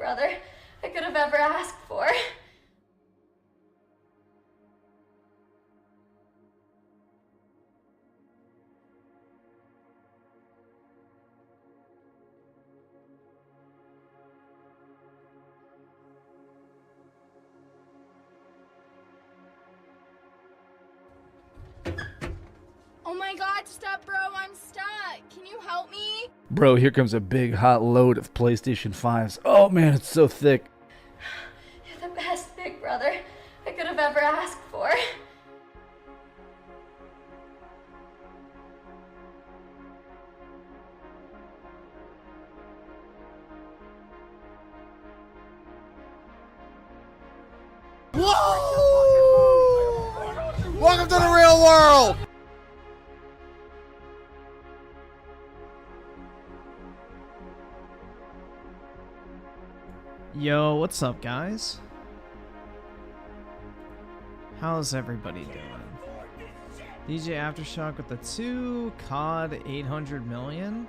brother I could have ever asked for. Oh my god, stop, bro, I'm stuck. Can you help me? Bro, here comes a big hot load of PlayStation 5s. Oh man, it's so thick. You're the best big brother I could have ever asked for. Whoa! Welcome to the real world! Yo, what's up, guys? How's everybody doing? DJ Aftershock with the 2 COD 800 million?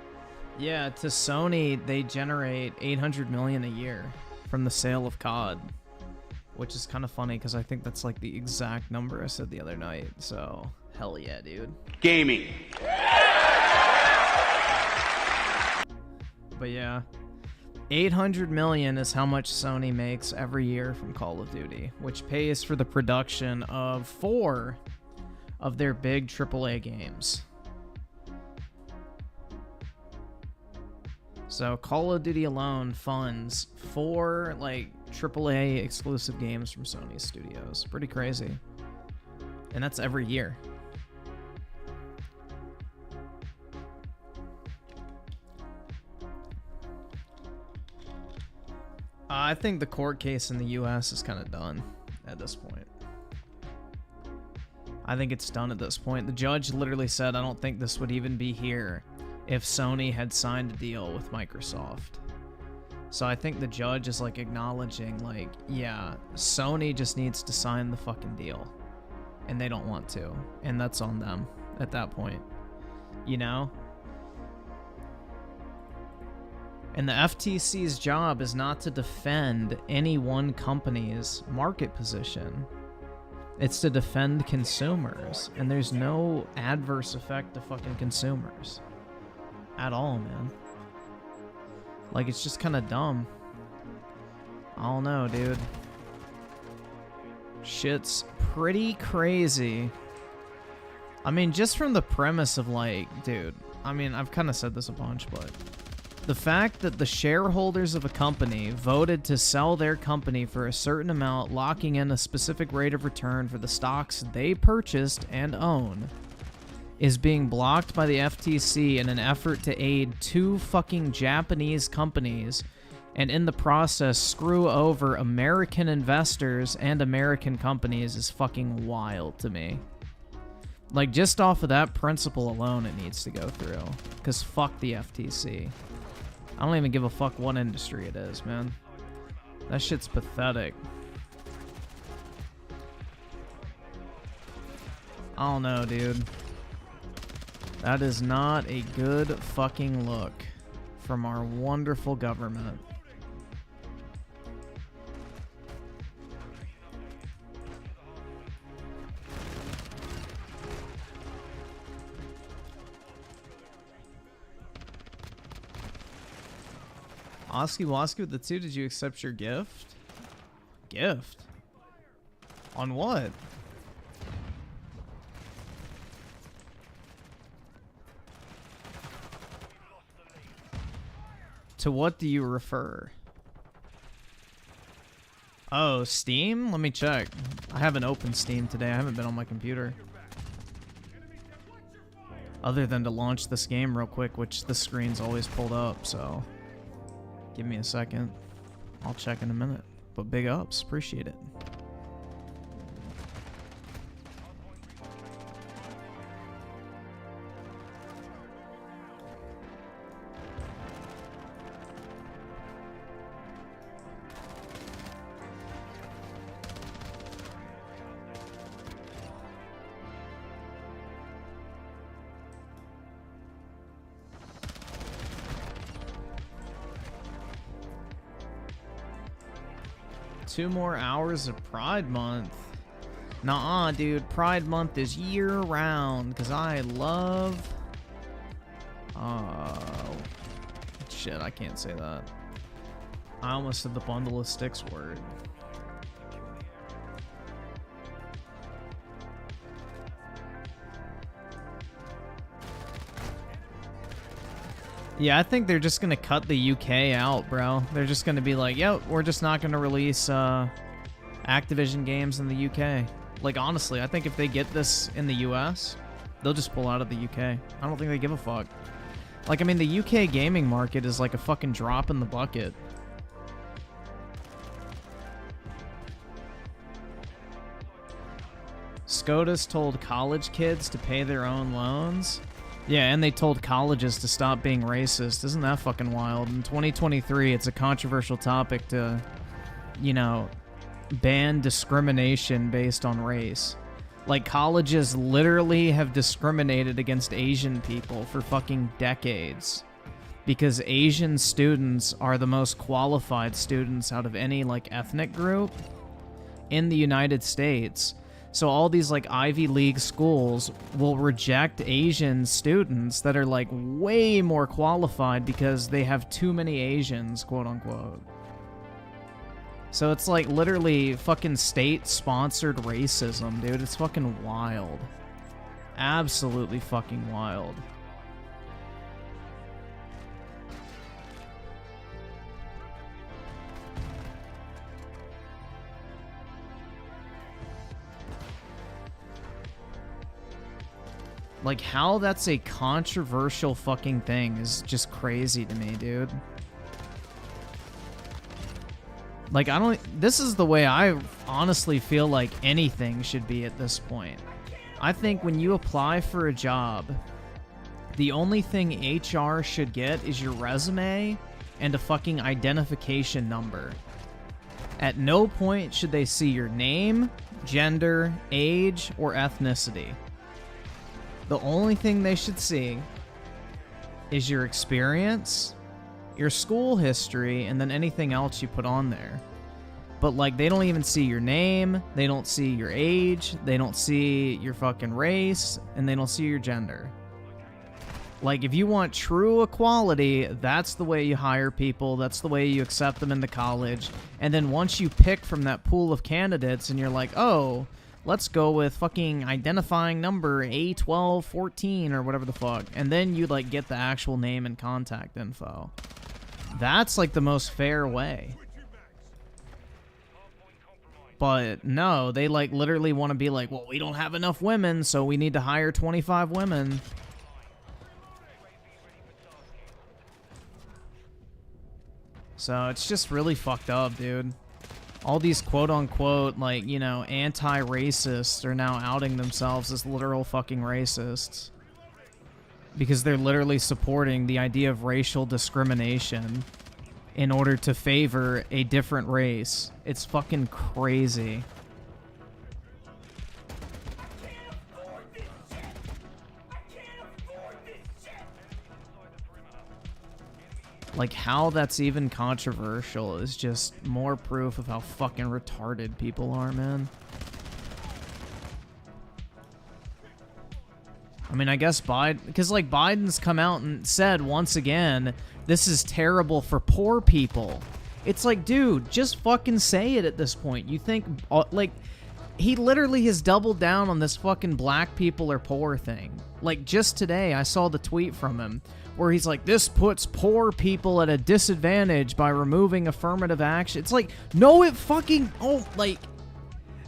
Yeah, to Sony, they generate 800 million a year from the sale of COD, which is kind of funny because I think that's like the exact number I said the other night. So, hell yeah, dude. Gaming. But yeah. 800 million is how much Sony makes every year from Call of Duty, which pays for the production of 4 of their big AAA games. So Call of Duty alone funds 4 like AAA exclusive games from Sony Studios. Pretty crazy. And that's every year. I think the court case in the US is kind of done at this point. I think it's done at this point. The judge literally said, I don't think this would even be here if Sony had signed a deal with Microsoft. So I think the judge is like acknowledging like, yeah, Sony just needs to sign the fucking deal. And they don't want to. And that's on them at that point. You know? And the FTC's job is not to defend any one company's market position. It's to defend consumers. And there's no adverse effect to fucking consumers. At all, man. Like, it's just kind of dumb. I don't know, dude. Shit's pretty crazy. I mean, just from the premise of, like, dude, I mean, I've kind of said this a bunch, but the fact that the shareholders of a company voted to sell their company for a certain amount, locking in a specific rate of return for the stocks they purchased and own, is being blocked by the FTC in an effort to aid 2 fucking Japanese companies and in the process screw over American investors and American companies is fucking wild to me. Like, just off of that principle alone, it needs to go through. Because fuck the FTC. I don't even give a fuck what industry it is, man. That shit's pathetic. I don't know, dude. That is not a good fucking look from our wonderful government. Oski Woski with the 2, did you accept your gift? Gift? On what? To what do you refer? Oh, Steam? Let me check. I haven't opened Steam today. I haven't been on my computer. Other than to launch this game real quick, which the screen's always pulled up, so give me a second. I'll check in a minute. But big ups. Appreciate it. 2 more hours of Pride Month. Nuh-uh, dude. Pride Month is year-round, because I love... Oh... Shit, I can't say that. I almost said the bundle of sticks word. Yeah, I think they're just gonna cut the UK out, bro. They're just gonna be like, yep, we're just not gonna release Activision games in the UK. Like, honestly, I think if they get this in the US, they'll just pull out of the UK. I don't think they give a fuck. Like, I mean, the UK gaming market is like a fucking drop in the bucket. SCOTUS told college kids to pay their own loans. Yeah, and they told colleges to stop being racist. Isn't that fucking wild? In 2023, it's a controversial topic to, you know, ban discrimination based on race. Like, colleges literally have discriminated against Asian people for fucking decades. Because Asian students are the most qualified students out of any, like, ethnic group in the United States. So all these, like, Ivy League schools will reject Asian students that are, like, way more qualified because they have too many Asians, quote-unquote. So it's, like, literally fucking state-sponsored racism, dude. It's fucking wild. Absolutely fucking wild. Like, how that's a controversial fucking thing is just crazy to me, dude. Like, I don't... This is the way I honestly feel like anything should be at this point. I think when you apply for a job, the only thing HR should get is your resume and a fucking identification number. At no point should they see your name, gender, age, or ethnicity. The only thing they should see is your experience, your school history, and then anything else you put on there. But, like, they don't even see your name, they don't see your age, they don't see your fucking race, and they don't see your gender. Like, if you want true equality, that's the way you hire people, that's the way you accept them into college, and then once you pick from that pool of candidates and you're like, oh... let's go with fucking identifying number A1214 or whatever the fuck. And then you, like, get the actual name and contact info. That's, like, the most fair way. But, no, they, like, literally want to be like, well, we don't have enough women, so we need to hire 25 women. So, it's just really fucked up, dude. All these quote-unquote, like, you know, anti-racists are now outing themselves as literal fucking racists. Because they're literally supporting the idea of racial discrimination in order to favor a different race. It's fucking crazy. Like, how that's even controversial is just more proof of how fucking retarded people are, man. I mean, I guess Biden... because, like, Biden's come out and said, once again, this is terrible for poor people. It's like, dude, just fucking say it at this point. You think... like, he literally has doubled down on this fucking black people are poor thing. Like, just today, I saw the tweet from him where he's like, this puts poor people at a disadvantage by removing affirmative action. It's like, no, it fucking... oh, like...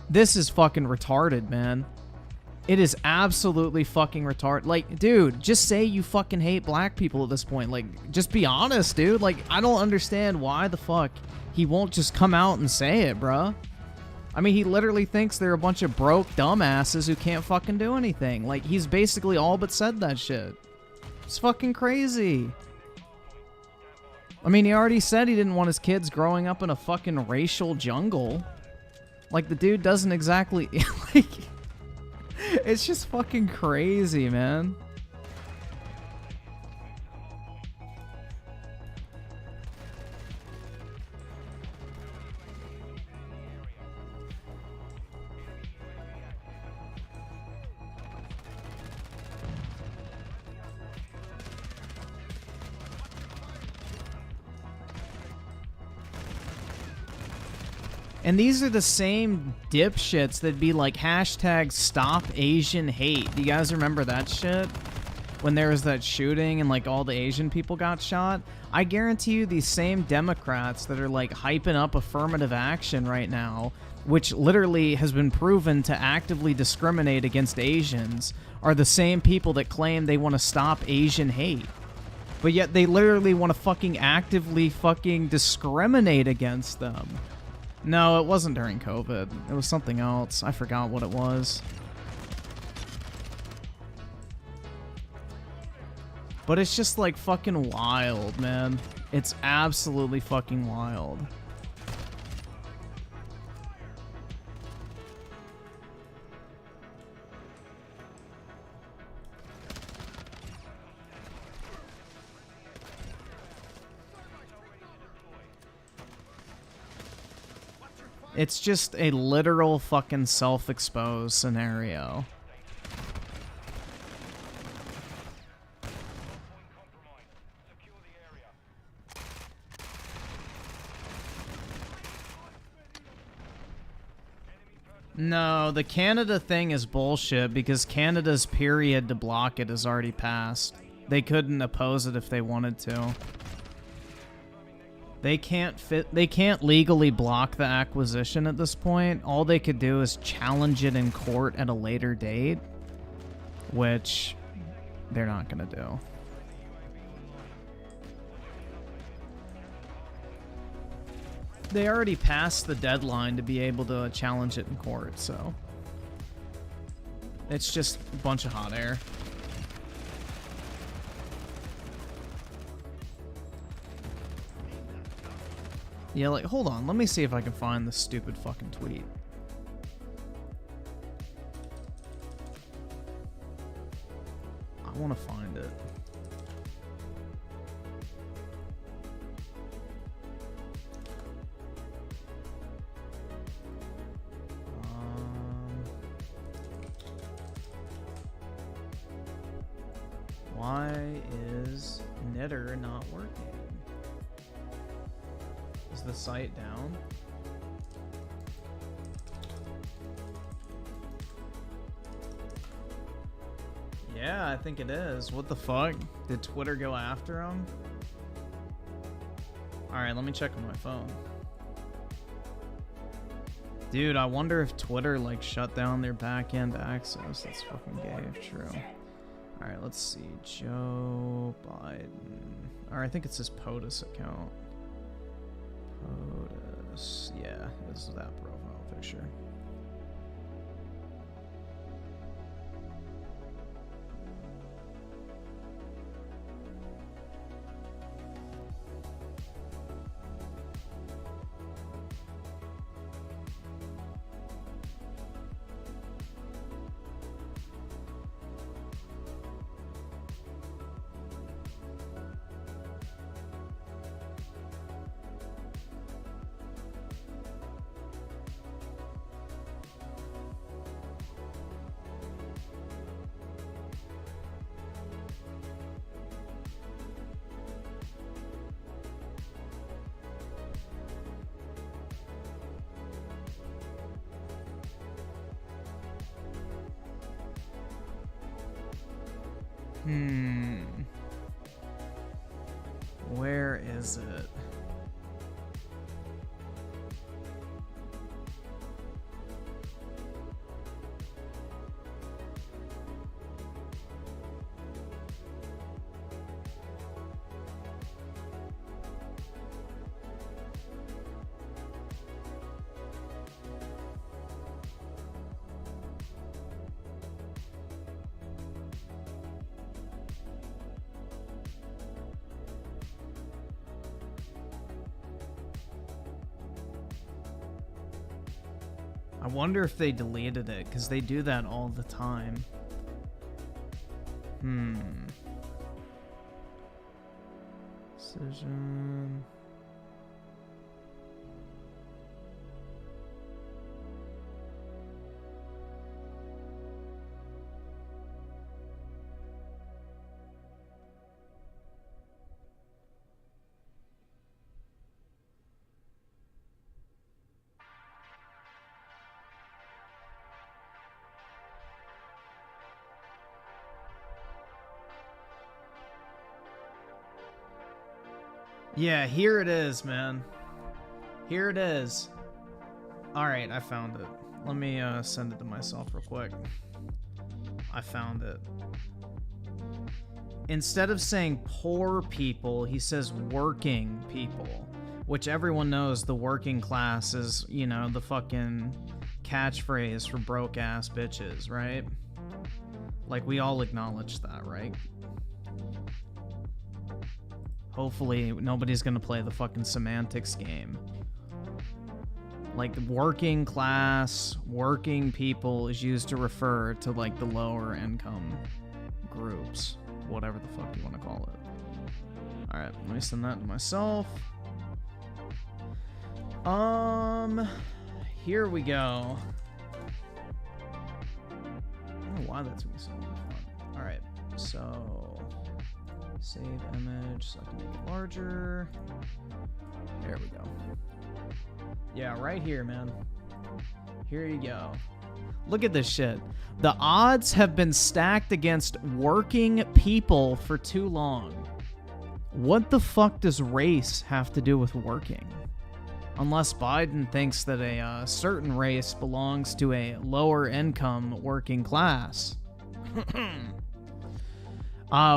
this is fucking retarded, man. It is absolutely fucking retarded. Like, dude, just say you fucking hate black people at this point. Like, just be honest, dude. Like, I don't understand why the fuck he won't just come out and say it, bruh. I mean, he literally thinks they're a bunch of broke dumbasses who can't fucking do anything. Like, he's basically all but said that shit. It's fucking crazy. I mean, he already said he didn't want his kids growing up in a fucking racial jungle. Like, the dude doesn't exactly... like... it's just fucking crazy, man. And these are the same dipshits that'd be like hashtag stop Asian hate. Do you guys remember that shit? When there was that shooting and like all the Asian people got shot? I guarantee you these same Democrats that are like hyping up affirmative action right now, which literally has been proven to actively discriminate against Asians, are the same people that claim they want to stop Asian hate. But yet they literally want to fucking actively fucking discriminate against them. No, it wasn't during COVID. It was something else. I forgot what it was. But it's just like fucking wild, man. It's absolutely fucking wild. It's just a literal fucking self-exposed scenario. No, the Canada thing is bullshit because Canada's period to block it has already passed. They couldn't oppose it if they wanted to. They can't legally block the acquisition at this point. All they could do is challenge it in court at a later date, which they're not gonna do. They already passed the deadline to be able to challenge it in court, so it's just a bunch of hot air. Yeah, like, hold on. Let me see if I can find this stupid fucking tweet. I want to find it. Why is Knitter not working? Is the site down? Yeah, I think it is. What the fuck? Did Twitter go after him? Alright, let me check on my phone. Dude, I wonder if Twitter, like, shut down their back-end access. That's fucking gay if true. Alright, let's see. Joe Biden. Alright, I think it's his POTUS account. POTUS. Yeah, this is that profile picture. Where is it? I wonder if they deleted it, because they do that all the time. Decision. Yeah, here it is, man. Here it is. Alright, I found it. Let me send it to myself real quick. I found it. Instead of saying poor people, he says working people. Which everyone knows the working class is, you know, the fucking catchphrase for broke ass bitches, right? Like, we all acknowledge that, right? Hopefully, nobody's gonna play the fucking semantics game. Like, working class, working people is used to refer to, like, the lower income groups. Whatever the fuck you want to call it. Alright, let me send that to myself. Here we go. I don't know why that took me so long. Alright, so save image so I can make it larger. There we go. Yeah, right here, man. Here you go. Look at this shit. The odds have been stacked against working people for too long. What the fuck does race have to do with working? Unless Biden thinks that a certain race belongs to a lower income working class.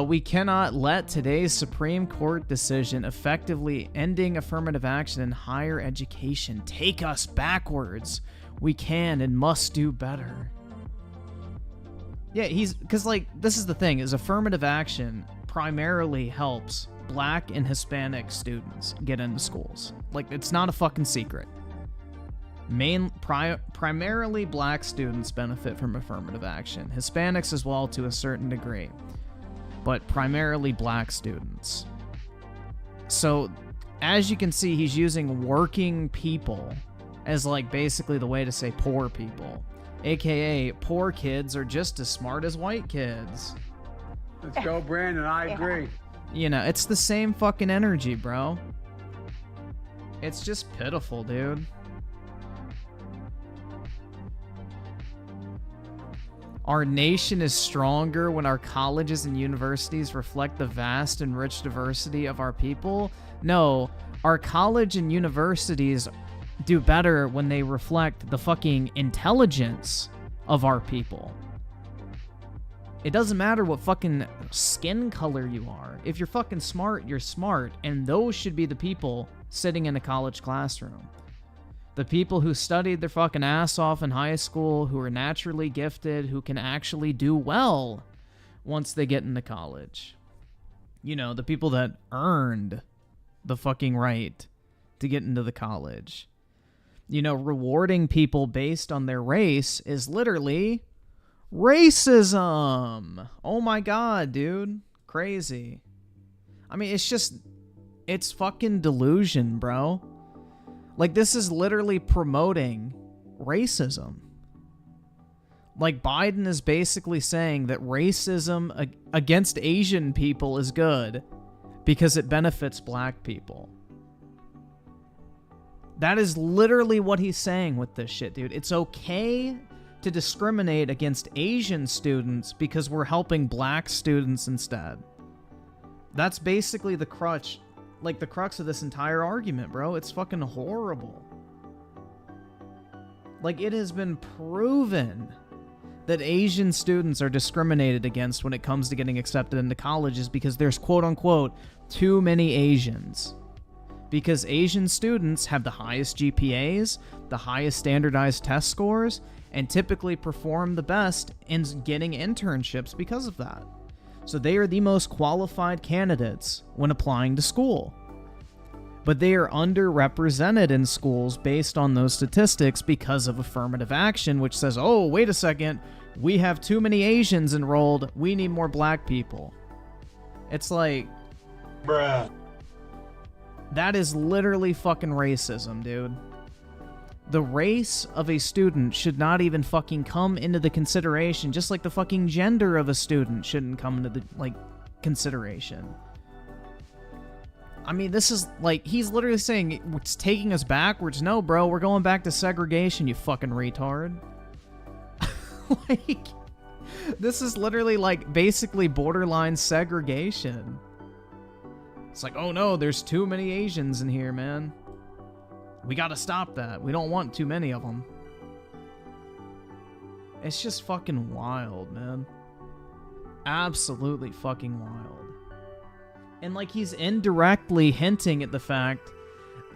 We cannot let today's Supreme Court decision effectively ending affirmative action in higher education take us backwards. We can and must do better. Yeah, because, like, this is the thing, is affirmative action primarily helps Black and Hispanic students get into schools. Like, it's not a fucking secret. Primarily Black students benefit from affirmative action. Hispanics as well to a certain degree. But primarily Black students. So, as you can see, he's using working people as, like, basically the way to say poor people. AKA, poor kids are just as smart as white kids. Let's go, Brandon. I agree. You know, it's the same fucking energy, bro. It's just pitiful, dude. Our nation is stronger when our colleges and universities reflect the vast and rich diversity of our people. No, our college and universities do better when they reflect the fucking intelligence of our people. It doesn't matter what fucking skin color you are. If you're fucking smart, you're smart. And those should be the people sitting in a college classroom. The people who studied their fucking ass off in high school, who are naturally gifted, who can actually do well once they get into college. You know, the people that earned the fucking right to get into the college. You know, rewarding people based on their race is literally racism. Oh my god, dude. Crazy. I mean, it's fucking delusion, bro. Like, this is literally promoting racism. Like, Biden is basically saying that racism against Asian people is good because it benefits Black people. That is literally what he's saying with this shit, dude. It's okay to discriminate against Asian students because we're helping Black students instead. That's basically the crutch, like the crux of this entire argument, bro. It's fucking horrible. Like, it has been proven that Asian students are discriminated against when it comes to getting accepted into colleges because there's quote-unquote too many Asians. Because Asian students have the highest GPAs, the highest standardized test scores, and typically perform the best in getting internships because of that. So they are the most qualified candidates when applying to school. But they are underrepresented in schools based on those statistics because of affirmative action, which says, oh, wait a second, we have too many Asians enrolled, we need more Black people. It's like, Bruh. that is literally fucking racism, dude. The race of a student should not even fucking come into the consideration, just like the fucking gender of a student shouldn't come into the, like, consideration. I mean, this is, like, he's literally saying it's taking us backwards. No, bro, we're going back to segregation, you fucking retard. Like, this is literally, like, basically borderline segregation. It's like, oh no, there's too many Asians in here, man. We gotta stop that. We don't want too many of them. It's just fucking wild, man. Absolutely fucking wild. And like he's indirectly hinting at the fact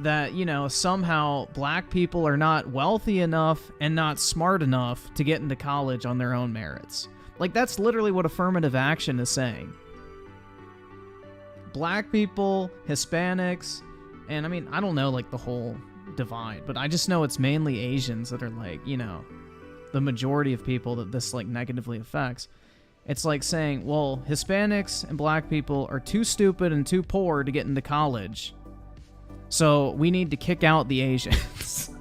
that, you know, somehow black people are not wealthy enough and not smart enough to get into college on their own merits. Like that's literally what affirmative action is saying. Black people, Hispanics, and I mean, I don't know like the whole divide, but I just know it's mainly Asians that are like, you know, the majority of people that this like negatively affects. It's like saying, well, Hispanics and black people are too stupid and too poor to get into college, so we need to kick out the Asians.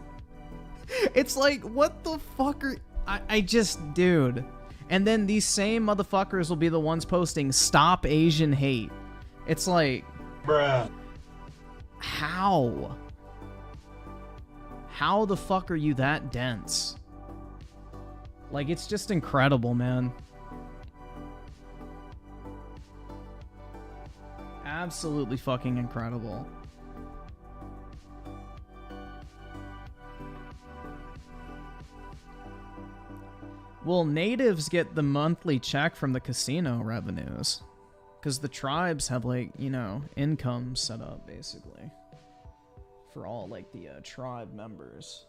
It's like, what the fuck are... I just... Dude. And then these same motherfuckers will be the ones posting, stop Asian hate. It's like... Bruh. How? How the fuck are you that dense? Like, it's just incredible, man. Absolutely fucking incredible. Well, natives get the monthly check from the casino revenues. Because the tribes have, like, you know, income set up, basically. For all, like, the tribe members.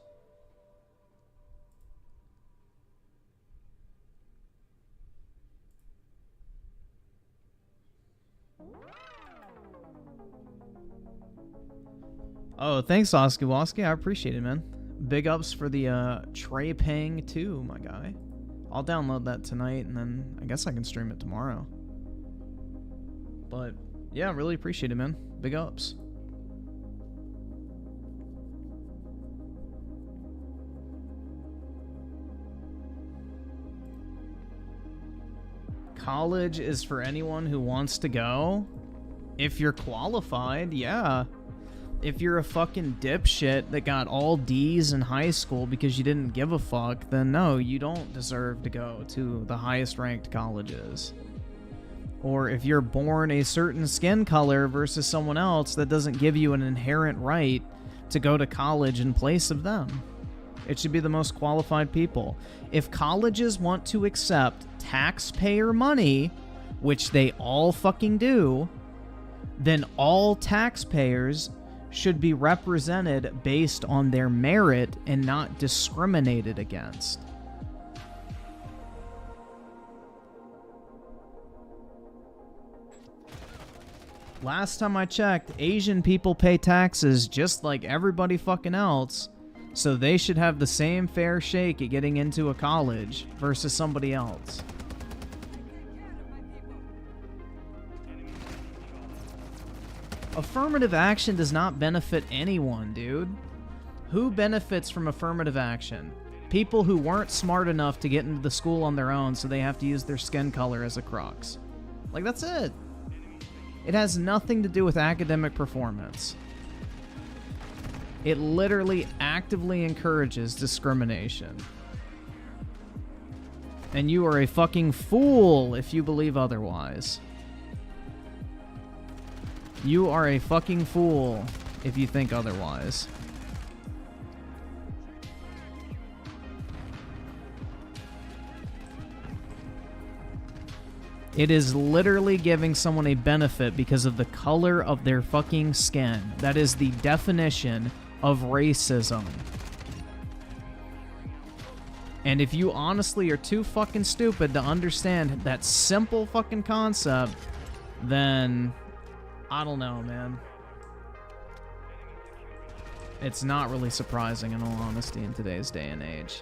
Oh, thanks, Oski Woski. I appreciate it, man. Big ups for the Trey Pang 2, my guy. I'll download that tonight, and then I guess I can stream it tomorrow. But, yeah, really appreciate it, man. Big ups. College is for anyone who wants to go. If you're qualified, yeah. If you're a fucking dipshit that got all D's in high school because you didn't give a fuck, then no, you don't deserve to go to the highest ranked colleges. Or if you're born a certain skin color versus someone else, that doesn't give you an inherent right to go to college in place of them. It should be the most qualified people. If colleges want to accept taxpayer money, which they all fucking do, then all taxpayers should be represented based on their merit and not discriminated against. Last time I checked, Asian people pay taxes just like everybody fucking else, so they should have the same fair shake at getting into a college versus somebody else. Affirmative action does not benefit anyone, dude. Who benefits from affirmative action? People who weren't smart enough to get into the school on their own, so they have to use their skin color as a crux. Like, that's it. It has nothing to do with academic performance. It literally actively encourages discrimination. And you are a fucking fool if you believe otherwise. You are a fucking fool if you think otherwise. It is literally giving someone a benefit because of the color of their fucking skin. That is the definition of racism. And if you honestly are too fucking stupid to understand that simple fucking concept, then I don't know, man. It's not really surprising, in all honesty, in today's day and age.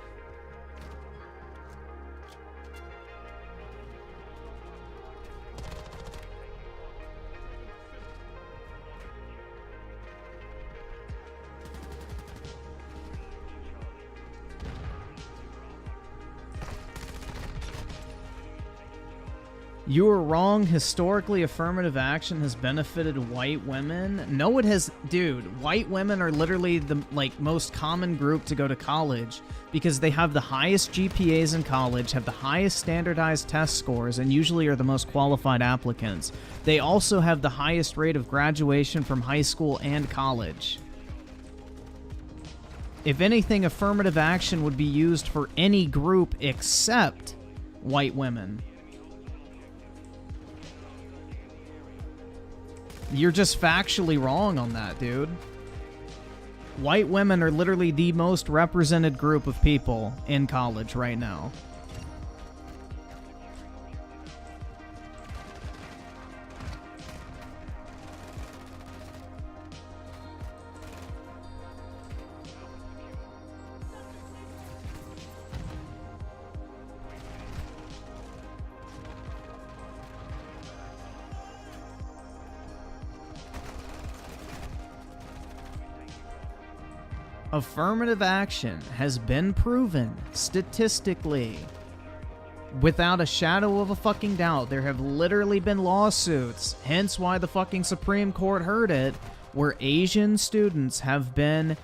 You are wrong. Historically, affirmative action has benefited white women. No, it has... Dude, white women are literally the, like, most common group to go to college because they have the highest GPAs in college, have the highest standardized test scores, and usually are the most qualified applicants. They also have the highest rate of graduation from high school and college. If anything, affirmative action would be used for any group except white women. You're just factually wrong on that, dude. White women are literally the most represented group of people in college right now. Affirmative action has been proven statistically without a shadow of a fucking doubt. There have literally been lawsuits, hence why the fucking Supreme Court heard it, where Asian students have been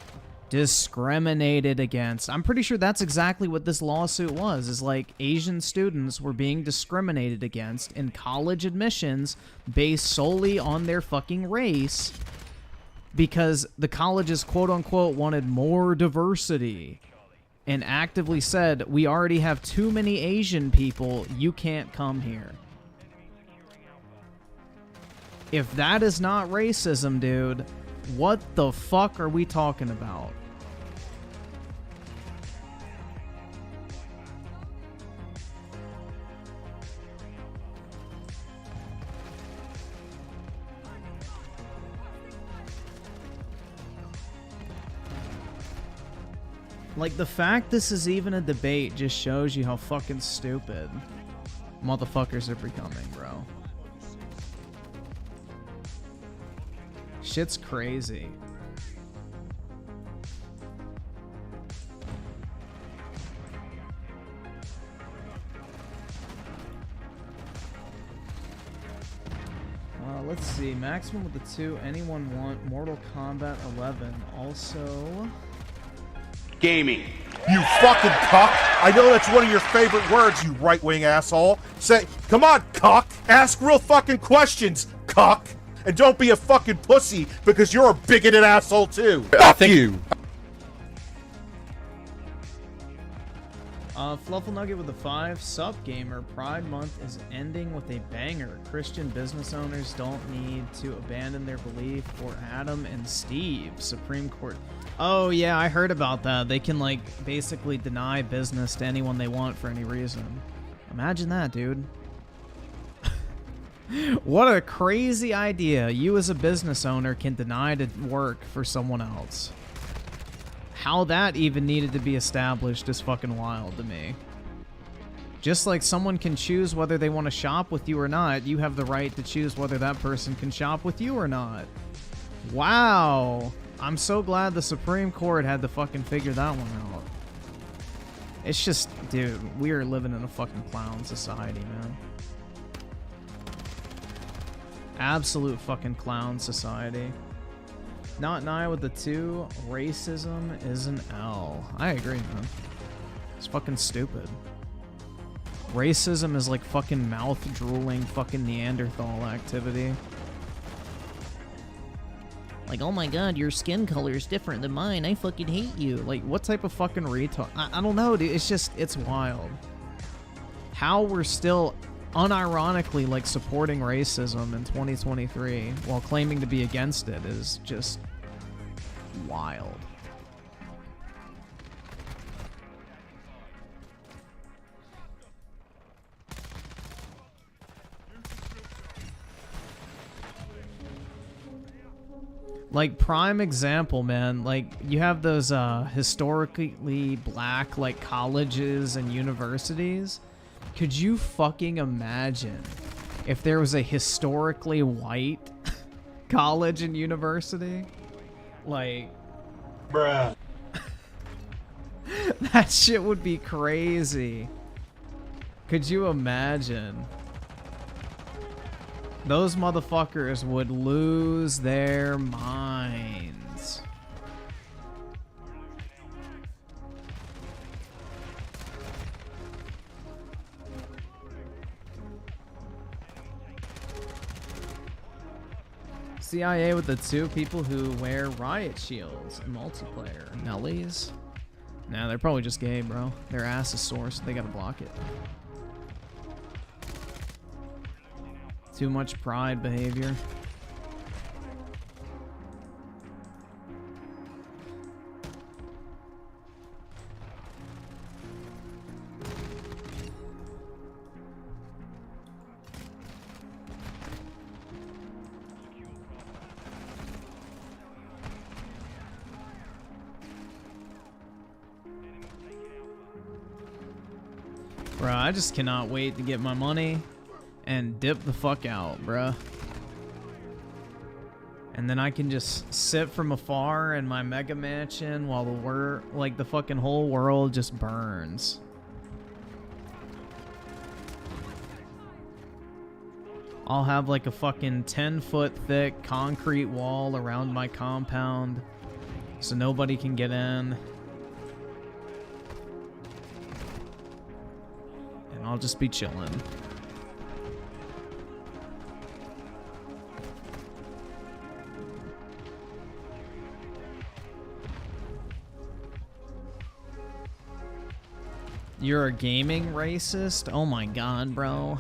discriminated against. I'm pretty sure that's exactly what this lawsuit was, is like Asian students were being discriminated against in college admissions based solely on their fucking race, because the colleges, quote-unquote, wanted more diversity and actively said, we already have too many Asian people, you can't come here. If that is not racism, dude, what the fuck are we talking about? Like, the fact this is even a debate just shows you how fucking stupid motherfuckers are becoming, bro. Shit's crazy. Let's see. Maximum with the 2. Anyone want Mortal Kombat 11? Also... Gaming. You fucking cuck. I know that's one of your favorite words, you right-wing asshole. Say, come on, cuck. Ask real fucking questions, cuck. And don't be a fucking pussy, because you're a bigoted asshole too. Fuck you. Fluffle Nugget with the 5. Sup, gamer. Pride Month is ending with a banger. Christian business owners don't need to abandon their belief for Adam and Steve. Supreme Court. Oh, yeah, I heard about that. They can, like, basically deny business to anyone they want for any reason. Imagine that, dude. What a crazy idea. You as a business owner can deny to work for someone else. How that even needed to be established is fucking wild to me. Just like someone can choose whether they want to shop with you or not, you have the right to choose whether that person can shop with you or not. Wow. I'm so glad the Supreme Court had to fucking figure that one out. It's just, dude, we are living in a fucking clown society, man. Absolute fucking clown society. Not Nia with the 2. Racism is an L. I agree, man. It's fucking stupid. Racism is like fucking mouth-drooling fucking Neanderthal activity. Like, oh my god, your skin color is different than mine. I fucking hate you. Like, what type of fucking retard? I don't know, dude. It's just, it's wild. How we're still unironically, like, supporting racism in 2023 while claiming to be against it is just wild. Like, prime example, man, like, you have those historically black, like, colleges and universities. Could you fucking imagine if there was a historically white college and university? Like, bruh. That shit would be crazy. Could you imagine? Those motherfuckers would lose their minds. CIA with the 2 people who wear riot shields in multiplayer. Nellies? Nah, they're probably just gay, bro. Their ass is sore, so they gotta block it. Too much pride behavior. Bro, I just cannot wait to get my money and dip the fuck out, bruh. And then I can just sit from afar in my mega mansion while the fucking whole world just burns. I'll have like a fucking 10-foot thick concrete wall around my compound so nobody can get in. And I'll just be chilling. You're a gaming racist? Oh my god, bro.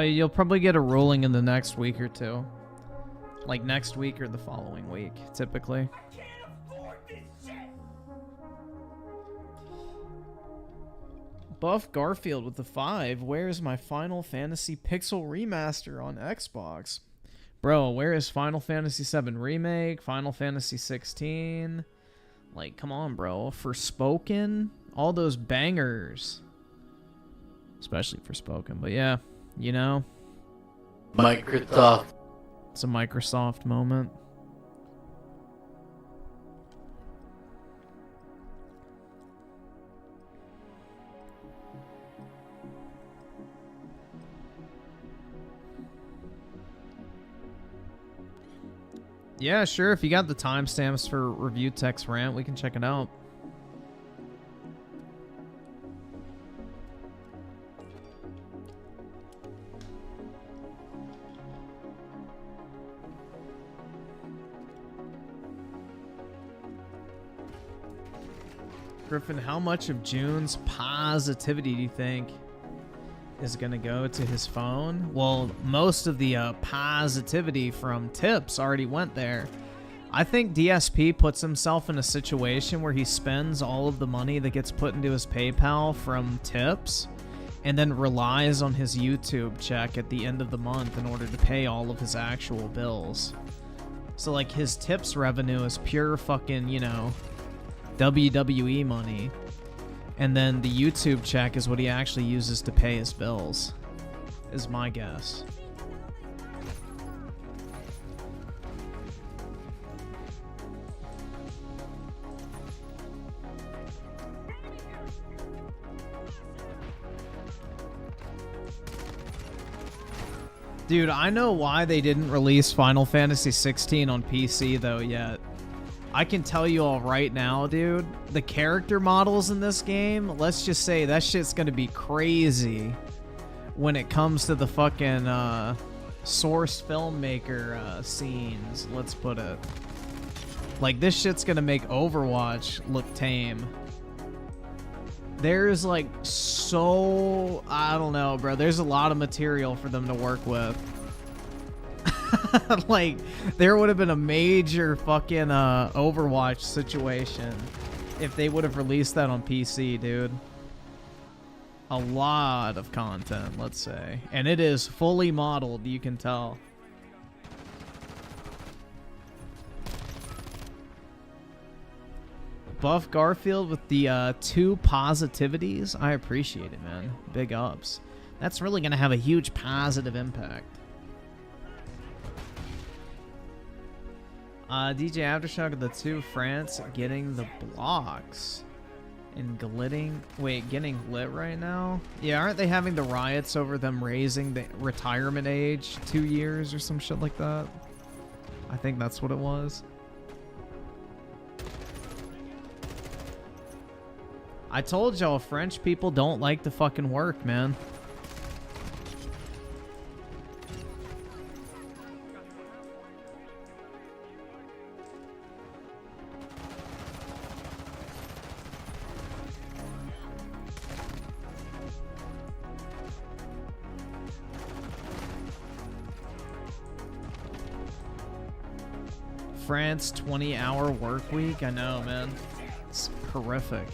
You'll probably get a ruling in the next week or two. Like next week or the following week, typically. I can't afford this shit. Buff Garfield with the 5. Where's my Final Fantasy Pixel Remaster on Xbox? Bro, where is Final Fantasy 7 Remake? Final Fantasy 16? Like, come on, bro. Forspoken? All those bangers. Especially Forspoken, but yeah. You know? Microsoft. It's a Microsoft moment. Yeah, sure. If you got the timestamps for Review Text Rant, we can check it out. Griffin, how much of June's positivity do you think is going to go to his phone? Well, most of the positivity from tips already went there. I think DSP puts himself in a situation where he spends all of the money that gets put into his PayPal from tips and then relies on his YouTube check at the end of the month in order to pay all of his actual bills. So, like, his tips revenue is pure fucking, you know, WWE money, and then the YouTube check is what he actually uses to pay his bills, is my guess. Dude, I know why they didn't release Final Fantasy 16 on PC though yet. I can tell you all right now, dude, the character models in this game, let's just say that shit's gonna be crazy when it comes to the fucking source filmmaker scenes, let's put it. Like, this shit's gonna make Overwatch look tame. There's like so, I don't know, bro, there's a lot of material for them to work with. Like, there would have been a major fucking Overwatch situation if they would have released that on PC, dude. A lot of content, let's say. And it is fully modeled, you can tell. Buff Garfield with the 2 positivities. I appreciate it, man. Big ups. That's really going to have a huge positive impact. DJ Aftershock of the 2 France getting the blocks. And getting lit right now? Yeah, aren't they having the riots over them raising the retirement age 2 years or some shit like that? I think that's what it was. I told y'all, French people don't like to fucking work, man. France 20-hour work week? I know, man. It's horrific.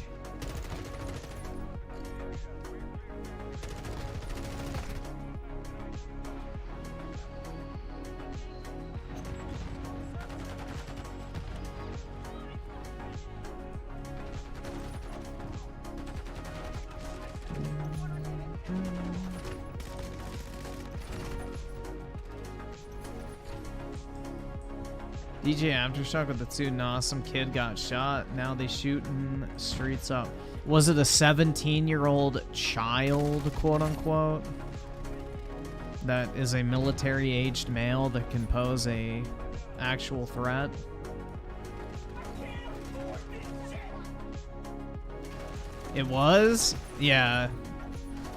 DJ Aftershock with the 2, nah, some kid got shot. Now they shooting streets up. Was it a 17-year-old child, quote unquote, that is a military-aged male that can pose a actual threat? It was? Yeah.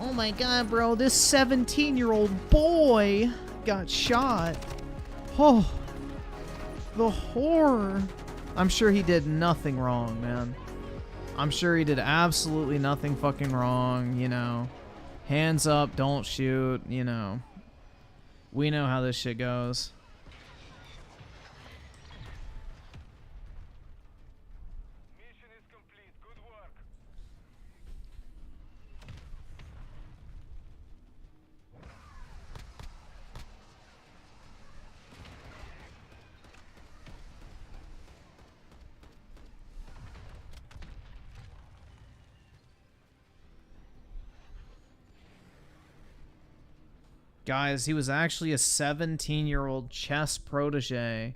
Oh my god, bro, this 17-year-old boy got shot. Oh. The horror. I'm sure he did nothing wrong, man. I'm sure he did absolutely nothing fucking wrong, you know. Hands up, don't shoot, you know. We know how this shit goes. Mission is complete. Good work. Guys, he was actually a 17-year-old chess protege,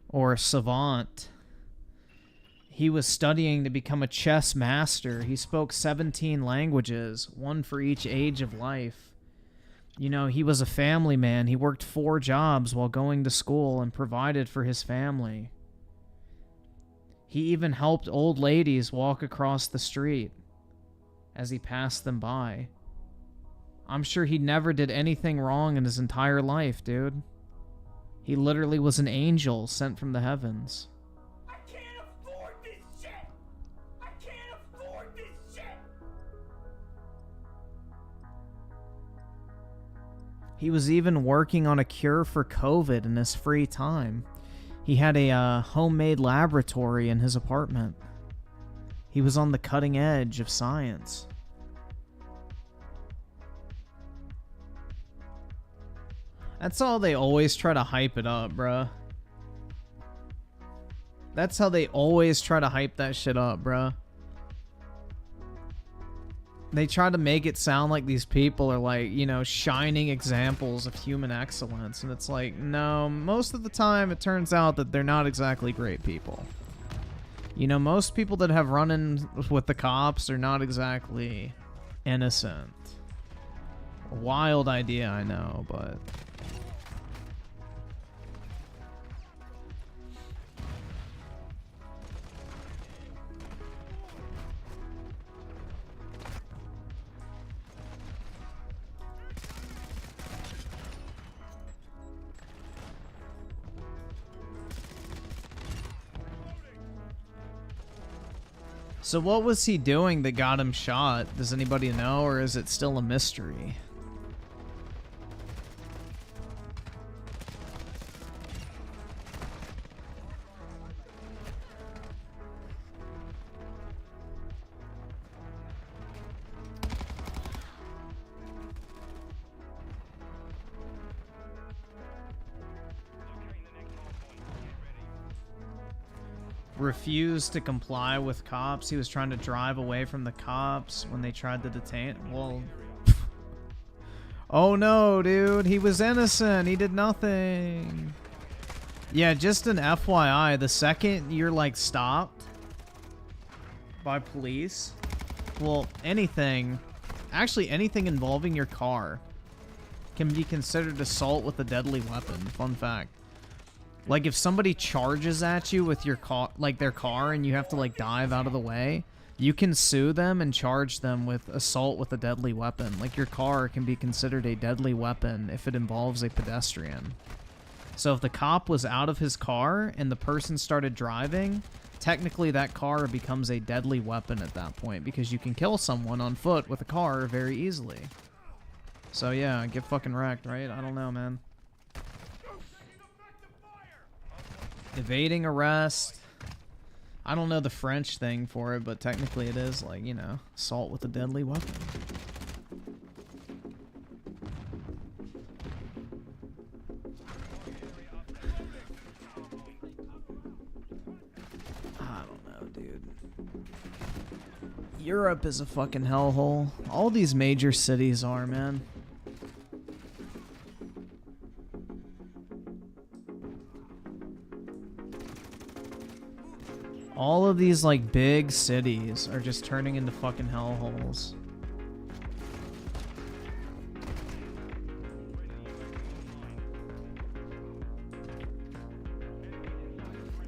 or savant. He was studying to become a chess master. He spoke 17 languages, one for each age of life. You know, he was a family man. He worked 4 jobs while going to school and provided for his family. He even helped old ladies walk across the street as he passed them by. I'm sure he never did anything wrong in his entire life, dude. He literally was an angel sent from the heavens. I can't afford this shit. I can't afford this shit. He was even working on a cure for COVID in his free time. He had a homemade laboratory in his apartment. He was on the cutting edge of science. That's how they always try to hype it up, bruh. That's how they always try to hype that shit up, bruh. They try to make it sound like these people are like, you know, shining examples of human excellence. And it's like, no, most of the time it turns out that they're not exactly great people. You know, most people that have run-ins with the cops are not exactly innocent. A wild idea, I know, but... So what was he doing that got him shot? Does anybody know, or is it still a mystery? refused to comply with cops. He was trying to drive away from the cops when they tried to detain. Well, oh no, dude, he was innocent. He did nothing. Yeah, just an FYI, the second you're like stopped by police, well, anything involving your car can be considered assault with a deadly weapon. Fun fact. Like if somebody charges at you with your car, like their car, and you have to like dive out of the way, you can sue them and charge them with assault with a deadly weapon. Like your car can be considered a deadly weapon if it involves a pedestrian. So if the cop was out of his car and the person started driving, technically that car becomes a deadly weapon at that point because you can kill someone on foot with a car very easily. So yeah, get fucking wrecked, right? I don't know, man. Evading arrest. I don't know the French thing for it, but technically it is like, you know, assault with a deadly weapon. I don't know, dude. Europe is a fucking hellhole. All these major cities are, man. All of these, like, big cities are just turning into fucking hellholes.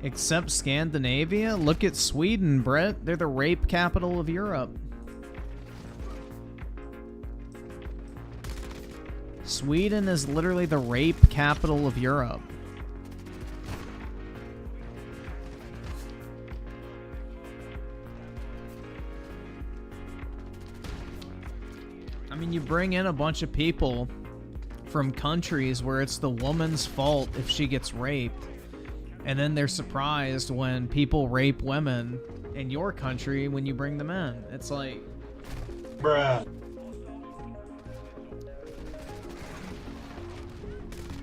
Except Scandinavia? Look at Sweden, Brett. They're the rape capital of Europe. Sweden is literally the rape capital of Europe. I mean, you bring in a bunch of people from countries where it's the woman's fault if she gets raped, and then they're surprised when people rape women in your country when you bring them in. It's like... bruh.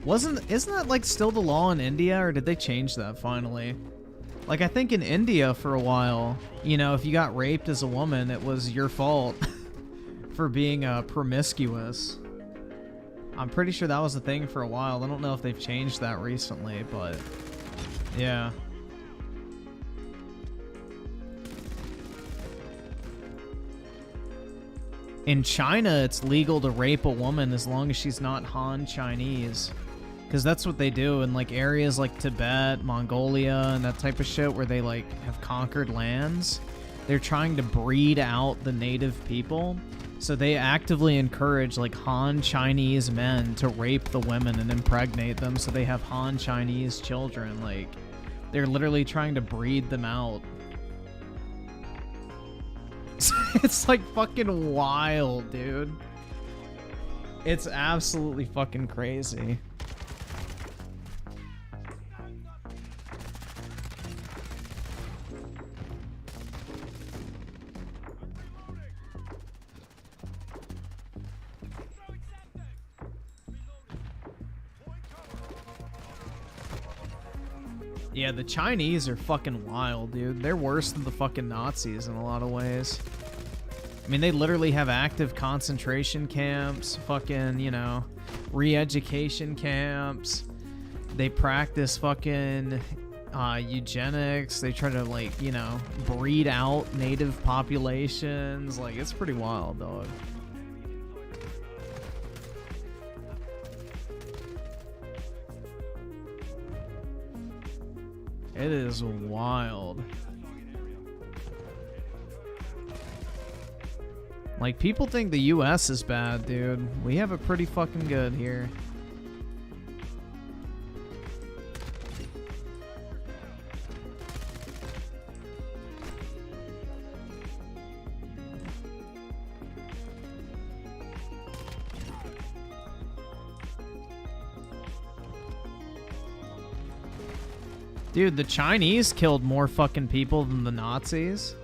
Isn't that like still the law in India, or did they change that finally? Like, I think in India for a while, you know, if you got raped as a woman, it was your fault. For being promiscuous. I'm pretty sure that was a thing for a while. I don't know if they've changed that recently, but yeah. In China, it's legal to rape a woman as long as she's not Han Chinese. Because that's what they do in like areas like Tibet, Mongolia, and that type of shit where they like have conquered lands. They're trying to breed out the native people. So they actively encourage like Han Chinese men to rape the women and impregnate them so they have Han Chinese children. Like, they're literally trying to breed them out. It's like fucking wild, dude. It's absolutely fucking crazy. Yeah, the Chinese are fucking wild, dude. They're worse than the fucking Nazis in a lot of ways. I mean, they literally have active concentration camps, fucking, you know, re-education camps. They practice fucking eugenics. They try to, like, you know, breed out native populations. Like, it's pretty wild, dog. It is wild. Like, people think the US is bad, dude. We have it pretty fucking good here. Dude, the Chinese killed more fucking people than the Nazis.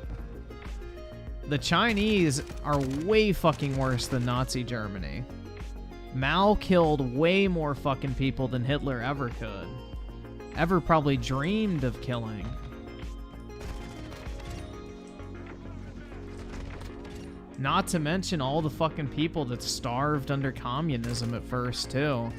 The Chinese are way fucking worse than Nazi Germany. Mao killed way more fucking people than Hitler ever could. Ever probably dreamed of killing. Not to mention all the fucking people that starved under communism at first, too.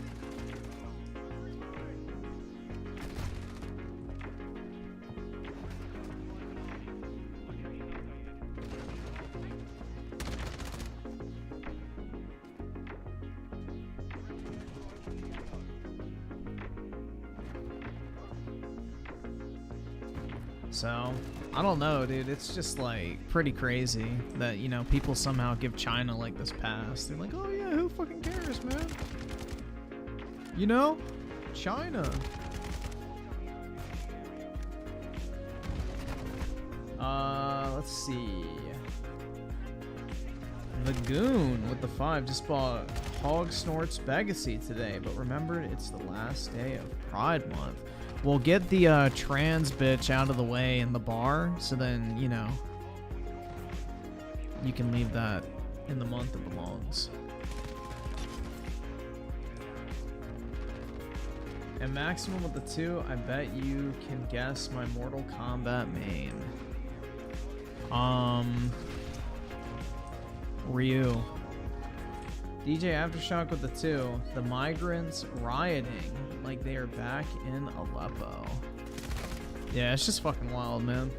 So, I don't know, dude. It's just, like, pretty crazy that, you know, people somehow give China, like, this pass. They're like, oh, yeah, who fucking cares, man? You know? China. Let's see. The Goon with the 5 just bought Hog Snorts Begacy today, but remembered it's the last day of Pride Month. We'll get the trans bitch out of the way in the bar, so then, you know, you can leave that in the month it belongs. And maximum with the 2, I bet you can guess my Mortal Kombat main. Ryu. DJ Aftershock with the 2. The migrants rioting like they are back in Aleppo. Yeah, it's just fucking wild, man.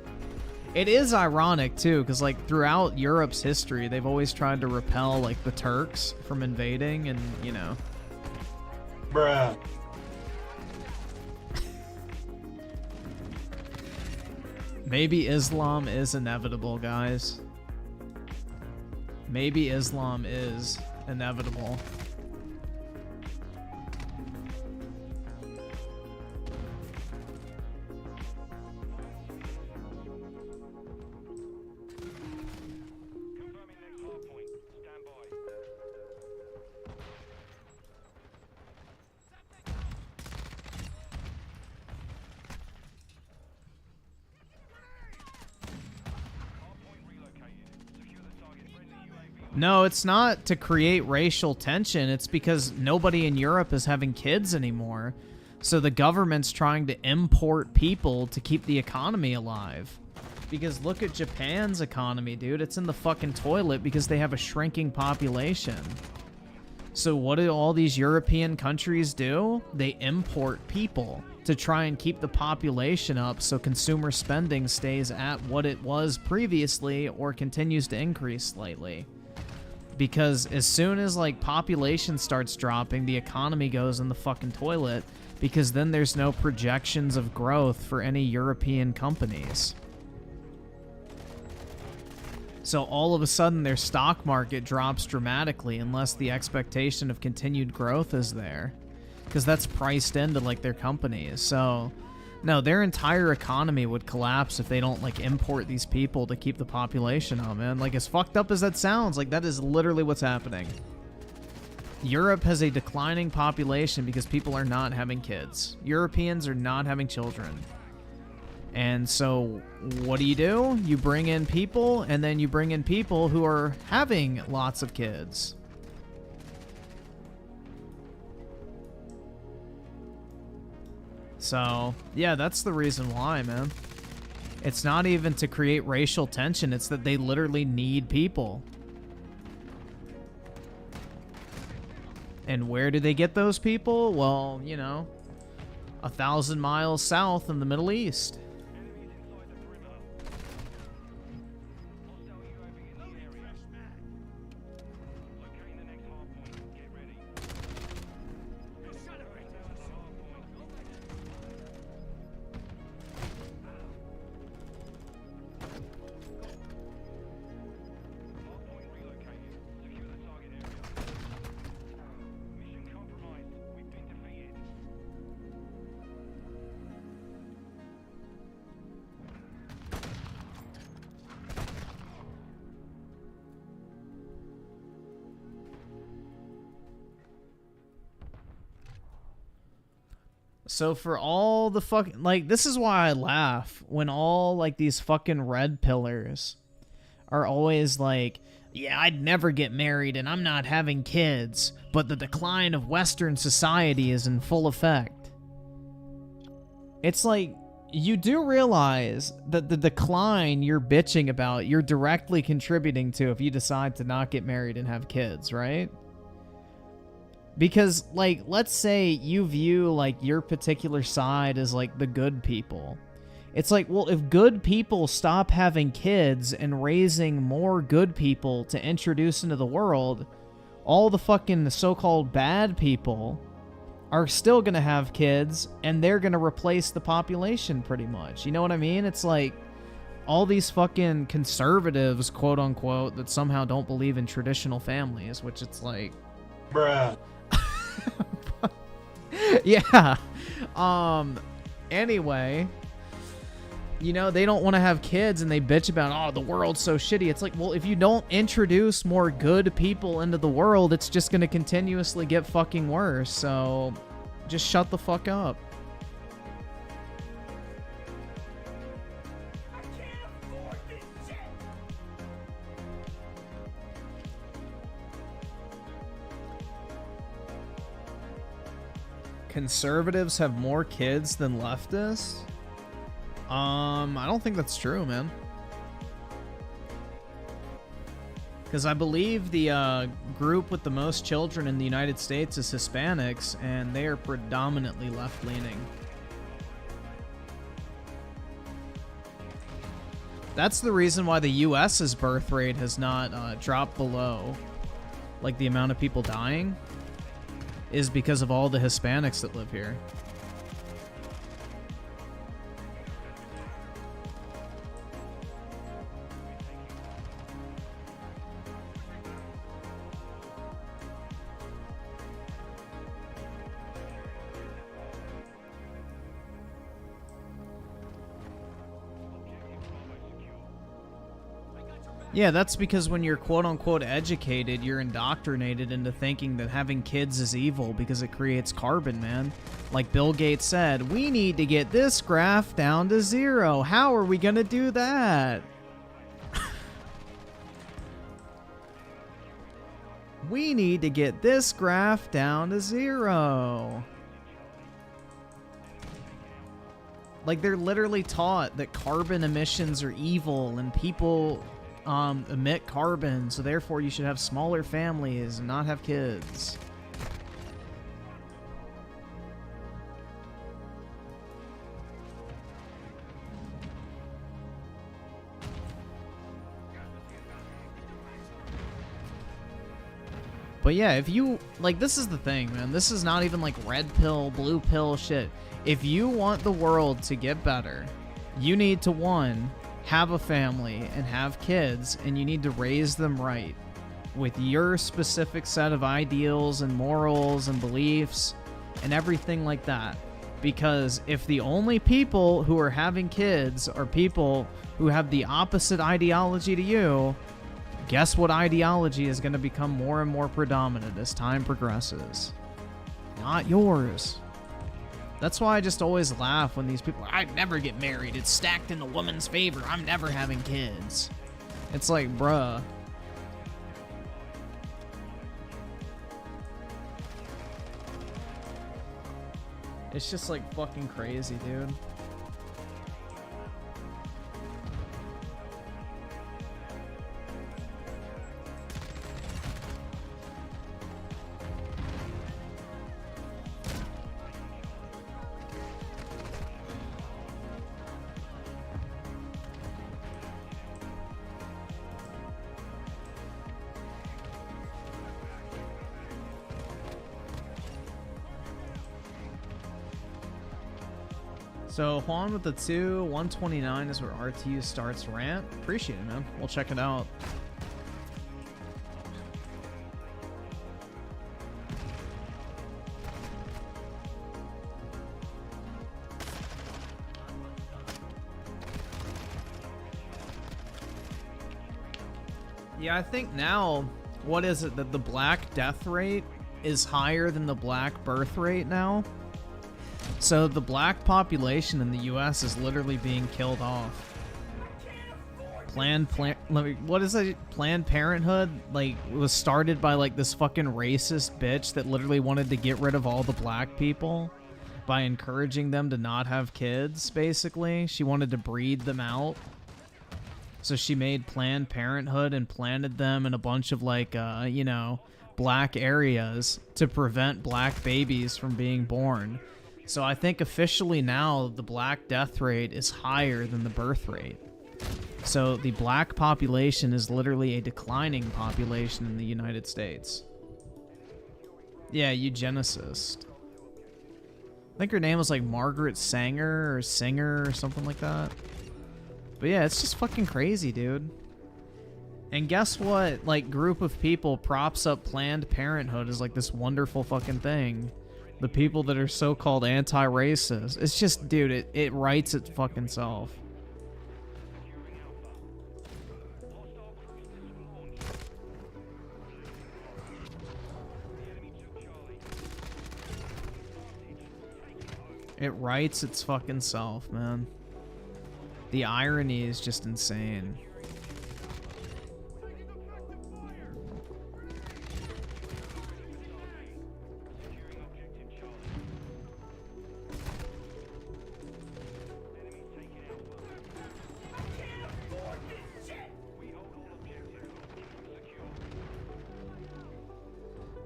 It is ironic, too, because, like, throughout Europe's history, they've always tried to repel, like, the Turks from invading, and, you know. Bruh. Maybe Islam is inevitable, guys. Maybe Islam is inevitable. No, it's not to create racial tension. It's because nobody in Europe is having kids anymore. So the government's trying to import people to keep the economy alive. Because look at Japan's economy, dude. It's in the fucking toilet because they have a shrinking population. So what do all these European countries do? They import people to try and keep the population up so consumer spending stays at what it was previously or continues to increase slightly. Because as soon as, like, population starts dropping, the economy goes in the fucking toilet, because then there's no projections of growth for any European companies. So all of a sudden their stock market drops dramatically unless the expectation of continued growth is there. Because that's priced into, like, their companies. So, no, their entire economy would collapse if they don't, like, import these people to keep the population up, man. Like, as fucked up as that sounds, like, that is literally what's happening. Europe has a declining population because people are not having kids. Europeans are not having children. And so, what do? You bring in people, and then you bring in people who are having lots of kids. So, yeah, that's the reason why, man. It's not even to create racial tension, it's that they literally need people. And where do they get those people? Well, you know, 1,000 miles south in the Middle East. So for all the fucking, like, this is why I laugh when all, like, these fucking red pillars are always like, yeah, I'd never get married and I'm not having kids, but the decline of Western society is in full effect. It's like, you do realize that the decline you're bitching about, you're directly contributing to if you decide to not get married and have kids, right? Because, like, let's say you view, like, your particular side as, like, the good people. It's like, well, if good people stop having kids and raising more good people to introduce into the world, all the fucking so-called bad people are still gonna have kids, and they're gonna replace the population pretty much. You know what I mean? It's like all these fucking conservatives, quote-unquote, that somehow don't believe in traditional families, which it's like... Bruh. Yeah. Anyway, you know, they don't want to have kids and they bitch about, oh, the world's so shitty. It's like, well, if you don't introduce more good people into the world, it's just going to continuously get fucking worse. So just shut the fuck up. I can't afford this shit. Conservatives have more kids than leftists? I don't think that's true, man. Because I believe the group with the most children in the United States is Hispanics, and they are predominantly left-leaning. That's the reason why the U.S.'s birth rate has not dropped below, like, the amount of people dying, is because of all the Hispanics that live here. Yeah, that's because when you're quote-unquote educated, you're indoctrinated into thinking that having kids is evil because it creates carbon, man. Like Bill Gates said, we need to get this graph down to 0. How are we gonna do that? We need to get this graph down to 0. Like, they're literally taught that carbon emissions are evil and people... emit carbon, so therefore you should have smaller families and not have kids. But yeah, if you, like, this is the thing, man. This is not even like red pill, blue pill shit. If you want the world to get better, you need to, one, have a family and have kids, and you need to raise them right with your specific set of ideals and morals and beliefs and everything like that. Because if the only people who are having kids are people who have the opposite ideology to you, guess what ideology is going to become more and more predominant as time progresses? Not yours. That's why I just always laugh when these people are, I'd never get married. It's stacked in the woman's favor. I'm never having kids. It's like, bruh. It's just like fucking crazy, dude. So Juan with the 2, 129 is where RTU starts rant. Appreciate it, man. We'll check it out. Yeah, I think now, what is it, that the black death rate is higher than the black birth rate now? So the black population in the U.S. is literally being killed off. Planned Parenthood, like, was started by, like, this fucking racist bitch that literally wanted to get rid of all the black people. by encouraging them to not have kids, basically. She wanted to breed them out. So she made Planned Parenthood and planted them in a bunch of, like, you know, black areas to prevent black babies from being born. So I think officially now the black death rate is higher than the birth rate. So the black population is literally a declining population in the United States. Yeah, eugenicist. I think her name was like Margaret Sanger or Singer or something like that. But yeah, it's just fucking crazy, dude. And guess what? Like, group of people props up Planned Parenthood as like this wonderful fucking thing. The people that are so-called anti-racist. It's just, dude, it writes its fucking self. It writes its fucking self, man. The irony is just insane.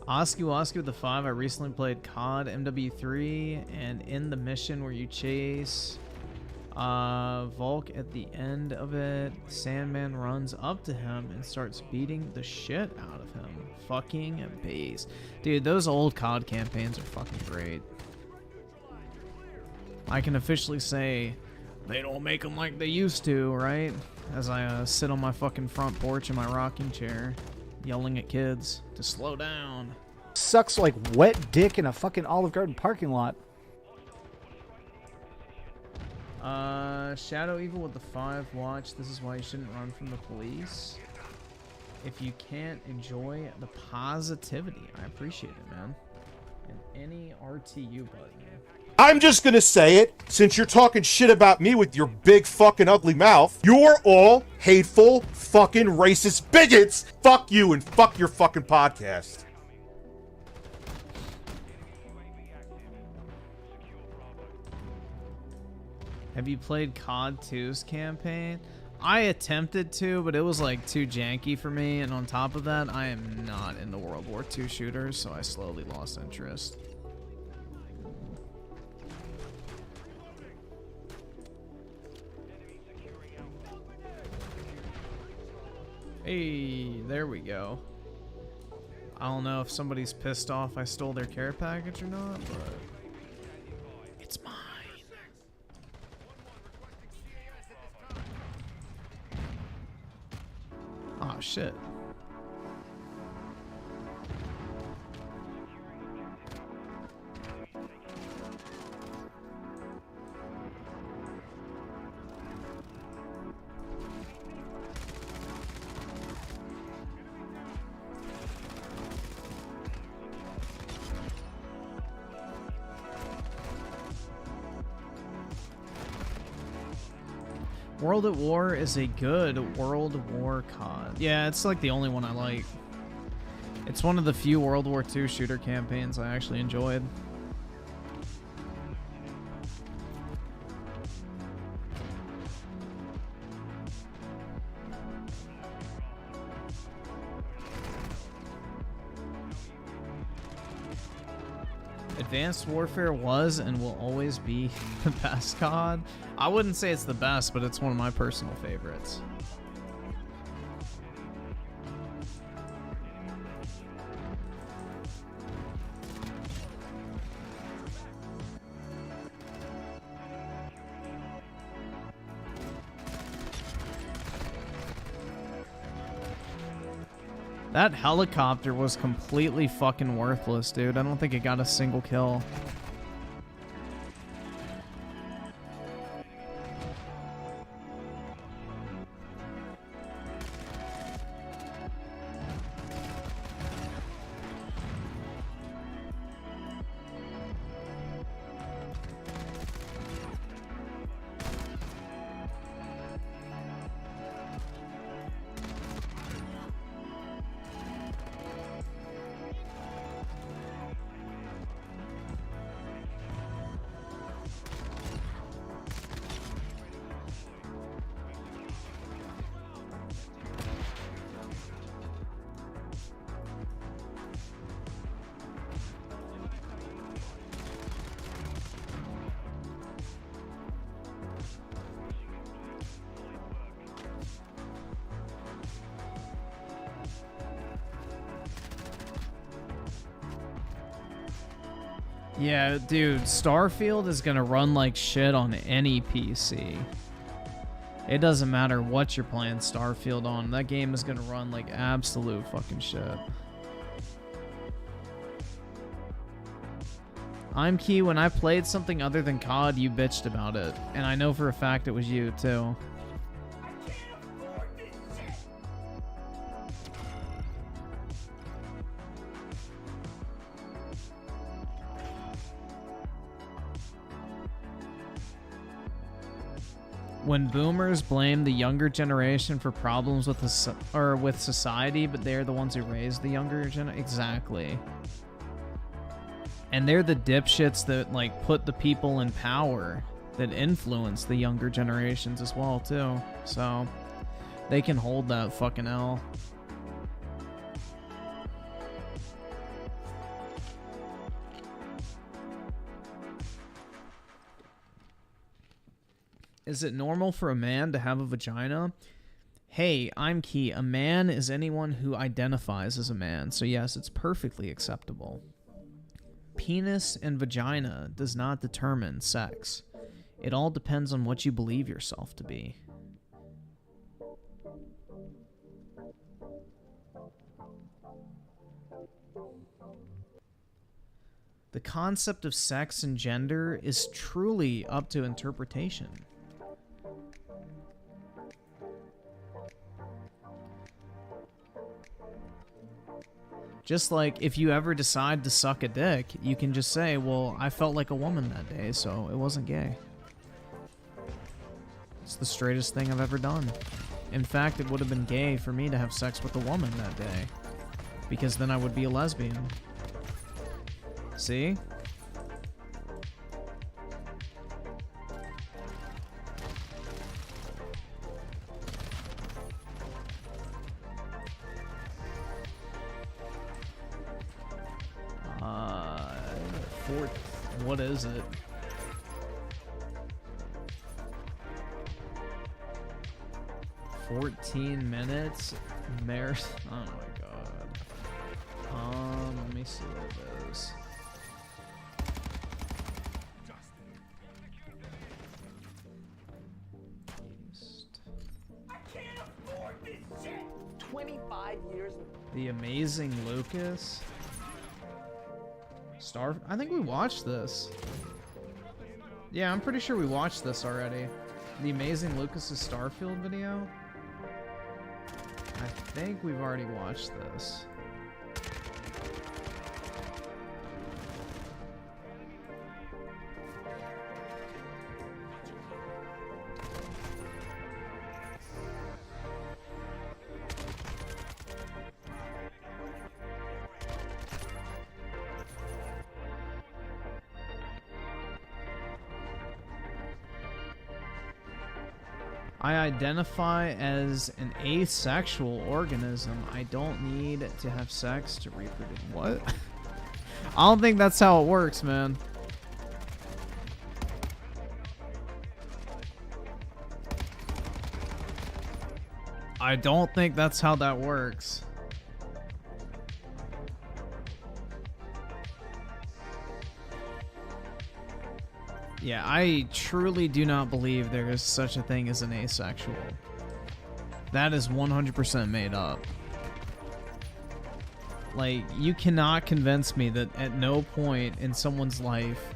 Osky with the 5. I recently played COD MW3, and in the mission where you chase Volk at the end of it, Sandman runs up to him and starts beating the shit out of him. Fucking base. Dude, those old COD campaigns are fucking great. I can officially say they don't make them like they used to, right? As I sit on my fucking front porch in my rocking chair, yelling at kids to slow down. Sucks like wet dick in a fucking Olive Garden parking lot. Shadow Evil with the 5 watch. This is why you shouldn't run from the police. If you can't enjoy the positivity. I appreciate it, man. And any RTU button. I'm just gonna say it, since you're talking shit about me with your big fucking ugly mouth. You're all hateful, fucking racist bigots. Fuck you and fuck your fucking podcast. Have you played COD 2's campaign? I attempted to, but it was like too janky for me, and on top of that, I am not into World War II shooters, so I slowly lost interest. Hey, there we go. I don't know if somebody's pissed off I stole their care package or not, but it's mine. Oh, shit. World at War is a good World War COD. Yeah, it's like the only one I like. It's one of the few World War II shooter campaigns I actually enjoyed. Advanced Warfare was and will always be the best COD. I wouldn't say it's the best, but it's one of my personal favorites. That helicopter was completely fucking worthless, dude. I don't think it got a single kill. Yeah, dude, Starfield is gonna run like shit on any PC. It doesn't matter what you're playing Starfield on. That game is gonna run like absolute fucking shit. I'm Key, when I played something other than COD, you bitched about it. And I know for a fact it was you, too. I can't afford this shit. When boomers blame the younger generation for problems with with society, but they're the ones who raised the younger generation. Exactly. And they're the dipshits that, like, put the people in power that influence the younger generations as well, too. So, they can hold that fucking L. Is it normal for a man to have a vagina? Hey, I'm Key. A man is anyone who identifies as a man. So, yes, it's perfectly acceptable. Penis and vagina does not determine sex. It all depends on what you believe yourself to be. The concept of sex and gender is truly up to interpretation. Just like if you ever decide to suck a dick, you can just say, well, I felt like a woman that day, so it wasn't gay. It's the straightest thing I've ever done. In fact, it would have been gay for me to have sex with a woman that day, because then I would be a lesbian. See? What is it? $14 minutes? Oh my god. Let me see what it is. I can't afford this shit. 25 years. The Amazing Lucas. I think we watched this. Yeah, I'm pretty sure we watched this already. The Amazing Lucas's Starfield video. I think we've already watched this. I identify as an asexual organism. I don't need to have sex to reproduce. What? I don't think that's how it works, man. I don't think that's how that works. Yeah, I truly do not believe there is such a thing as an asexual. That is 100% made up. Like, you cannot convince me that at no point in someone's life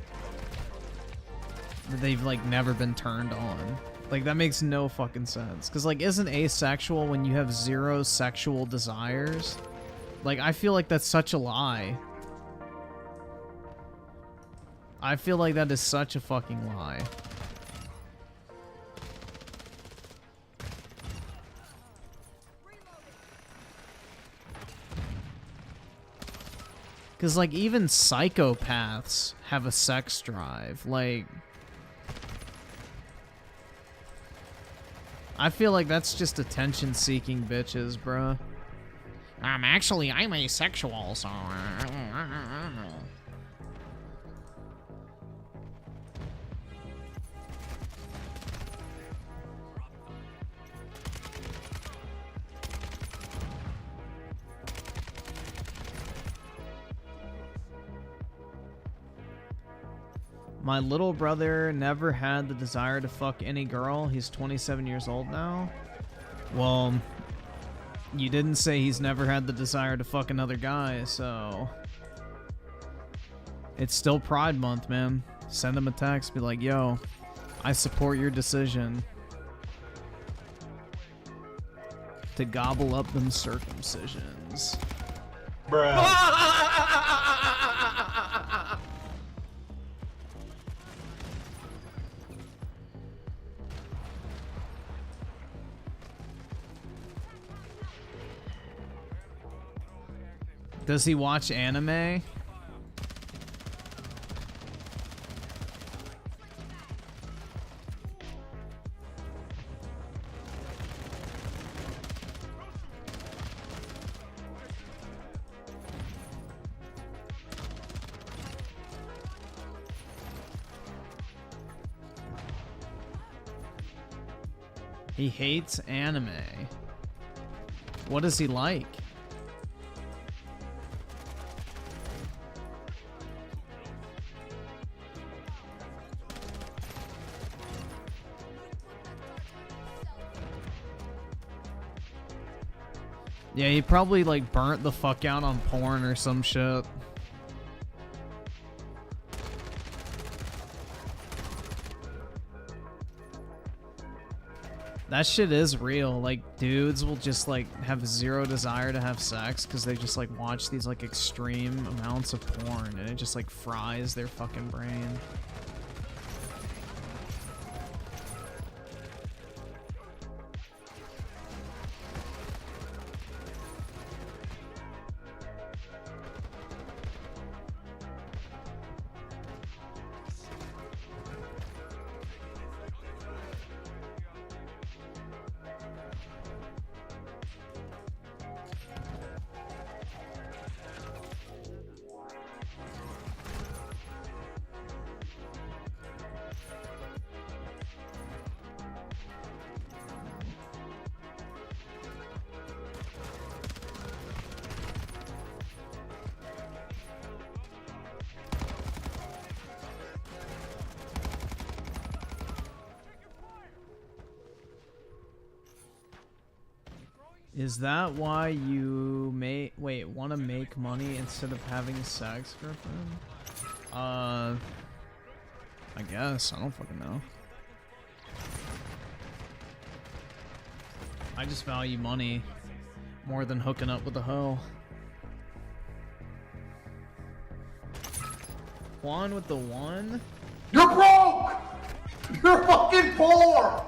that they've, like, never been turned on. Like, that makes no fucking sense. Because, like, isn't asexual when you have zero sexual desires? Like, I feel like that's such a lie. I feel like that is such a fucking lie. Because, like, even psychopaths have a sex drive. Like, I feel like that's just attention-seeking bitches, bruh. Actually, I'm asexual, so... My little brother never had the desire to fuck any girl. He's 27 years old now. Well, you didn't say he's never had the desire to fuck another guy, so... It's still Pride Month, man. Send him a text, be like, yo, I support your decision to gobble up them circumcisions. Does he watch anime? He hates anime. What does he like? Yeah, he probably like burnt the fuck out on porn or some shit. That shit is real. Like, dudes will just like have zero desire to have sex because they just like watch these like extreme amounts of porn and it just like fries their fucking brain. Is that why you want to make money instead of having sex, Griffin? I guess. I don't fucking know. I just value money more than hooking up with a hoe. Juan with the one? You're broke! You're fucking poor!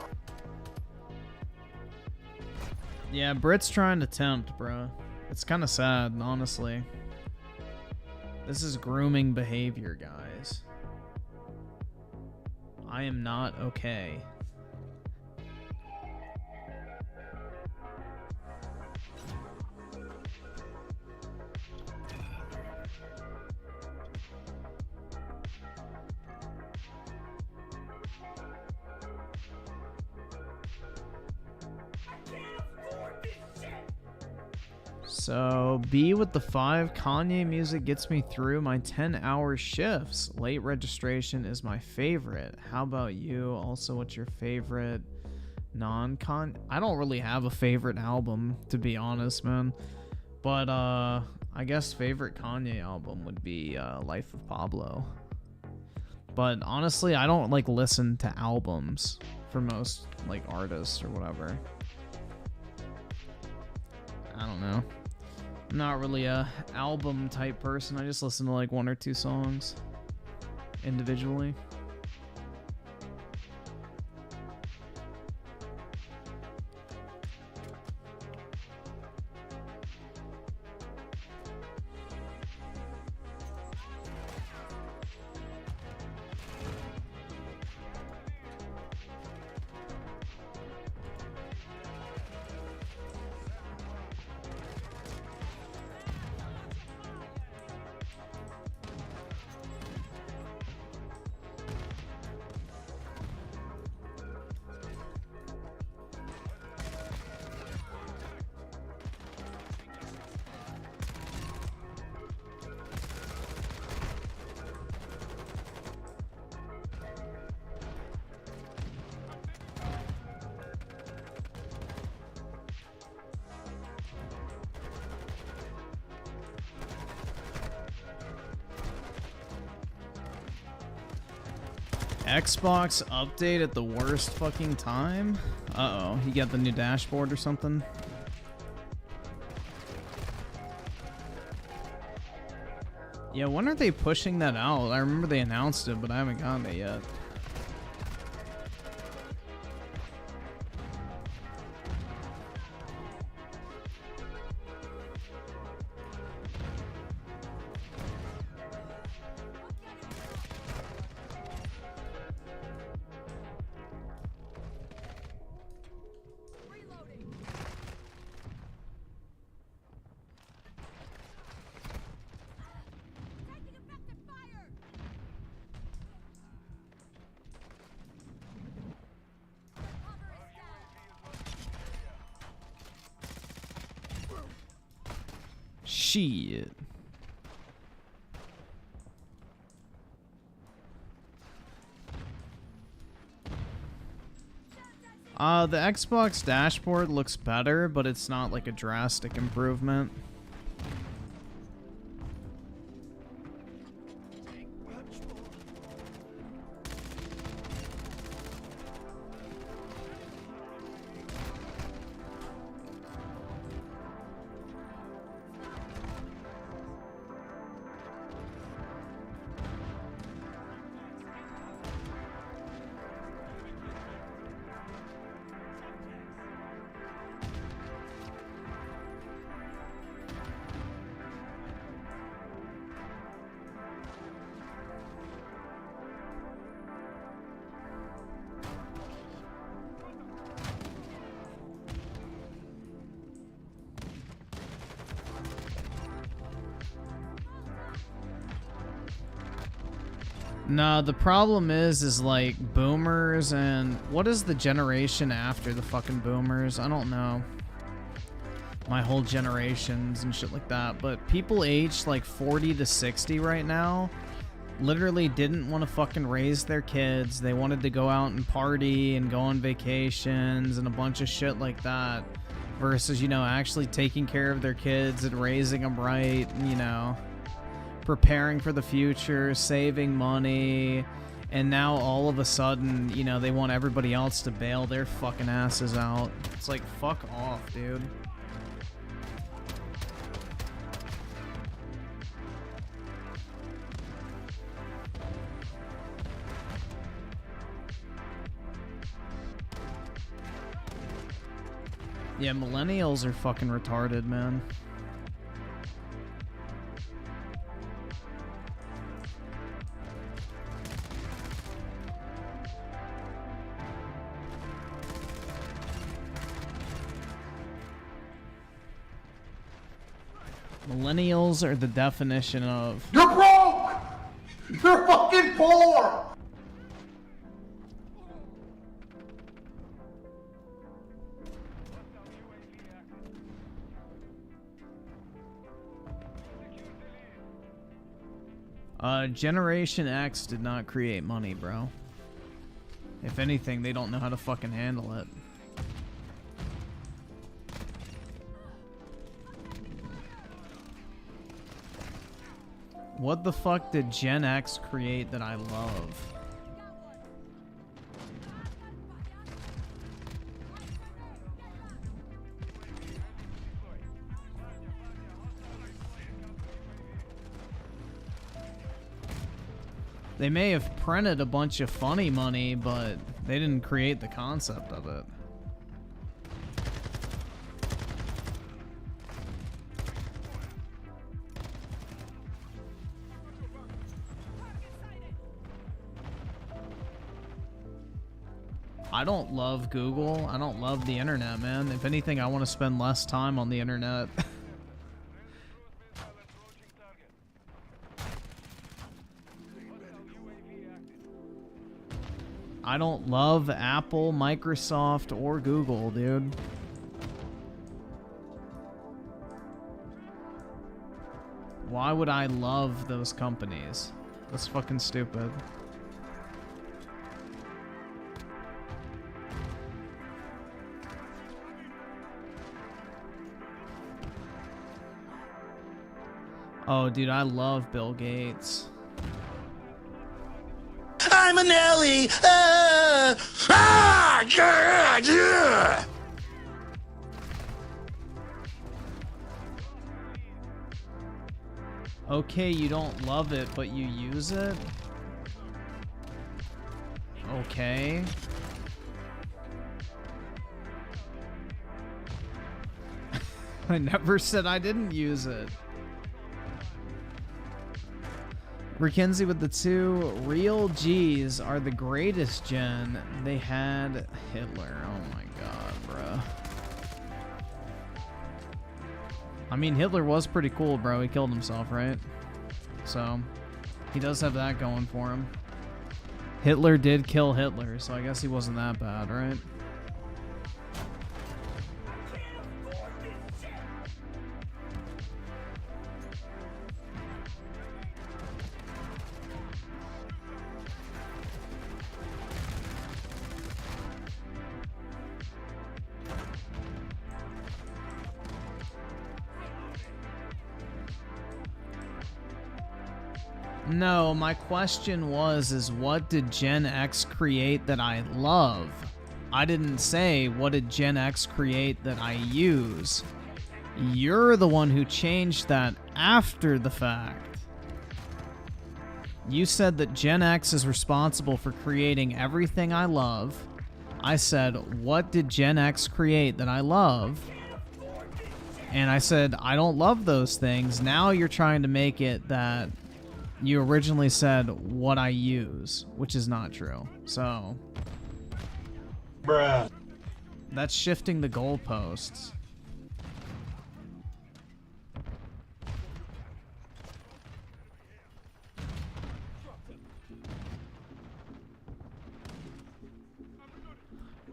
Yeah, Brit's trying to tempt, bro. It's kind of sad, honestly. This is grooming behavior, guys. I am not okay. So, B with the 5. Kanye music gets me through my 10-hour shifts. Late registration is my favorite. How about you? Also, what's your favorite non-Kanye? I don't really have a favorite album, to be honest, man. But, I guess favorite Kanye album would be Life of Pablo. But, honestly, I don't, like, listen to albums for most, like, artists or whatever. I don't know. I'm not really a album type person. I just listen to like 1 or 2 songs individually. Xbox update at the worst fucking time? Uh-oh, you got the new dashboard or something? Yeah, when are they pushing that out? I remember they announced it, but I haven't gotten it yet. Shit. The Xbox dashboard looks better, but it's not like a drastic improvement. No, the problem is like boomers and what is the generation after the fucking boomers? I don't know. My whole generations and shit like that. But people aged like 40 to 60 right now literally didn't want to fucking raise their kids. They wanted to go out and party and go on vacations and a bunch of shit like that. Versus, you know, actually taking care of their kids and raising them right, you know. Preparing for the future, saving money, and now all of a sudden, you know, they want everybody else to bail their fucking asses out. It's like, fuck off, dude. Yeah, millennials are fucking retarded, man. Millennials are the definition of... You're broke! You're fucking poor! Generation X did not create money, bro. If anything, they don't know how to fucking handle it. What the fuck did Gen X create that I love? They may have printed a bunch of funny money, but they didn't create the concept of it. I don't love Google. I don't love the internet, man. If anything, I want to spend less time on the internet. I don't love Apple, Microsoft, or Google, dude. Why would I love those companies? That's fucking stupid. Oh, dude, I love Bill Gates. I'm Simonelli! Yeah! Okay, you don't love it, but you use it? Okay. I never said I didn't use it. Rickenzie with the 2. Real G's are the greatest gen. They had Hitler. Oh my god, bruh. I mean, Hitler was pretty cool, bro. He killed himself, right? So, he does have that going for him. Hitler did kill Hitler, so I guess he wasn't that bad, right? No, my question is what did Gen X create that I love? I didn't say what did Gen X create that I use. You're the one who changed that after the fact. You said that Gen X is responsible for creating everything I love. I said, what did Gen X create that I love? And I said, I don't love those things. Now you're trying to make it that you originally said what I use, which is not true. So, Bruh. that's shifting the goalposts.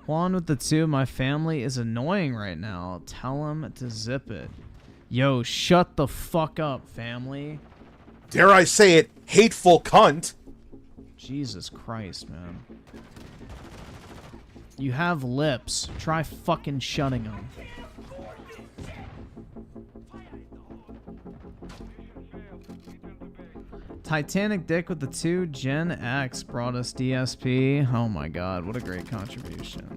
Juan with the 2, my family is annoying right now. Tell him to zip it. Yo, shut the fuck up, family. Dare I say it, hateful cunt. Jesus Christ, man. You have lips. Try fucking shutting them. Titanic Dick with the 2. Gen X brought us DSP. Oh my god, what a great contribution.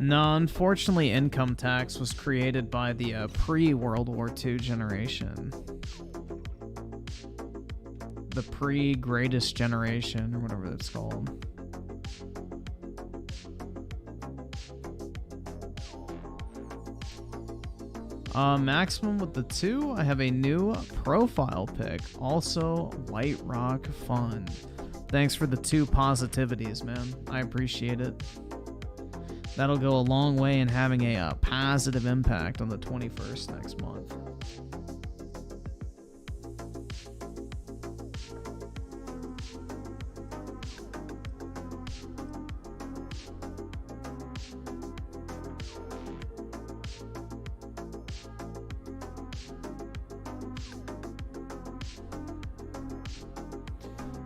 No, unfortunately, income tax was created by the pre-World War II generation. The pre-greatest generation, or whatever that's called. Maximum with the 2, I have a new profile pic. Also, White Rock Fun. Thanks for the 2 positivities, man. I appreciate it. That'll go a long way in having a positive impact on the 21st next month.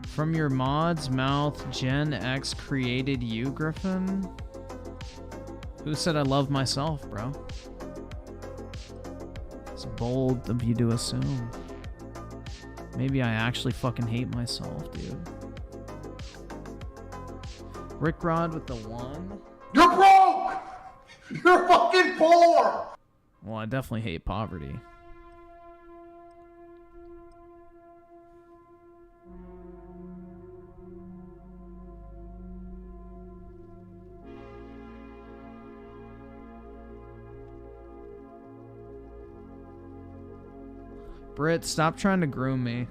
From your mod's mouth, Gen X created you, Griffin? Who said I love myself, bro? It's bold of you to assume. Maybe I actually fucking hate myself, dude. Rick Rod with the 1. You're broke! You're fucking poor! Well, I definitely hate poverty. Britt, stop trying to groom me.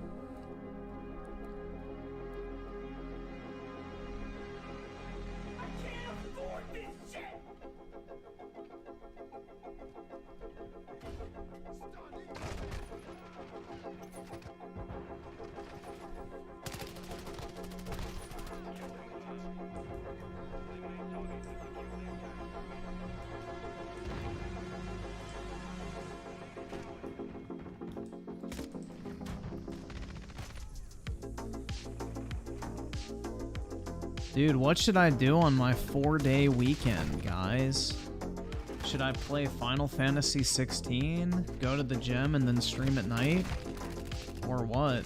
Dude, what should I do on my 4-day weekend, guys? Should I play Final Fantasy 16, go to the gym, and then stream at night? Or what?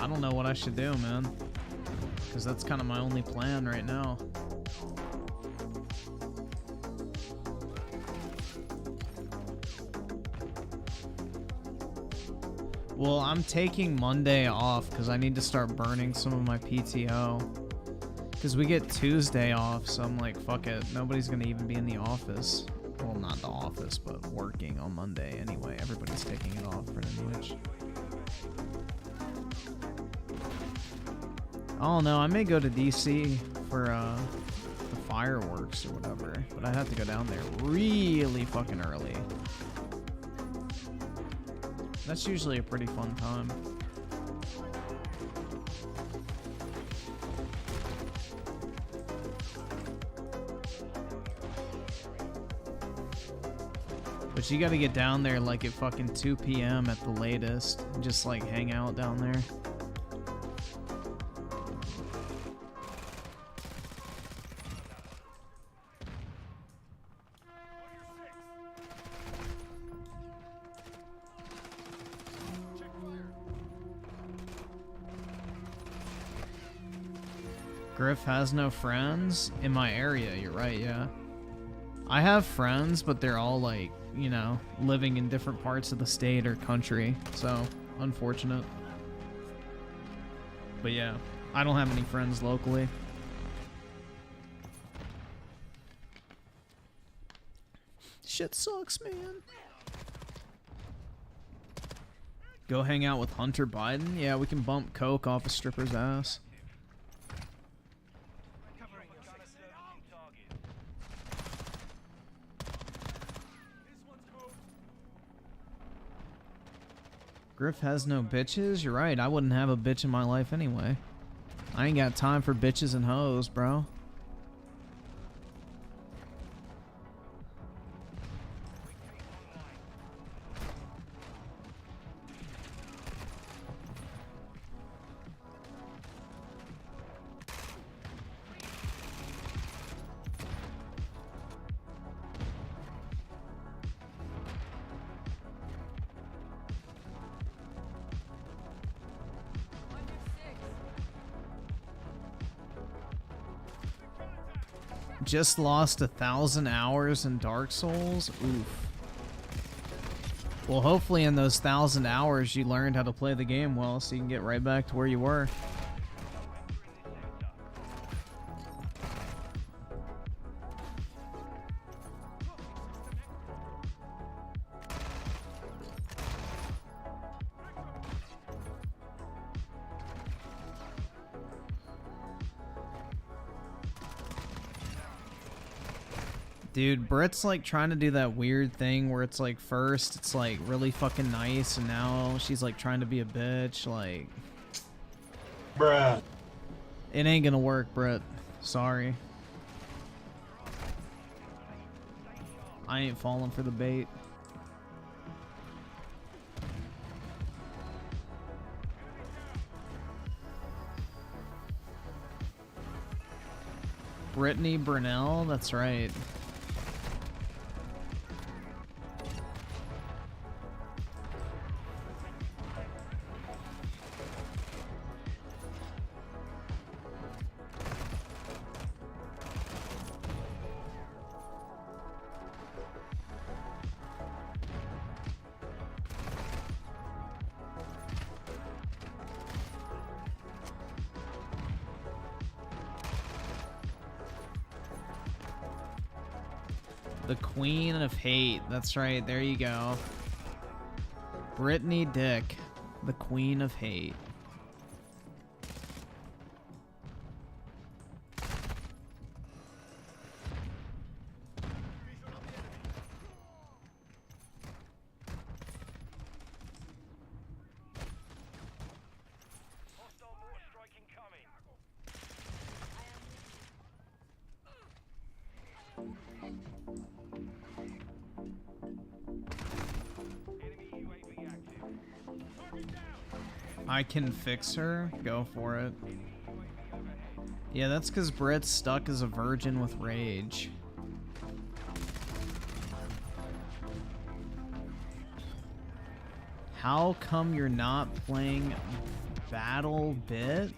I don't know what I should do, man. Because that's kind of my only plan right now. Well, I'm taking Monday off because I need to start burning some of my PTO. Because we get Tuesday off, so I'm like, fuck it. Nobody's going to even be in the office. Well, not the office, but working on Monday anyway. Everybody's taking it off pretty much. Oh no, I may go to DC for the fireworks or whatever. But I have to go down there really fucking early. That's usually a pretty fun time. But you gotta get down there like at fucking 2 p.m. at the latest. And just like hang out down there. Griff has no friends in my area. You're right, yeah. I have friends, but they're all like, you know, living in different parts of the state or country. So, unfortunate. But yeah, I don't have any friends locally. Shit sucks, man. Go hang out with Hunter Biden? Yeah, we can bump coke off a stripper's ass. Griff has no bitches? You're right, I wouldn't have a bitch in my life anyway. I ain't got time for bitches and hoes, bro. Just lost 1,000 hours in Dark Souls? Oof. Well, hopefully in those 1,000 hours you learned how to play the game well so you can get right back to where you were. Dude, Britt's like trying to do that weird thing where it's like first it's like really fucking nice and now she's like trying to be a bitch, like... Bruh. It ain't gonna work, Britt. Sorry. I ain't falling for the bait. Brittany Brunel? That's right. The Queen of Hate. That's right. There you go. Brittany Dick. The Queen of Hate. I can fix her? Go for it. Yeah, that's because Brit's stuck as a virgin with rage. How come you're not playing Battle Bit?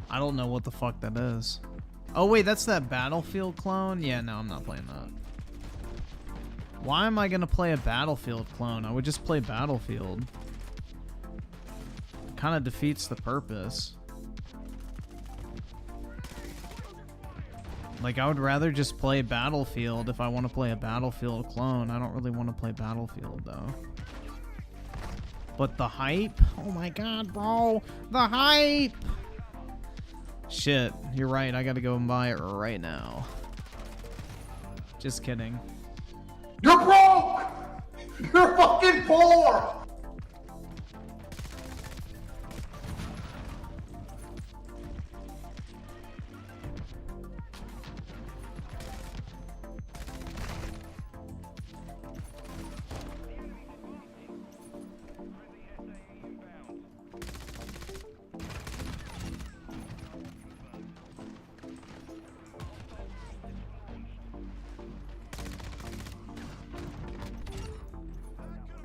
I don't know what the fuck that is. Oh wait, that's that Battlefield clone? Yeah, no, I'm not playing that. Why am I gonna play a Battlefield clone? I would just play Battlefield. Kind of defeats the purpose. Like, I would rather just play Battlefield if I want to play a Battlefield clone. I don't really want to play Battlefield, though. But the hype? Oh my god, bro! The hype! Shit, you're right. I gotta go and buy it right now. Just kidding. You're broke! You're fucking poor!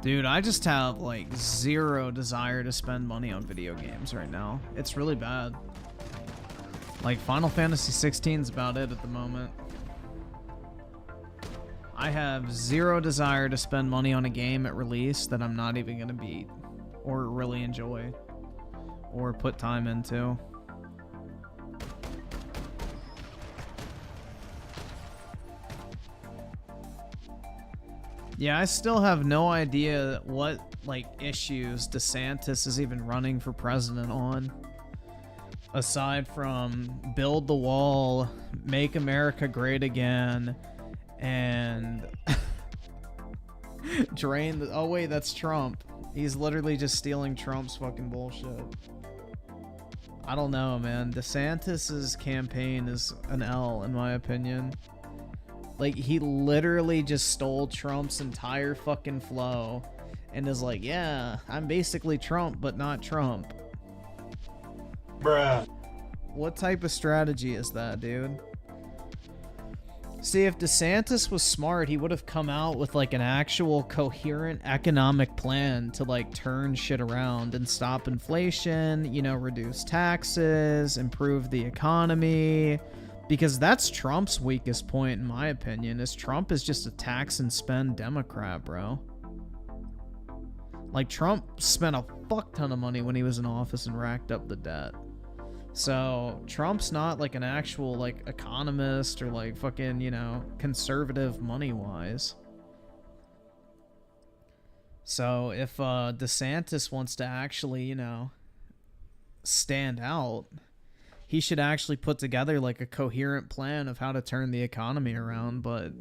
Dude, I just have, like, zero desire to spend money on video games right now. It's really bad. Like, Final Fantasy 16 is about it at the moment. I have zero desire to spend money on a game at release that I'm not even gonna beat. Or really enjoy. Or put time into. Yeah, I still have no idea what, like, issues DeSantis is even running for president on. Aside from build the wall, make America great again, and drain the... Oh, wait, that's Trump. He's literally just stealing Trump's fucking bullshit. I don't know, man. DeSantis's campaign is an L, in my opinion. Like, he literally just stole Trump's entire fucking flow and is like, yeah, I'm basically Trump, but not Trump. Bruh. What type of strategy is that, dude? See, if DeSantis was smart, he would have come out with, like, an actual coherent economic plan to, like, turn shit around and stop inflation, you know, reduce taxes, improve the economy. Because that's Trump's weakest point, in my opinion, is Trump is just a tax and spend Democrat, bro. Like, Trump spent a fuck ton of money when he was in office and racked up the debt. So, Trump's not, like, an actual, like, economist or, like, fucking, you know, conservative money-wise. So, if DeSantis wants to actually, you know, stand out... He should actually put together, like, a coherent plan of how to turn the economy around, but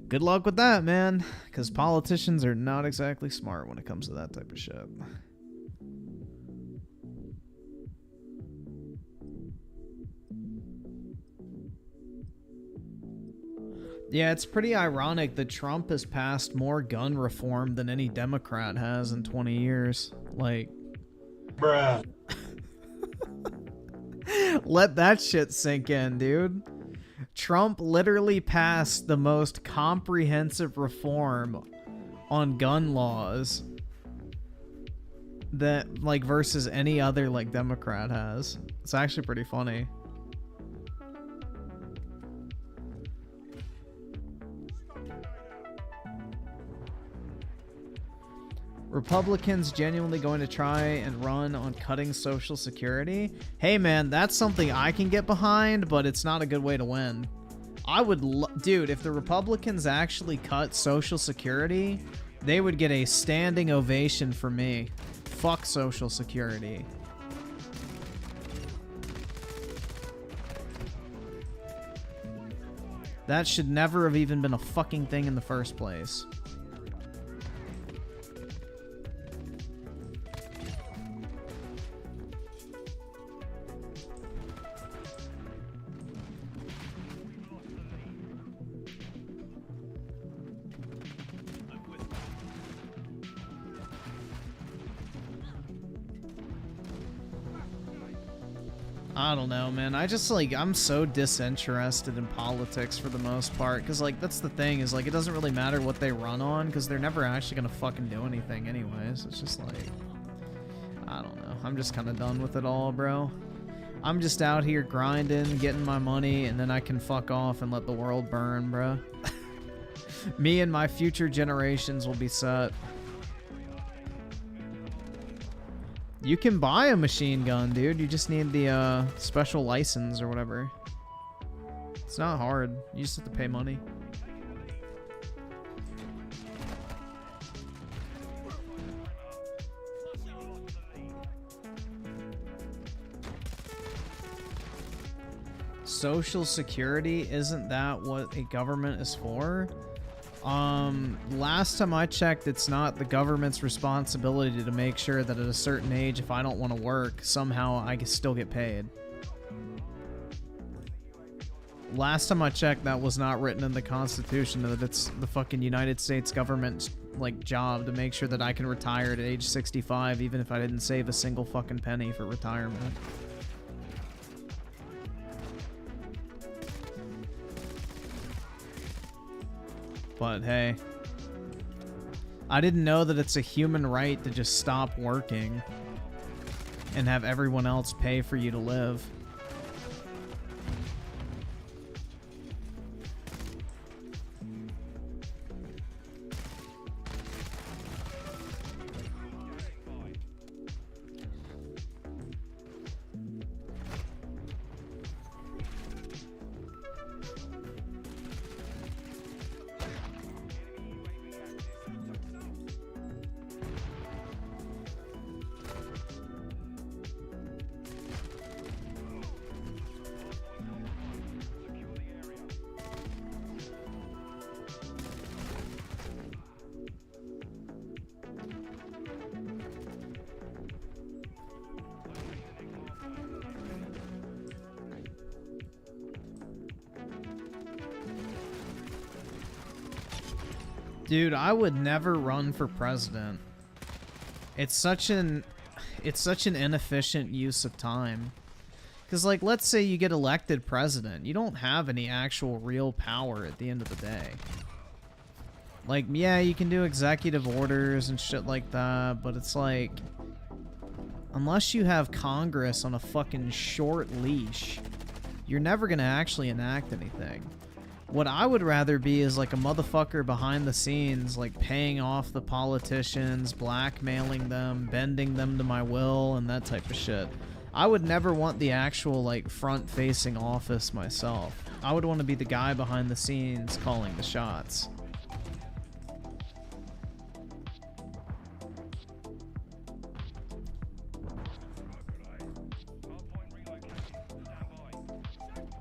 good luck with that, man, because politicians are not exactly smart when it comes to that type of shit. Yeah, it's pretty ironic that Trump has passed more gun reform than any Democrat has in 20 years. Like... Bruh. Let that shit sink in, dude. Trump literally passed the most comprehensive reform on gun laws that, like, versus any other, like, Democrat has. It's actually pretty funny. Republicans genuinely going to try and run on cutting Social Security? Hey, man, that's something I can get behind, but it's not a good way to win. I would... Dude, if the Republicans actually cut Social Security, they would get a standing ovation for me. Fuck Social Security. That should never have even been a fucking thing in the first place. I don't know, man. I just, like, I'm so disinterested in politics for the most part. Because, like, that's the thing, is, like, it doesn't really matter what they run on, because they're never actually going to fucking do anything anyways. It's just, like, I don't know. I'm just kind of done with it all, bro. I'm just out here grinding, getting my money, and then I can fuck off and let the world burn, bro. Me and my future generations will be set. You can buy a machine gun, dude. You just need the special license or whatever. It's not hard. You just have to pay money. Social Security, isn't that what a government is for? Last time I checked, it's not the government's responsibility to make sure that at a certain age, if I don't want to work, somehow I can still get paid. Last time I checked, that was not written in the Constitution, that it's the fucking United States government's, like, job to make sure that I can retire at age 65, even if I didn't save a single fucking penny for retirement. But hey, I didn't know that it's a human right to just stop working and have everyone else pay for you to live. Dude, I would never run for president. It's such an inefficient use of time. Because, like, let's say you get elected president. You don't have any actual real power at the end of the day. Like, yeah, you can do executive orders and shit like that, but it's like, unless you have Congress on a fucking short leash, you're never gonna actually enact anything. What I would rather be is like a motherfucker behind the scenes, like paying off the politicians, blackmailing them, bending them to my will, and that type of shit. I would never want the actual, like, front-facing office myself. I would want to be the guy behind the scenes calling the shots.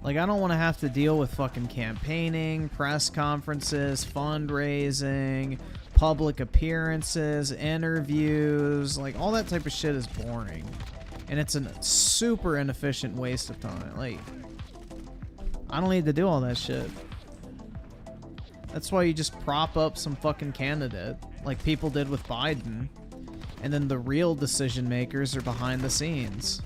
Like, I don't want to have to deal with fucking campaigning, press conferences, fundraising, public appearances, interviews. Like, all that type of shit is boring. And it's a super inefficient waste of time. Like, I don't need to do all that shit. That's why you just prop up some fucking candidate, like people did with Biden. And then the real decision makers are behind the scenes.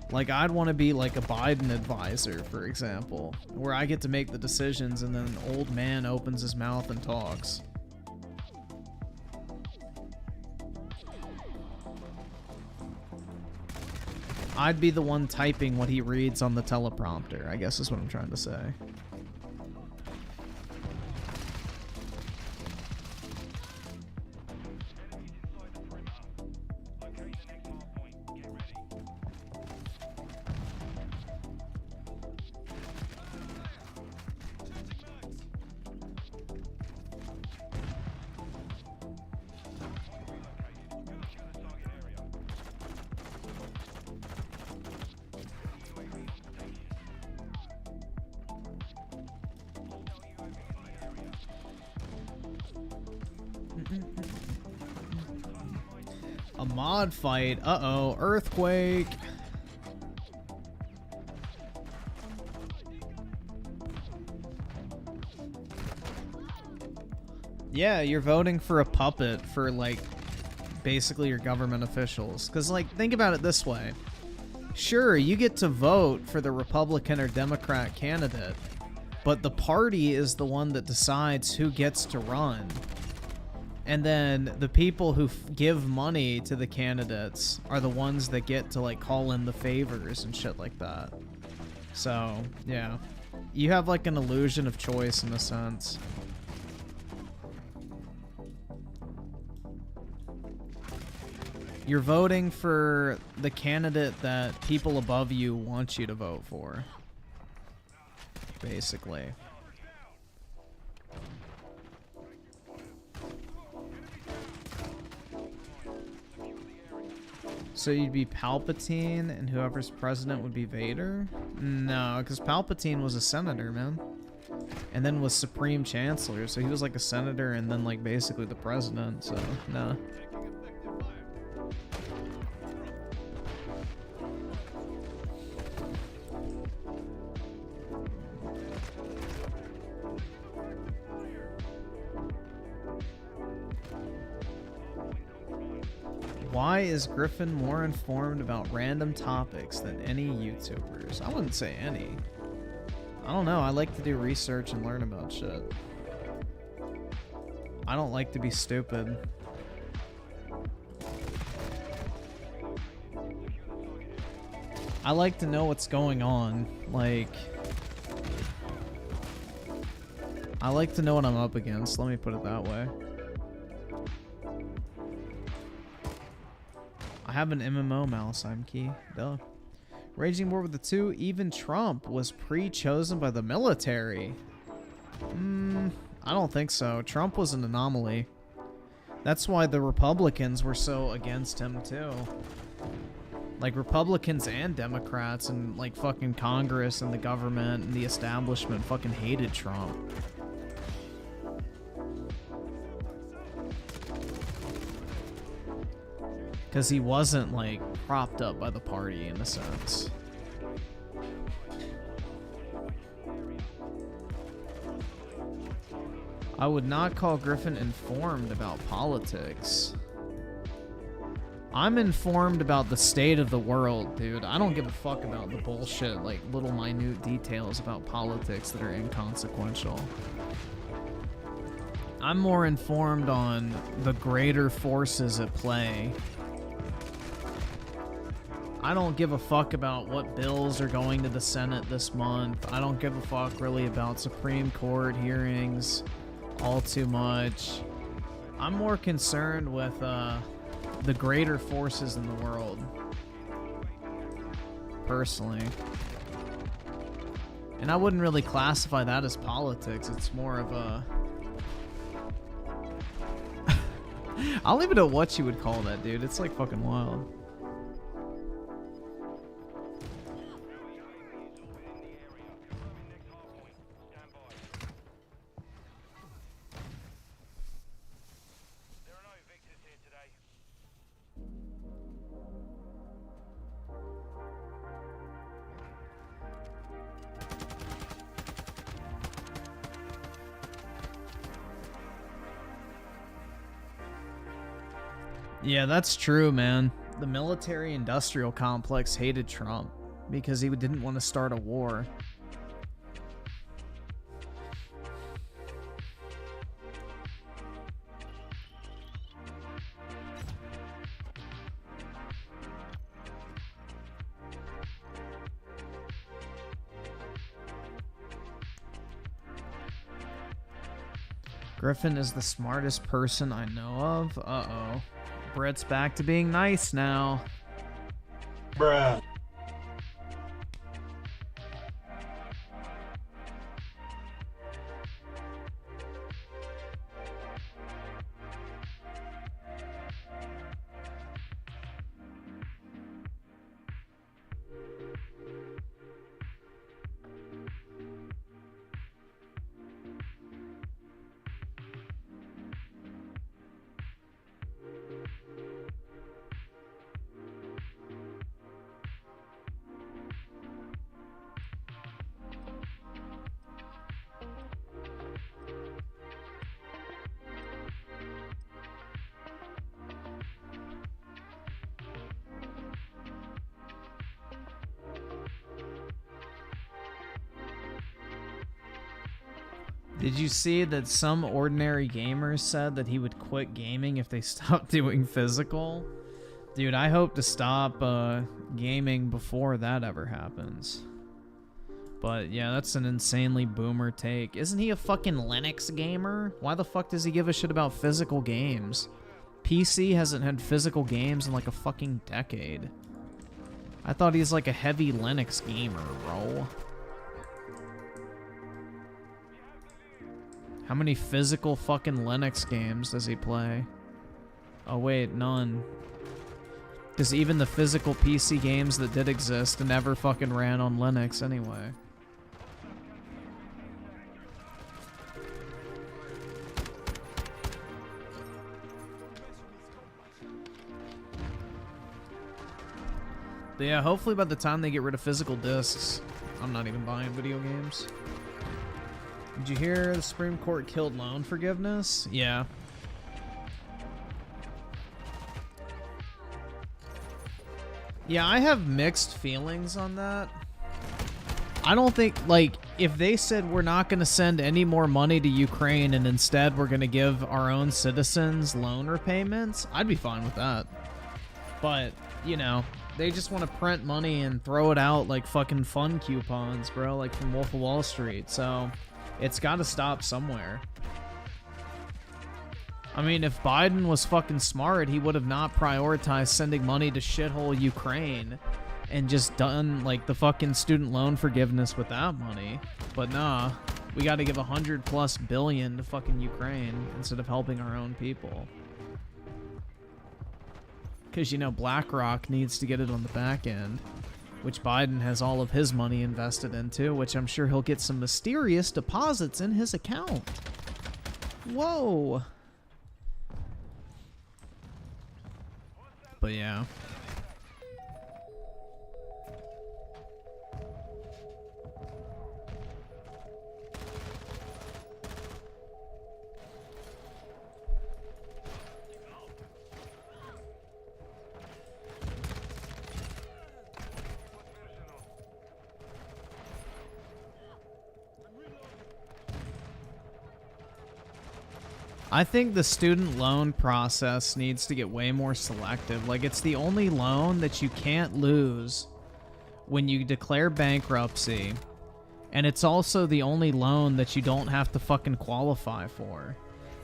Like, I'd want to be like a Biden advisor, for example, where I get to make the decisions and then an old man opens his mouth and talks. I'd be the one typing what he reads on the teleprompter, I guess is what I'm trying to say. A mod fight. Uh-oh. Earthquake. Yeah, you're voting for a puppet for, like, basically your government officials. Because, like, think about it this way. Sure, you get to vote for the Republican or Democrat candidate, but the party is the one that decides who gets to run. And then the people who give money to the candidates are the ones that get to, like, call in the favors and shit like that. So, yeah. You have, like, an illusion of choice in a sense. You're voting for the candidate that people above you want you to vote for. Basically. So you'd be Palpatine, and whoever's president would be Vader? No, because Palpatine was a senator, man. And then was Supreme Chancellor, so he was like a senator and then like basically the president, so no. Why is Griffin more informed about random topics than any YouTubers? I wouldn't say any. I don't know, I like to do research and learn about shit. I don't like to be stupid. I like to know what's going on. Like, I like to know what I'm up against, let me put it that way. I have an MMO mouse, I'm key. Duh. Raging War with the 2, even Trump was pre-chosen by the military. I don't think so. Trump was an anomaly. That's why the Republicans were so against him too. Like Republicans and Democrats and like fucking Congress and the government and the establishment fucking hated Trump. Because he wasn't, like, propped up by the party, in a sense. I would not call Griffin informed about politics. I'm informed about the state of the world, dude. I don't give a fuck about the bullshit, like, little minute details about politics that are inconsequential. I'm more informed on the greater forces at play. I don't give a fuck about what bills are going to the Senate this month. I don't give a fuck really about Supreme Court hearings all too much. I'm more concerned with the greater forces in the world. Personally. And I wouldn't really classify that as politics. It's more of a... I don't even know what you would call that, dude. It's like fucking wild. Yeah, that's true, man. The military-industrial complex hated Trump because he didn't want to start a war. Griffin is the smartest person I know of. Uh-oh. Brett's back to being nice now. Bruh. Did you see that some ordinary gamers said that he would quit gaming if they stopped doing physical? Dude, I hope to stop gaming before that ever happens. But yeah, that's an insanely boomer take. Isn't he a fucking Linux gamer? Why the fuck does he give a shit about physical games? PC hasn't had physical games in like a fucking decade. I thought he's like a heavy Linux gamer, bro. How many physical fucking Linux games does he play? Oh wait, none. Because even the physical PC games that did exist never fucking ran on Linux anyway. But yeah, hopefully by the time they get rid of physical discs, I'm not even buying video games. Did you hear the Supreme Court killed loan forgiveness? Yeah. Yeah, I have mixed feelings on that. I don't think, like, if they said we're not going to send any more money to Ukraine and instead we're going to give our own citizens loan repayments, I'd be fine with that. But, you know, they just want to print money and throw it out like fucking fun coupons, bro, like from Wolf of Wall Street. So it's got to stop somewhere. I mean, if Biden was fucking smart, he would have not prioritized sending money to shithole Ukraine and just done, like, the fucking student loan forgiveness with that money. But nah, we got to give $100+ billion to fucking Ukraine instead of helping our own people. Because, you know, BlackRock needs to get it on the back end, which Biden has all of his money invested into, which I'm sure he'll get some mysterious deposits in his account. Whoa. But yeah. I think the student loan process needs to get way more selective. Like, it's the only loan that you can't lose when you declare bankruptcy. And it's also the only loan that you don't have to fucking qualify for.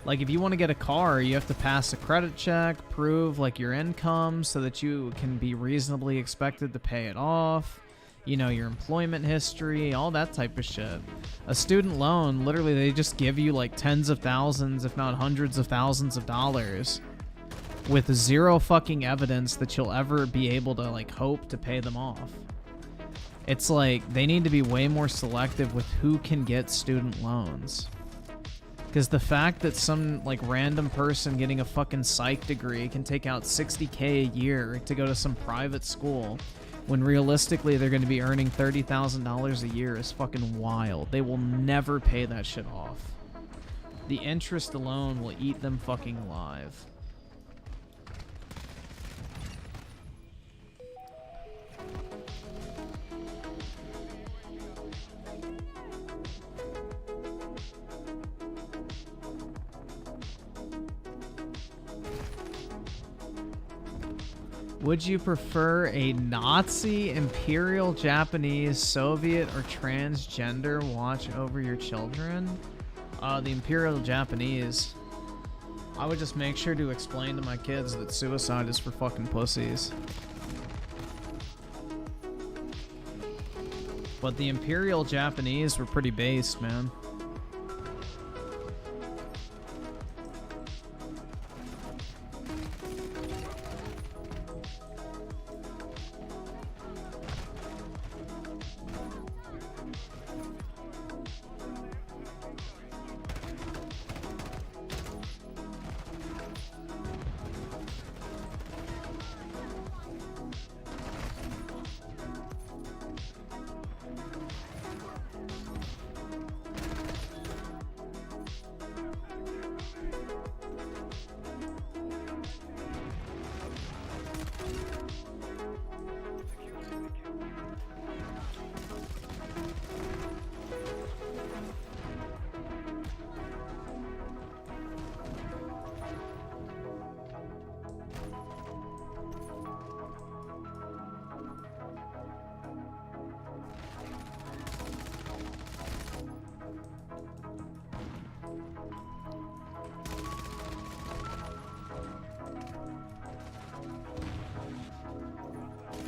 Like, if you want to get a car, you have to pass a credit check, prove, like, your income so that you can be reasonably expected to pay it off. You know, your employment history, all that type of shit. A student loan, literally, they just give you like tens of thousands, if not hundreds of thousands of dollars with zero fucking evidence that you'll ever be able to, like, hope to pay them off. It's like, they need to be way more selective with who can get student loans. Because the fact that some, like, random person getting a fucking psych degree can take out $60K a year to go to some private school, when realistically they're going to be earning $30,000 a year, is fucking wild. They will never pay that shit off. The interest alone will eat them fucking alive. Would you prefer a Nazi, Imperial Japanese, Soviet, or transgender watch over your children? The Imperial Japanese. I would just make sure to explain to my kids that suicide is for fucking pussies. But the Imperial Japanese were pretty based, man.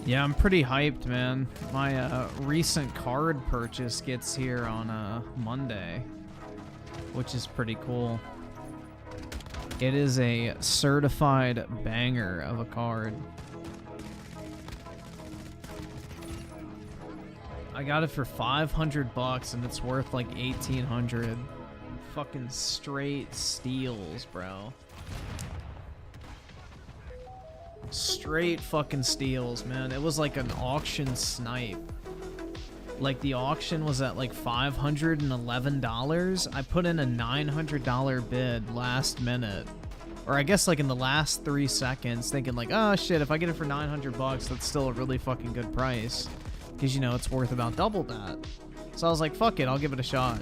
Yeah, I'm pretty hyped, man. My recent card purchase gets here on Monday, which is pretty cool. It is a certified banger of a card. I got it for $500 and it's worth like $1,800. Fucking straight steals, bro. Straight fucking steals, man. It was like an auction snipe. Like the auction was at like $511. I put in a $900 bid last minute. Or I guess like in the last 3 seconds, thinking like, oh shit, if I get it for $900, that's still a really fucking good price. Because, you know, it's worth about double that. So I was like, fuck it, I'll give it a shot.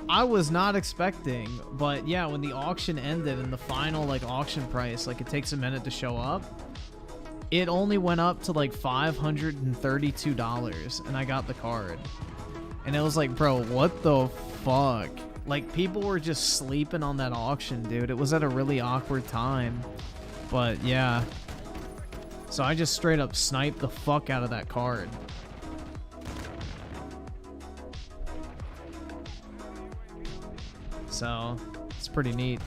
I was not expecting, but yeah, when the auction ended and the final like auction price, like it takes a minute to show up, it only went up to like $532 and I got the card. And it was like, bro, what the fuck? Like people were just sleeping on that auction, dude. It was at a really awkward time. But yeah. So I just straight up sniped the fuck out of that card. So, it's pretty neat.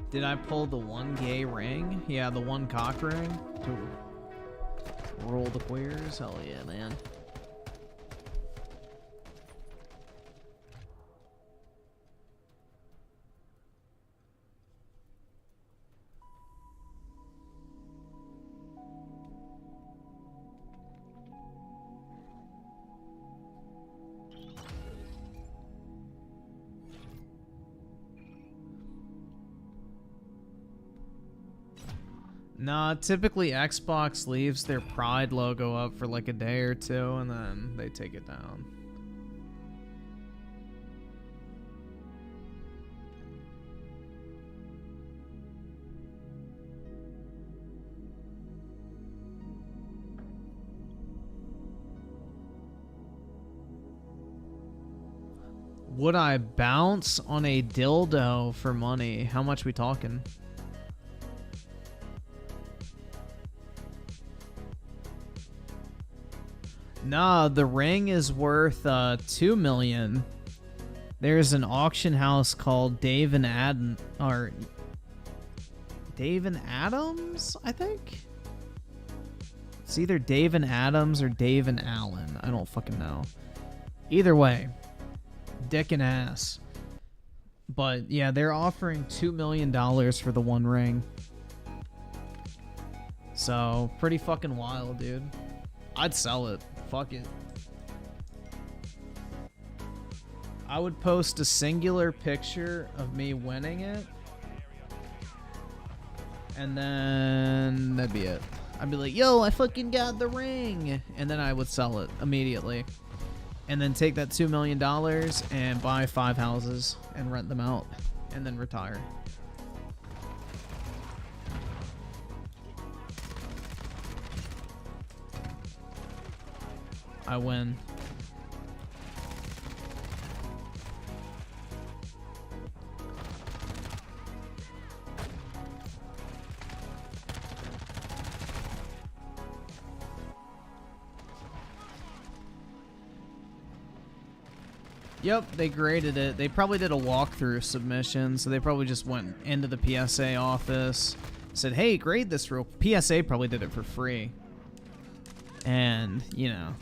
Did I pull the one gay ring? Yeah, the one cock ring. Ooh. Roll the queers? Hell yeah, man. Nah, typically Xbox leaves their Pride logo up for like a day or two and then they take it down. Would I bounce on a dildo for money? How much we talking? Nah, the ring is worth $2 million. There's an auction house called Dave and Adams, I think. It's either Dave and Adams or Dave and Allen. I don't fucking know. Either way, dick and ass. But yeah, they're offering $2 million for the one ring. So pretty fucking wild, dude. I'd sell it. Fuck it. I would post a singular picture of me winning it. And then that'd be it. I'd be like, yo, I fucking got the ring. And then I would sell it immediately. And then take that $2 million and buy 5 houses and rent them out. And then retire. I win. Yep, they graded it. They probably did a walkthrough submission, so they probably just went into the PSA office, said, hey, grade this real... PSA probably did it for free. And, you know...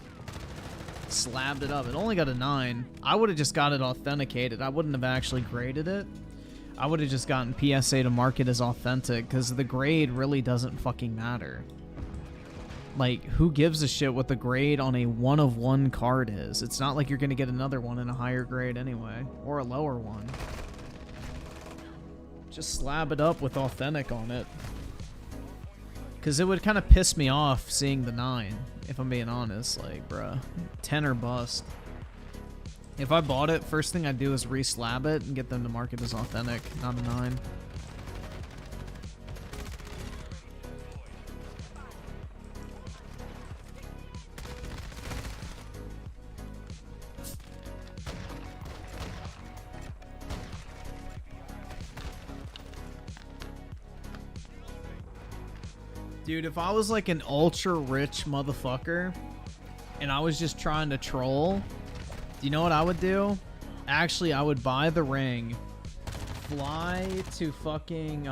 slabbed it up. It only got a 9. I would have just got it authenticated. I wouldn't have actually graded it. I would have just gotten PSA to mark it as authentic because the grade really doesn't fucking matter. Like, who gives a shit what the grade on a 1 of 1 card is? It's not like you're going to get another one in a higher grade anyway, or a lower one. Just slab it up with authentic on it. Because it would kind of piss me off seeing the 9. If I'm being honest, like, bruh, 10 or bust. If I bought it, first thing I'd do is re-slab it and get them to mark it as authentic, not a 9. Dude, if I was like an ultra rich motherfucker and I was just trying to troll, do you know what I would do? Actually, I would buy the ring, fly to fucking,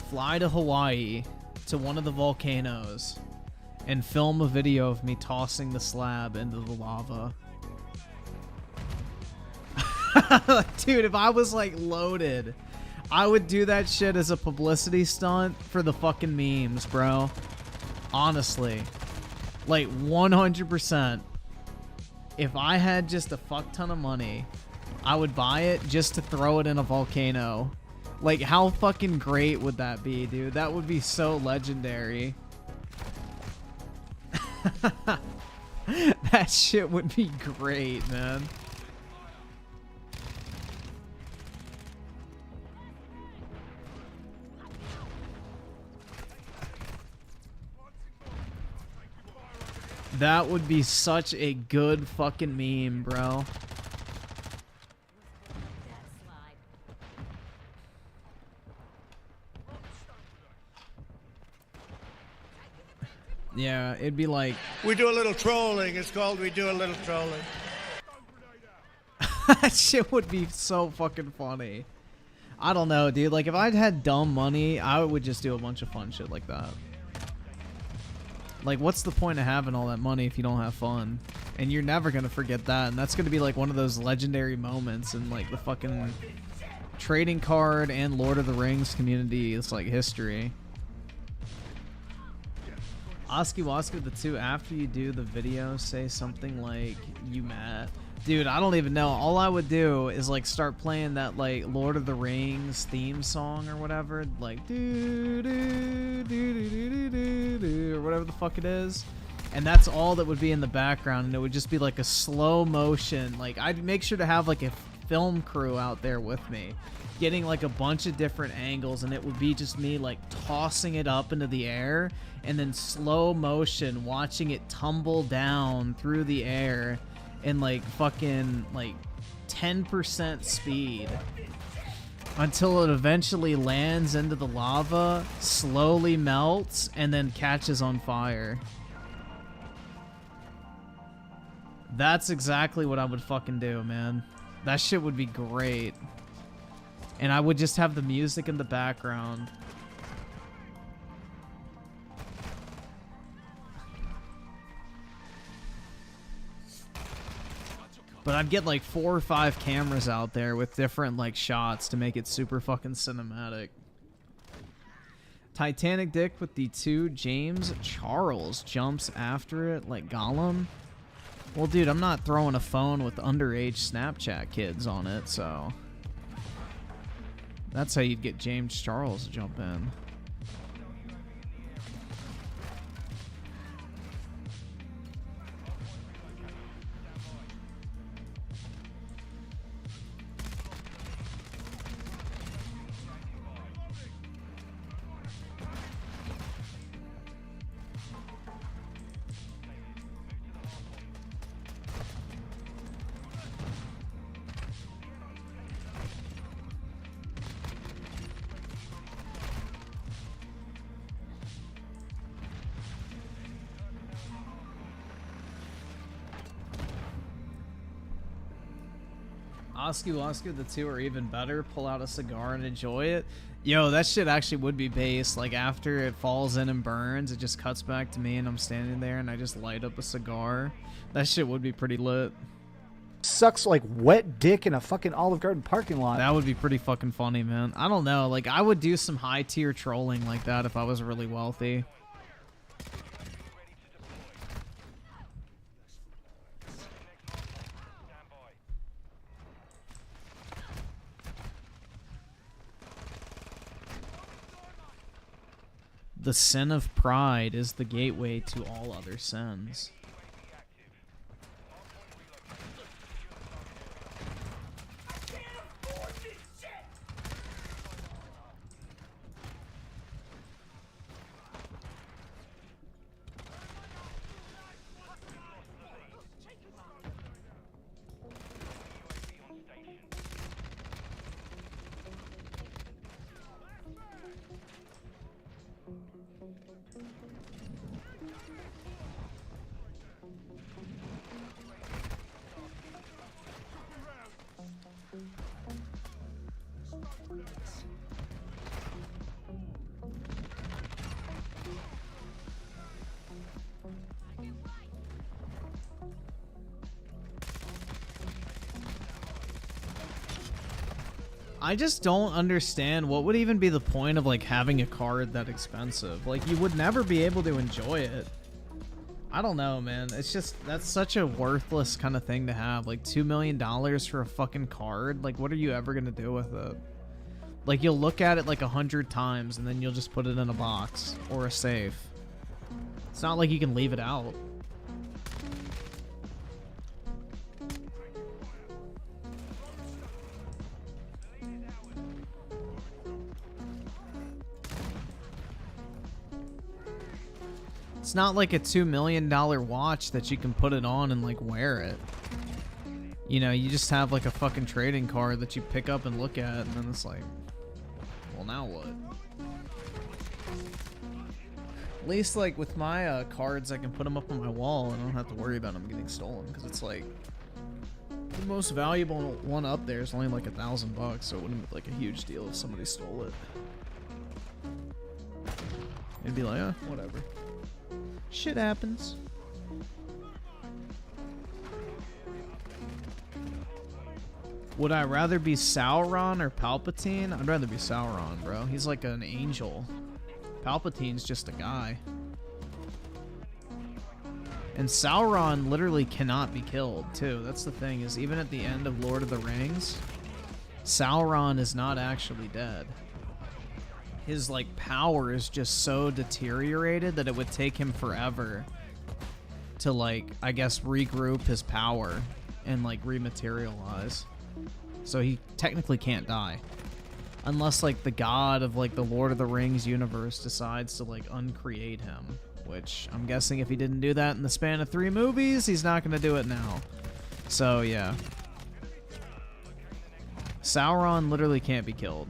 fly to Hawaii to one of the volcanoes and film a video of me tossing the slab into the lava. Dude, if I was like loaded, I would do that shit as a publicity stunt for the fucking memes, bro. Honestly. Like, 100%. If I had just a fuck ton of money, I would buy it just to throw it in a volcano. Like, how fucking great would that be, dude? That would be so legendary. That shit would be great, man. That would be such a good fucking meme, bro. Yeah, it'd be like... We do a little trolling. It's called We Do a Little Trolling. That shit would be so fucking funny. I don't know, dude. Like, if I'd had dumb money, I would just do a bunch of fun shit like that. Like, what's the point of having all that money if you don't have fun? And you're never gonna forget that, and that's gonna be like one of those legendary moments in like the fucking trading card and Lord of the Rings community. It's like history. Oski Waska the 2, after you do the video, say something like, you mad? Dude, I don't even know. All I would do is like start playing that like Lord of the Rings theme song or whatever, like do do do do do do do or whatever the fuck it is, and that's all that would be in the background, and it would just be like a slow motion. Like, I'd make sure to have like a film crew out there with me, getting like a bunch of different angles, and it would be just me like tossing it up into the air and then slow motion watching it tumble down through the air in like fucking like 10% speed until it eventually lands into the lava, slowly melts, and then catches on fire. That's exactly what I would fucking do, man. That shit would be great. And I would just have the music in the background. But I'd get like 4 or 5 cameras out there with different like shots to make it super fucking cinematic. Titanic Dick with the 2 James Charles jumps after it like Gollum. Well, dude, I'm not throwing a phone with underage Snapchat kids on it, so that's how you'd get James Charles to jump in. Oscar the 2 are even better. Pull out a cigar and enjoy it. Yo, that shit actually would be bass. Like, after it falls in and burns, it just cuts back to me and I'm standing there and I just light up a cigar. That shit would be pretty lit. Sucks like wet dick in a fucking Olive Garden parking lot. That would be pretty fucking funny, man. I don't know. Like, I would do some high tier trolling like that if I was really wealthy. The sin of pride is the gateway to all other sins. I just don't understand what would even be the point of like having a card that expensive. Like you would never be able to enjoy it. I don't know, man. It's just that's such a worthless kind of thing to have. Like $2 million for a fucking card. Like what are you ever gonna do with it? Like you'll look at it like 100 times and then you'll just put it in a box or a safe. It's not like you can leave it out. It's not like a $2 million watch that you can put it on and like wear it. You know, you just have like a fucking trading card that you pick up and look at and then it's like, well now what? At least like with my cards I can put them up on my wall and I don't have to worry about them getting stolen because it's like the most valuable one up there is only like $1,000, so it wouldn't be like a huge deal if somebody stole it. It'd be like, whatever. Shit happens. Would I rather be Sauron or Palpatine? I'd rather be Sauron, bro. He's like an angel. Palpatine's just a guy. And Sauron literally cannot be killed, too. That's the thing, is even at the end of Lord of the Rings, Sauron is not actually dead. His like power is just so deteriorated that it would take him forever to like, I guess, regroup his power and like rematerialize. So he technically can't die. Unless like the god of like the Lord of the Rings universe decides to like uncreate him. Which I'm guessing if he didn't do that in the span of 3 movies, he's not gonna do it now. So yeah. Sauron literally can't be killed.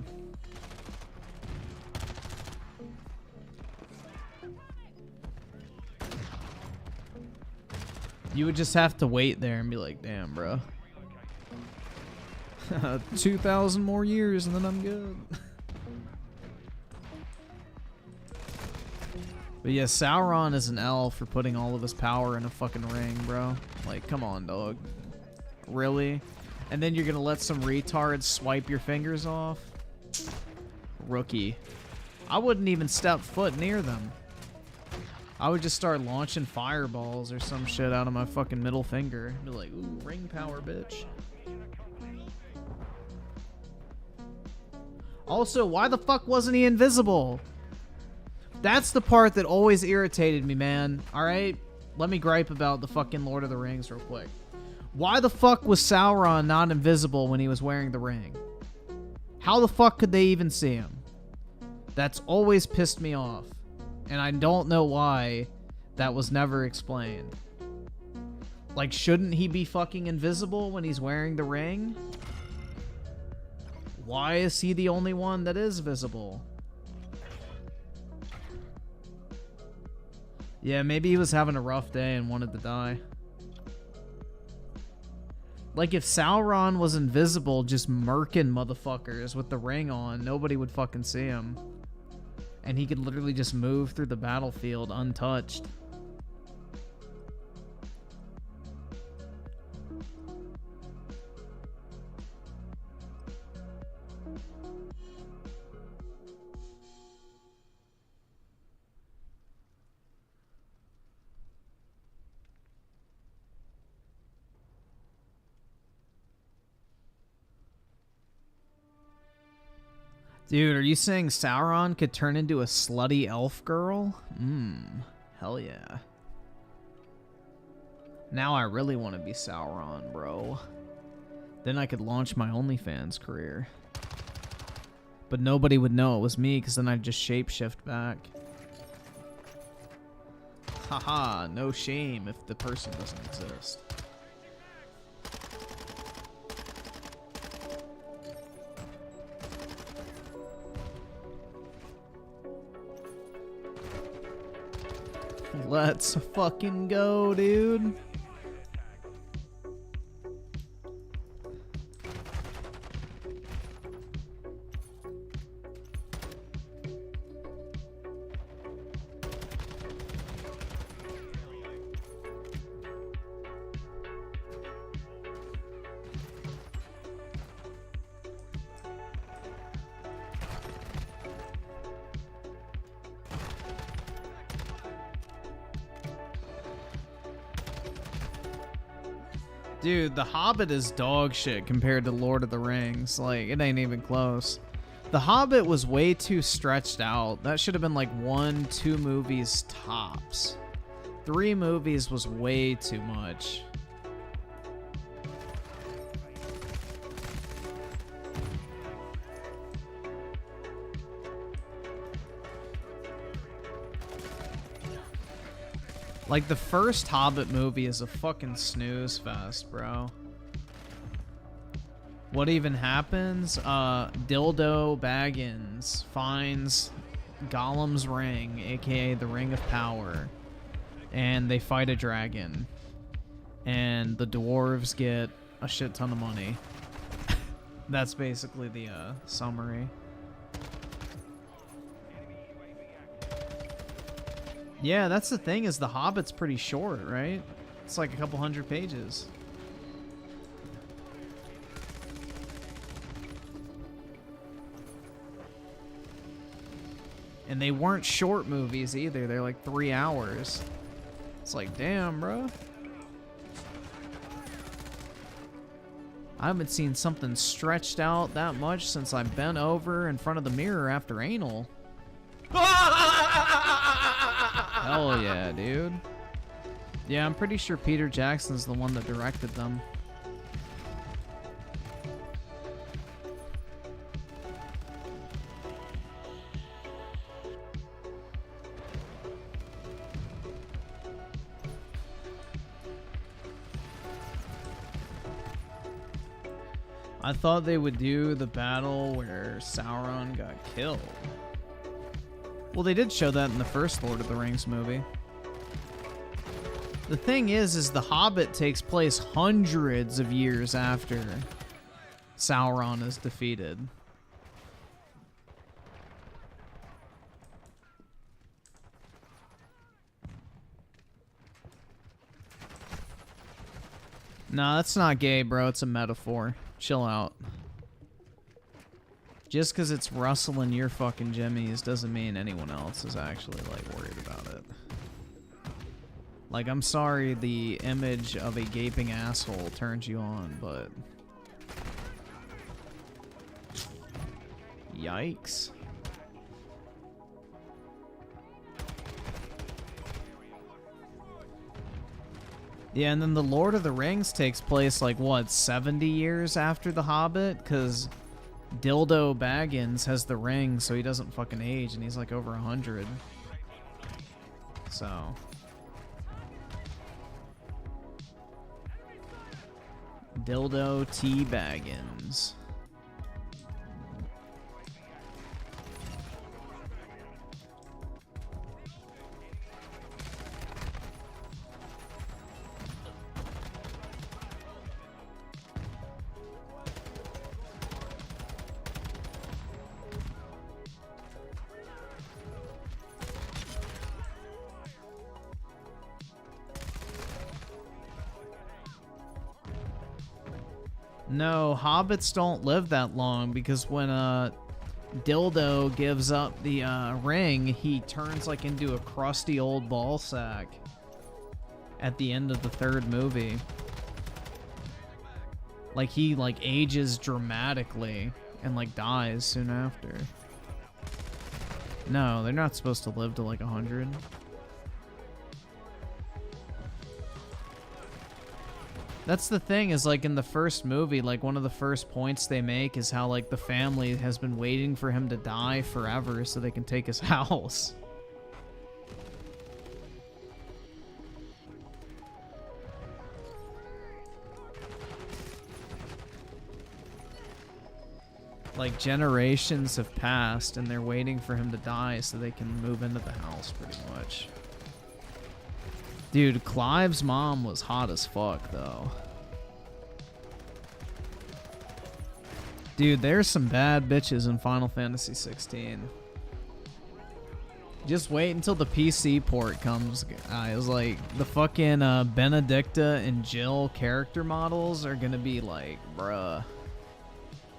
You would just have to wait there and be like, damn, bro. 2,000 more years and then I'm good. But yeah, Sauron is an L for putting all of his power in a fucking ring, bro. Like, come on, dog. Really? And then you're gonna let some retards swipe your fingers off? Rookie. I wouldn't even step foot near them. I would just start launching fireballs or some shit out of my fucking middle finger. Be like, ooh, ring power, bitch. Also, why the fuck wasn't he invisible? That's the part that always irritated me, man. Alright? Let me gripe about the fucking Lord of the Rings real quick. Why the fuck was Sauron not invisible when he was wearing the ring? How the fuck could they even see him? That's always pissed me off. And I don't know why that was never explained. Like, shouldn't he be fucking invisible when he's wearing the ring? Why is he the only one that is visible? Yeah, maybe he was having a rough day and wanted to die. Like, if Sauron was invisible, just murking motherfuckers with the ring on, nobody would fucking see him. And he could literally just move through the battlefield untouched. Dude, are you saying Sauron could turn into a slutty elf girl? Hell yeah. Now I really want to be Sauron, bro. Then I could launch my OnlyFans career. But nobody would know it was me, because then I'd just shapeshift back. Haha, no shame if the person doesn't exist. Let's fucking go, dude. Dude, The Hobbit is dog shit compared to Lord of the Rings. Like, it ain't even close. The Hobbit was way too stretched out. That should have been like 1-2 movies tops. 3 movies was way too much. Like, the first Hobbit movie is a fucking snooze fest, bro. What even happens? Dildo Baggins finds Gollum's ring, aka the Ring of Power, and they fight a dragon. And the dwarves get a shit ton of money. That's basically the summary. Yeah, that's the thing, is The Hobbit's pretty short, right? It's like a couple 100 pages. And they weren't short movies either. They're like 3 hours. It's like, damn, bro. I haven't seen something stretched out that much since I bent over in front of the mirror after anal. Hell yeah, dude. Yeah, I'm pretty sure Peter Jackson's the one that directed them. I thought they would do the battle where Sauron got killed. Well, they did show that in the first Lord of the Rings movie. The thing is The Hobbit takes place hundreds of years after Sauron is defeated. Nah, that's not gay, bro. It's a metaphor. Chill out. Just because it's rustling your fucking jimmies doesn't mean anyone else is actually, like, worried about it. Like, I'm sorry the image of a gaping asshole turns you on, but... Yikes. Yeah, and then the Lord of the Rings takes place, like, what, 70 years after The Hobbit? Because Dildo Baggins has the ring, so he doesn't fucking age, and he's, like, over 100. So... Dildo T. Baggins. No, hobbits don't live that long because when Dildo gives up the ring, he turns like into a crusty old ball sack at the end of the third movie. Like he like ages dramatically and like dies soon after. No, they're not supposed to live to like 100. That's the thing, is like in the first movie, like one of the first points they make is how like the family has been waiting for him to die forever so they can take his house. Like generations have passed and they're waiting for him to die so they can move into the house pretty much. Dude, Clive's mom was hot as fuck, though. Dude, there's some bad bitches in Final Fantasy 16. Just wait until the PC port comes, guys. Like, the fucking Benedicta and Jill character models are gonna be like, bruh.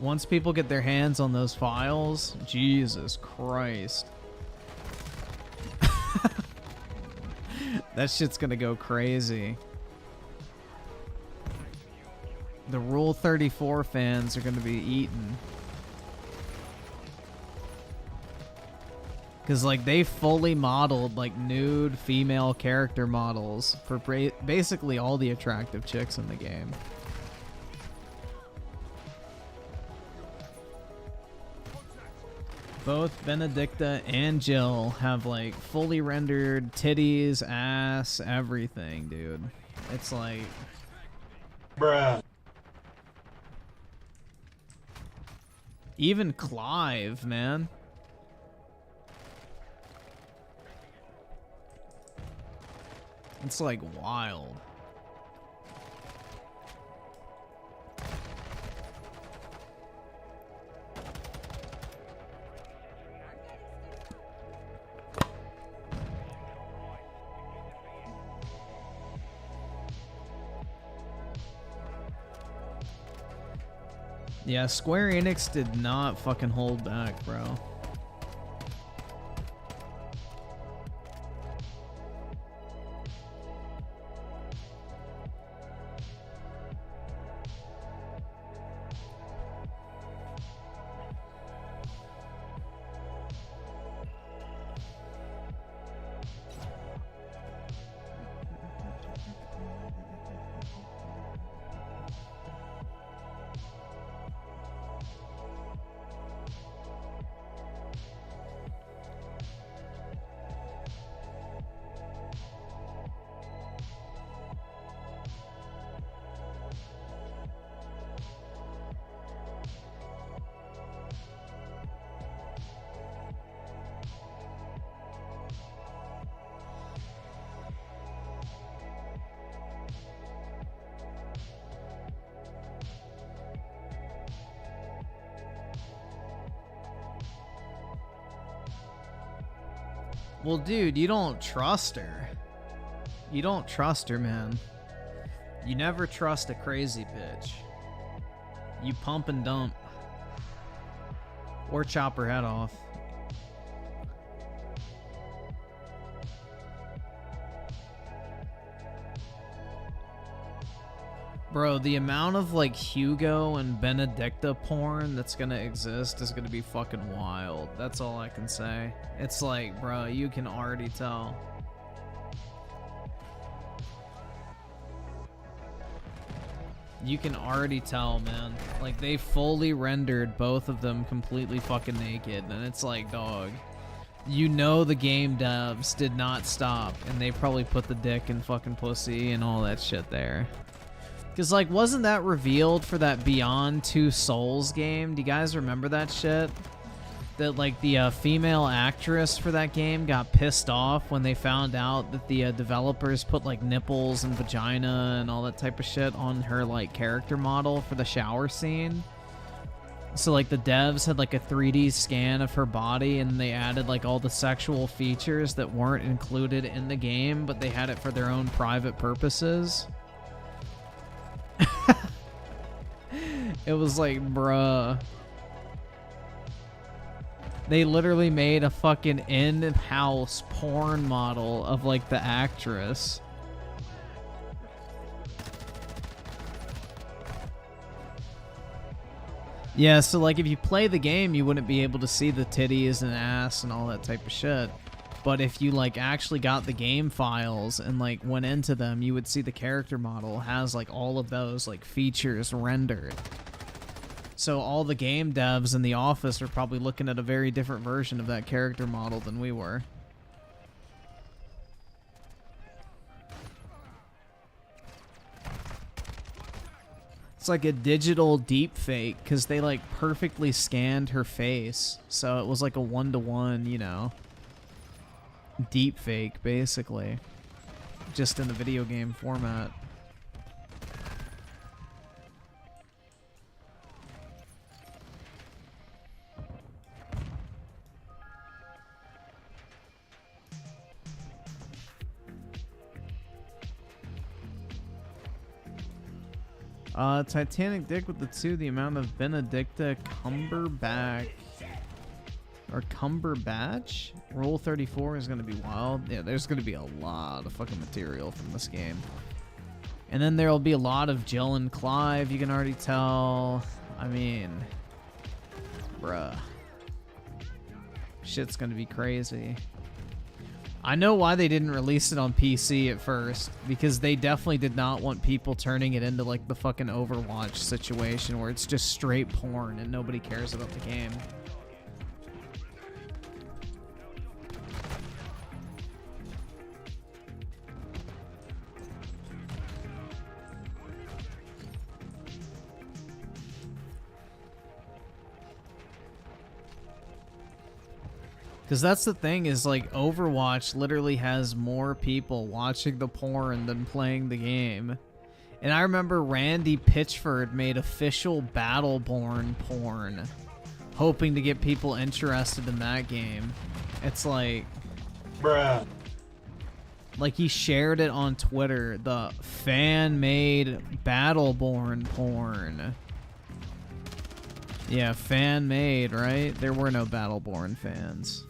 Once people get their hands on those files, Jesus Christ. That shit's gonna go crazy. The Rule 34 fans are gonna be eaten. Cause like they fully modeled like nude female character models for basically all the attractive chicks in the game. Both Benedicta and Jill have like fully rendered titties, ass, everything, dude. It's like, Bruh. even Clive, man. It's like wild. Yeah, Square Enix did not fucking hold back, bro. Well, dude, you don't trust her. You don't trust her, man. You never trust a crazy bitch. You pump and dump. Or chop her head off. Bro, the amount of like Hugo and Benedicta porn that's gonna exist is gonna be fucking wild. That's all I can say. It's like, bro, you can already tell. You can already tell, man. Like, they fully rendered both of them completely fucking naked, and it's like, dog, you know the game devs did not stop, and they probably put the dick and fucking pussy and all that shit there. Because, like, wasn't that revealed for that Beyond Two Souls game? Do you guys remember that shit? That, like, the female actress for that game got pissed off when they found out that the developers put, like, nipples and vagina and all that type of shit on her, like, character model for the shower scene. So, like, the devs had, like, a 3D scan of her body, and they added, like, all the sexual features that weren't included in the game, but they had it for their own private purposes. It was like, bruh. They literally made a fucking in-house porn model of, like, the actress. Yeah, so, like, if you play the game, you wouldn't be able to see the titties and ass and all that type of shit. But if you, like, actually got the game files and, like, went into them, you would see the character model has, like, all of those, like, features rendered. So all the game devs in the office are probably looking at a very different version of that character model than we were. It's like a digital deep fake because they, like, perfectly scanned her face. So it was like a one-to-one, you know, deep fake, basically. Just in the video game format. Titanic Dick with the 2, the amount of Benedicta Cumberbatch or Cumberbatch? Rule 34 is going to be wild. Yeah, there's going to be a lot of fucking material from this game. And then there'll be a lot of Jill and Clive, you can already tell. I mean, bruh. Shit's gonna be crazy. I know why they didn't release it on PC at first, because they definitely did not want people turning it into like the fucking Overwatch situation where it's just straight porn and nobody cares about the game. Because that's the thing is, like, Overwatch literally has more people watching the porn than playing the game. And I remember Randy Pitchford made official Battleborn porn, hoping to get people interested in that game. It's like... Bruh. Like, he shared it on Twitter, the fan-made Battleborn porn. Yeah, fan-made, right? There were no Battleborn fans.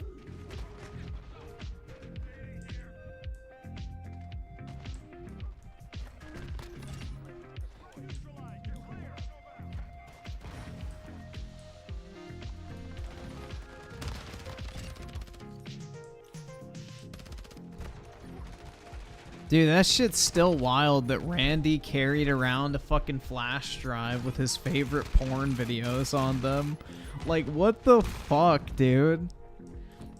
Dude, that shit's still wild that Randy carried around a fucking flash drive with his favorite porn videos on them. Like, what the fuck, dude?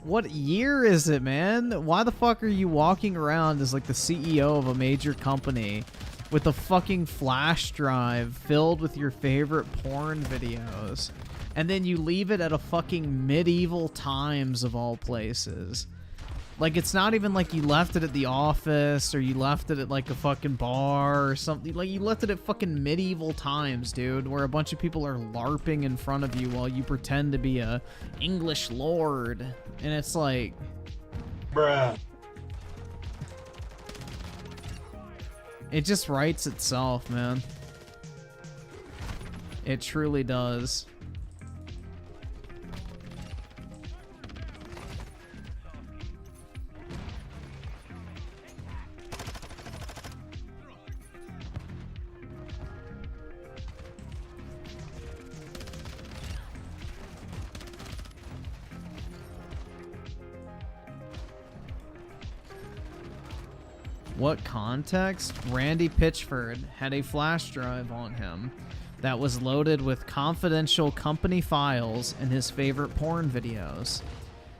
What year is it, man? Why the fuck are you walking around as like the CEO of a major company with a fucking flash drive filled with your favorite porn videos? And then you leave it at a fucking medieval times of all places. Like, it's not even like you left it at the office or you left it at like a fucking bar or something. Like, you left it at fucking medieval times, dude, where a bunch of people are LARPing in front of you while you pretend to be a English lord. And it's like... Bruh. It just writes itself, man. It truly does. What context? Randy Pitchford had a flash drive on him that was loaded with confidential company files and his favorite porn videos.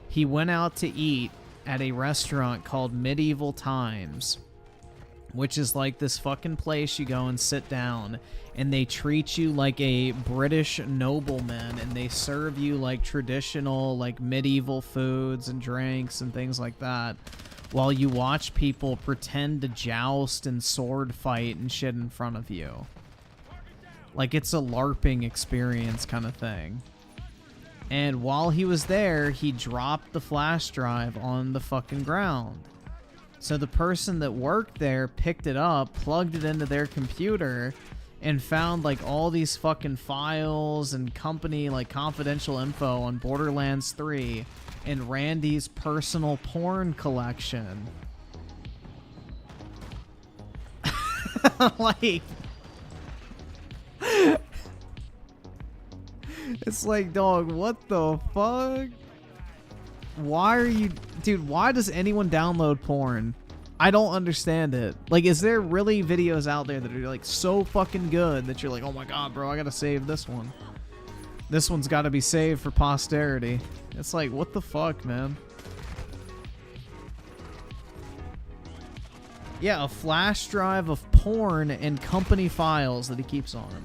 He went out to eat at a restaurant called Medieval Times, which is like this fucking place you go and sit down and they treat you like a British nobleman and they serve you like traditional like medieval foods and drinks and things like that, while you watch people pretend to joust and sword fight and shit in front of you. Like, it's a LARPing experience kind of thing. And while he was there, he dropped the flash drive on the fucking ground. So the person that worked there picked it up, plugged it into their computer, and found like all these fucking files and company like confidential info on Borderlands 3 and Randy's personal porn collection. Like, it's like, dog, what the fuck? Why are you... Dude, why does anyone download porn? I don't understand it. Like, is there really videos out there that are like so fucking good that you're like, oh my god, bro, I gotta save this one. This one's gotta be saved for posterity. It's like, what the fuck, man? Yeah, a flash drive of porn and company files that he keeps on him.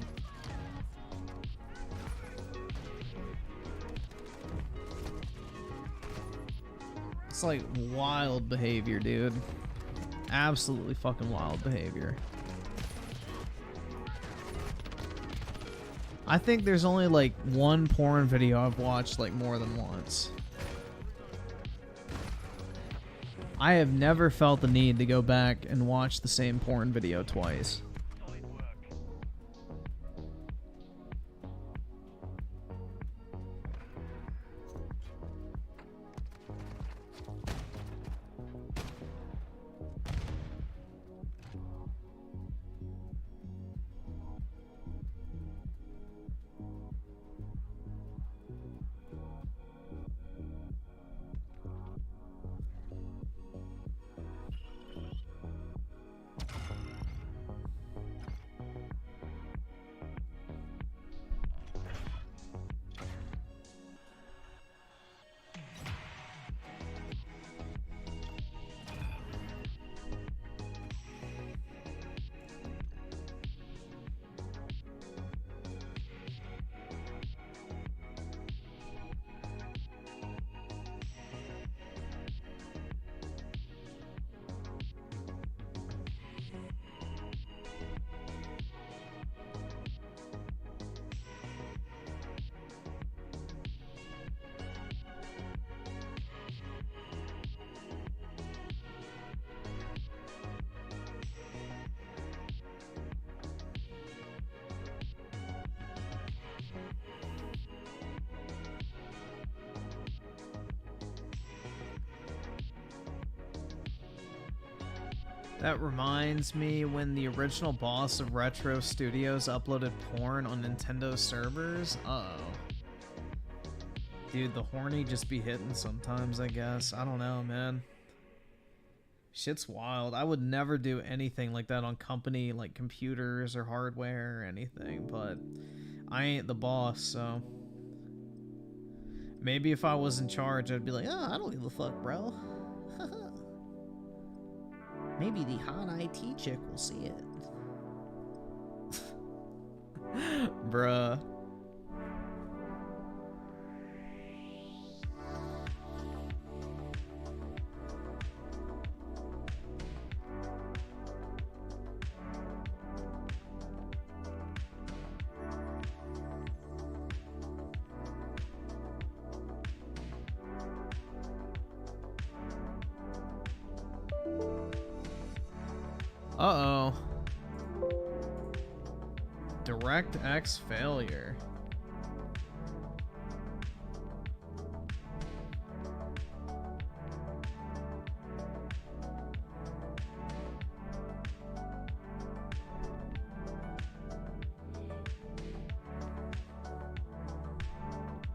It's like wild behavior, dude. Absolutely fucking wild behavior. I think there's only like one porn video I've watched like more than once. I have never felt the need to go back and watch the same porn video twice. That reminds me when the original boss of Retro Studios uploaded porn on Nintendo servers. Uh-oh. Dude, the horny just be hitting sometimes, I guess. I don't know, man. Shit's wild. I would never do anything like that on company, like computers or hardware or anything, but I ain't the boss, so... Maybe if I was in charge, I'd be like, oh, I don't give a fuck, bro. Maybe the hot IT chick will see it. Bruh. Uh-oh. DirectX failure.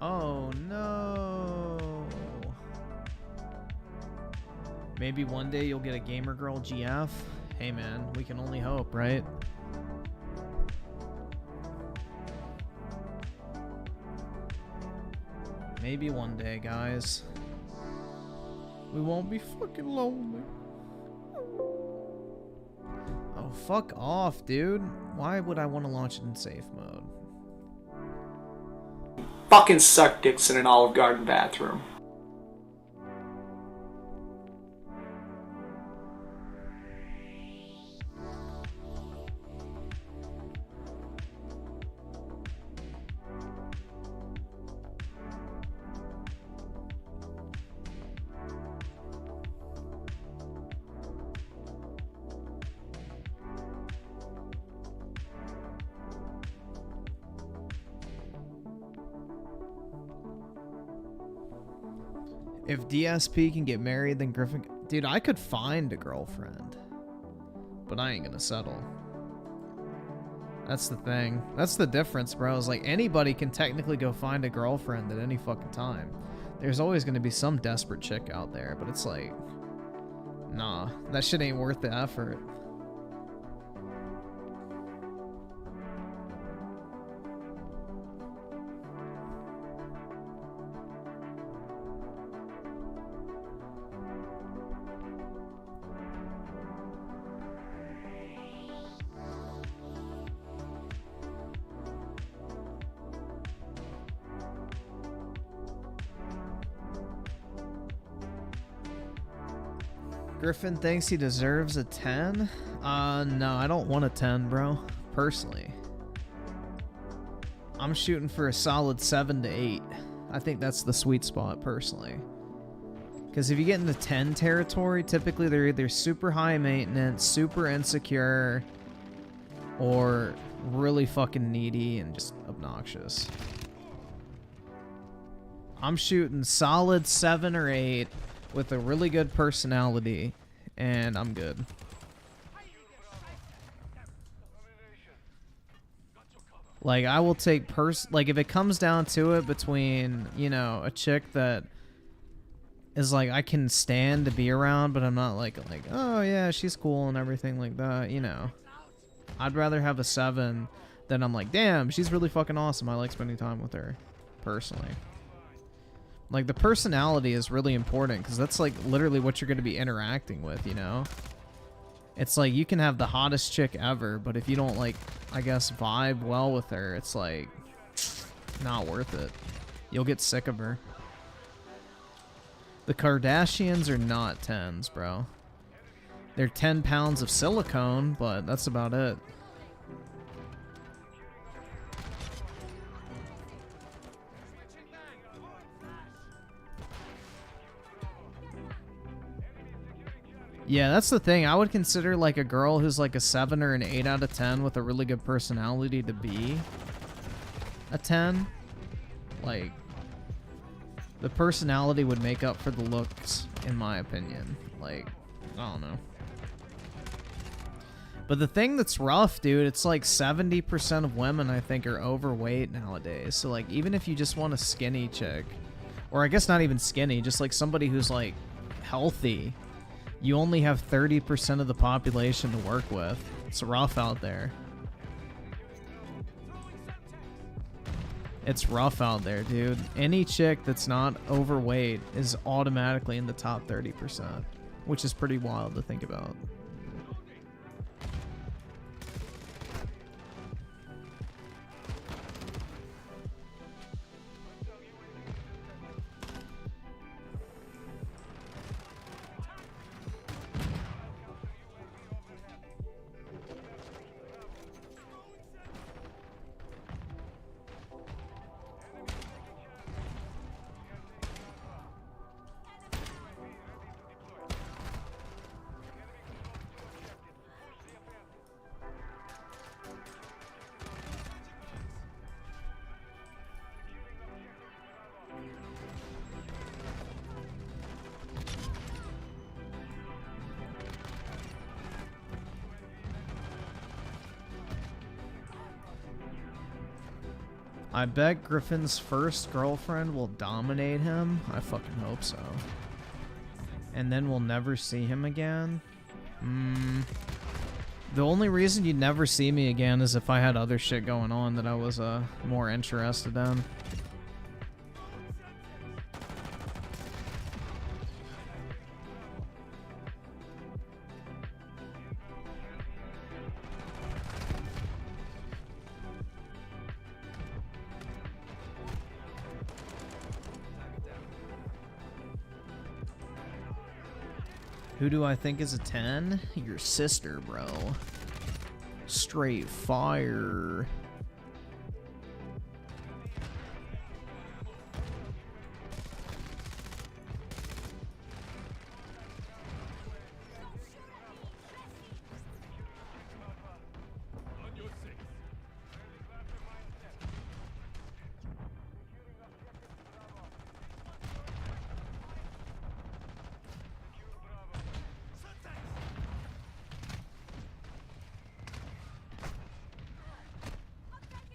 Oh no. Maybe one day you'll get a gamer girl GF. Hey man, we can only hope, right? Maybe one day, guys. We won't be fucking lonely. Oh, fuck off, dude. Why would I want to launch it in safe mode? Fucking suck dicks in an Olive Garden bathroom. If DSP can get married, then Griffin... Dude, I could find a girlfriend. But I ain't gonna settle. That's the thing. That's the difference, bro. Is like, anybody can technically go find a girlfriend at any fucking time. There's always gonna be some desperate chick out there, but it's like... Nah, that shit ain't worth the effort. Griffin thinks he deserves a 10? No, I don't want a 10, bro. Personally. I'm shooting for a solid 7 to 8. I think that's the sweet spot, personally. Because if you get into 10 territory, typically they're either super high maintenance, super insecure, or really fucking needy and just obnoxious. I'm shooting solid 7 or 8 with a really good personality, and I'm good. Like, I will take like, if it comes down to it between, you know, a chick that is like, I can stand to be around, but I'm not like, oh yeah, she's cool and everything like that, you know. I'd rather have a 7 than I'm like, damn, she's really fucking awesome. I like spending time with her, personally. Like, the personality is really important, because that's, like, literally what you're going to be interacting with, you know? It's like, you can have the hottest chick ever, but if you don't, like, I guess, vibe well with her, it's, like, not worth it. You'll get sick of her. The Kardashians are not 10s, bro. They're 10 pounds of silicone, but that's about it. Yeah, that's the thing. I would consider like a girl who's like a 7 or an 8 out of 10 with a really good personality to be a 10. Like, the personality would make up for the looks, in my opinion. Like, I don't know. But the thing that's rough, dude, it's like 70% of women, I think, are overweight nowadays. So, like, even if you just want a skinny chick, or I guess not even skinny, just like somebody who's, like, healthy, you only have 30% of the population to work with. It's rough out there. It's rough out there, dude. Any chick that's not overweight is automatically in the top 30%, which is pretty wild to think about. I bet Griffin's first girlfriend will dominate him. I fucking hope so. And then we'll never see him again. The only reason you'd never see me again is if I had other shit going on that I was more interested in. Who do I think is a 10? Your sister, bro. Straight fire.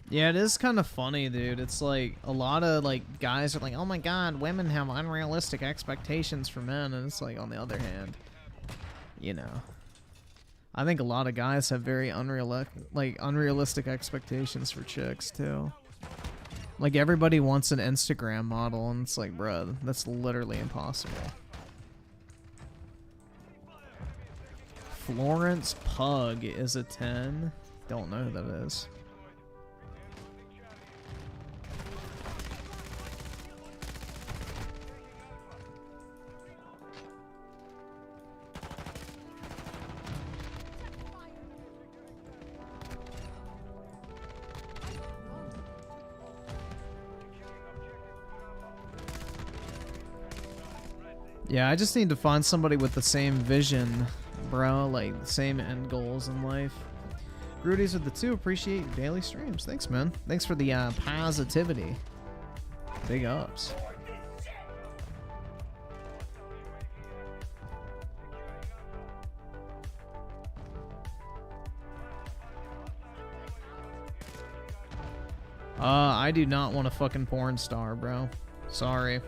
Yeah, it is kind of funny, dude. It's like a lot of like guys are like, "Oh my god, women have unrealistic expectations for men," and it's like on the other hand, you know, I think a lot of guys have very unrealistic expectations for chicks too. Like everybody wants an Instagram model, and it's like, bruh, that's literally impossible. Florence Pug is a 10. Don't know who that is. Yeah, I just need to find somebody with the same vision, bro, like the same end goals in life. Rudy's with the 2, appreciate your daily streams. Thanks, man. Thanks for the positivity. Big ups. I do not want a fucking porn star, bro. Sorry.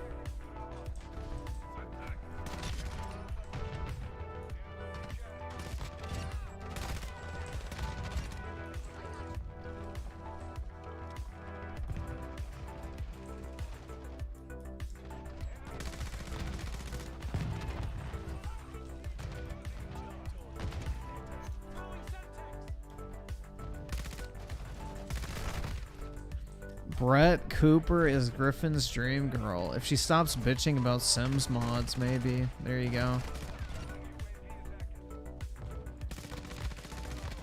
Brett Cooper is Griffin's dream girl. If she stops bitching about Sims mods, maybe. There you go.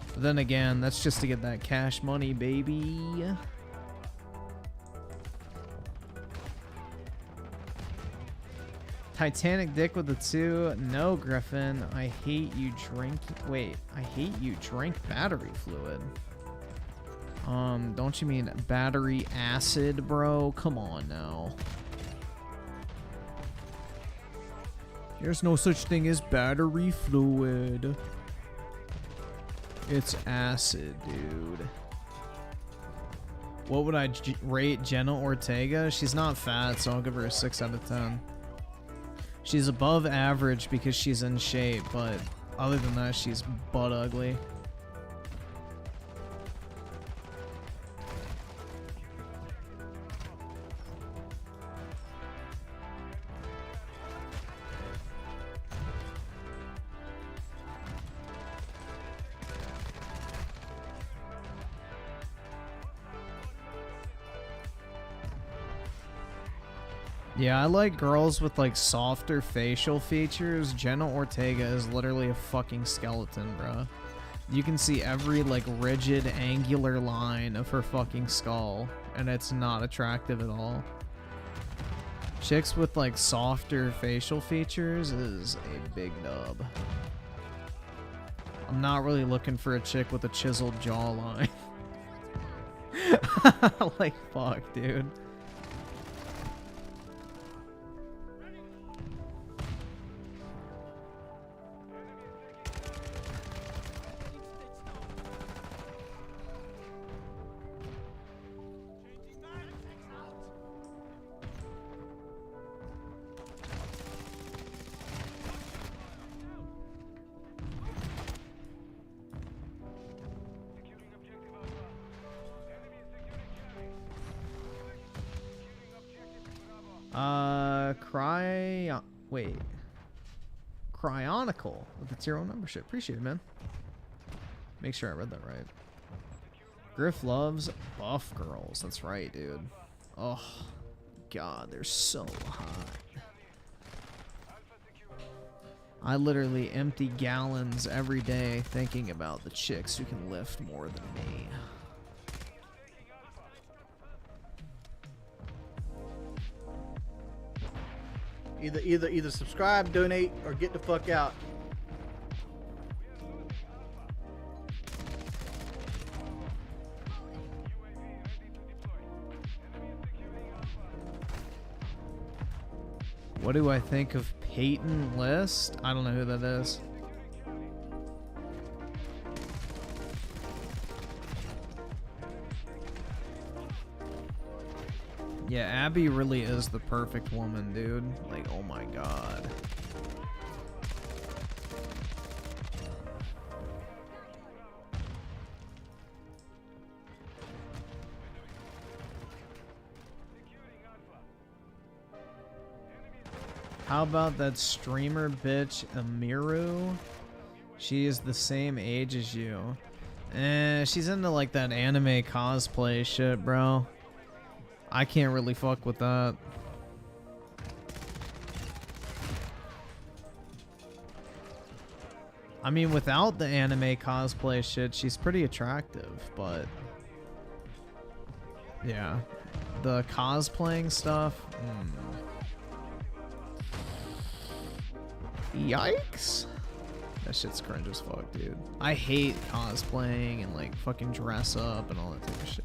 But then again, that's just to get that cash money, baby. Titanic dick with the 2. No, Griffin. I hate you drink. Wait, I hate you drink battery fluid. Don't you mean battery acid, bro? Come on now. There's no such thing as battery fluid. It's acid, dude. What would I rate Jenna Ortega? She's not fat, so I'll give her a 6 out of 10. She's above average because she's in shape, but other than that, she's butt ugly. Yeah, I like girls with like softer facial features. Jenna Ortega is literally a fucking skeleton, bro. You can see every like rigid angular line of her fucking skull, and it's not attractive at all. Chicks with like softer facial features is a big dub. I'm not really looking for a chick with a chiseled jawline. Like, fuck, dude. Cryonical with the tier 1 membership. Appreciate it, man. Make sure I read that right. Griff loves buff girls. That's right, dude. Oh, God, they're so hot. I literally empty gallons every day thinking about the chicks who can lift more than me. Either subscribe, donate, or get the fuck out. What do I think of Peyton List? I don't know who that is. Yeah, Abby really is the perfect woman, dude. Like, oh my god. How about that streamer bitch, Amiru? She is the same age as you. She's into like that anime cosplay shit, bro. I can't really fuck with that. I mean, without the anime cosplay shit, she's pretty attractive, but yeah, the cosplaying stuff, yikes. That shit's cringe as fuck, dude. I hate cosplaying and like fucking dress up and all that type of shit.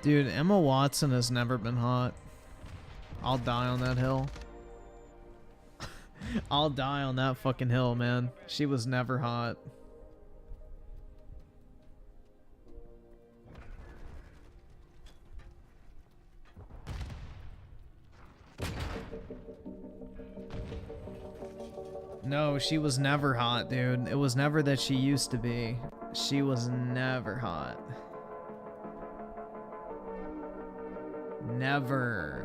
Dude, Emma Watson has never been hot. I'll die on that hill. I'll die on that fucking hill, man. She was never hot. No, she was never hot, dude. It was never that she used to be. She was never hot. Never.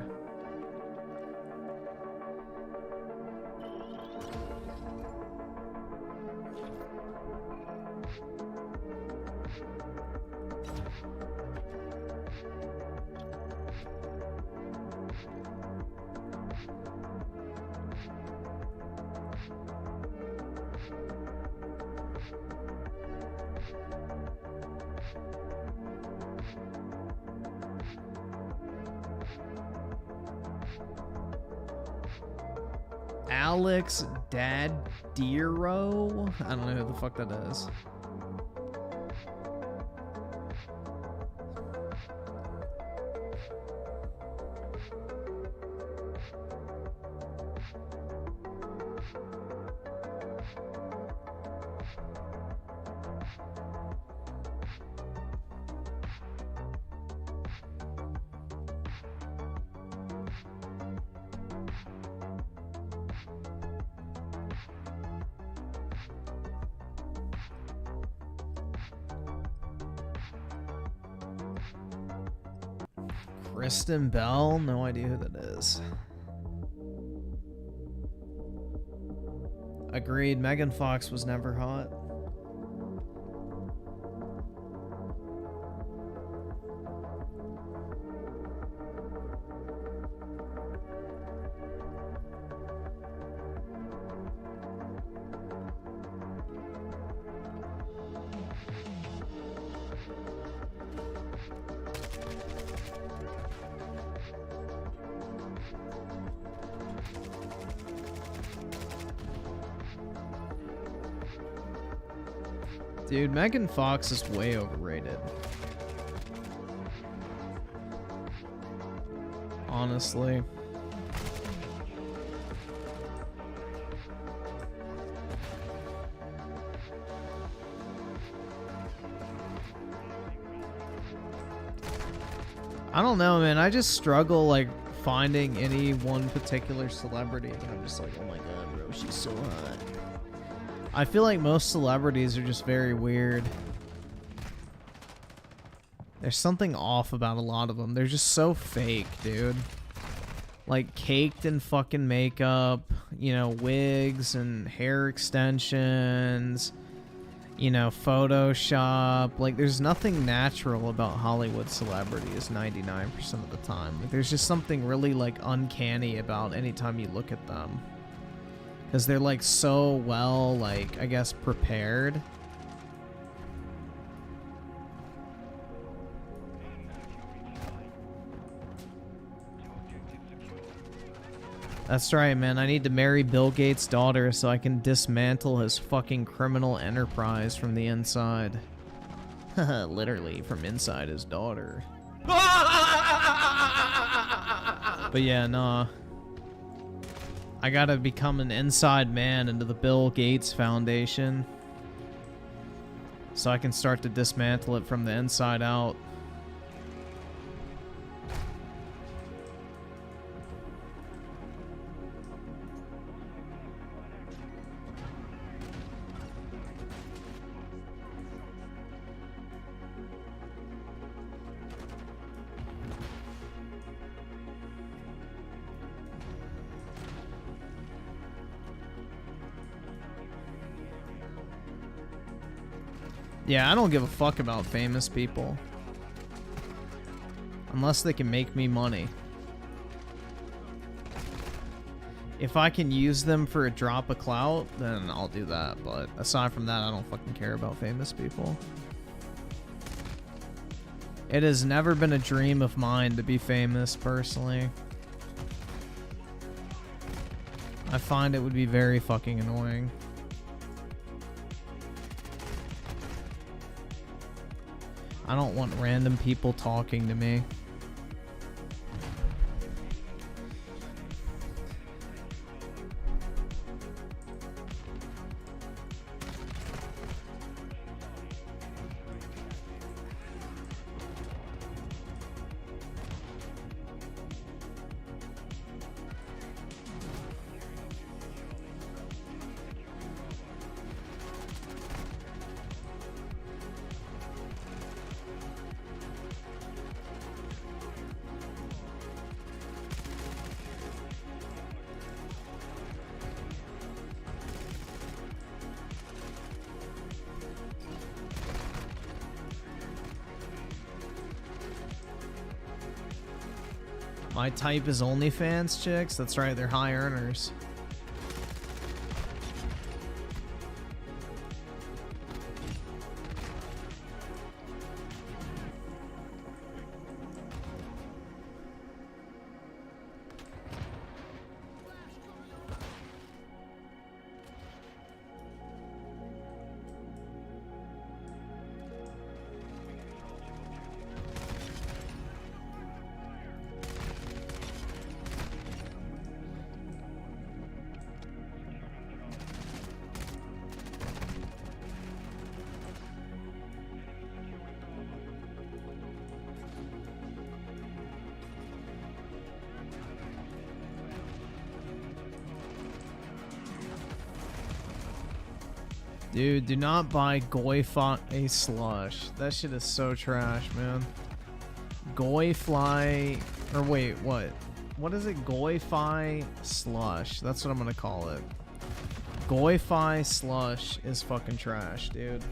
Alex Dadiro? I don't know who the fuck that is. Kristen Bell? No idea who that is. Agreed, Megan Fox was never hot. Dude, Megan Fox is way overrated. Honestly. I don't know, man. I just struggle, like, finding any one particular celebrity. And I'm just like, oh my god, bro, she's so hot. I feel like most celebrities are just very weird. There's something off about a lot of them. They're just so fake, dude. Like, caked in fucking makeup, you know, wigs and hair extensions, you know, Photoshop. Like, there's nothing natural about Hollywood celebrities 99% of the time. Like, there's just something really, like, uncanny about any time you look at them. Because they're, like, so well, like, I guess, prepared. That's right, man. I need to marry Bill Gates' daughter so I can dismantle his fucking criminal enterprise from the inside. Literally, from inside his daughter. But yeah, nah. I gotta become an inside man into the Bill Gates Foundation so I can start to dismantle it from the inside out. Yeah, I don't give a fuck about famous people. Unless they can make me money. If I can use them for a drop of clout, then I'll do that. But aside from that, I don't fucking care about famous people. It has never been a dream of mine to be famous, personally. I find it would be very fucking annoying. I don't want random people talking to me. My type is OnlyFans chicks. That's right, they're high earners. Dude, do not buy Goify a slush. That shit is so trash, man. Goifly, or wait, what? What is it? Goify slush. That's what I'm gonna call it. Goify slush is fucking trash, dude.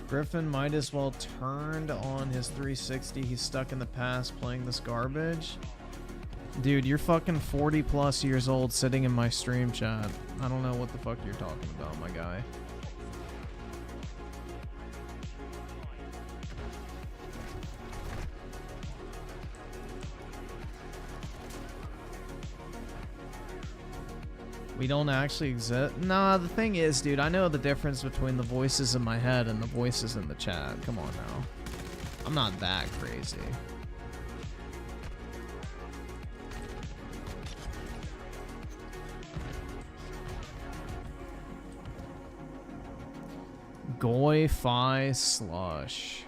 Griffin might as well turned on his 360. He's stuck in the past playing this garbage. Dude, you're fucking 40 plus years old sitting in my stream chat. I don't know what the fuck you're talking about, my guy. We don't actually exist. Nah, the thing is, dude, I know the difference between the voices in my head and the voices in the chat. Come on now. I'm not that crazy. Goify slush.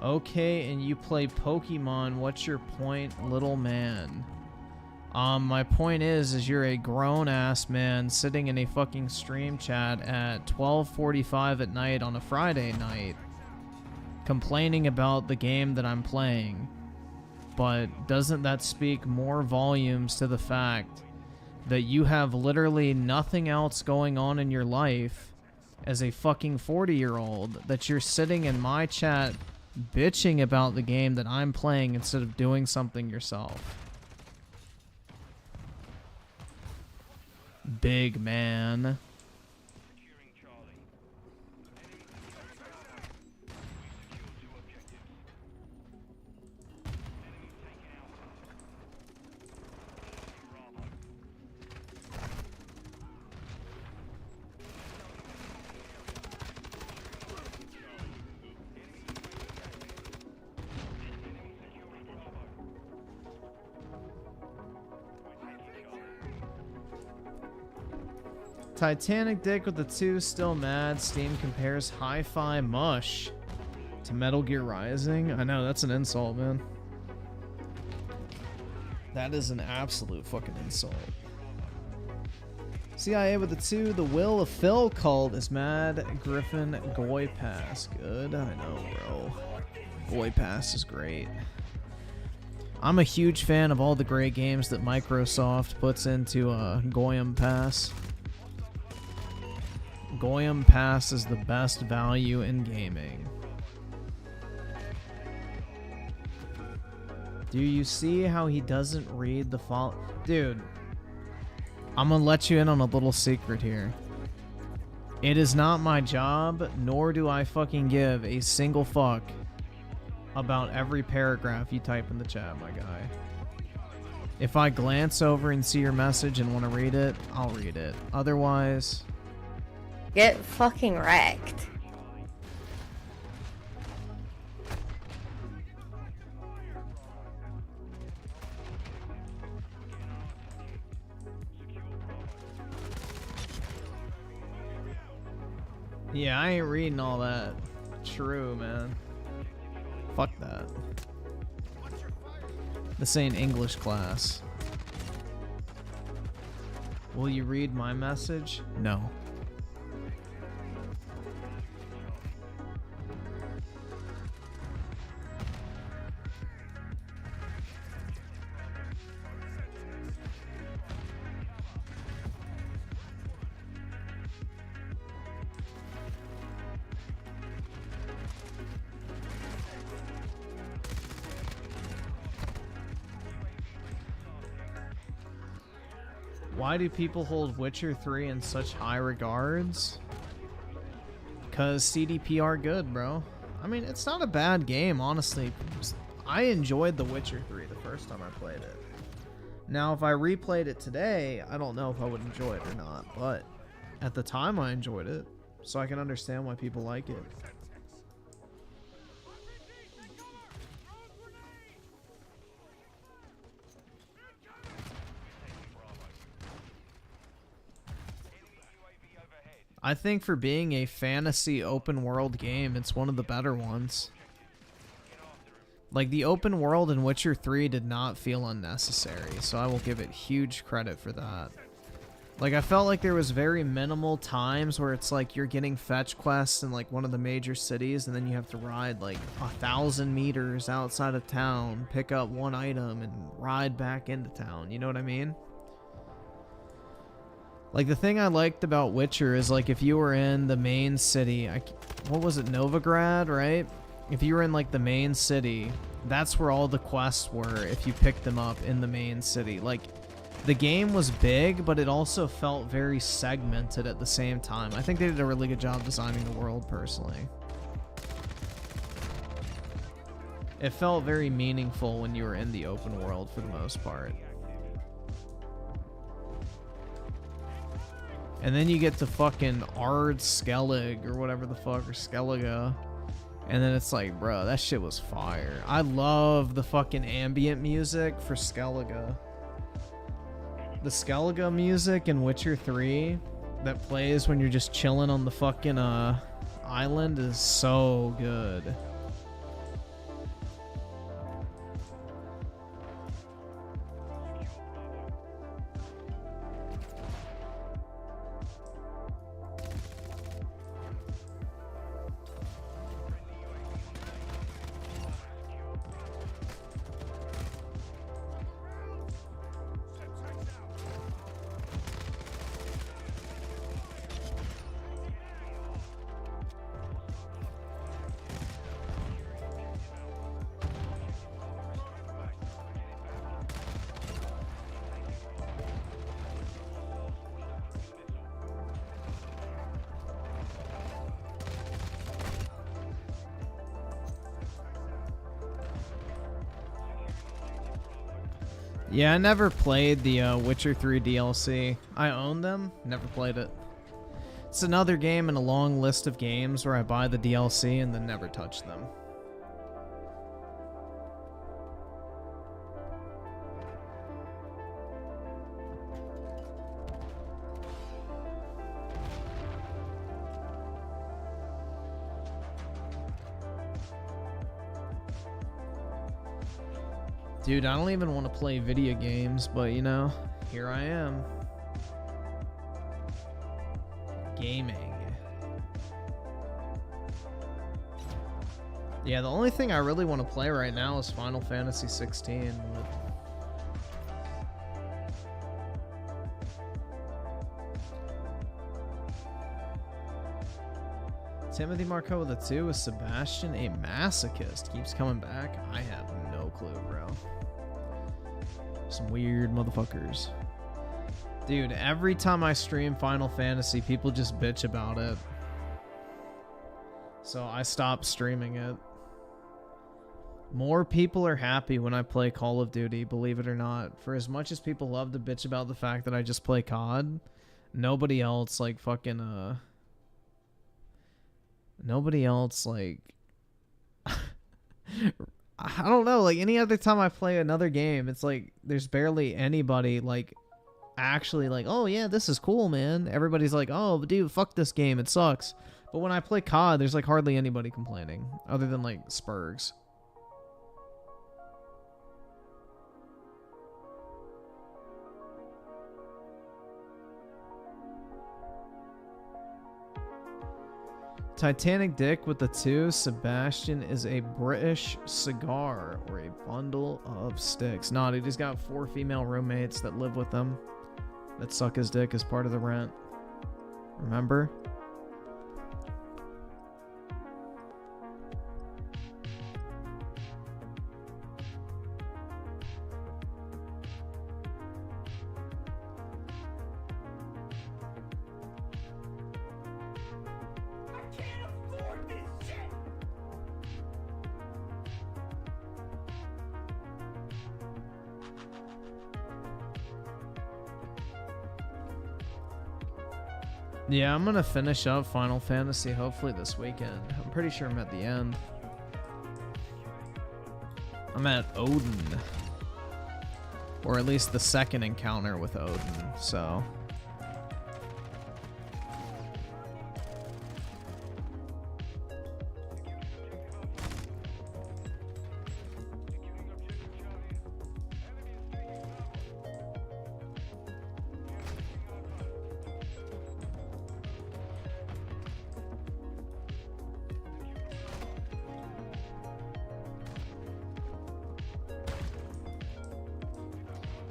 Okay, and you play Pokemon. What's your point, little man? My point is you're a grown-ass man sitting in a fucking stream chat at 12:45 at night on a Friday night, complaining about the game that I'm playing. But doesn't that speak more volumes to the fact that you have literally nothing else going on in your life as a fucking 40-year-old, that you're sitting in my chat bitching about the game that I'm playing instead of doing something yourself? Big man. Titanic Dick with the 2 still mad. Steam compares Hi-Fi Mush to Metal Gear Rising. I know, that's an insult, man. That is an absolute fucking insult. CIA with the 2, the Will of Phil cult is mad. Griffin Goy Pass. Good, I know, bro. Goy Pass is great. I'm a huge fan of all the great games that Microsoft puts into Goyam Pass. Goyam Pass is the best value in gaming. Do you see how he doesn't read the font? Dude, I'm gonna let you in on a little secret here. It is not my job, nor do I fucking give a single fuck about every paragraph you type in the chat, my guy. If I glance over and see your message and want to read it, I'll read it. Otherwise... get fucking wrecked. Yeah, I ain't reading all that. True, man. Fuck that. This ain't English class. Will you read my message? No. Why do people hold Witcher 3 in such high regards? Because CDPR good, bro. I mean, it's not a bad game, honestly. I enjoyed The Witcher 3 the first time I played it. Now, if I replayed it today, I don't know if I would enjoy it or not, but at the time I enjoyed it, so I can understand why people like it. I think for being a fantasy open world game, it's one of the better ones. Like, the open world in Witcher 3 did not feel unnecessary, so I will give it huge credit for that. Like, I felt like there was very minimal times where it's like you're getting fetch quests in like one of the major cities, and then you have to ride like 1,000 meters outside of town, pick up one item, and ride back into town. You know what I mean? Like, the thing I liked about Witcher is, like, if you were in the main city, what was it, Novigrad, right? If you were in, like, the main city, that's where all the quests were if you picked them up in the main city. Like, the game was big, but it also felt very segmented at the same time. I think they did a really good job designing the world, personally. It felt very meaningful when you were in the open world for the most part. And then you get to fucking Ard Skellig or whatever the fuck, or Skellige. And then it's like, bro, that shit was fire. I love the fucking ambient music for Skellige. The Skellige music in Witcher 3 that plays when you're just chilling on the fucking island is so good. Yeah, I never played the Witcher 3 DLC. I own them, never played it. It's another game in a long list of games where I buy the DLC and then never touch them. Dude, I don't even want to play video games, but you know, here I am. Gaming. Yeah, the only thing I really want to play right now is Final Fantasy 16. Timothy Marco with a 2. Is Sebastian a masochist? Keeps coming back. I have no clue, bro. Some weird motherfuckers. Dude, every time I stream Final Fantasy, people just bitch about it. So I stopped streaming it. More people are happy when I play Call of Duty, believe it or not. For as much as people love to bitch about the fact that I just play COD, nobody else, like, fucking, nobody else, like... I don't know, like, any other time I play another game, it's like, there's barely anybody, like, actually like, oh yeah, this is cool, man. Everybody's like, oh, dude, fuck this game, it sucks. But when I play COD, there's, like, hardly anybody complaining, other than, like, Spurgs. Titanic Dick with the 2. Sebastian is a British cigar or a bundle of sticks. Nah, dude, he's got 4 female roommates that live with him that suck his dick as part of the rent. Remember? Yeah, I'm gonna finish up Final Fantasy hopefully this weekend. I'm pretty sure I'm at the end. I'm at Odin. Or at least the second encounter with Odin, so...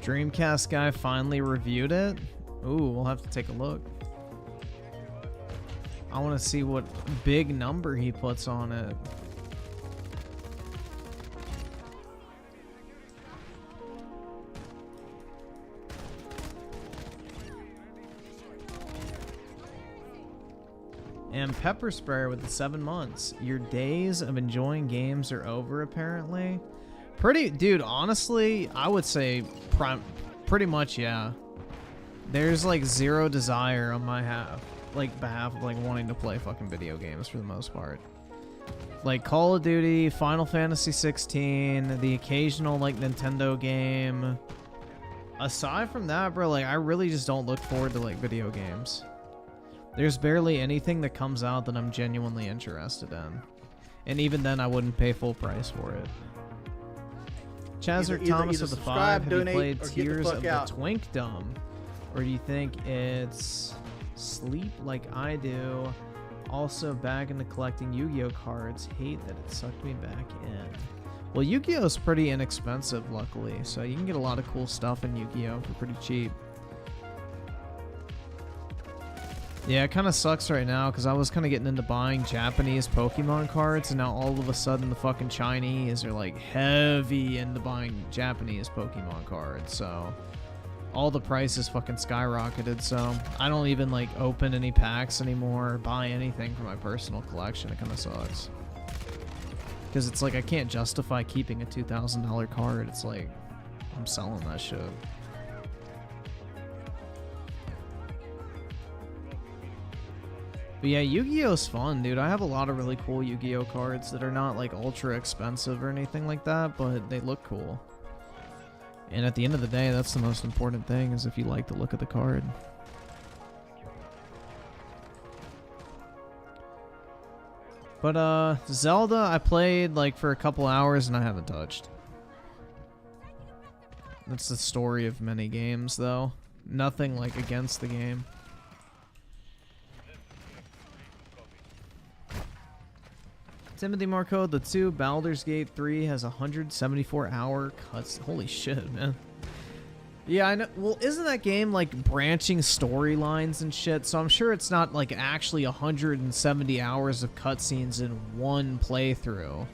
Dreamcast guy finally reviewed it. Ooh, we'll have to take a look. I want to see what big number he puts on it. And Pepper Spray with the 7 months. Your days of enjoying games are over, apparently. Dude, honestly, I would say pretty much, yeah. There's like zero desire on my behalf of like wanting to play fucking video games for the most part. Like Call of Duty, Final Fantasy 16, the occasional like Nintendo game. Aside from that, bro, like I really just don't look forward to like video games. There's barely anything that comes out that I'm genuinely interested in. And even then, I wouldn't pay full price for it. Chazzer Thomas with the 5. Have you played Tears of the Twinkdom? Or do you think it's sleep like I do? Also, back into collecting Yu-Gi-Oh cards. Hate that it sucked me back in. Well, Yu-Gi-Oh is pretty inexpensive, luckily. So you can get a lot of cool stuff in Yu-Gi-Oh for pretty cheap. Yeah, it kind of sucks right now because I was kind of getting into buying Japanese Pokemon cards, and now all of a sudden the fucking Chinese are like heavy into buying Japanese Pokemon cards, so all the prices fucking skyrocketed. So I don't even like open any packs anymore or buy anything for my personal collection. It kind of sucks because it's like I can't justify keeping a $2,000 card. It's like I'm selling that shit. But yeah, Yu-Gi-Oh's fun, dude. I have a lot of really cool Yu-Gi-Oh cards that are not like ultra expensive or anything like that, but they look cool. And at the end of the day, that's the most important thing, is if you like the look of the card. But Zelda, I played like for a couple hours and I haven't touched. That's the story of many games, though. Nothing like against the game. Timothy Marco, the 2, Baldur's Gate 3 has 174-hour cuts. Holy shit, man. Yeah, I know. Well, isn't that game like branching storylines and shit? So I'm sure it's not like actually 170 hours of cutscenes in one playthrough.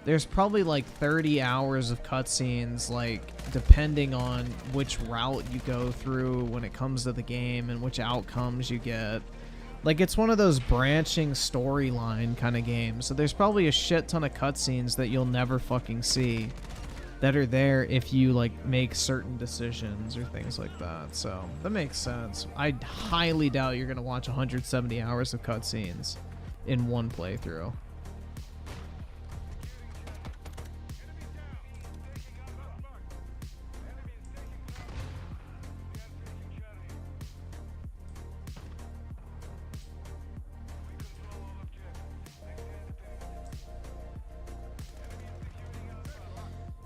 There's probably like 30 hours of cutscenes, like depending on which route you go through when it comes to the game and which outcomes you get. Like, it's one of those branching storyline kind of games. So there's probably a shit ton of cutscenes that you'll never fucking see that are there if you, like, make certain decisions or things like that. So that makes sense. I highly doubt you're going to watch 170 hours of cutscenes in one playthrough.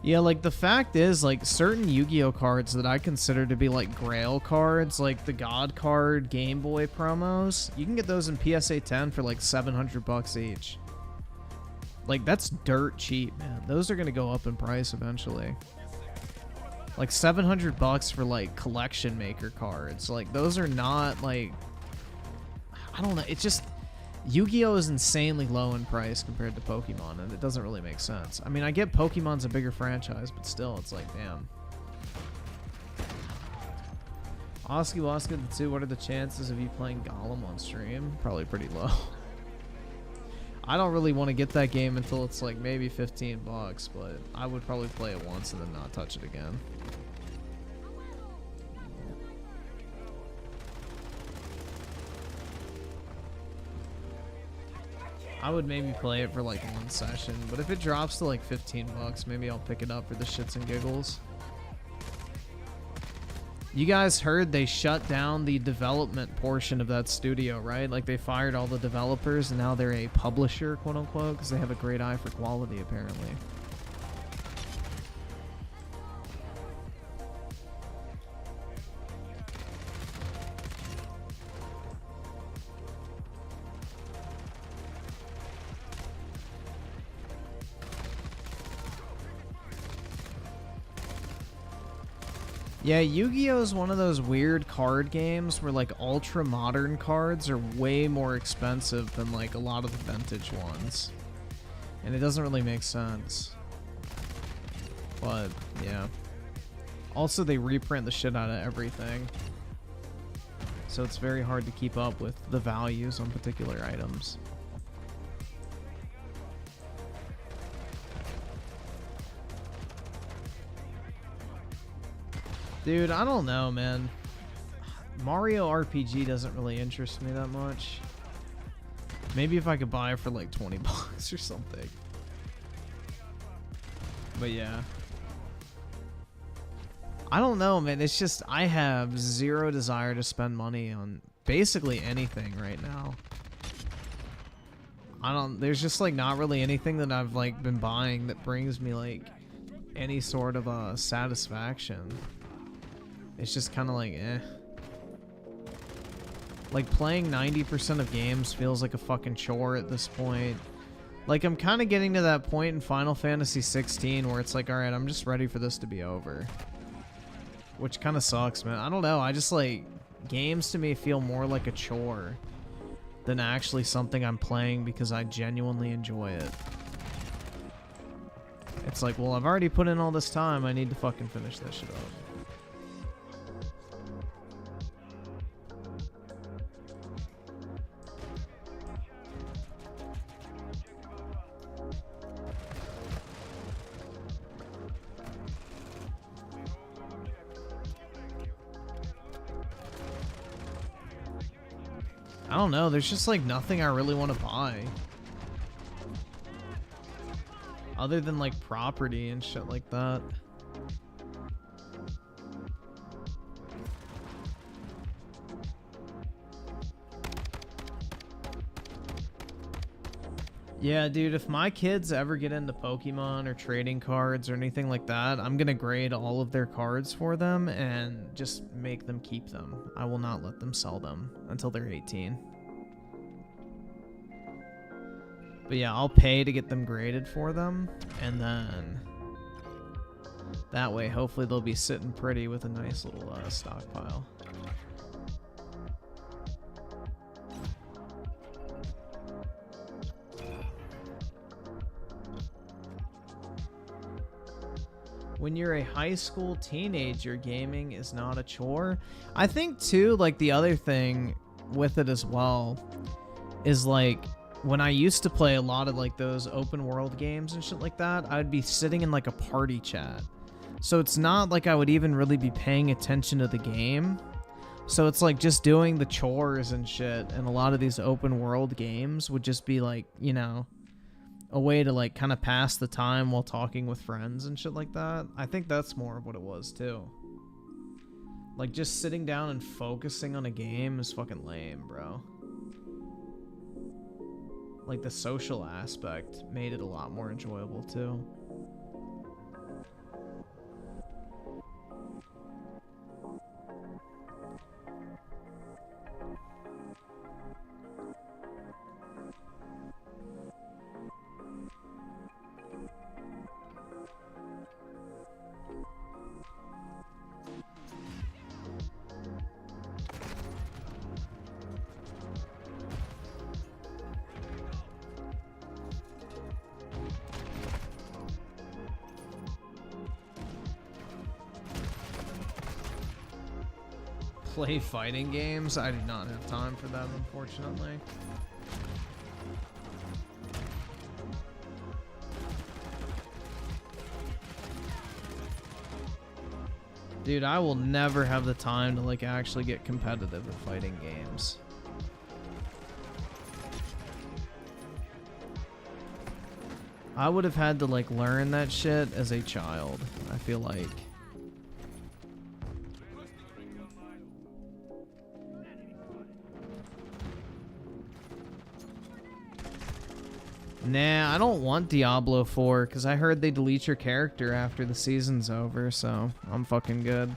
Yeah, like, the fact is, like, certain Yu-Gi-Oh cards that I consider to be, like, grail cards, like the God card Game Boy promos, you can get those in PSA 10 for, like, $700 each. Like, that's dirt cheap, man. Those are going to go up in price eventually. Like, $700 for, like, collection maker cards. Like, those are not, like... I don't know. It's just... Yu-Gi-Oh is insanely low in price compared to Pokemon, and it doesn't really make sense. I mean, I get Pokemon's a bigger franchise, but still, it's like, damn. Oski Waska the 2, what are the chances of you playing Gollum on stream? Probably pretty low. I don't really want to get that game until it's like maybe $15, but I would probably play it once and then not touch it again. I would maybe play it for like one session, but if it drops to like $15, maybe I'll pick it up for the shits and giggles. You guys heard they shut down the development portion of that studio, right? Like, they fired all the developers and now they're a publisher, quote unquote, because they have a great eye for quality, apparently. Yeah, Yu-Gi-Oh! Is one of those weird card games where like ultra modern cards are way more expensive than like a lot of the vintage ones. And it doesn't really make sense. But, yeah. Also, they reprint the shit out of everything. So it's very hard to keep up with the values on particular items. Dude, I don't know, man. Mario RPG doesn't really interest me that much. Maybe if I could buy it for like 20 bucks or something. But yeah. I don't know, man. It's just I have zero desire to spend money on basically anything right now. There's just like not really anything that I've like been buying that brings me like any sort of satisfaction. It's just kind of like, eh. Like, playing 90% of games feels like a fucking chore at this point. Like, I'm kind of getting to that point in Final Fantasy 16 where it's like, alright, I'm just ready for this to be over. Which kind of sucks, man. I don't know, I just, like, games to me feel more like a chore than actually something I'm playing because I genuinely enjoy it. It's like, well, I've already put in all this time, I need to fucking finish this shit up. I don't know, there's just like nothing I really want to buy. Other than like property and shit like that. Yeah, dude, if my kids ever get into Pokemon or trading cards or anything like that, I'm gonna grade all of their cards for them and just make them keep them. I will not let them sell them until they're 18. But yeah, I'll pay to get them graded for them, and then that way, hopefully they'll be sitting pretty with a nice little stockpile. When you're a high school teenager, gaming is not a chore. I think too, like the other thing with it as well is like when I used to play a lot of like those open world games and shit like that, I would be sitting in like a party chat. So it's not like I would even really be paying attention to the game. So it's like just doing the chores and shit, and a lot of these open world games would just be like, you know, a way to like kind of pass the time while talking with friends and shit like that. I think that's more of what it was too. Like just sitting down and focusing on a game is fucking lame, bro. Like the social aspect made it a lot more enjoyable too. Play fighting games? I do not have time for that, unfortunately. Dude, I will never have the time to like actually get competitive in fighting games. I would have had to like learn that shit as a child, I feel like. Nah, I don't want Diablo 4 because I heard they delete your character after the season's over, so I'm fucking good.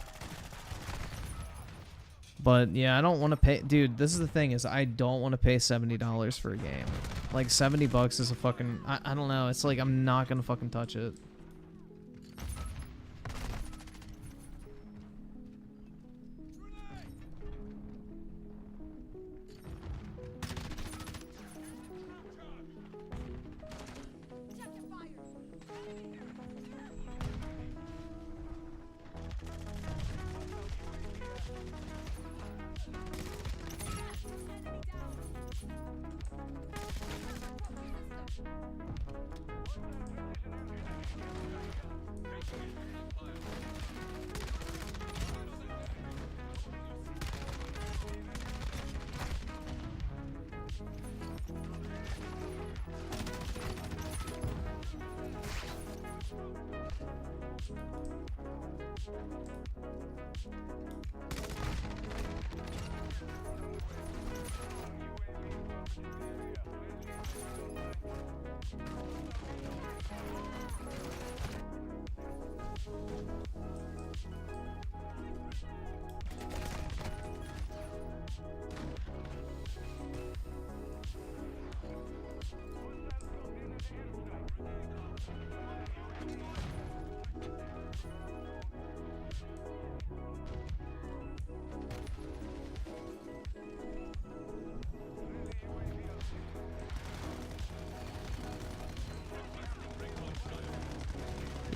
But yeah, I don't want to pay. Dude, this is the thing, is I don't want to pay $70 for a game. Like 70 bucks is a fucking, I don't know, it's like I'm not gonna fucking touch it.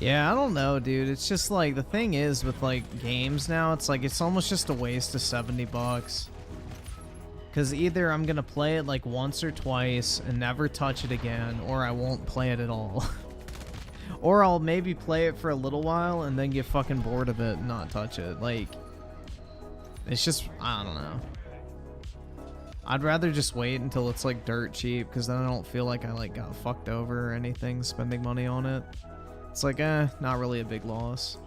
Yeah, I don't know, dude. It's just like the thing is with like games now, it's like it's almost just a waste of $70. Cause either I'm gonna play it like once or twice and never touch it again, or I won't play it at all. Or I'll maybe play it for a little while and then get fucking bored of it and not touch it. Like, it's just, I don't know. I'd rather just wait until it's like dirt cheap, because then I don't feel like I like got fucked over or anything spending money on it. It's like, not really a big loss.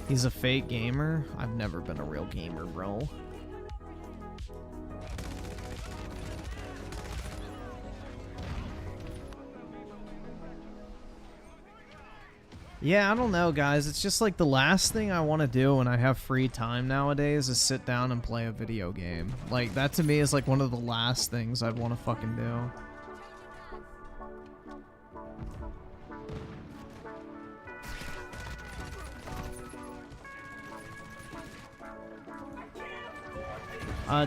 He's a fake gamer? I've never been a real gamer, bro. Yeah, I don't know, guys. It's just like the last thing I want to do when I have free time nowadays is sit down and play a video game. Like, that to me is like one of the last things I'd want to fucking do.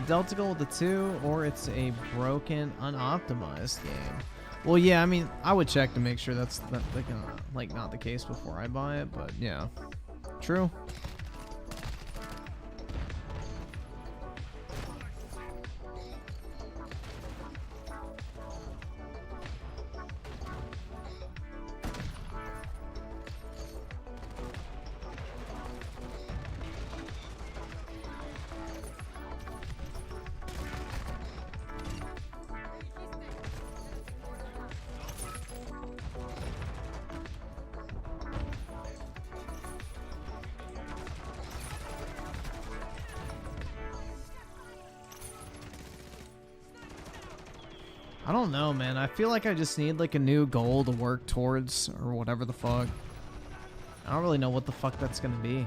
Delta Gold with the 2, or it's a broken, unoptimized game. Well, yeah, I mean, I would check to make sure that's like not the case before I buy it, but yeah, true. I don't know, man. I feel like I just need like a new goal to work towards, or whatever the fuck. I don't really know what the fuck that's gonna be.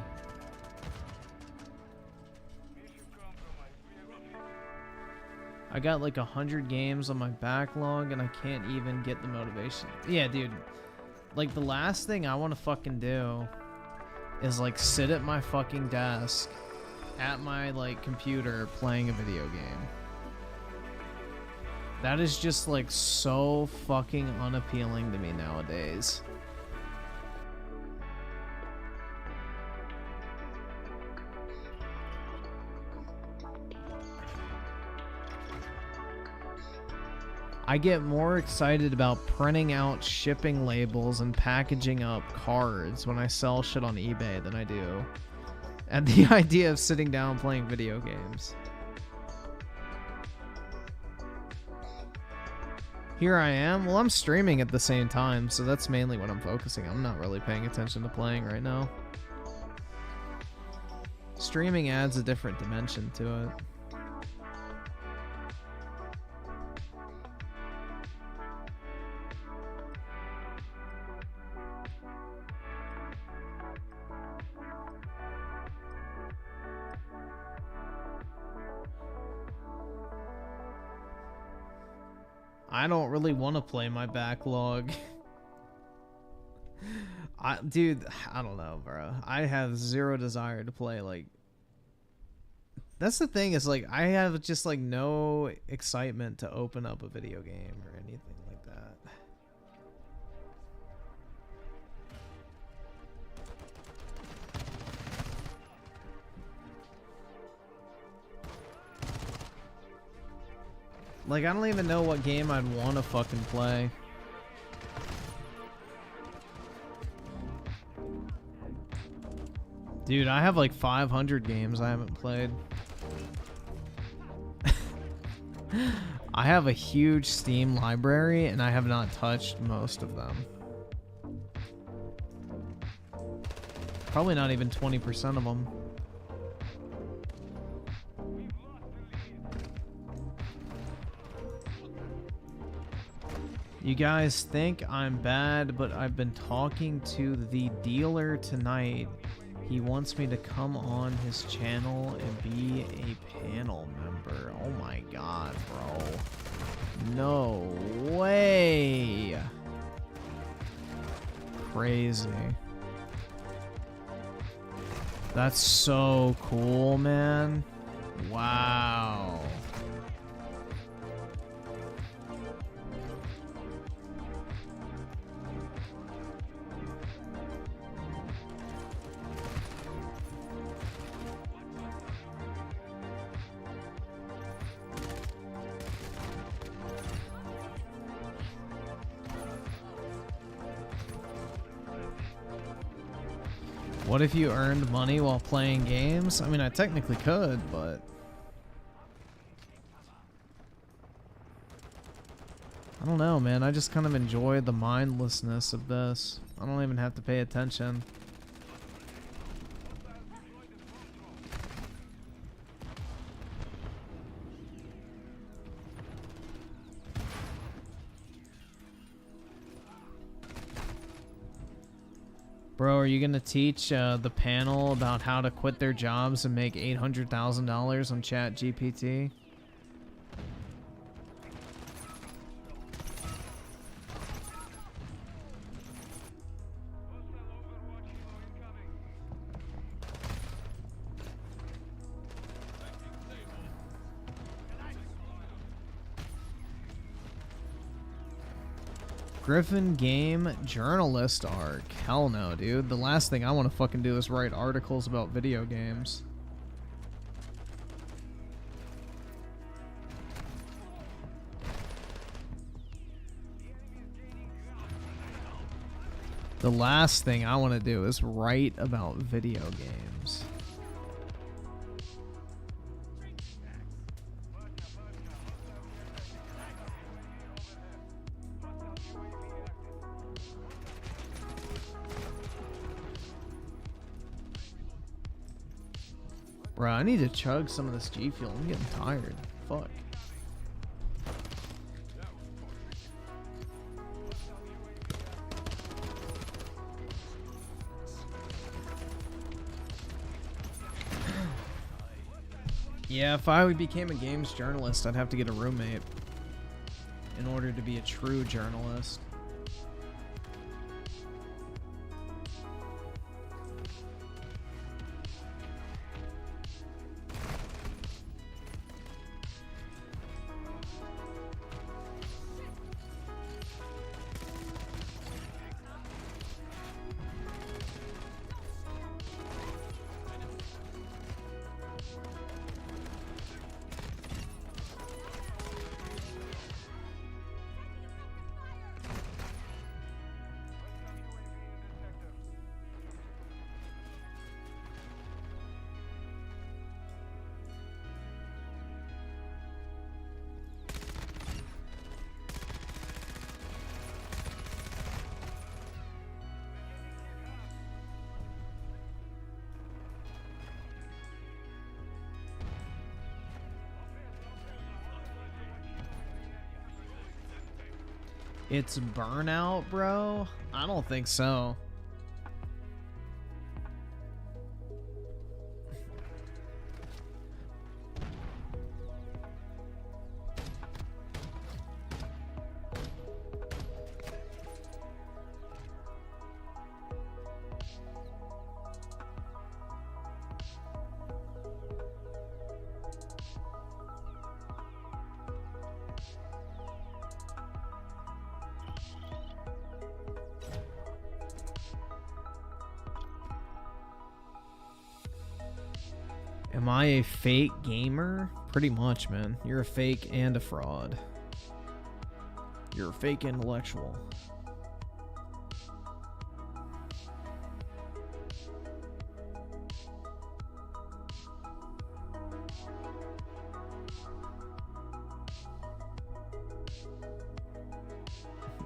I got like 100 games on my backlog and I can't even get the motivation. Yeah, dude. Like, the last thing I want to fucking do is like sit at my fucking desk at my like computer playing a video game. That is just like so fucking unappealing to me nowadays. I get more excited about printing out shipping labels and packaging up cards when I sell shit on eBay than I do at the idea of sitting down playing video games. Here I am. Well, I'm streaming at the same time, so that's mainly what I'm focusing on. I'm not really paying attention to playing right now. Streaming adds a different dimension to it. I don't really want to play my backlog. Dude, I don't know, bro. I have zero desire to play, like... That's the thing, is, like, I have just, like, no excitement to open up a video game or anything like that. Like, I don't even know what game I'd want to fucking play. Dude, I have like 500 games I haven't played. I have a huge Steam library, and I have not touched most of them. Probably not even 20% of them. You guys think I'm bad, but I've been talking to the dealer tonight. He wants me to come on his channel and be a panel member. Oh my god, bro. No way. Crazy. That's so cool, man. Wow. What if you earned money while playing games? I mean, I technically could, but... I don't know, man. I just kind of enjoy the mindlessness of this. I don't even have to pay attention. Bro, are you gonna teach the panel about how to quit their jobs and make $800,000 on ChatGPT? Griffin game journalist arc. Hell no, dude. The last thing I want to fucking do is write articles about video games. The last thing I want to do is write about video games. Bro, I need to chug some of this G Fuel. I'm getting tired. Fuck. Yeah, if I became a games journalist, I'd have to get a roommate in order to be a true journalist. It's Burnout, bro? I don't think so. Am I a fake gamer? Pretty much, man. You're a fake and a fraud. You're a fake intellectual.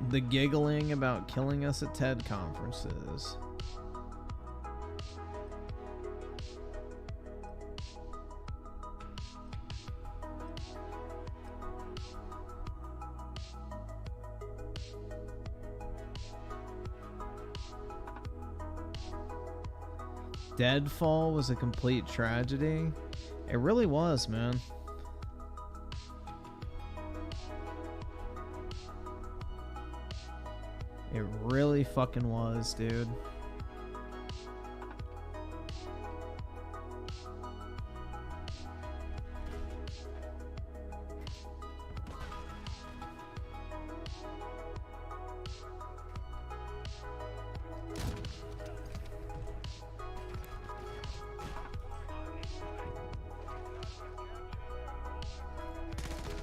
The giggling about killing us at TED conferences. Deadfall was a complete tragedy. It really was, man. It really fucking was, dude.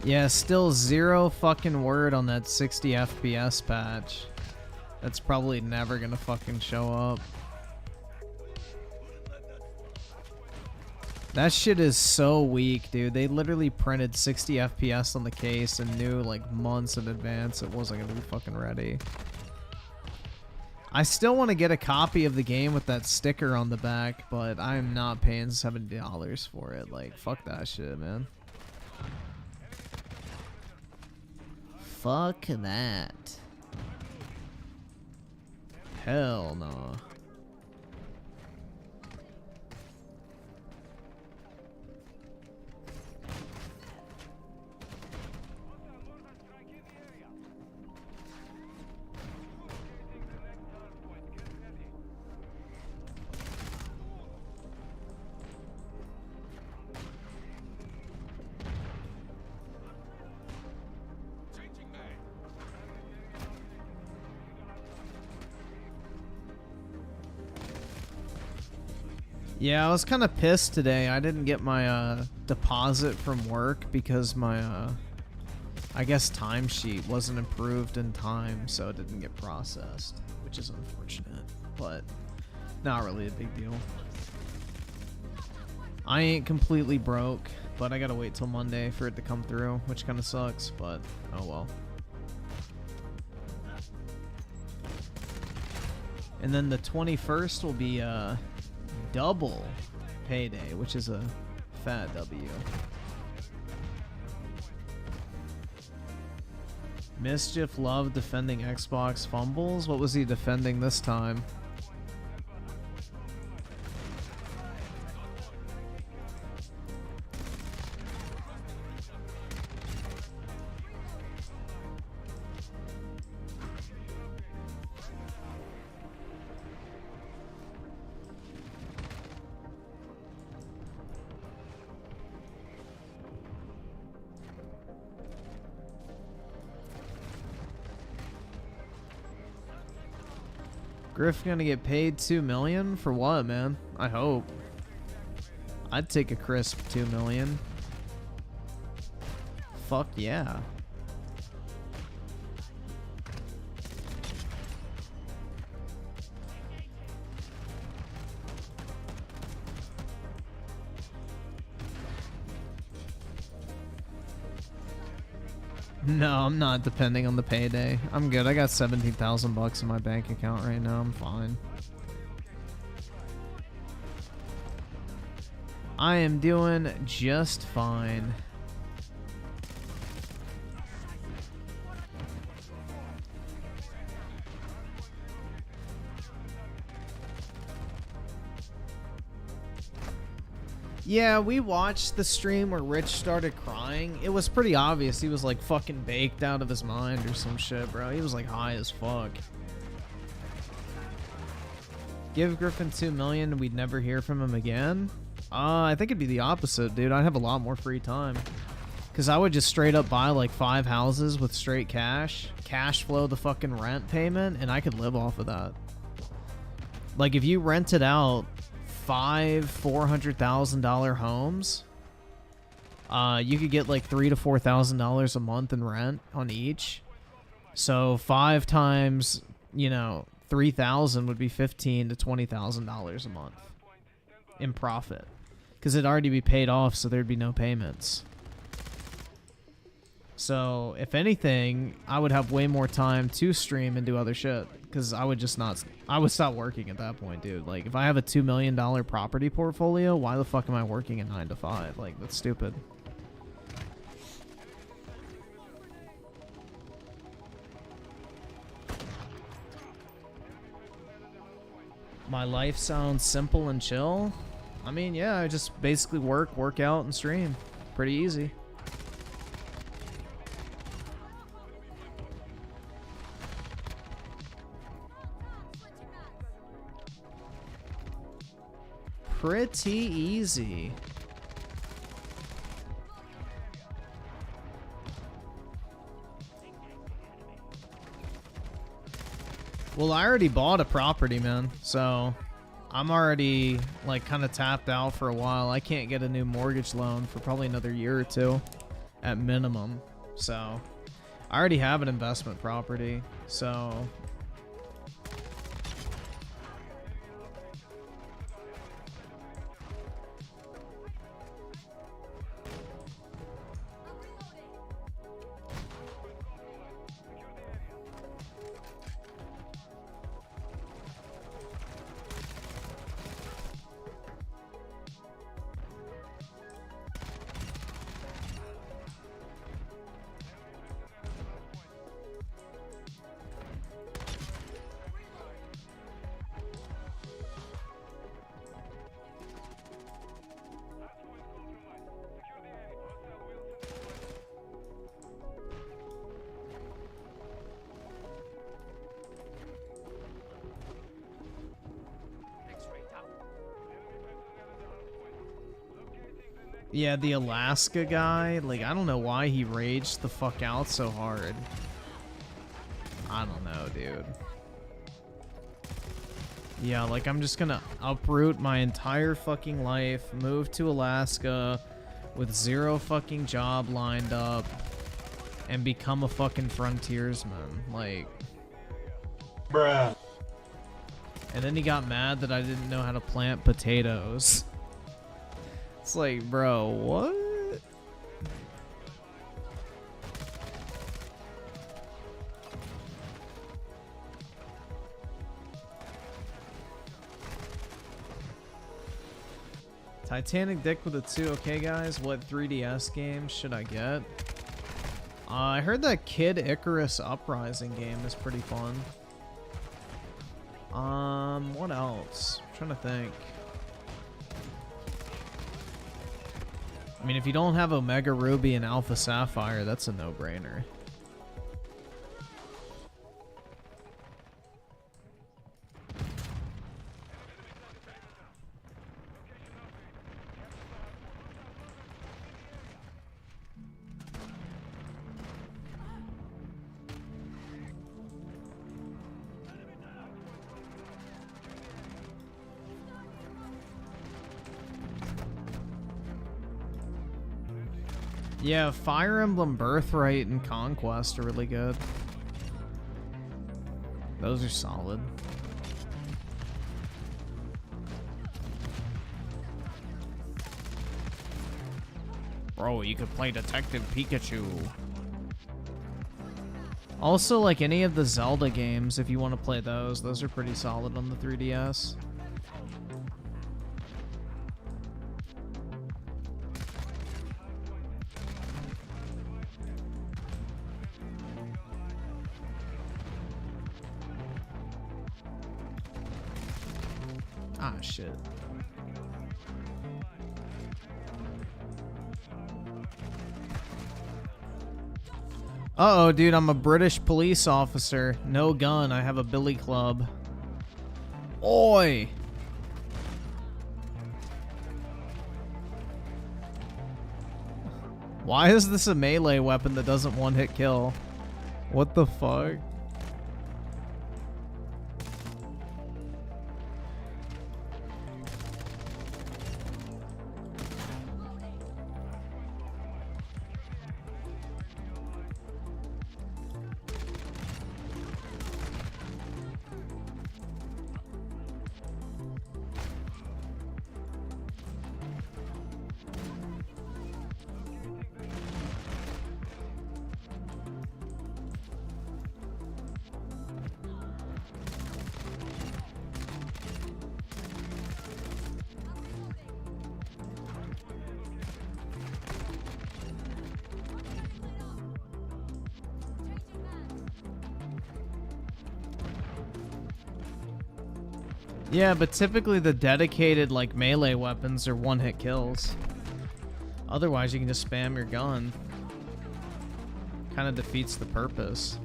Yeah, still zero fucking word on that 60 FPS patch. That's probably never gonna fucking show up. That shit is so weak, dude. They literally printed 60 FPS on the case and knew like months in advance it wasn't gonna be fucking ready. I still want to get a copy of the game with that sticker on the back, but I'm not paying $70 for it. Like, fuck that shit, man. Fuck that. Hell no. Yeah, I was kind of pissed today. I didn't get my deposit from work because my, I guess, timesheet wasn't approved in time, so it didn't get processed, which is unfortunate, but not really a big deal. I ain't completely broke, but I gotta wait till Monday for it to come through, which kind of sucks, but oh well. And then the 21st will be, double payday, which is a fat W. Mischief loved defending Xbox fumbles. What was he defending this time? Griffin gonna get paid $2 million for what, man? I hope. I'd take a crisp $2 million. Fuck yeah. No, I'm not depending on the payday. I'm good. I got 17,000 bucks in my bank account right now. I'm fine. I am doing just fine. Yeah, we watched the stream where Rich started crying. It was pretty obvious he was like fucking baked out of his mind or some shit, bro. He was like high as fuck. Give Griffin $2 million and we'd never hear from him again? I think it'd be the opposite, dude. I'd have a lot more free time. Because I would just straight up buy like 5 houses with straight cash flow the fucking rent payment, and I could live off of that. Like if you rented out 5 $400,000 homes, you could get like $3,000 to $4,000 a month in rent on each. So 5 times, you know, 3,000 would be $15,000 to $20,000 a month in profit, because it'd already be paid off, so there'd be no payments. So if anything, I would have way more time to stream and do other shit, because I would just not, I would stop working at that point, dude. Like, if I have a $2 million property portfolio, why the fuck am I working a 9 to 5? Like, that's stupid. My life sounds simple and chill. I mean, yeah, I just basically work out, and stream. Pretty easy. Pretty easy. Well, I already bought a property, man, so I'm already, like, kind of tapped out for a while. I can't get a new mortgage loan for probably another year or two at minimum. So I already have an investment property, so yeah, the Alaska guy, like, I don't know why he raged the fuck out so hard. I don't know, dude. Yeah, like, I'm just gonna uproot my entire fucking life, move to Alaska with 0 fucking job lined up, and become a fucking frontiersman. Like, Bruh. and then he got mad that I didn't know how to plant potatoes. It's like, bro, what? Titanic Dick with a 2. Okay, guys, what 3DS games should I get? I heard that Kid Icarus Uprising game is pretty fun. What else? I'm trying to think. I mean, if you don't have Omega Ruby and Alpha Sapphire, that's a no-brainer. Yeah, Fire Emblem Birthright and Conquest are really good. Those are solid. Bro, you could play Detective Pikachu. Also, like any of the Zelda games, if you want to play those are pretty solid on the 3DS. Ah, shit. Uh-oh, dude, I'm a British police officer. No gun, I have a billy club. Oi! Why is this a melee weapon that doesn't one-hit kill? What the fuck? Yeah, but typically the dedicated, like, melee weapons are one-hit kills. Otherwise, you can just spam your gun. Kind of defeats the purpose.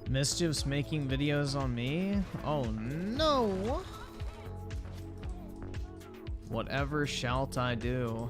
Mischief's making videos on me? Oh no! Whatever shalt I do?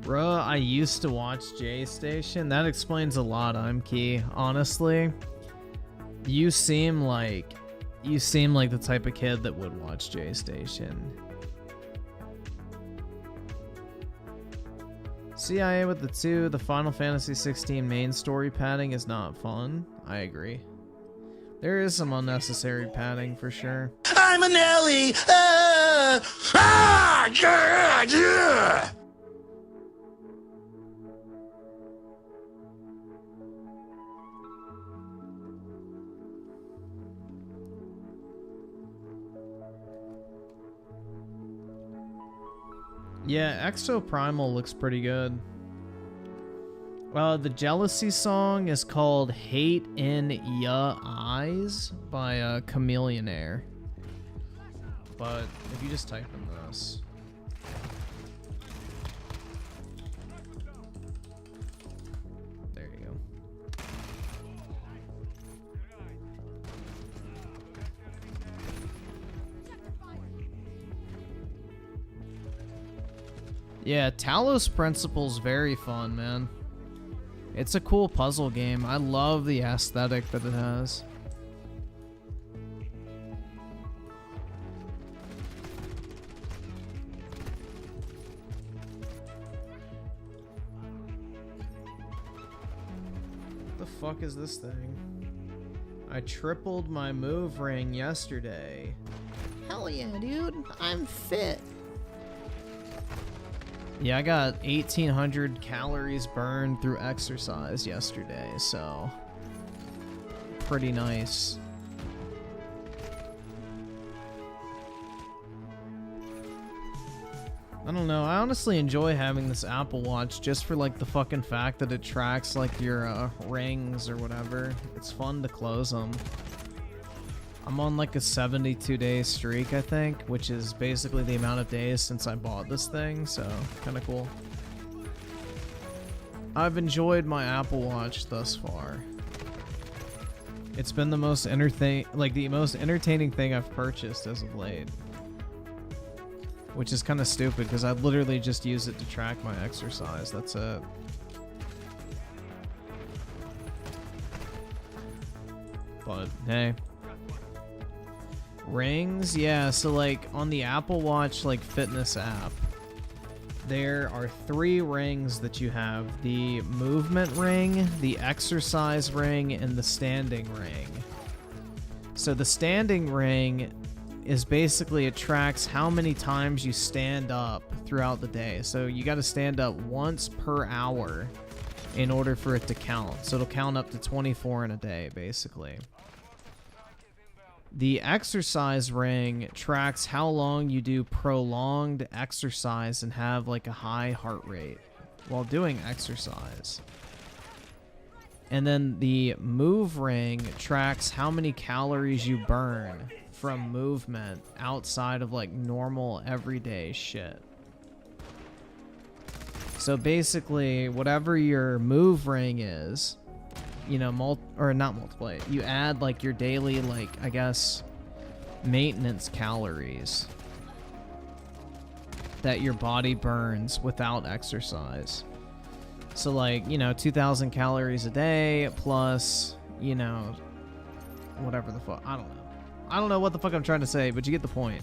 Bruh, I used to watch J Station. That explains a lot, I'm Key. Honestly, you seem like the type of kid that would watch J Station. CIA with the 2, the Final Fantasy 16 main story padding is not fun. I agree. There is some unnecessary padding for sure. I'm an Ellie! Yeah! Yeah, Exo Primal looks pretty good. The Jealousy song is called Hate in Ya Eyes by Chameleonaire. But if you just type in this. There you go. Yeah, Talos Principle's very fun, man. It's a cool puzzle game. I love the aesthetic that it has. What the fuck is this thing? I tripled my move ring yesterday. Hell yeah, dude. I'm fit. Yeah, I got 1,800 calories burned through exercise yesterday, so pretty nice. I don't know. I honestly enjoy having this Apple Watch just for like the fucking fact that it tracks like your rings or whatever. It's fun to close them. I'm on like a 72-day streak, I think, which is basically the amount of days since I bought this thing, so kind of cool. I've enjoyed my Apple Watch thus far. It's been the most entertaining thing I've purchased as of late. Which is kind of stupid because I literally just use it to track my exercise. That's it. But hey. Rings? Yeah, so like on the Apple Watch like fitness app, there are 3 rings that you have. The movement ring, the exercise ring, and the standing ring. So the standing ring is basically it tracks how many times you stand up throughout the day. So you got to stand up once per hour in order for it to count. So it'll count up to 24 in a day, basically. The exercise ring tracks how long you do prolonged exercise and have like a high heart rate while doing exercise. And then the move ring tracks how many calories you burn from movement outside of like normal everyday shit. So basically, whatever your move ring is, you know, not multiply, you add like your daily, like, I guess, maintenance calories that your body burns without exercise. So like, you know, 2,000 calories a day plus, you know, whatever the fuck, I don't know. I don't know what the fuck I'm trying to say, but you get the point.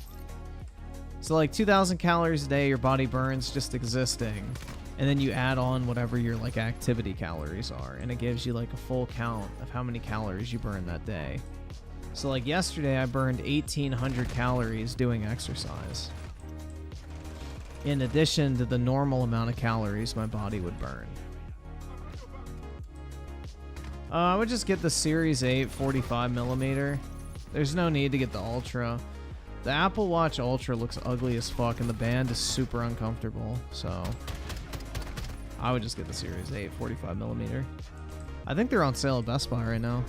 So like 2,000 calories a day your body burns just existing, and then you add on whatever your like activity calories are, and it gives you like a full count of how many calories you burn that day. So like yesterday I burned 1,800 calories doing exercise, in addition to the normal amount of calories my body would burn. I would just get the Series 8 45mm. There's no need to get the Ultra. The Apple Watch Ultra looks ugly as fuck, and the band is super uncomfortable, so I would just get the Series 8 45mm. I think they're on sale at Best Buy right now.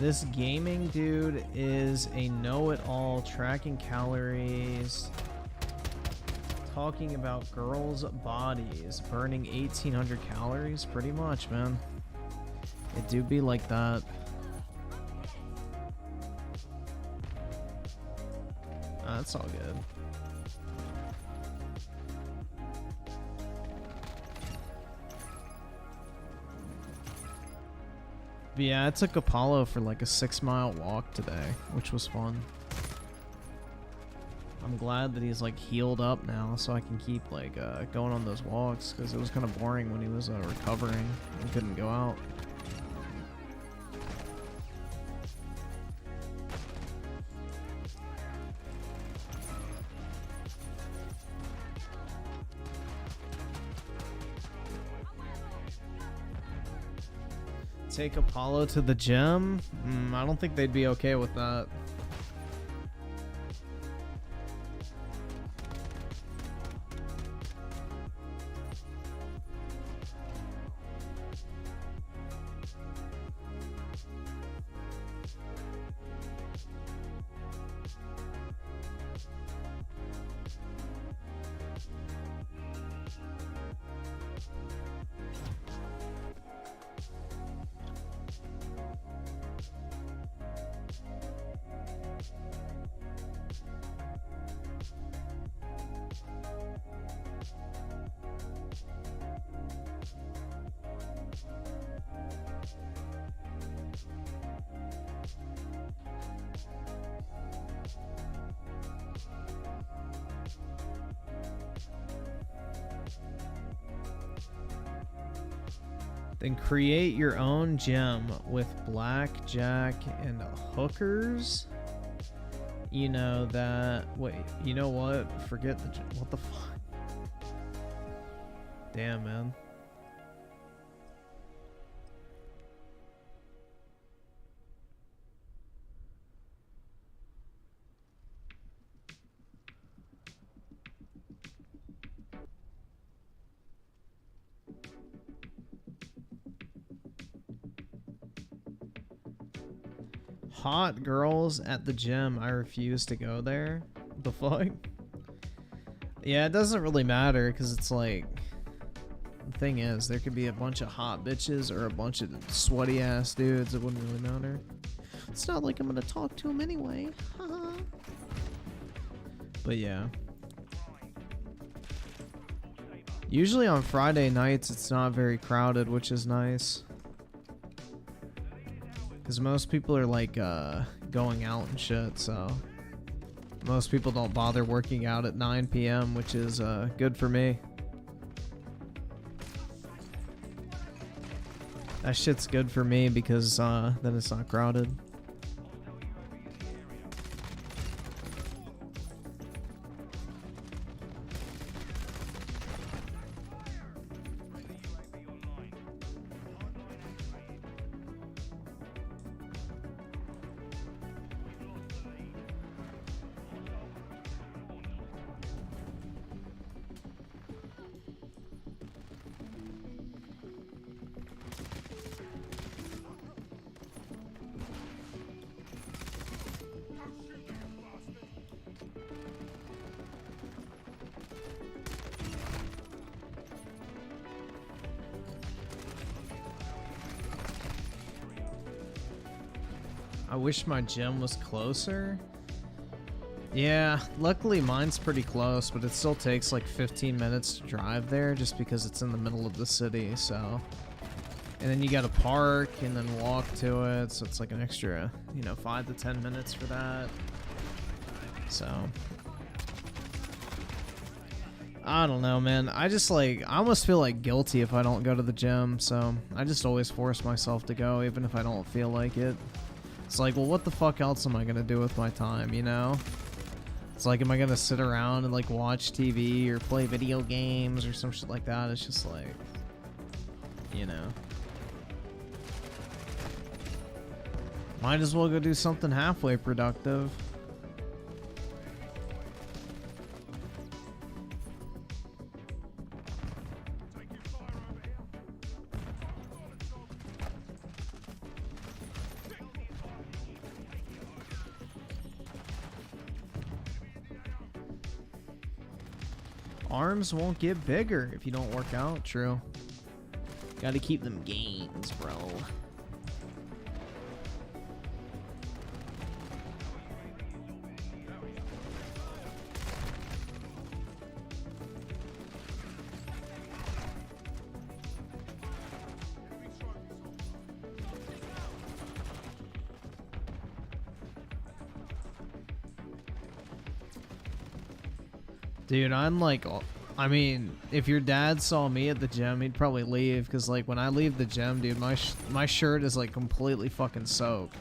This gaming dude is a know-it-all, tracking calories, talking about girls' bodies, burning 1,800 calories, pretty much, man. It do be like that. That's all good. But yeah, I took Apollo for like a 6-mile walk today, which was fun. I'm glad that he's like healed up now, so I can keep like going on those walks, because it was kind of boring when he was recovering and couldn't go out. Take Apollo to the gym? I don't think they'd be okay with that. Then create your own gym with blackjack and hookers. You know that. Wait, you know what? Forget the. What the fuck? Damn, man. Hot girls at the gym. I refuse to go there. What the fuck? Yeah, it doesn't really matter because it's like, the thing is, there could be a bunch of hot bitches or a bunch of sweaty ass dudes. It wouldn't really matter. It's not like I'm gonna talk to them anyway. But yeah. Usually on Friday nights, it's not very crowded, which is nice. Because most people are like going out and shit, so most people don't bother working out at 9 p.m., which is good for me. That shit's good for me because then it's not crowded. I wish my gym was closer. Yeah, luckily mine's pretty close, but it still takes like 15 minutes to drive there just because it's in the middle of the city, so. And then you gotta park and then walk to it, so it's like an extra, you know, 5 to 10 minutes for that. So. I don't know, man. I just like, I almost feel like guilty if I don't go to the gym, so I just always force myself to go even if I don't feel like it. It's like, well, what the fuck else am I gonna do with my time, you know? It's like, am I gonna sit around and like watch TV or play video games or some shit like that? It's just like, you know. Might as well go do something halfway productive. Arms won't get bigger if you don't work out. True. Gotta keep them gains, bro. Dude, I'm like, I mean, if your dad saw me at the gym, he'd probably leave. Because, like, when I leave the gym, dude, my shirt is, like, completely fucking soaked.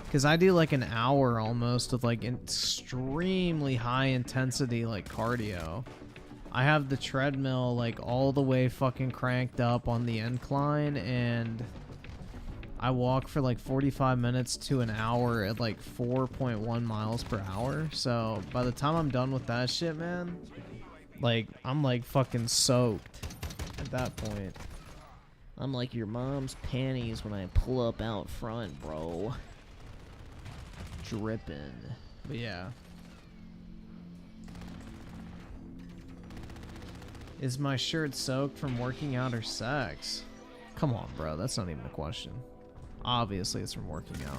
Because I do, like, an hour almost of, like, extremely high intensity, like, cardio. I have the treadmill, like, all the way fucking cranked up on the incline. And I walk for, like, 45 minutes to an hour at, like, 4.1 miles per hour. So by the time I'm done with that shit, man, like, I'm like fucking soaked at that point. I'm like your mom's panties when I pull up out front, bro. Dripping. But yeah. Is my shirt soaked from working out or sex? Come on, bro. That's not even a question. Obviously, it's from working out.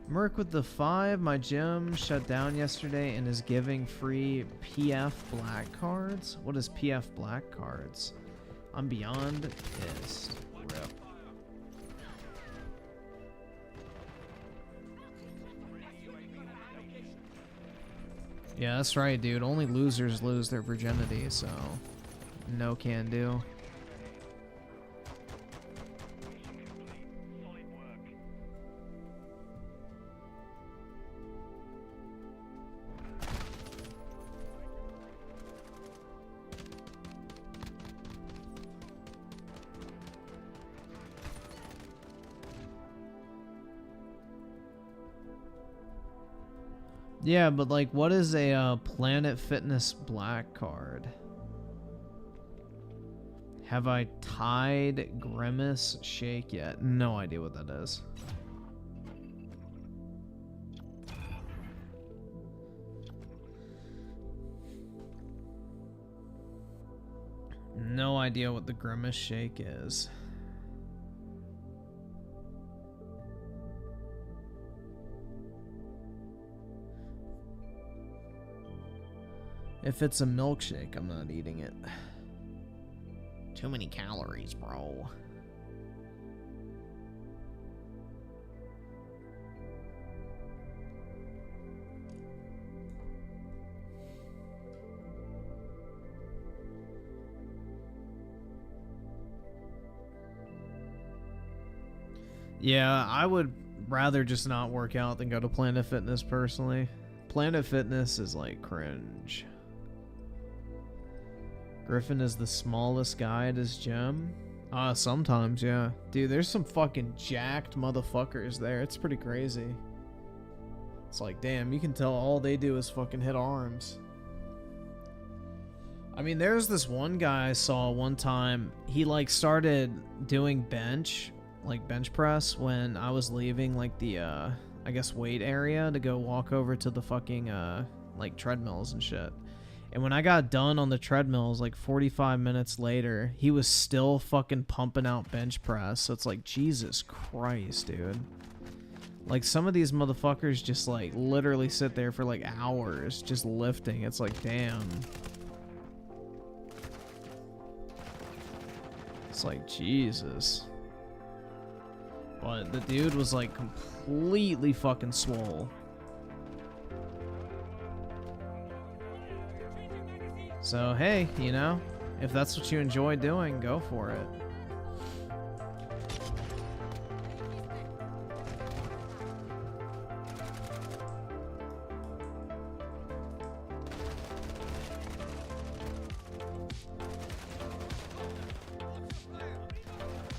Merc with the 5. My gym shut down yesterday and is giving free PF black cards. What is PF black cards? I'm beyond pissed. Rip. Yeah, that's right, dude. Only losers lose their virginity, so no can do. Yeah, but like, what is a Planet Fitness black card? Have I tied Grimace Shake yet? No idea what that is. No idea what the Grimace Shake is. If it's a milkshake, I'm not eating it. Too many calories, bro. Yeah, I would rather just not work out than go to Planet Fitness personally. Planet Fitness is like cringe. Griffin is the smallest guy at his gym? Sometimes, yeah. Dude, there's some fucking jacked motherfuckers there. It's pretty crazy. It's like, damn, you can tell all they do is fucking hit arms. I mean, there's this one guy I saw one time. He, like, started doing bench press when I was leaving, like, the, I guess, weight area to go walk over to the fucking, like, treadmills and shit. And when I got done on the treadmills, like 45 minutes later, he was still fucking pumping out bench press. So it's like, Jesus Christ, dude. Like, some of these motherfuckers just, like, literally sit there for, like, hours just lifting. It's like, damn. It's like, Jesus. But the dude was, like, completely fucking swole. So, hey, you know, if that's what you enjoy doing, go for it.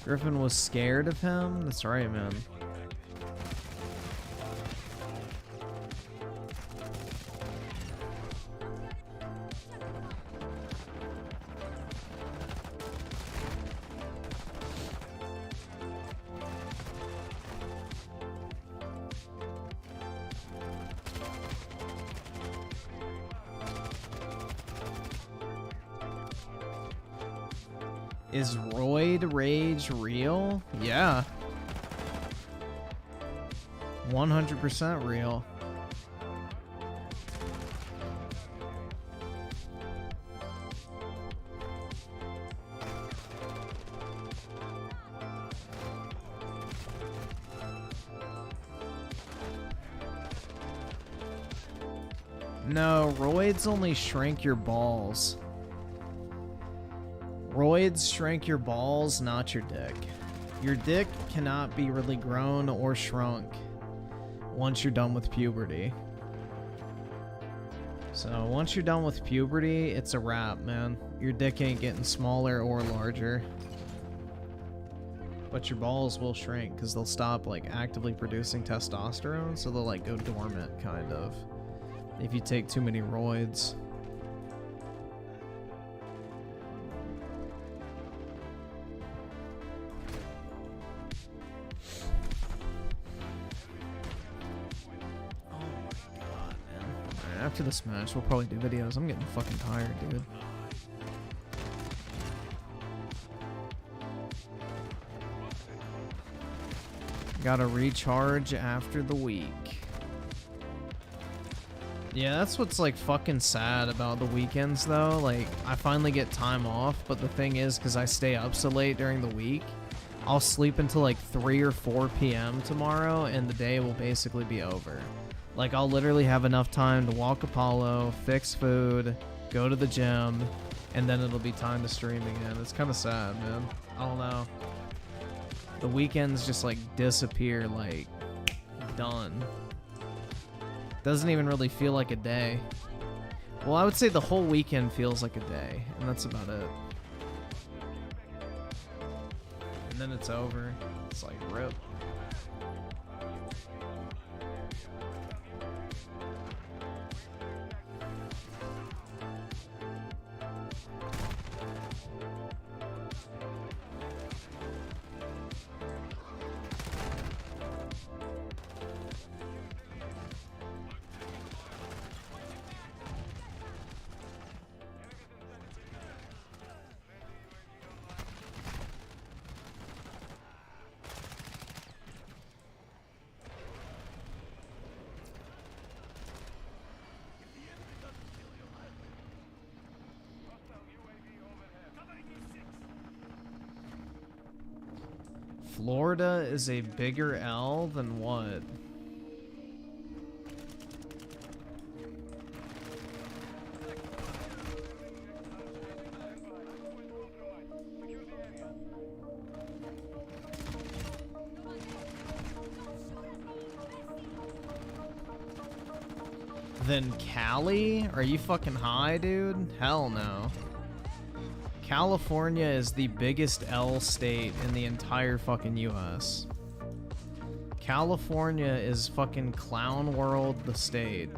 Griffin was scared of him? That's right, man. Is roid rage real? Yeah. 100% real. No, roids only shrink your balls. Roids shrink your balls, not your dick. Your dick cannot be really grown or shrunk once you're done with puberty. So once you're done with puberty, it's a wrap, man. Your dick ain't getting smaller or larger. But your balls will shrink because they'll stop like actively producing testosterone, so they'll like go dormant kind of if you take too many roids. After this match, we'll probably do videos. I'm getting fucking tired, dude. Gotta recharge after the week. Yeah, that's what's like fucking sad about the weekends though. Like, I finally get time off, but the thing is, because I stay up so late during the week, I'll sleep until like 3 or 4 p.m. tomorrow, and the day will basically be over. Like, I'll literally have enough time to walk Apollo, fix food, go to the gym, and then it'll be time to stream again. It's kind of sad, man. I don't know. The weekends just like disappear, like, done. Doesn't even really feel like a day. Well, I would say the whole weekend feels like a day, and that's about it. And then it's over. It's like, rip. Florida is a bigger L than what? Then Cali? Are you fucking high, dude? Hell no. California is the biggest L state in the entire fucking US. California is fucking Clown World, the state.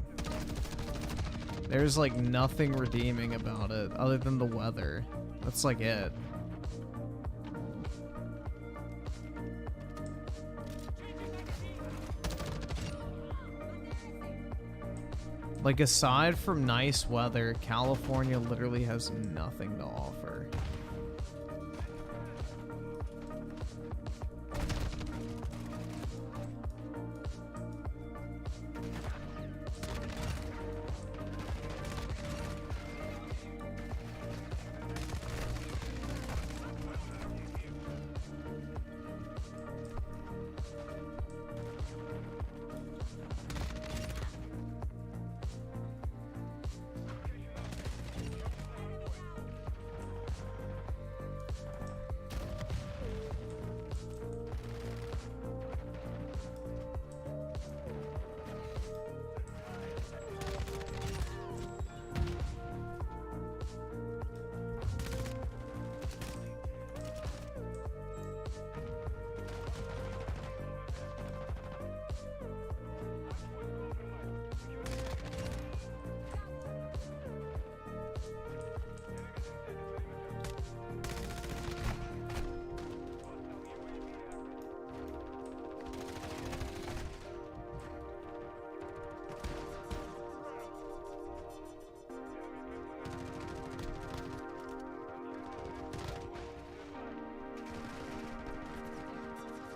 There's like nothing redeeming about it other than the weather. That's like it. Like, aside from nice weather, California literally has nothing to offer.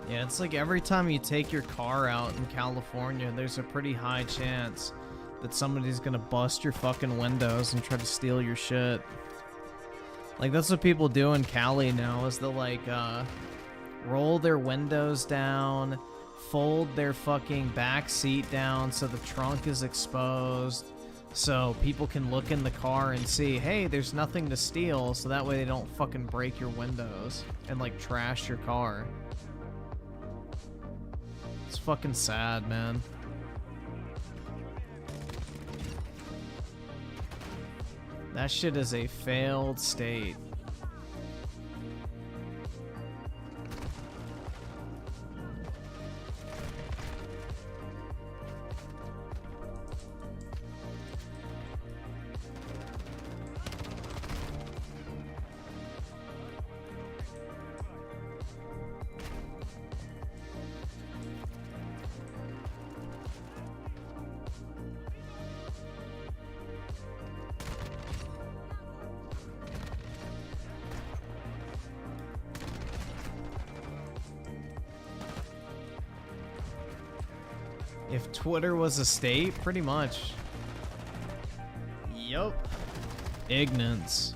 Yeah, it's like every time you take your car out in California, there's a pretty high chance that somebody's gonna bust your fucking windows and try to steal your shit. Like, that's what people do in Cali now, is they'll like roll their windows down, fold their fucking back seat down so the trunk is exposed, so people can look in the car and see, hey, there's nothing to steal, so that way they don't fucking break your windows and like trash your car. It's fucking sad, man. That shit is a failed state. If Twitter was a state, pretty much. Yup. Ignorance.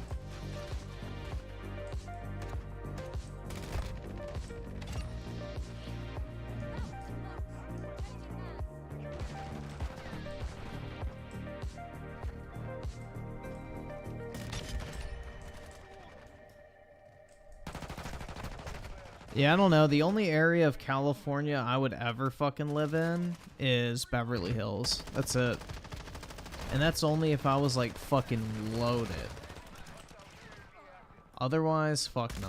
Yeah, I don't know. The only area of California I would ever fucking live in is Beverly Hills. That's it. And that's only if I was like fucking loaded. Otherwise, fuck nah.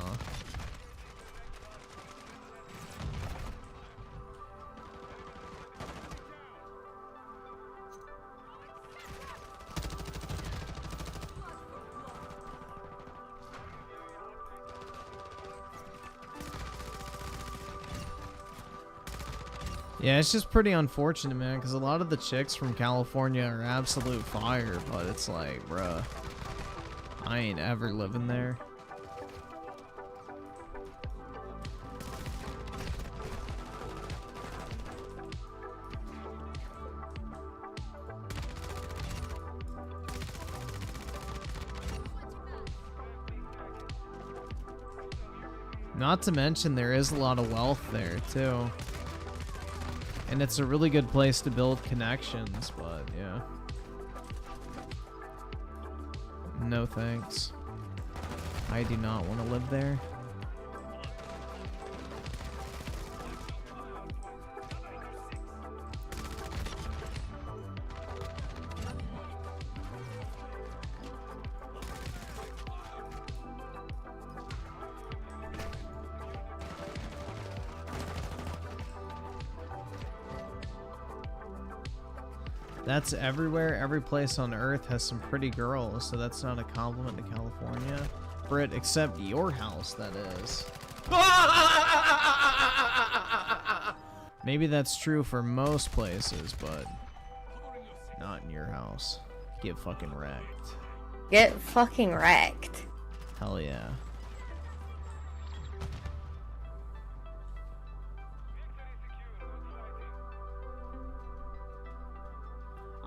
Yeah, it's just pretty unfortunate, man, because a lot of the chicks from California are absolute fire, but it's like, bruh, I ain't ever living there. Not to mention, there is a lot of wealth there, too. And it's a really good place to build connections, but yeah. No thanks. I do not want to live there. That's everywhere. Every place on Earth has some pretty girls, so that's not a compliment to California. Brit, except your house, that is. Maybe that's true for most places, but not in your house. Get fucking wrecked. Get fucking wrecked. Hell yeah.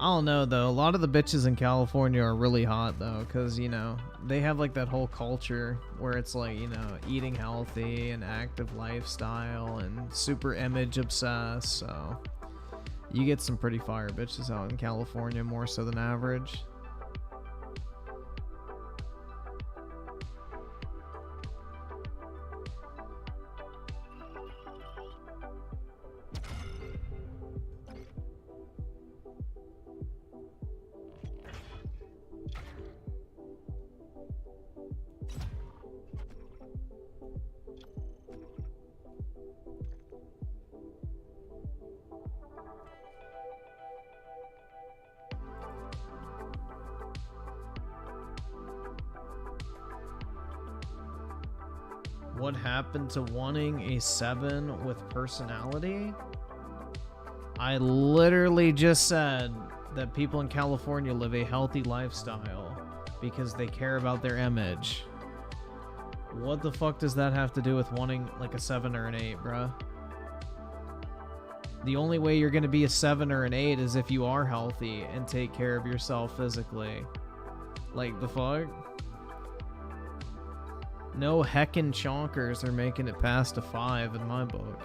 I don't know, though. A lot of the bitches in California are really hot, though, because, you know, they have, like, that whole culture where it's, like, you know, eating healthy and active lifestyle and super image obsessed, so you get some pretty fire bitches out in California, more so than average. What happened to wanting a 7 with personality? I literally just said that people in California live a healthy lifestyle because they care about their image. What the fuck does that have to do with wanting like a 7 or an 8, bruh? The only way you're gonna be a 7 or an 8 is if you are healthy and take care of yourself physically. Like, the fuck? No heckin' chonkers are making it past a 5 in my book.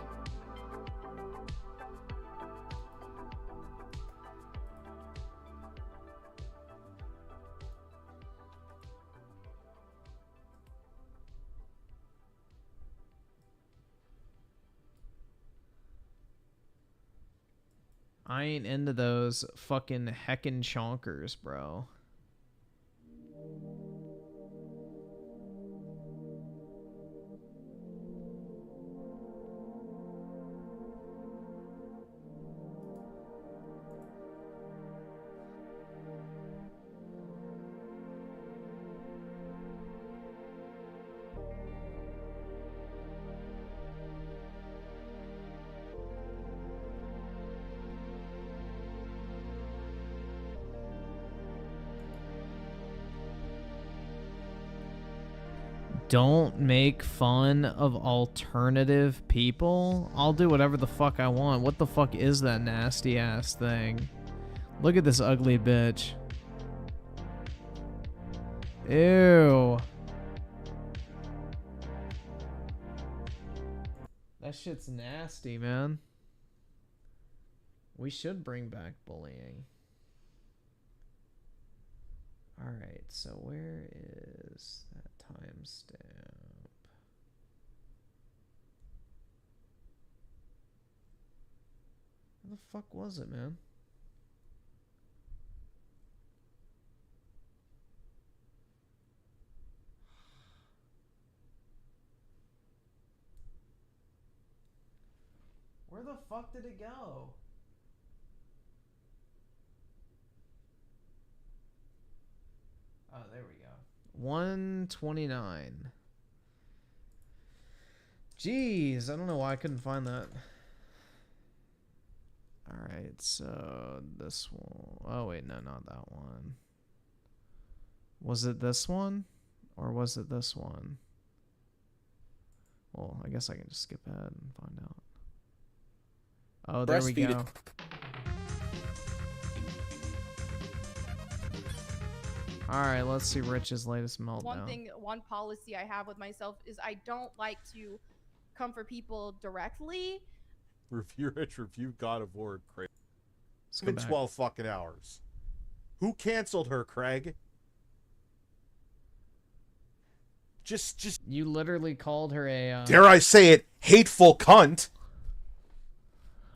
I ain't into those fucking heckin' chonkers, bro. Don't make fun of alternative people. I'll do whatever the fuck I want. What the fuck is that nasty ass thing? Look at this ugly bitch. Ew. That shit's nasty, man. We should bring back bullying. Alright, so where is that timestamp? the fuck was it, man? Where the fuck did it go? Oh, there we go. 129. Jeez, I don't know why I couldn't find that. Alright, so this one. Oh, wait, no, not that one. Was it this one? Or was it this one? Well, I guess I can just skip ahead and find out. Oh, there we go. Alright, let's see Rich's latest meltdown. One policy I have with myself is I don't like to come for people directly. Review Rich, review God of War, Craig. It's go been back. 12 fucking hours. Who canceled her, Craig? Just. You literally called her a. Dare I say it, hateful cunt.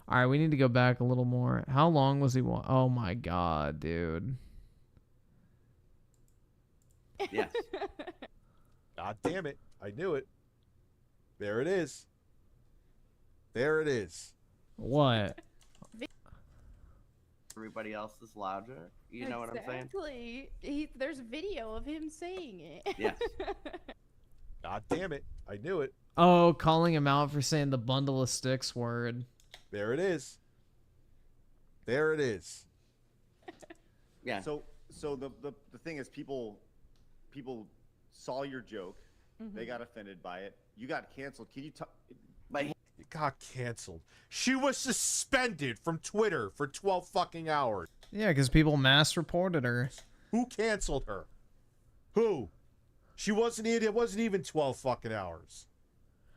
Alright, we need to go back a little more. How long was he? Oh my god, dude. Yes. God damn it. I knew it. There it is. There it is. What? Everybody else's logic. You know what I'm saying? Exactly. There's video of him saying it. Yes. God damn it. I knew it. Oh, calling him out for saying the bundle of sticks word. There it is. There it is. Yeah. So the thing is, people saw your joke. Mm-hmm. They got offended by it. You got canceled. Can you talk? It got canceled. She was suspended from Twitter for 12 fucking hours. Yeah, because people mass reported her. Who canceled her? Who? She wasn't. It wasn't even 12 fucking hours.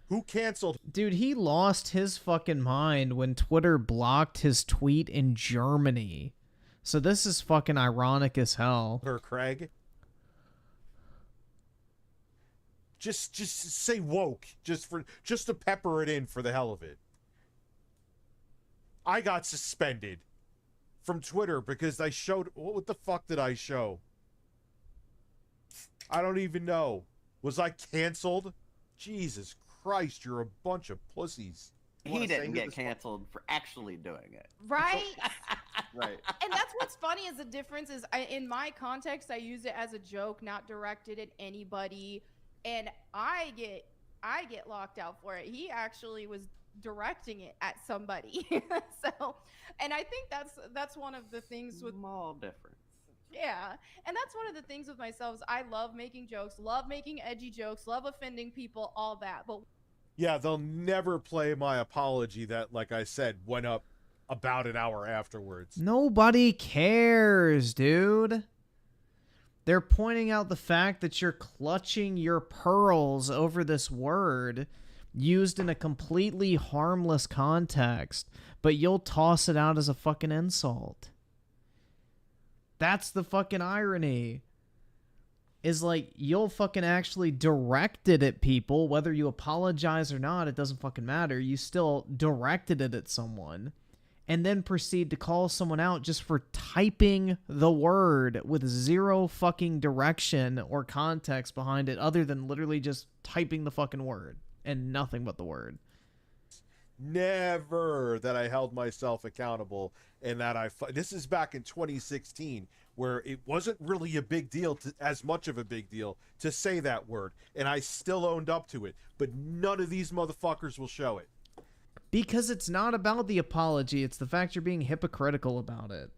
Who canceled? Dude, he lost his fucking mind when Twitter blocked his tweet in Germany. So this is fucking ironic as hell. Her, Craig. Just say woke, just to pepper it in for the hell of it. I got suspended from Twitter because I showed. What the fuck did I show? I don't even know. Was I canceled? Jesus Christ, you're a bunch of pussies. He didn't get canceled for actually doing it. Right? Right. And that's what's funny is the difference is in my context, I use it as a joke, not directed at anybody. And I get locked out for it. He actually was directing it at somebody. So, and I think that's one of the things with small difference. Yeah, and that's one of the things with myself is I love making jokes, love making edgy jokes, love offending people, all that. But yeah, they'll never play my apology that, like I said, went up about an hour afterwards. Nobody cares, dude. They're pointing out the fact that you're clutching your pearls over this word used in a completely harmless context, but you'll toss it out as a fucking insult. That's the fucking irony. Is like, you'll fucking actually direct it at people, whether you apologize or not, it doesn't fucking matter. You still directed it at someone. And then proceed to call someone out just for typing the word with zero fucking direction or context behind it other than literally just typing the fucking word and nothing but the word. Never that I held myself accountable and that this is back in 2016 where it wasn't really a big deal, as much of a big deal to say that word. And I still owned up to it, but none of these motherfuckers will show it. Because it's not about the apology. It's the fact you're being hypocritical about it.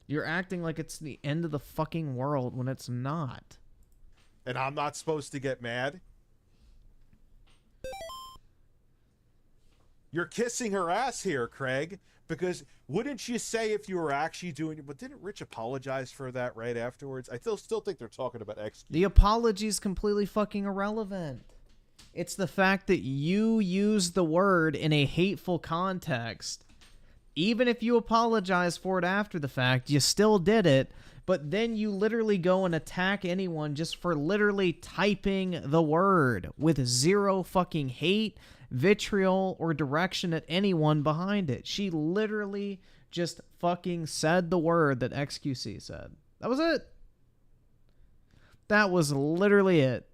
You're acting like it's the end of the fucking world when it's not. And I'm not supposed to get mad? You're kissing her ass here, Craig. Because wouldn't you say if you were actually doing it? But didn't Rich apologize for that right afterwards? I still think they're talking about X. The apology is completely fucking irrelevant. It's the fact that you used the word in a hateful context. Even if you apologize for it after the fact, you still did it. But then you literally go and attack anyone just for literally typing the word with zero fucking hate, vitriol or direction at anyone behind it. She literally just fucking said the word that XQC said. That was it. That was literally it.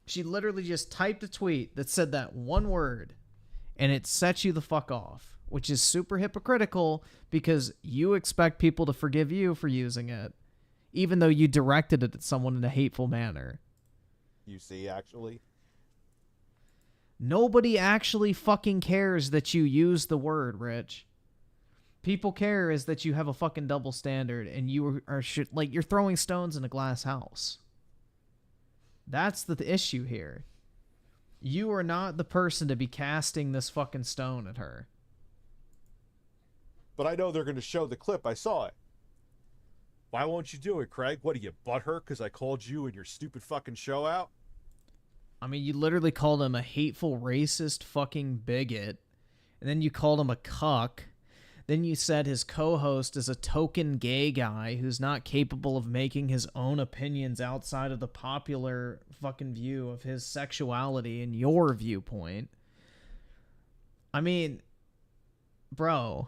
She literally just typed a tweet that said that one word, and it set you the fuck off, which is super hypocritical because you expect people to forgive you for using it, even though you directed it at someone in a hateful manner. You see, actually? Nobody actually fucking cares that you use the word, Rich. People care is that you have a fucking double standard and you are like you're throwing stones in a glass house. That's the issue here. You are not the person to be casting this fucking stone at her. But I know they're going to show the clip. I saw it. Why won't you do it, Craig? What, are you butthurt because I called you and your stupid fucking show out? I mean, you literally called him a hateful, racist fucking bigot. And then you called him a cuck. Then you said his co-host is a token gay guy who's not capable of making his own opinions outside of the popular fucking view of his sexuality and your viewpoint. I mean, bro,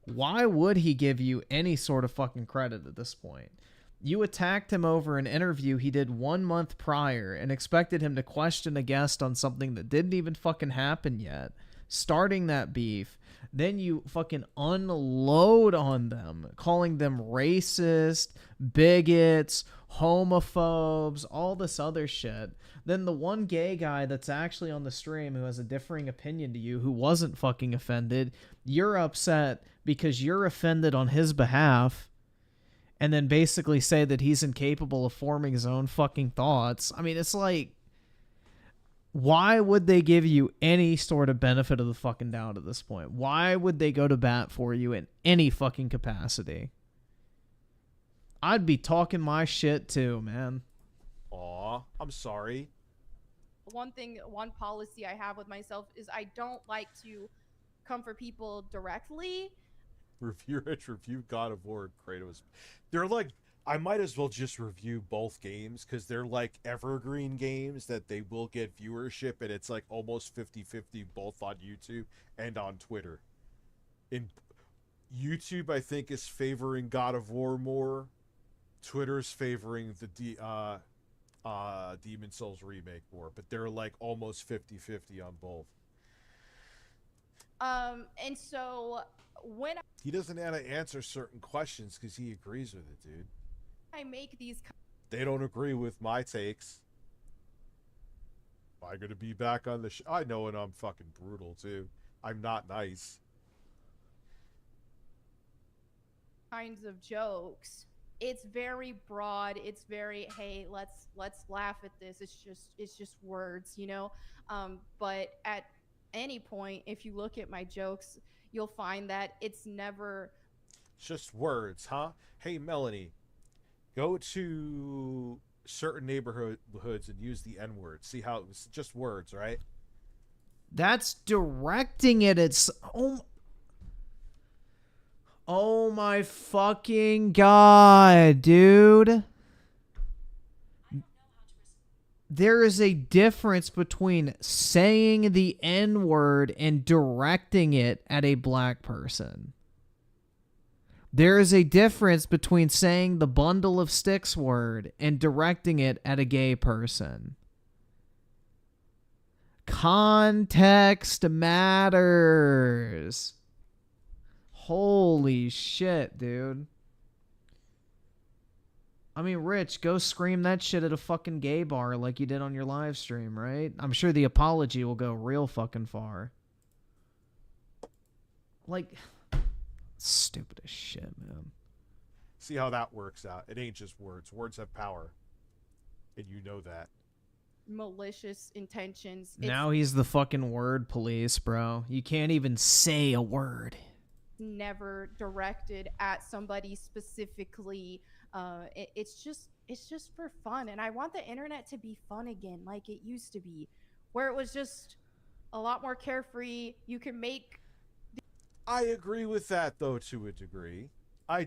why would he give you any sort of fucking credit at this point? You attacked him over an interview he did 1 month prior and expected him to question a guest on something that didn't even fucking happen yet, starting that beef. Then you fucking unload on them, calling them racist, bigots, homophobes, all this other shit. Then the one gay guy that's actually on the stream who has a differing opinion to you, who wasn't fucking offended, you're upset because you're offended on his behalf, and then basically say that he's incapable of forming his own fucking thoughts. I mean, it's like, why would they give you any sort of benefit of the fucking doubt at this point? Why would they go to bat for you in any fucking capacity? I'd be talking my shit too, man. Aw, I'm sorry. One policy I have with myself is I don't like to come for people directly. Review God of War and Kratos. They're like, I might as well just review both games because they're like evergreen games that they will get viewership, and it's like almost 50-50 both on YouTube and on Twitter. In YouTube, I think, is favoring God of War more. Twitter's favoring the Demon Souls remake more, but they're like almost 50-50 on both. And so when he doesn't have to answer certain questions because he agrees with it, dude. I make these, they don't agree with my takes. Am I gonna be back on the show? I know, and I'm fucking brutal too. I'm not nice. kinds of jokes, it's very broad. It's very, hey, let's laugh at this. It's just words, you know. But at any point, if you look at my jokes, you'll find that it's never. It's just words, huh? Hey, Melanie, go to certain neighborhoods and use the N-word. See how it's just words, right? That's directing it. It's oh my fucking god, dude. There is a difference between saying the N-word and directing it at a black person. There is a difference between saying the bundle of sticks word and directing it at a gay person. Context matters. Holy shit, dude. I mean, Rich, go scream that shit at a fucking gay bar like you did on your live stream, right? I'm sure the apology will go real fucking far. Like, stupid as shit, man. See how that works out. It ain't just words. Words have power. And you know that. Malicious intentions. Now he's the fucking word police, bro. You can't even say a word. Never directed at somebody specifically. It's just for fun, and I want the internet to be fun again, like it used to be, where it was just a lot more carefree. You can make. I agree with that, though, to a degree.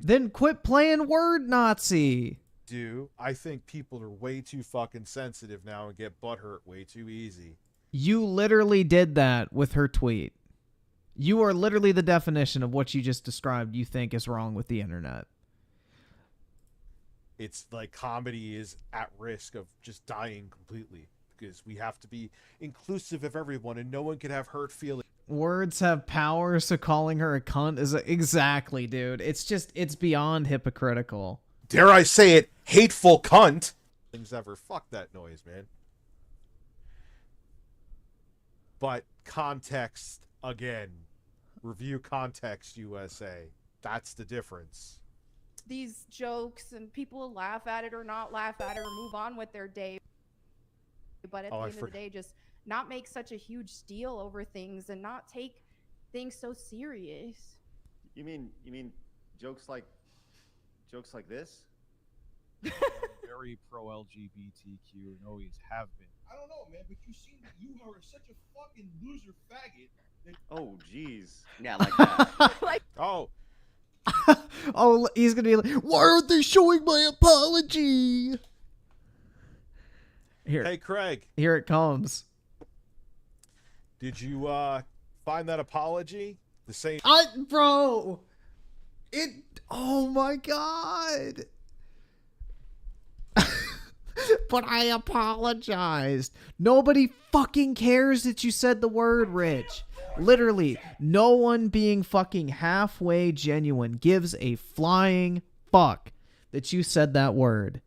Then quit playing word Nazi. I think people are way too fucking sensitive now and get butthurt way too easy. You literally did that with her tweet. You are literally the definition of what you just described you think is wrong with the internet. It's like comedy is at risk of just dying completely because we have to be inclusive of everyone and no one can have hurt feelings. Words have power, so calling her a cunt is exactly, dude. It's beyond hypocritical. Dare I say it, hateful cunt. Things ever. Fuck that noise, man. But context, again. Review context, USA. That's the difference. These jokes and people will laugh at it or not laugh at it or move on with their day. But at the end of the day, just not make such a huge deal over things and not take things so serious. You mean jokes like this? Very pro LGBTQ and always have been. I don't know, man, but you are such a fucking loser faggot. Oh, jeez. Yeah, like that. Like, oh. Oh, he's gonna be like, why aren't they showing my apology? Here. Hey, Craig. Here it comes. Did you find that apology? The same. Bro. Oh my god. But I apologized. Nobody fucking cares that you said the word, Rich. Literally, no one being fucking halfway genuine gives a flying fuck that you said that word.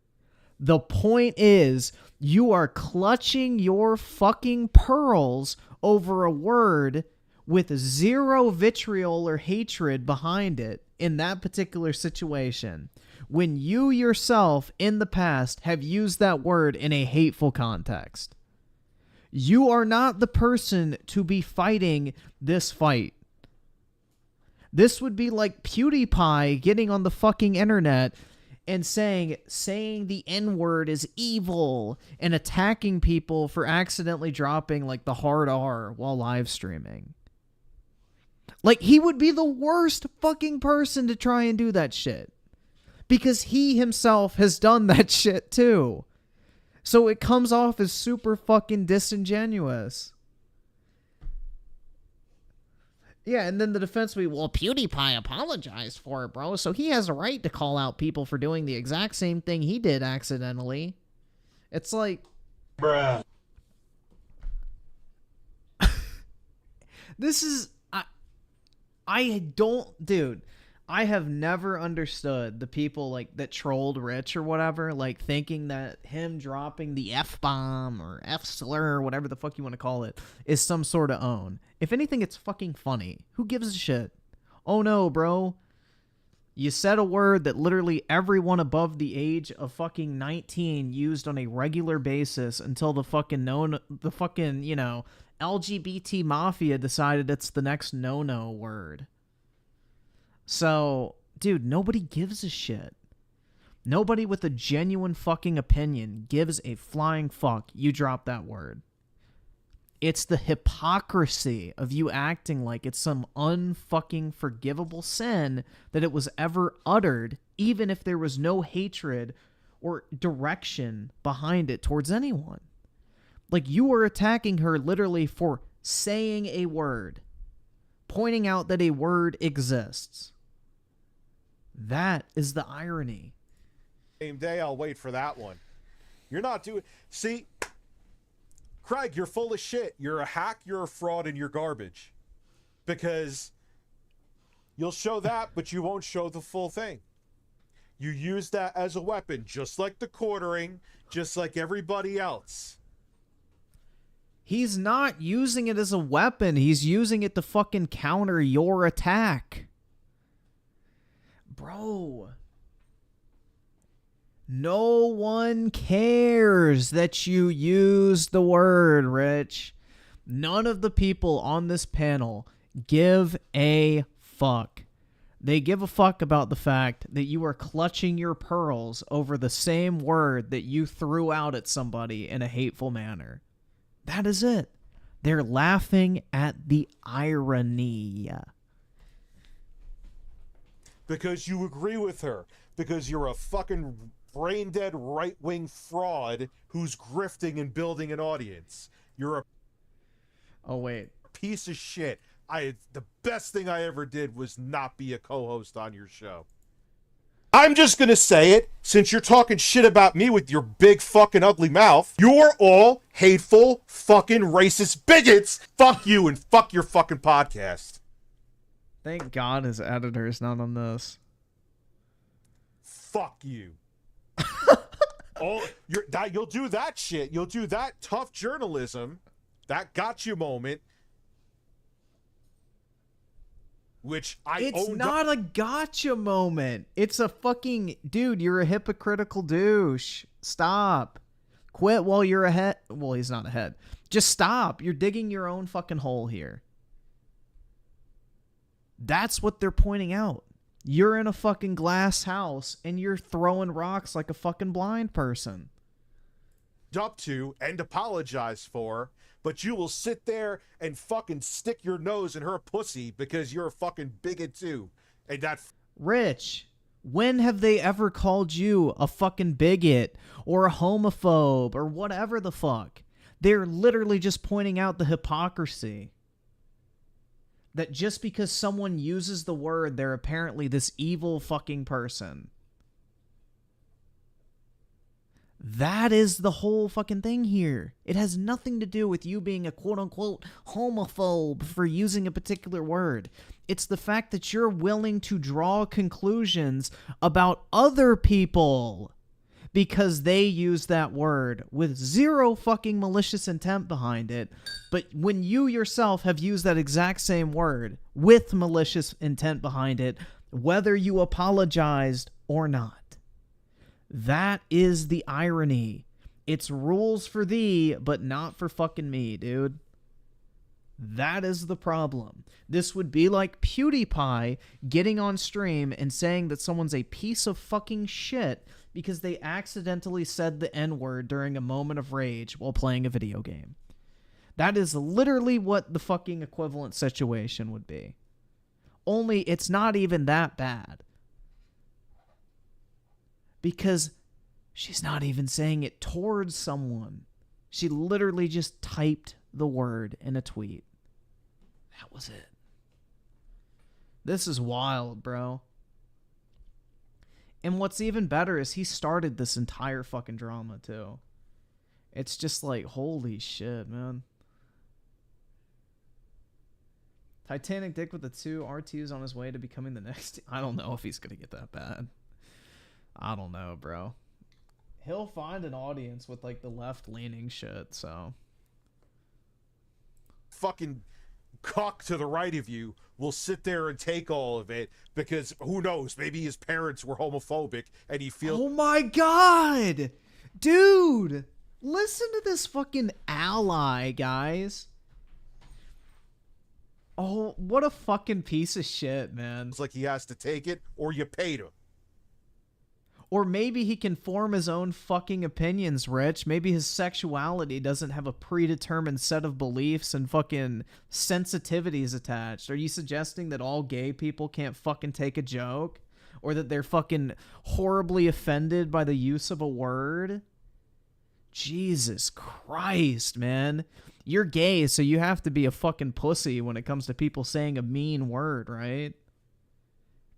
The point is, you are clutching your fucking pearls over a word with zero vitriol or hatred behind it in that particular situation, when you yourself in the past have used that word in a hateful context. You are not the person to be fighting this fight. This would be like PewDiePie getting on the fucking internet and saying the N-word is evil and attacking people for accidentally dropping like the hard R while live streaming. Like, he would be the worst fucking person to try and do that shit. Because he himself has done that shit too. So it comes off as super fucking disingenuous. Yeah, and then the defense will be, well, PewDiePie apologized for it, bro, so he has a right to call out people for doing the exact same thing he did accidentally. It's like... Bruh. This is... I don't... Dude, I have never understood the people, like, that trolled Rich or whatever, like, thinking that him dropping the F-bomb or F-slur or whatever the fuck you want to call it is some sort of own. If anything, it's fucking funny. Who gives a shit? Oh no, bro. You said a word that literally everyone above the age of fucking 19 used on a regular basis until the fucking you know, LGBT mafia decided it's the next no-no word. So, dude, nobody gives a shit. Nobody with a genuine fucking opinion gives a flying fuck you drop that word. It's the hypocrisy of you acting like it's some unfucking forgivable sin that it was ever uttered, even if there was no hatred or direction behind it towards anyone. Like, you were attacking her literally for saying a word, pointing out that a word exists. That is the irony. Same day, I'll wait for that one. You're not doing... See, Craig, you're full of shit. You're a hack, you're a fraud, and you're garbage. Because you'll show that, but you won't show the full thing. You use that as a weapon, just like the quartering, just like everybody else. He's not using it as a weapon. He's using it to fucking counter your attack. Bro. No one cares that you use the word, Rich. None of the people on this panel give a fuck. They give a fuck about the fact that you are clutching your pearls over the same word that you threw out at somebody in a hateful manner. That is it. They're laughing at the irony. Because you agree with her. Because you're a fucking brain-dead right-wing fraud who's grifting and building an audience. You're a... Oh wait. Piece of shit. The best thing I ever did was not be a co-host on your show. I'm just gonna say it, since you're talking shit about me with your big fucking ugly mouth. You're all hateful, fucking racist bigots. Fuck you and fuck your fucking podcast. Thank God his editor is not on this. Fuck you. You'll do that shit. You'll do that tough journalism, that got you moment, which It's not a gotcha moment. It's a fucking dude. You're a hypocritical douche. Stop. Quit while you're ahead. Well, he's not ahead. Just stop. You're digging your own fucking hole here. That's what they're pointing out. You're in a fucking glass house and you're throwing rocks like a fucking blind person. Up to and apologize for, but you will sit there and fucking stick your nose in her pussy because you're a fucking bigot too. And that Rich, when have they ever called you a fucking bigot or a homophobe or whatever the fuck? They're literally just pointing out the hypocrisy. That just because someone uses the word, they're apparently this evil fucking person. That is the whole fucking thing here. It has nothing to do with you being a quote-unquote homophobe for using a particular word. It's the fact that you're willing to draw conclusions about other people because they use that word with zero fucking malicious intent behind it. But when you yourself have used that exact same word with malicious intent behind it, whether you apologized or not. That is the irony. It's rules for thee, but not for fucking me, dude. That is the problem. This would be like PewDiePie getting on stream and saying that someone's a piece of fucking shit because they accidentally said the N-word during a moment of rage while playing a video game. That is literally what the fucking equivalent situation would be. Only it's not even that bad. Because she's not even saying it towards someone. She literally just typed the word in a tweet. That was it. This is wild, bro. And what's even better is he started this entire fucking drama, too. It's just like, holy shit, man. Titanic Dick with the 2 RTUs on his way to becoming the next... I don't know if he's going to get that bad. I don't know, bro. He'll find an audience with, like, the left-leaning shit, so... fucking cock to the right of you will sit there and take all of it because who knows, maybe his parents were homophobic and he feels... Oh my god! Dude! Listen to this fucking ally, guys. Oh, what a fucking piece of shit, man. It's like he has to take it or you paid him. Or maybe he can form his own fucking opinions, Rich. Maybe his sexuality doesn't have a predetermined set of beliefs and fucking sensitivities attached. Are you suggesting that all gay people can't fucking take a joke? Or that they're fucking horribly offended by the use of a word? Jesus Christ, man. You're gay, so you have to be a fucking pussy when it comes to people saying a mean word, right?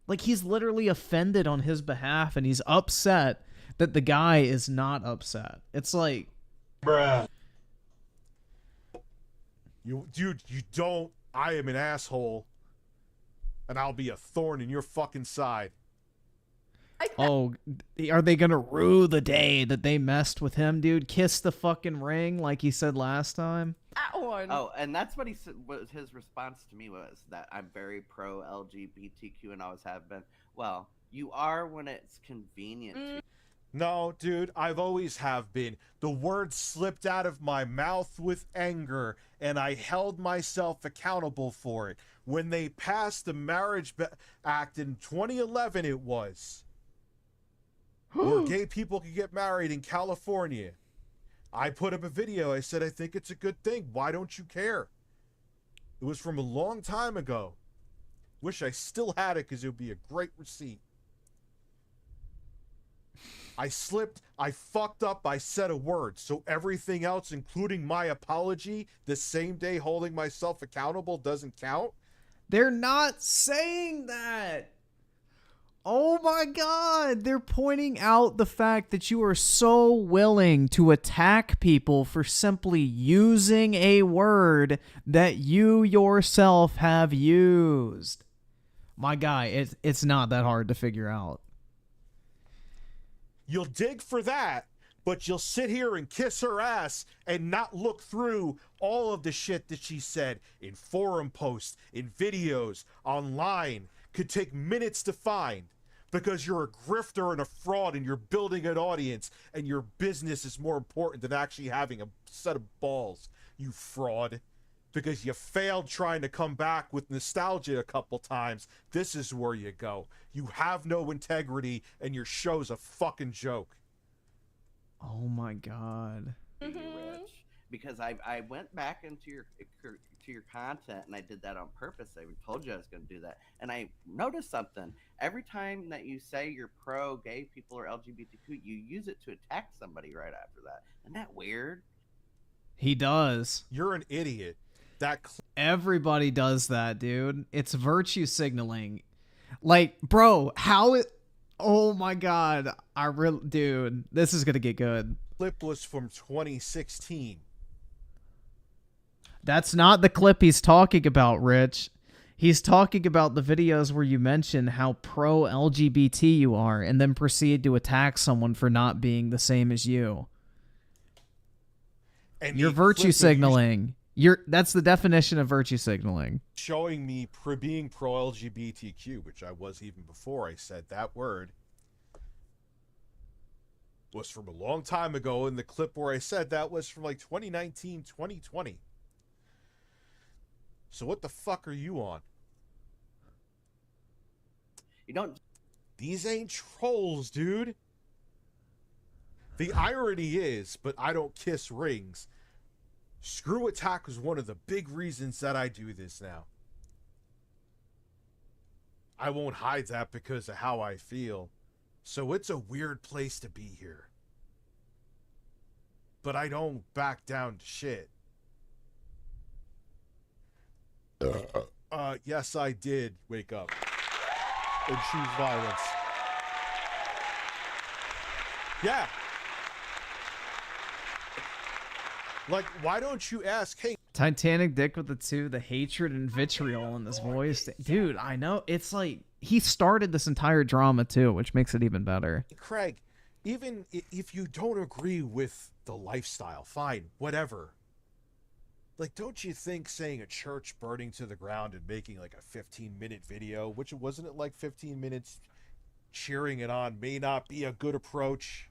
Like, he's literally offended on his behalf, and he's upset that the guy is not upset. It's like... Bruh. Dude, you don't... I am an asshole, and I'll be a thorn in your fucking side. Oh, are they gonna rue the day that they messed with him, dude? Kiss the fucking ring like he said last time? That one. Oh, and that's what he said. What his response to me was that I'm very pro LGBTQ and always have been. Well, you are when it's convenient. No, dude, I've always have been. The word slipped out of my mouth with anger, and I held myself accountable for it. When they passed the Marriage Act in 2011, it was. Where gay people could get married in California. I put up a video. I said, I think it's a good thing. Why don't you care? It was from a long time ago. Wish I still had it because it would be a great receipt. I slipped, I fucked up, I said a word. So everything else, including my apology, the same day holding myself accountable doesn't count? They're not saying that. Oh my god, they're pointing out the fact that you are so willing to attack people for simply using a word that you yourself have used. My guy, it's not that hard to figure out. You'll dig for that, but you'll sit here and kiss her ass and not look through all of the shit that she said in forum posts, in videos, online. Could take minutes to find because you're a grifter and a fraud and you're building an audience and your business is more important than actually having a set of balls, you fraud. Because you failed trying to come back with nostalgia a couple times. This is where you go. You have no integrity and your show's a fucking joke. Oh my god. Rich, because I went back into your content and I did that on purpose. I told you I was going to do that, and I noticed something. Every time that you say you're pro gay people or LGBTQ, you use it to attack somebody right after that. Isn't that weird? He does. You're an idiot. Everybody does that, dude. It's virtue signaling. Like, bro, how it... Oh my god. Dude, this is gonna get good. Clip was from 2016. That's not the clip he's talking about, Rich. He's talking about the videos where you mention how pro-LGBT you are and then proceed to attack someone for not being the same as you. And you're virtue signaling. That's the definition of virtue signaling. Showing me being pro-LGBTQ, which I was even before I said that word, was from a long time ago, and the clip where I said that was from like 2019, 2020. So what the fuck are you on? You don't... These ain't trolls, dude. The irony is, but I don't kiss rings. Screw Attack was one of the big reasons that I do this now. I won't hide that because of how I feel. So it's a weird place to be here. But I don't back down to shit. Yes, I did wake up and choose violence. Yeah. Like, why don't you ask, hey... Titanic Dick with the hatred and vitriol in his voice. Dude, I know. It's like, he started this entire drama, too, which makes it even better. Craig, even if you don't agree with the lifestyle, fine, whatever. Like, don't you think saying a church burning to the ground and making, like, a 15-minute video, which wasn't it like 15 minutes cheering it on, may not be a good approach?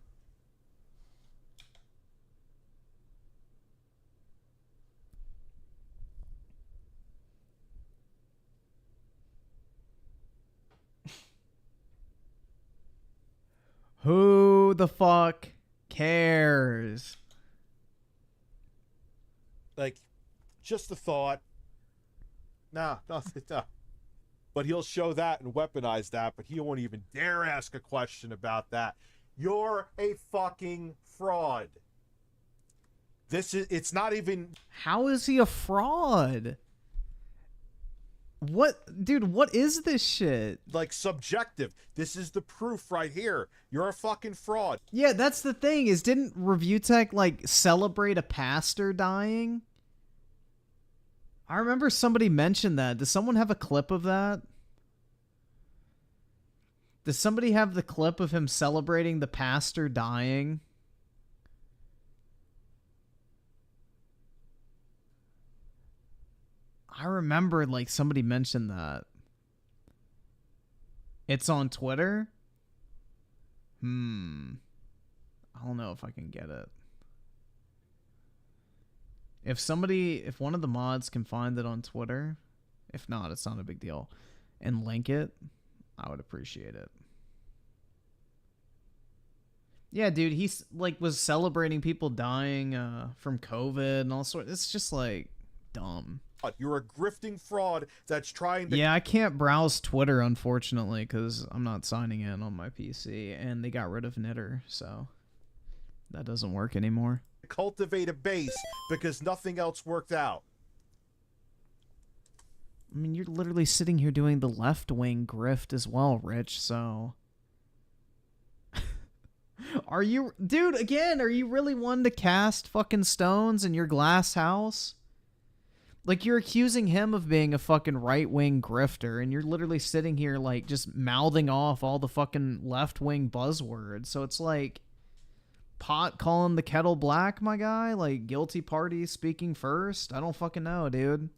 Who the fuck cares? Like, just a thought. Nah, nothing. No. But he'll show that and weaponize that, but he won't even dare ask a question about that. You're a fucking fraud. It's not even... How is he a fraud? What, dude, what is this shit? Like, subjective. This is the proof right here. You're a fucking fraud. Yeah, that's the thing, is didn't Review Tech, like, celebrate a pastor dying? I remember somebody mentioned that. Does someone have a clip of that? Does somebody have the clip of him celebrating the pastor dying? I remember, like, somebody mentioned that. It's on Twitter? I don't know if I can get it. If one of the mods can find it on Twitter, if not, it's not a big deal, and link it, I would appreciate it. Yeah, dude, he's, like, was celebrating people dying from COVID and all sorts. It's just, like, dumb. You're a grifting fraud that's trying to... Yeah, I can't browse Twitter, unfortunately, because I'm not signing in on my PC, and they got rid of Knitter, so that doesn't work anymore. cultivate a base because nothing else worked out. I mean, you're literally sitting here doing the left-wing grift as well, Rich, so... Are you... Dude, again, are you really one to cast fucking stones in your glass house? Like, you're accusing him of being a fucking right-wing grifter, and you're literally sitting here, like, just mouthing off all the fucking left-wing buzzwords. So it's like, pot calling the kettle black, my guy? Like, guilty party speaking first? I don't fucking know, dude.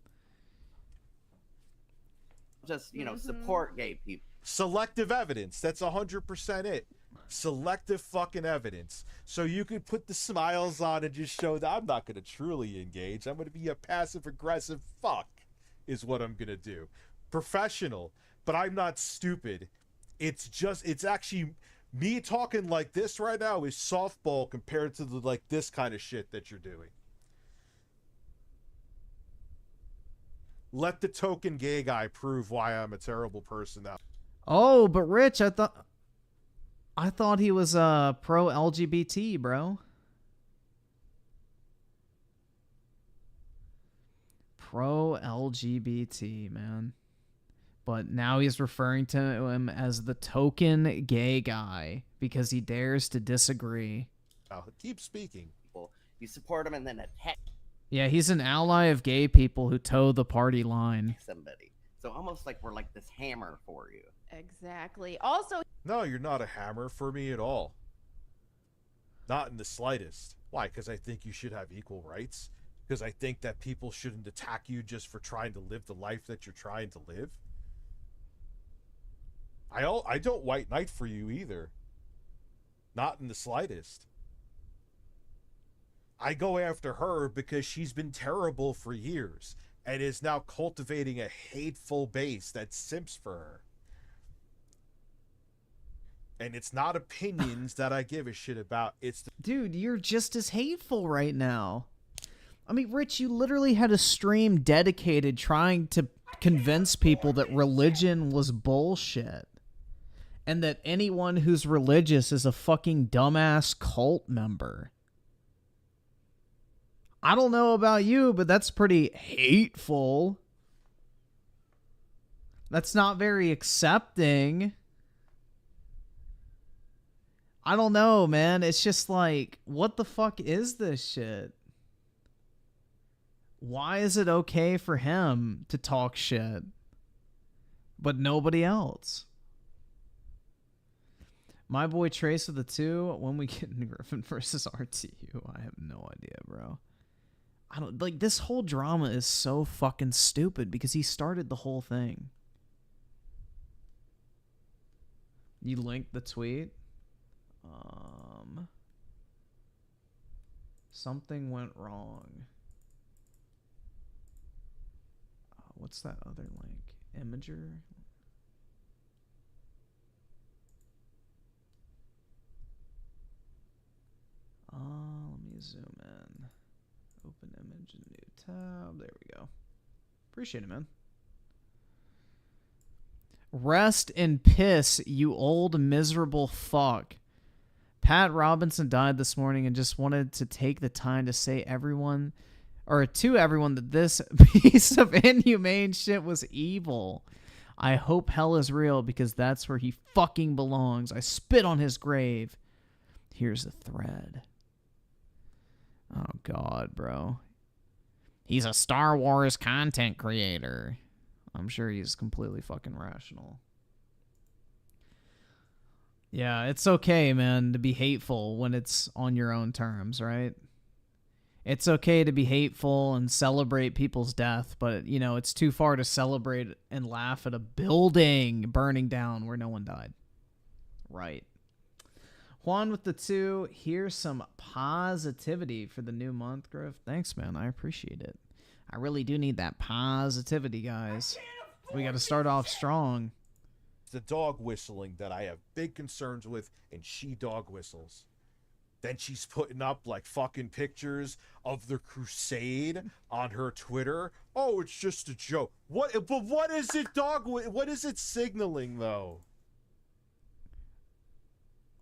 Just, you know, support gay people. Selective evidence. That's 100% it. Selective fucking evidence. So you could put the smiles on and just show that I'm not going to truly engage. I'm going to be a passive-aggressive fuck is what I'm going to do. Professional, but I'm not stupid. It's just, it's actually, me talking like this right now is softball compared to the, like, this kind of shit that you're doing. Let the token gay guy prove why I'm a terrible person now. Oh, but Rich, I thought he was pro LGBT, bro. Pro LGBT, man. But now he's referring to him as the token gay guy because he dares to disagree. Now, keep speaking. You support him and then attack Yeah, he's an ally of gay people who toe the party line. somebody. So almost like we're like this hammer for you. Exactly. Also, No, you're not a hammer for me at all. Not in the slightest. Why? Because I think you should have equal rights? Because I think that people shouldn't attack you just for trying to live the life that you're trying to live? I don't white knight for you either. Not in the slightest. I go after her because she's been terrible for years and is now cultivating a hateful base that simps for her. And it's not opinions that I give a shit about. It's Dude, you're just as hateful right now. I mean, Rich, you literally had a stream dedicated trying to convince people that religion was bullshit. And that anyone who's religious is a fucking dumbass cult member. I don't know about you, but that's pretty hateful. That's not very accepting. I don't know, man. It's just like, what the fuck is this shit? Why is it okay for him to talk shit, but nobody else? My boy Trace with the 2, when we get into Griffin versus RTU, I have no idea, bro. I don't, like, this whole drama is so fucking stupid because he started the whole thing. You linked the tweet? Something went wrong. What's that other link? Imager? Let me zoom in. Open image, new tab. There we go. Appreciate it, man. Rest in piss, you old miserable fuck. Pat Robinson died this morning and just wanted to take the time to say to everyone that this piece of inhumane shit was evil. I hope hell is real because that's where he fucking belongs. I spit on his grave. Here's the thread. Oh, God, bro. He's a Star Wars content creator. I'm sure he's completely fucking rational. Yeah, it's okay, man, to be hateful when it's on your own terms, right? It's okay to be hateful and celebrate people's death, but, you know, it's too far to celebrate and laugh at a building burning down where no one died. Right. Juan with the 2, here's some positivity for the new month, Griff. Thanks, man. I appreciate it. I really do need that positivity, guys. We got to start off strong. the dog whistling that I have big concerns with, and she dog whistles. Then she's putting up like fucking pictures of the crusade on her Twitter. Oh, it's just a joke. But what is it, dog? What is it signaling, though?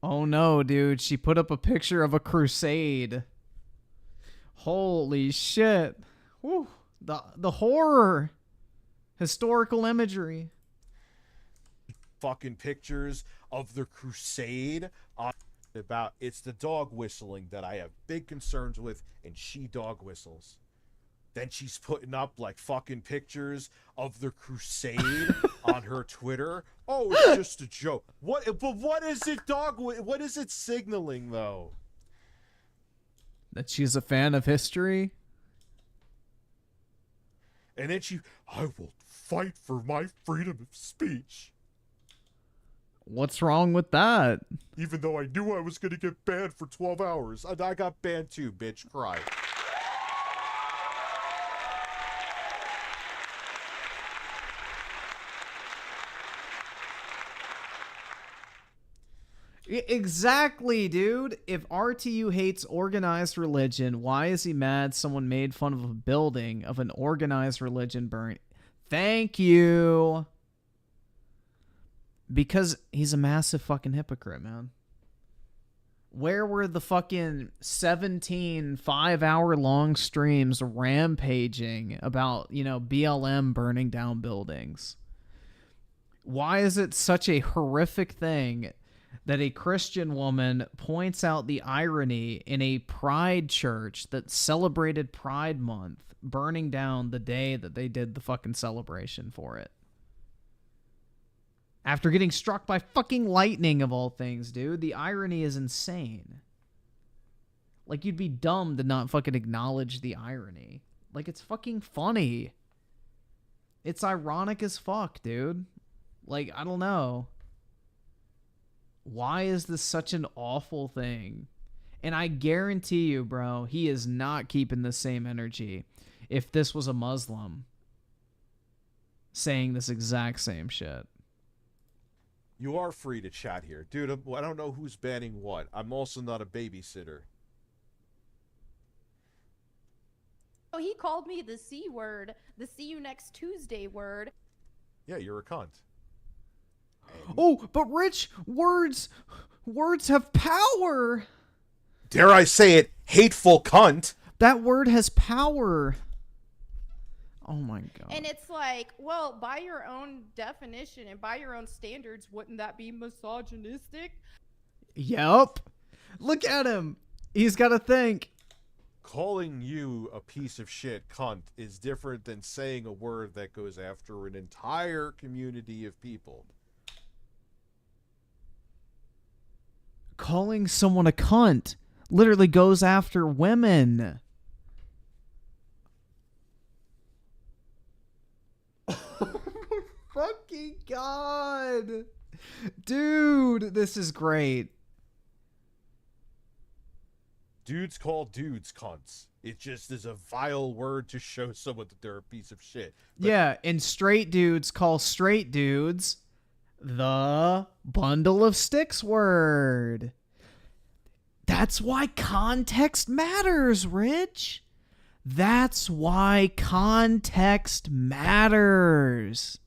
Oh no, dude. She put up a picture of a crusade. Holy shit. Woo. The horror. Historical imagery. Fucking pictures of the crusade on about it's the dog whistling that I have big concerns with, and she dog whistles. Then she's putting up like fucking pictures of the crusade on her Twitter. Oh, it's just a joke. But what is it, dog? What is it signaling, though? That she's a fan of history? And then I will fight for my freedom of speech. What's wrong with that? Even though I knew I was going to get banned for 12 hours. And I got banned too, bitch. Cry. Exactly, dude. If RTU hates organized religion, why is he mad someone made fun of a building of an organized religion burning? Thank you. Because he's a massive fucking hypocrite, man. Where were the fucking 17 5-hour-long streams rampaging about, BLM burning down buildings? Why is it such a horrific thing that a Christian woman points out the irony in a pride church that celebrated Pride Month burning down the day that they did the fucking celebration for it? After getting struck by fucking lightning, of all things, dude. The irony is insane. Like, you'd be dumb to not fucking acknowledge the irony. Like, it's fucking funny. It's ironic as fuck, dude. Like, I don't know. Why is this such an awful thing? And I guarantee you, bro, he is not keeping the same energy if this was a Muslim saying this exact same shit. You are free to chat here. Dude, I don't know who's banning what. I'm also not a babysitter. Oh, he called me the C word, the see you next Tuesday word. Yeah, you're a cunt. Oh, but Rich, words have power. Dare I say it, hateful cunt. That word has power. Oh my god. And it's like, well, by your own definition and by your own standards, wouldn't that be misogynistic? Yep. Look at him. He's got to think. Calling you a piece of shit cunt is different than saying a word that goes after an entire community of people. Calling someone a cunt literally goes after women. Oh my fucking god. Dude, this is great. Dudes call dudes cunts. It just is a vile word to show someone that they're a piece of shit. But yeah, and straight dudes call straight dudes the bundle of sticks word. That's why context matters, Rich. That's why context matters.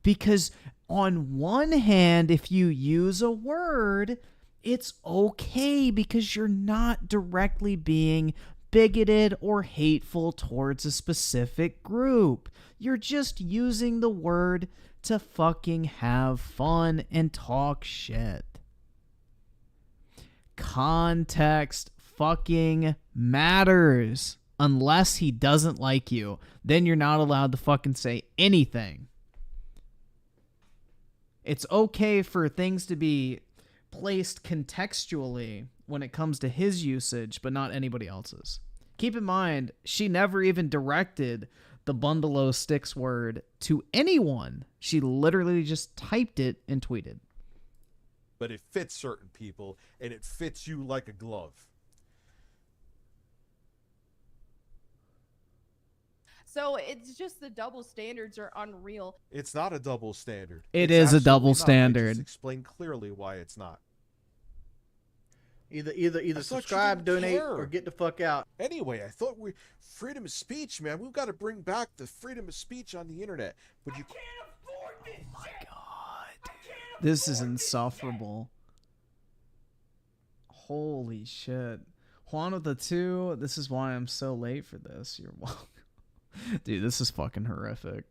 Because on one hand, if you use a word, it's okay because you're not directly being bigoted or hateful towards a specific group. You're just using the word to fucking have fun and talk shit. Context fucking matters. Unless he doesn't like you, then you're not allowed to fucking say anything. It's okay for things to be placed contextually when it comes to his usage, but not anybody else's. Keep in mind, she never even directed the bundle of sticks word to anyone. She literally just typed it and tweeted. But it fits certain people, and it fits you like a glove. So it's just the double standards are unreal. It's not a double standard. It It's is a double absolutely not. I standard. just explain clearly why it's not. Either thought you subscribe, didn't donate, care. or get the fuck out. Anyway, I thought freedom of speech, man. We've got to bring back the freedom of speech on the internet. But you can't afford this. Oh my God, dude. This is insufferable. Holy shit. Juan of the 2, this is why I'm so late for this. You're welcome. Dude, this is fucking horrific.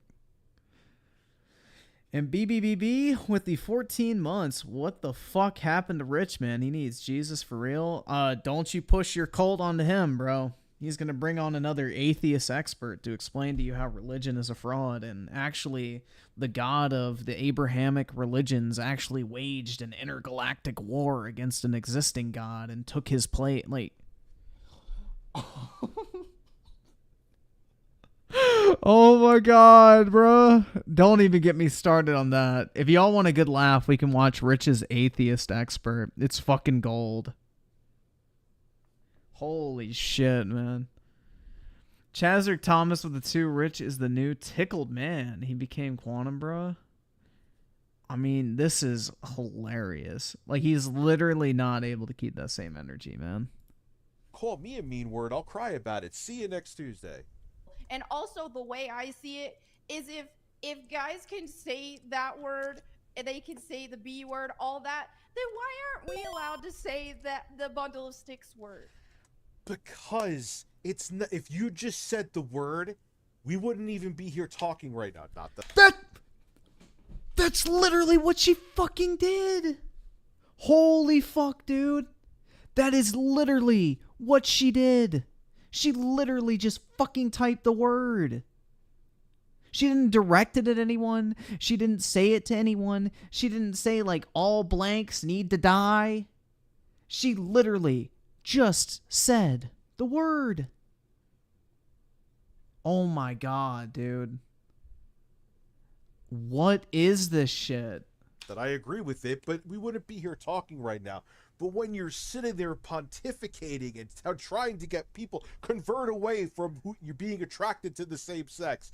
And BBBB with the 14 months. What the fuck happened to Rich, man? He needs Jesus for real. Don't you push your cult onto him, bro. He's going to bring on another atheist expert to explain to you how religion is a fraud. And actually, the God of the Abrahamic religions actually waged an intergalactic war against an existing God and took his place. Like, oh my God, bro. Don't even get me started on that. If y'all want a good laugh, we can watch Rich's Atheist Expert. It's fucking gold. Holy shit, man. Chazzer Thomas with the 2. Rich is the new tickled man. He became Quantum, bro. I mean, this is hilarious. Like, he's literally not able to keep that same energy, man. call me a mean word, I'll cry about it. See you next Tuesday. And also the way I see it is if guys can say that word and they can say the B word, all that, then why aren't we allowed to say that the bundle of sticks word? Because it's not, if you just said the word, we wouldn't even be here talking right now. Not the That's literally what she fucking did. Holy fuck, dude. That is literally what she did. She literally just fucking typed the word. She didn't direct it at anyone. She didn't say it to anyone. She didn't say, like, all blanks need to die. She literally just said the word. Oh my god, dude. What is this shit? That I agree with it, but we wouldn't be here talking right now. But when you're sitting there pontificating and trying to get people convert away from who you're being attracted to the same sex.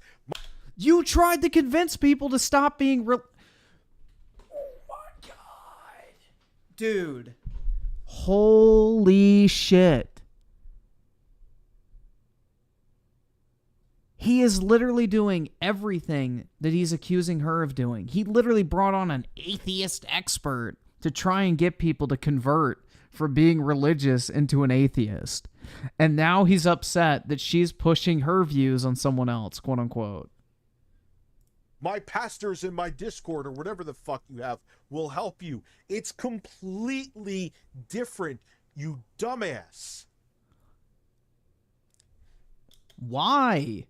You tried to convince people to stop being real. Oh my god. Dude. Holy shit. He is literally doing everything that he's accusing her of doing. He literally brought on an atheist expert to try and get people to convert from being religious into an atheist. And now he's upset that she's pushing her views on someone else, quote unquote. My pastors in my Discord or whatever the fuck you have will help you. It's completely different, you dumbass. Why?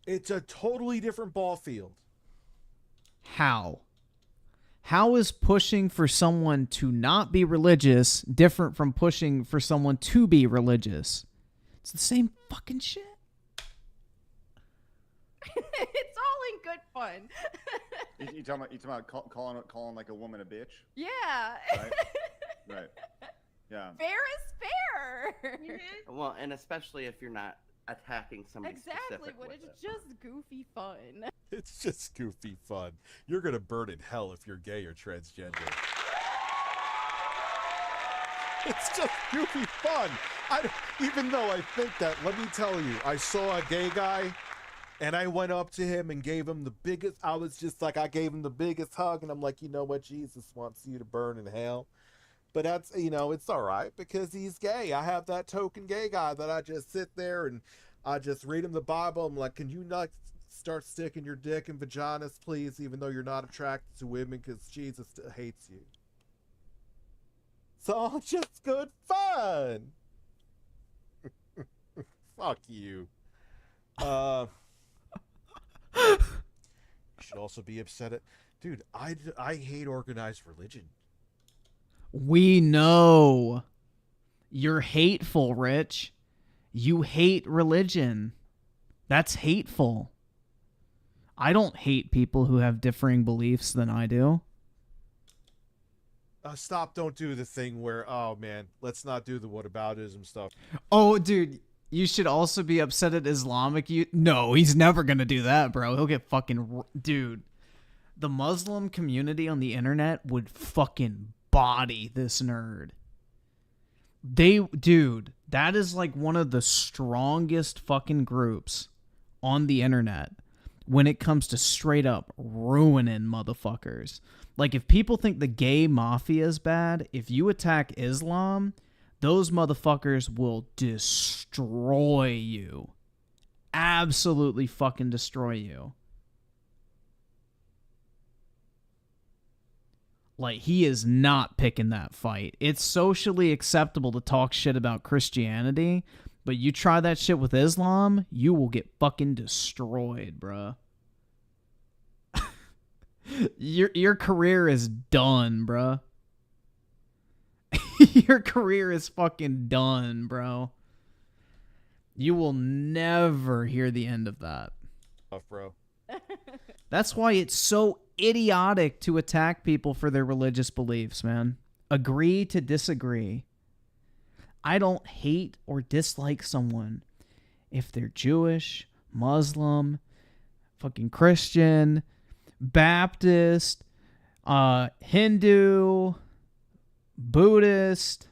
It's a totally different ball field. How? How is pushing for someone to not be religious different from pushing for someone to be religious? It's the same fucking shit. It's all in good fun. You talking about calling like a woman a bitch? Yeah. Right. Right. Yeah. Fair is fair. Well, and especially if you're not attacking somebody Exactly. specific What with it's it. just goofy fun. It's just goofy fun. You're gonna burn in hell if you're gay or transgender. It's just goofy fun. Even though I think that, let me tell you, I saw a gay guy and I went up to him and gave him the biggest, I gave him the biggest hug, and I'm like, you know what, Jesus wants you to burn in hell. But that's, it's all right because he's gay. I have that token gay guy that I just sit there and I just read him the Bible. I'm like, can you not start sticking your dick in vaginas, please, even though you're not attracted to women because Jesus hates you. It's all just good fun. Fuck you. You should also be upset at... Dude, I hate organized religion. We know. You're hateful, Rich. You hate religion. That's hateful. I don't hate people who have differing beliefs than I do. Stop, don't do the thing where, oh man, let's not do the whataboutism stuff. Oh, dude, you should also be upset at Islamic youth. No, he's never going to do that, bro. He'll get fucking... Dude, the Muslim community on the internet would fucking body this nerd. Dude, that is like one of the strongest fucking groups on the internet when it comes to straight up ruining motherfuckers. Like, if people think the gay mafia is bad, if you attack Islam, those motherfuckers will destroy you. Absolutely fucking destroy you. Like, he is not picking that fight. It's socially acceptable to talk shit about Christianity, but you try that shit with Islam, you will get fucking destroyed, bruh. Your career is done, bruh. Your career is fucking done, bro. You will never hear the end of that. Tough, bro. That's why it's so idiotic to attack people for their religious beliefs, man. Agree to disagree. I don't hate or dislike someone if they're Jewish, Muslim, fucking Christian, Baptist, Hindu, Buddhist,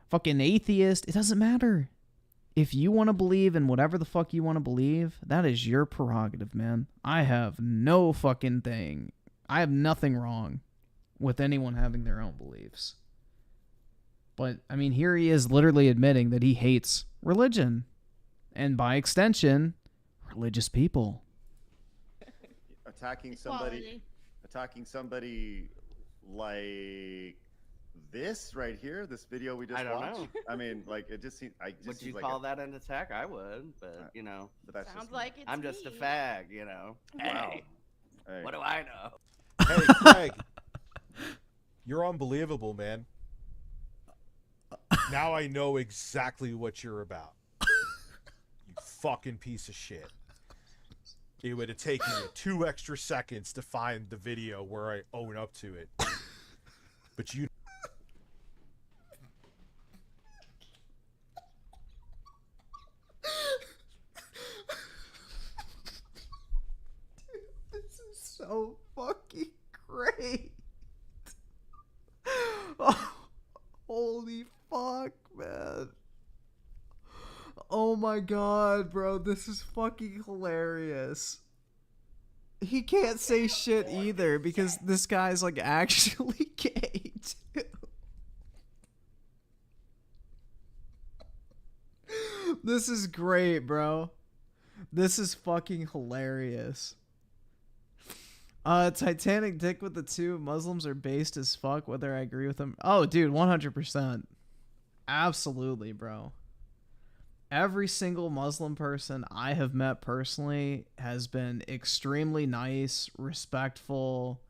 fucking atheist. It doesn't matter. If you want to believe in whatever the fuck you want to believe, that is your prerogative, man. I have no fucking thing. I have nothing wrong with anyone having their own beliefs. But, I mean, here he is literally admitting that he hates religion. And by extension, religious people. Attacking somebody like this right here, this video we just I don't watched. know. I mean, like, it just seems. Would you call that an attack? I would, but you know. But that's Sounds just like it's I'm just a me. fag, you know. Wow. Hey, Hey. what do I know? Hey, Craig. You're unbelievable, man. Now I know exactly what you're about. You fucking piece of shit. It would have taken you 2 extra seconds to find the video where I own up to it. But you... This is so fucking great. Oh, holy fuck, man. Oh my god, bro. This is fucking hilarious. He can't say shit either because this guy's like actually gay too. This is great, bro. This is fucking hilarious. Titanic dick with the 2 Muslims are based as fuck, whether I agree with them. Oh, dude, 100%. Absolutely, bro. Every single Muslim person I have met personally has been extremely nice, respectful,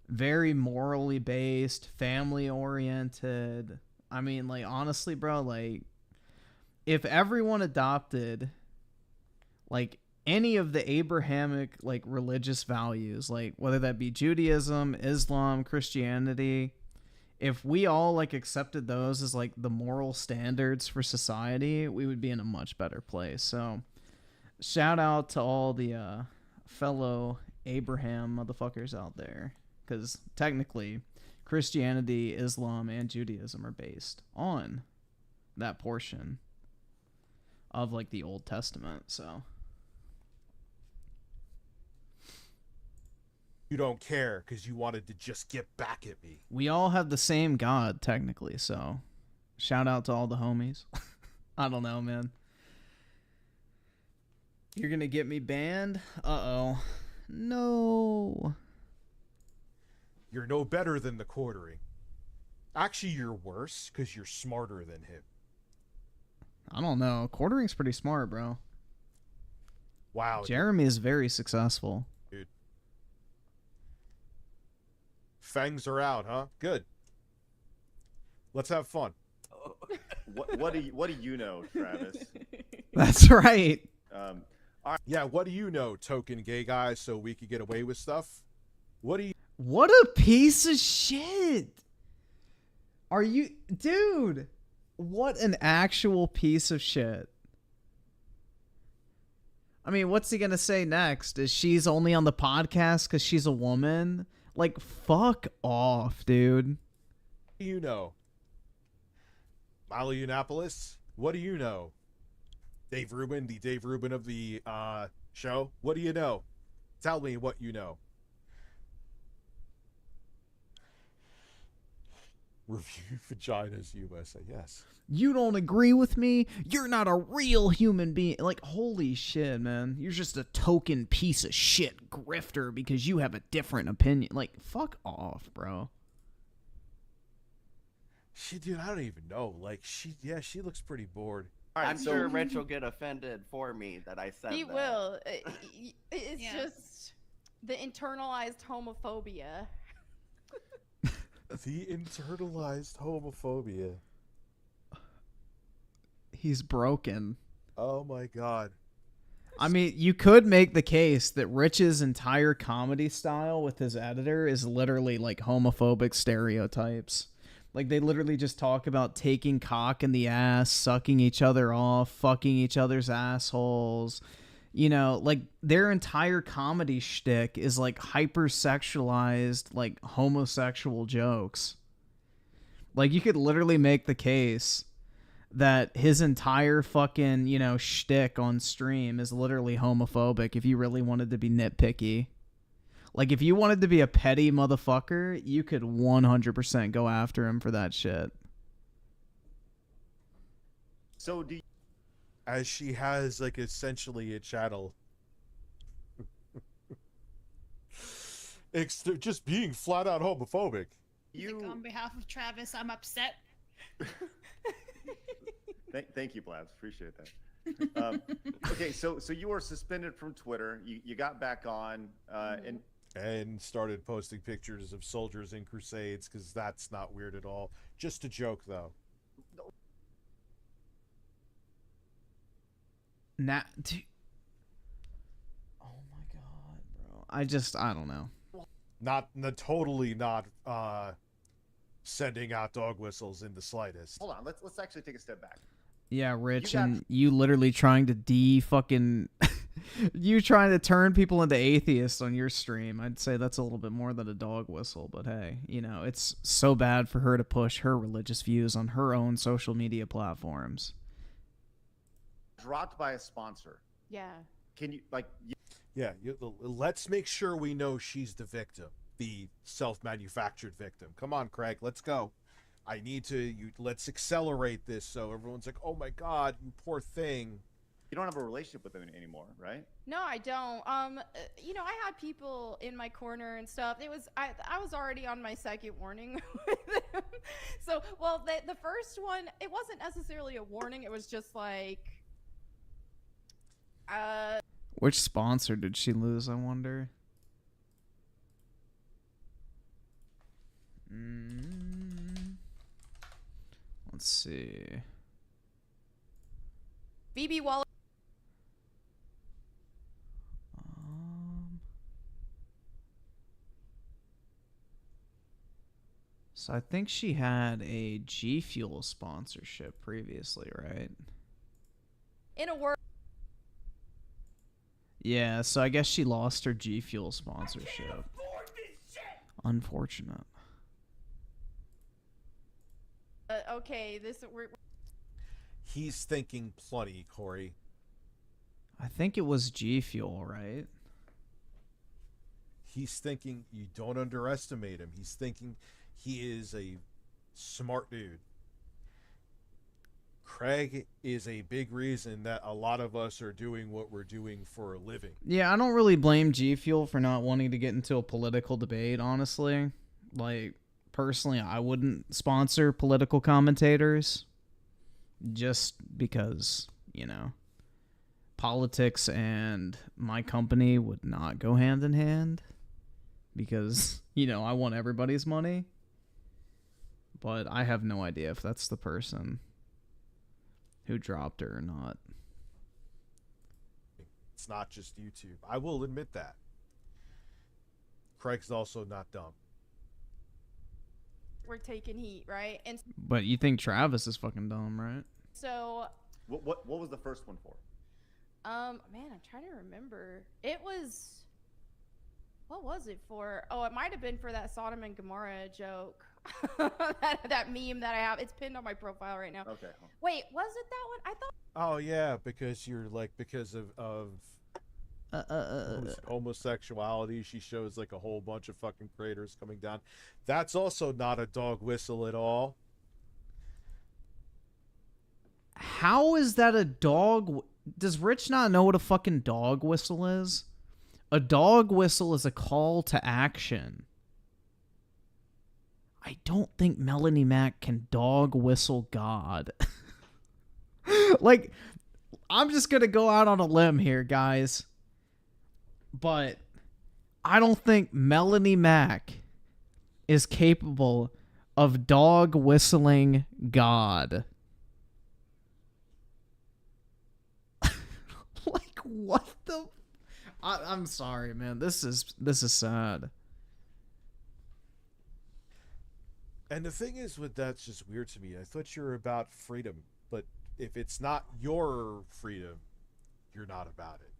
very morally based, family oriented. I mean, like, honestly, bro, like, if everyone adopted, like, any of the Abrahamic, like, religious values, like, whether that be Judaism, Islam, Christianity, if we all, like, accepted those as, like, the moral standards for society, we would be in a much better place. So, shout out to all the fellow Abraham motherfuckers out there. Because, technically, Christianity, Islam, and Judaism are based on that portion of, like, the Old Testament, so... You don't care because you wanted to just get back at me. We all have the same God, technically, so shout out to all the homies. I don't know, man. You're gonna get me banned? Uh-oh. No. You're no better than the quartering. Actually, you're worse because you're smarter than him. I don't know. Quartering's pretty smart, bro. Wow. Jeremy is very successful. Dude. Fangs are out, huh? Good. Let's have fun. What do you know, Travis? That's right. Yeah, what do you know, token gay guy, so we could get away with stuff? What do you... What a piece of shit! Are you... Dude! What an actual piece of shit. I mean, what's he gonna say next? Is she's only on the podcast because she's a woman? Like, fuck off, dude. You know. Milo Yiannopoulos, what do you know? Dave Rubin, the Dave Rubin of the show. What do you know? Tell me what you know. Review Vaginas USA. Yes. You don't agree with me? You're not a real human being. Like, holy shit, man. You're just a token piece of shit grifter because you have a different opinion. Like, fuck off, bro. Dude, I don't even know. Like, she looks pretty bored. All right, I'm sure Rich will get offended for me that I said He that. will. It's just the internalized homophobia. The internalized homophobia. He's broken. Oh my god. I mean, you could make the case that Rich's entire comedy style with his editor is literally like homophobic stereotypes. Like, they literally just talk about taking cock in the ass, sucking each other off, fucking each other's assholes. You know, like, their entire comedy shtick is like hypersexualized, like, homosexual jokes. Like, you could literally make the case that his entire fucking, you know, shtick on stream is literally homophobic if you really wanted to be nitpicky. Like, if you wanted to be a petty motherfucker, you could 100% go after him for that shit. So do you... As she has, like, essentially a channel. It's just being flat out homophobic. On behalf of Travis, I'm upset. Thank you, Blabs. Appreciate that. Okay, so you were suspended from Twitter. You got back on, and started posting pictures of soldiers in crusades, because that's not weird at all. Just a joke, though. Dude. Oh my god, bro. I don't know. Totally not sending out dog whistles in the slightest. Hold on, let's actually take a step back. Yeah, Rich, and you literally trying to fucking you trying to turn people into atheists on your stream. I'd say that's a little bit more than a dog whistle, but hey, you know, it's so bad for her to push her religious views on her own social media platforms. Dropped by a sponsor. Yeah. Can you, like... Yeah, let's make sure we know she's the victim, the self-manufactured victim. Come on, Craig, let's go. I need to, let's accelerate this so everyone's like, oh my god, you poor thing. You don't have a relationship with them anymore, right? No, I don't. You know, I had people in my corner and stuff. I was already on my second warning with them. So, well, the first one, it wasn't necessarily a warning. It was just like, Which sponsor did she lose, I wonder? Let's see. Phoebe Waller. So I think she had a G Fuel sponsorship previously, right? In a word. Yeah, so I guess she lost her G Fuel sponsorship. Unfortunate. Okay, He's thinking plenty, Corey. I think it was G Fuel, right? He's thinking, you don't underestimate him. He's thinking he is a smart dude. Craig is a big reason that a lot of us are doing what we're doing for a living. Yeah, I don't really blame G Fuel for not wanting to get into a political debate, honestly. Like, personally, I wouldn't sponsor political commentators just because, you know, politics and my company would not go hand in hand because, you know, I want everybody's money. But I have no idea if that's the person who dropped her or not. It's not just YouTube. I will admit that. Craig's also not dumb. We're taking heat, right? And But you think Travis is fucking dumb, right? so What was the first one for? Man, I'm trying to remember. It was, what was it for? Oh, it might have been for that Sodom and Gomorrah joke. that meme that I have. It's pinned on my profile right now. Okay. Wait, was it that one? I thought. Oh yeah, because you're like because of homosexuality. She shows like a whole bunch of fucking craters coming down. That's also not a dog whistle at all. How is that a dog? Does Rich not know what a fucking dog whistle is? A dog whistle is a call to action. I don't think Melanie Mac can dog whistle God. Like, I'm just gonna go out on a limb here, guys. But I don't think Melanie Mac is capable of dog whistling God. Like, what the? I'm sorry, man. This is sad. And the thing is with that's just weird to me. I thought you were about freedom, but if it's not your freedom, you're not about it.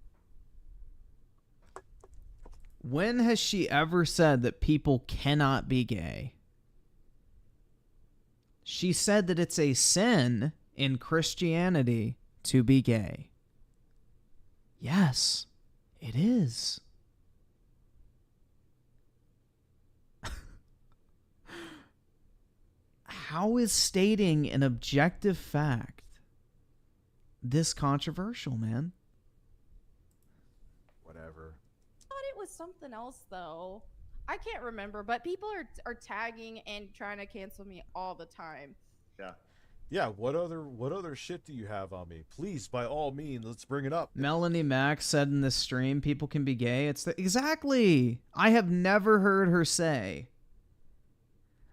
When has she ever said that people cannot be gay? She said that it's a sin in Christianity to be gay. Yes, it is. How is stating an objective fact this controversial, man? Whatever. I thought it was something else though. I can't remember, but people are tagging and trying to cancel me all the time. Yeah. Yeah, what other shit do you have on me? Please, by all means, let's bring it up. Melanie Mac said in this stream, people can be gay. Exactly. I have never heard her say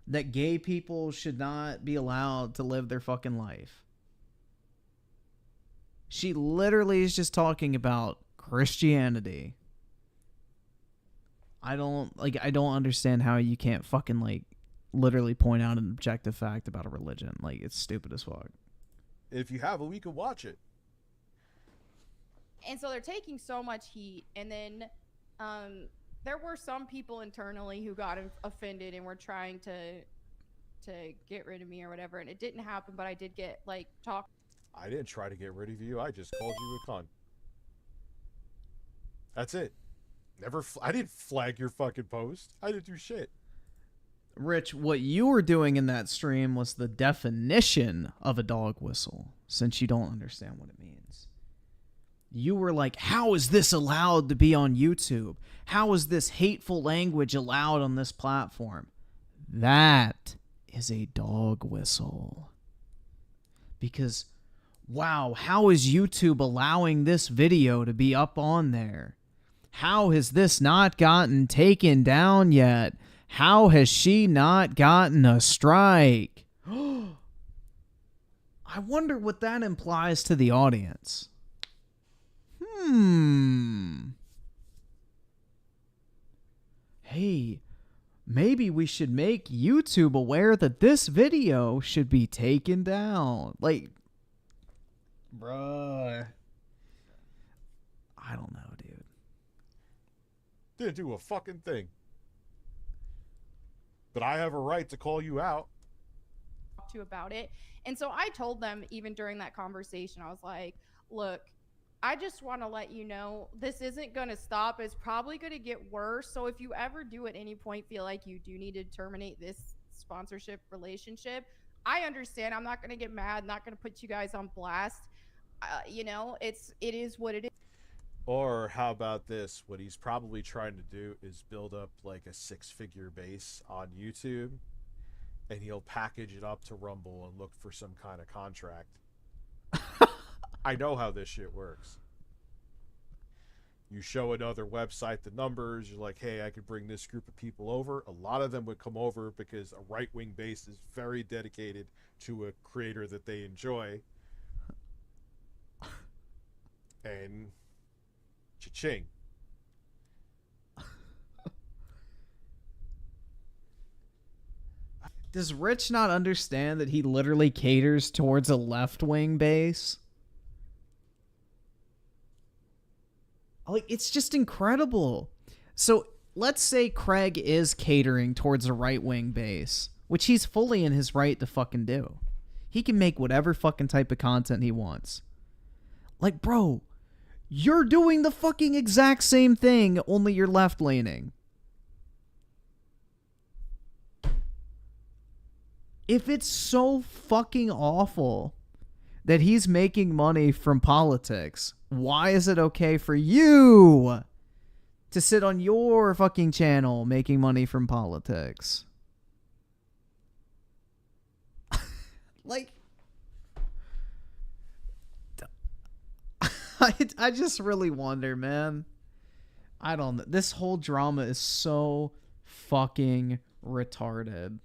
that gay people should not be allowed to live their fucking life. She literally is just talking about Christianity. I don't understand how you can't fucking like literally point out an objective fact about a religion. Like, it's stupid as fuck. If you have it, we can watch it. And so they're taking so much heat, and then there were some people internally who got offended and were trying to get rid of me or whatever, and it didn't happen, but I did get like talk. I didn't try to get rid of you. I just called you a cunt. That's it. I didn't flag your fucking post. I didn't do shit. Rich, what you were doing in that stream was the definition of a dog whistle, since you don't understand what it means. You were like, how is this allowed to be on YouTube? How is this hateful language allowed on this platform? That is a dog whistle. Because, wow, how is YouTube allowing this video to be up on there? How has this not gotten taken down yet? How has she not gotten a strike? I wonder what that implies to the audience. Hey, maybe we should make YouTube aware that this video should be taken down. Like, bruh. I don't know, dude. Didn't do a fucking thing. But I have a right to call you out. To about it. And so I told them, even during that conversation, I was like, look, I just want to let you know this isn't going to stop. It's probably going to get worse. So if you ever do at any point feel like you do need to terminate this sponsorship relationship, I understand. I'm not going to get mad, not going to put you guys on blast. You know, it is what it is. Or how about this? What he's probably trying to do is build up like a 6-figure base on YouTube, and he'll package it up to Rumble and look for some kind of contract. I know how this shit works. You show another website the numbers, you're like, hey, I could bring this group of people over. A lot of them would come over because a right-wing base is very dedicated to a creator that they enjoy. And cha-ching. Does Rich not understand that he literally caters towards a left-wing base? Like, it's just incredible. So let's say Craig is catering towards a right-wing base. which he's fully in his right to fucking do. He can make whatever fucking type of content he wants. Like, bro, you're doing the fucking exact same thing, only you're left-leaning. If it's so fucking awful that he's making money from politics, why is it okay for you to sit on your fucking channel making money from politics? Like, I just really wonder, man. I don't know. This whole drama is so fucking retarded.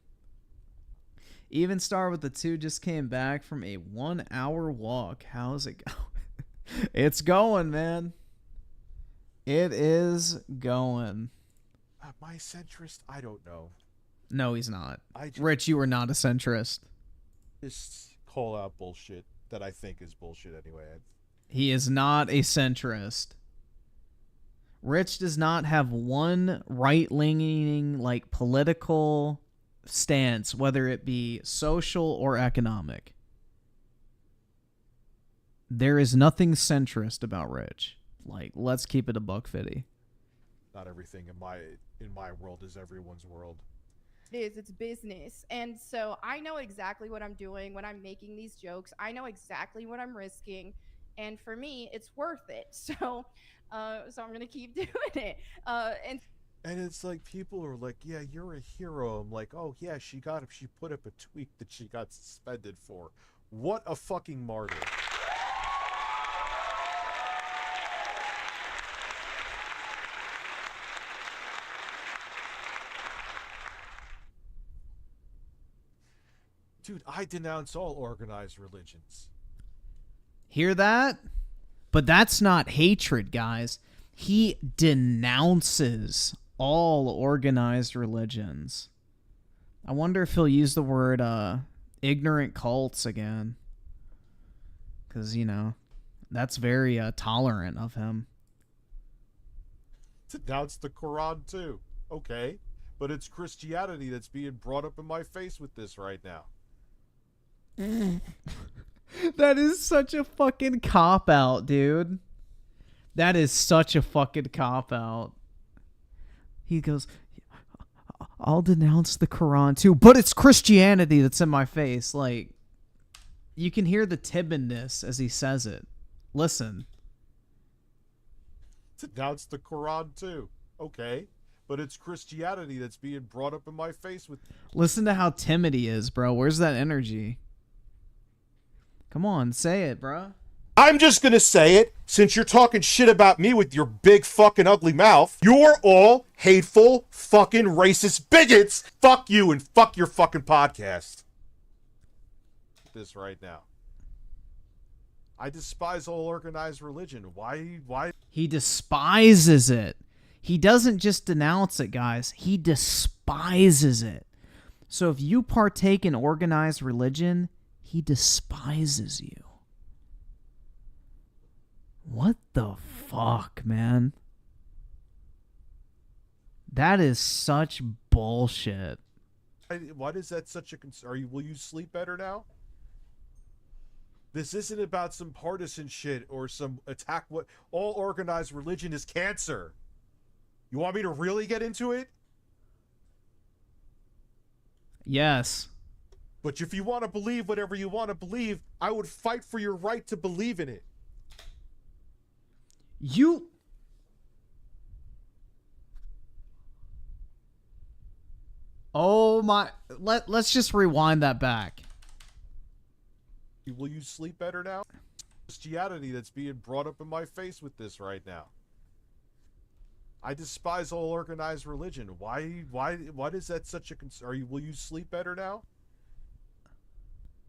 Even Star with the 2 just came back from a 1-hour walk. How's it going? It's going, man. It is going. My centrist? I don't know. No, he's not. Rich, you are not a centrist. Just call out bullshit that I think is bullshit anyway. He is not a centrist. Rich does not have one right-leaning, like, political stance, whether it be social or economic. There is nothing centrist about Rich. Like, let's keep it a $1.50. Not everything in my world is everyone's world. It's business. And so I know exactly what I'm doing when I'm making these jokes. I know exactly what I'm risking. And for me, it's worth it. So I'm going to keep doing it. And it's like, people are like, yeah, you're a hero. I'm like, oh yeah, she put up a tweet that she got suspended for. What a fucking martyr. Dude, I denounce all organized religions. Hear that? But that's not hatred, guys. He denounces all organized religions. I wonder if he'll use the word ignorant cults again. Because, you know, that's very tolerant of him. Denounce the Quran too. Okay. But it's Christianity that's being brought up in my face with this right now. That is such a fucking cop-out, dude. That is such a fucking cop-out. He goes, I'll denounce the Quran too, but it's Christianity that's in my face. Like, you can hear the timidness as he says it. Listen. Denounce the Quran too. Okay. But it's Christianity that's being brought up in my face with... Listen to how timid he is, bro. Where's that energy? Come on, say it, bro. I'm just gonna say it, since you're talking shit about me with your big fucking ugly mouth. You're all hateful, fucking racist bigots. Fuck you and fuck your fucking podcast. This right now. I despise all organized religion. Why? He despises it. He doesn't just denounce it, guys. He despises it. So if you partake in organized religion, he despises you. What the fuck, man? That is such bullshit. Why is that such a concern? Will you sleep better now? This isn't about some partisan shit or some attack. What all organized religion is cancer. You want me to really get into it? Yes. But if you want to believe whatever you want to believe, I would fight for your right to believe in it. You... Oh my... Let's just rewind that back. Will you sleep better now? Christianity that's being brought up in my face with this right now. I despise all organized religion. Why is that such a concern? Will you sleep better now?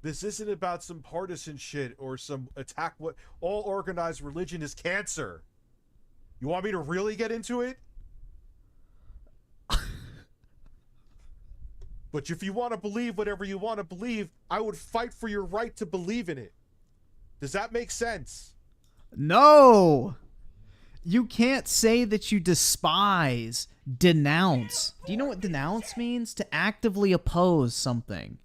This isn't about some partisan shit or some attack. What all organized religion is cancer. You want me to really get into it? But if you want to believe whatever you want to believe, I would fight for your right to believe in it. Does that make sense? No. You can't say that you despise, denounce. Do you know what denounce means? To actively oppose something.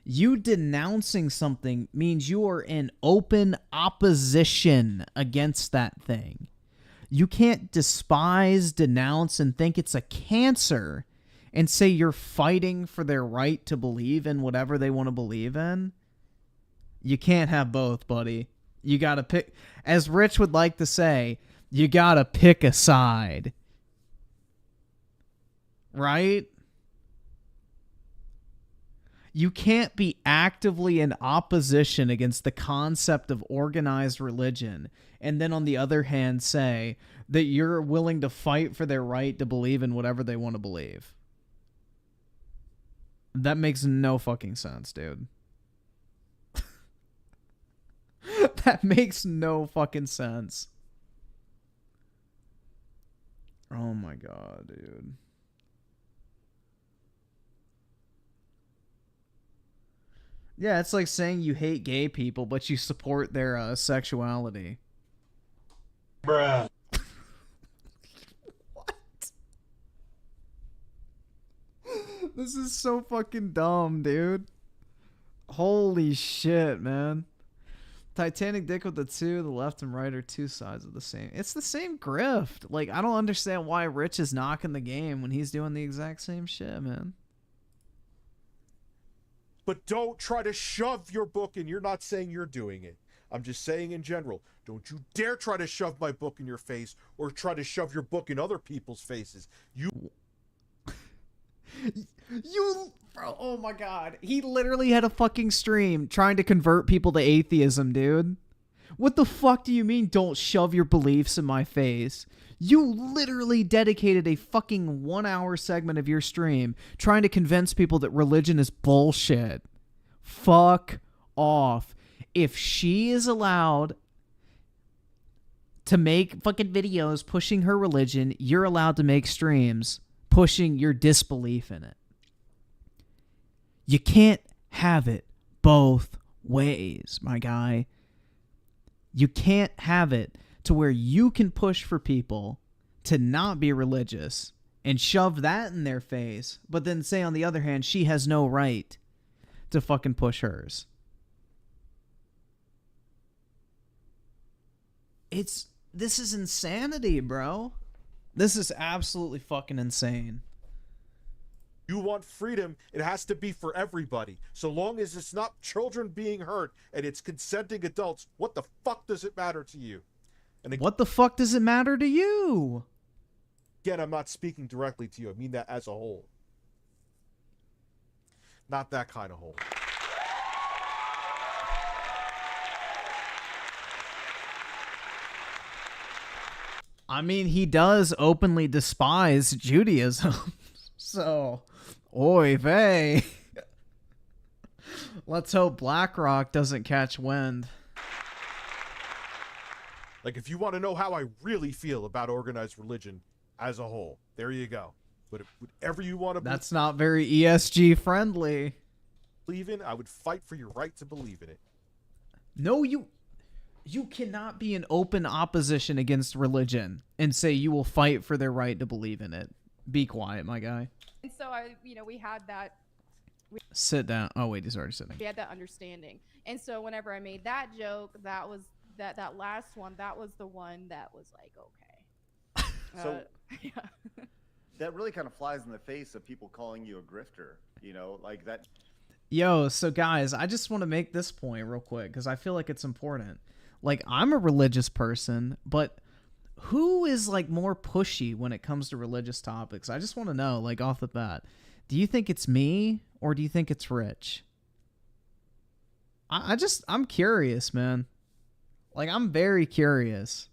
You denouncing something means you are in open opposition against that thing. You can't despise, denounce, and think it's a cancer and say you're fighting for their right to believe in whatever they want to believe in. You can't have both, buddy. You gotta pick, as Rich would like to say, you gotta pick a side. Right? You can't be actively in opposition against the concept of organized religion and then on the other hand say that you're willing to fight for their right to believe in whatever they want to believe. That makes no fucking sense, dude. That makes no fucking sense. Oh my god, dude. Yeah, it's like saying you hate gay people, but you support their sexuality. Bruh. What? This is so fucking dumb, dude. Holy shit, man. Titanic dick with the two, the left and right are two sides of the same. It's the same grift. Like, I don't understand why Rich is knocking the game when he's doing the exact same shit, man. But don't try to shove your book, and you're not saying you're doing it. I'm just saying in general, don't you dare try to shove my book in your face or try to shove your book in other people's faces. You bro, oh my god. He literally had a fucking stream trying to convert people to atheism, dude. What the fuck do you mean don't shove your beliefs in my face? You literally dedicated a fucking 1 hour segment of your stream trying to convince people that religion is bullshit. Fuck off. If she is allowed to make fucking videos pushing her religion, you're allowed to make streams pushing your disbelief in it. You can't have it both ways, my guy. You can't have it to where you can push for people to not be religious and shove that in their face, but then say on the other hand, she has no right to fucking push hers. This is insanity, bro. This is absolutely fucking insane. You want freedom, it has to be for everybody. So long as it's not children being hurt and it's consenting adults, what the fuck does it matter to you? And again, what the fuck does it matter to you? Again, I'm not speaking directly to you. I mean that as a whole. Not that kind of whole. I mean, he does openly despise Judaism. So, oy vey. Let's hope BlackRock doesn't catch wind. Like, if you want to know how I really feel about organized religion as a whole, there you go. But whatever you want to That's not very ESG friendly. Believe in, I would fight for your right to believe in it. No, you cannot be in open opposition against religion and say you will fight for their right to believe in it. Be quiet, my guy. And so we had that. Sit down. Oh wait, he's already sitting. We had that understanding. And so whenever I made that joke, that was that last one. That was the one that was like, okay. So Yeah. that really kind of flies in the face of people calling you a grifter. You know, like that. Yo, so guys, I just want to make this point real quick because I feel like it's important. Like, I'm a religious person, but who is like more pushy when it comes to religious topics? I just want to know, like, off the bat, do you think it's me or do you think it's Rich? I'm curious, man. Like, I'm very curious.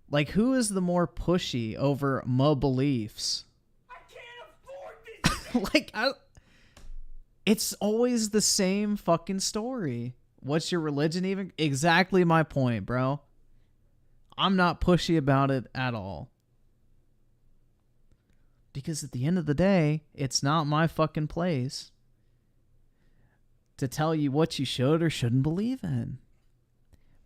Like, who is the more pushy over my beliefs? I can't afford this. Like, it's always the same fucking story. What's your religion even? Exactly my point, bro. I'm not pushy about it at all. Because at the end of the day, it's not my fucking place to tell you what you should or shouldn't believe in.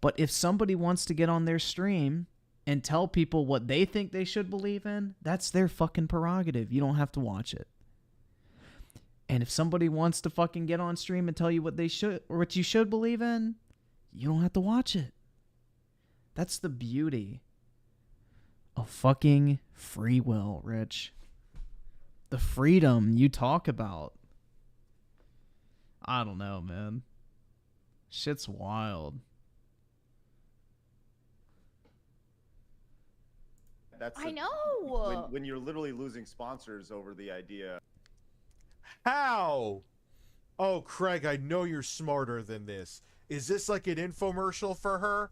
But if somebody wants to get on their stream and tell people what they think they should believe in, that's their fucking prerogative. You don't have to watch it. And if somebody wants to fucking get on stream and tell you what they should or what you should believe in, you don't have to watch it. That's the beauty of fucking free will, Rich. The freedom you talk about. I don't know, man. Shit's wild. I know. When you're literally losing sponsors over the idea. How? Oh, Craig, I know you're smarter than this. Is this like an infomercial for her?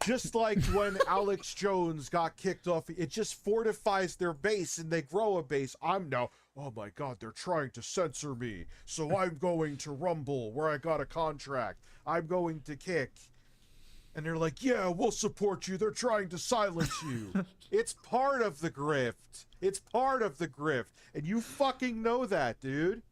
Just like when Alex Jones got kicked off, it just fortifies their base and they grow a base. I'm now, oh my God, they're trying to censor me. So I'm going to Rumble where I got a contract. I'm going to Kick. And they're like, yeah, we'll support you. They're trying to silence you. It's part of the grift. It's part of the grift. And you fucking know that, dude.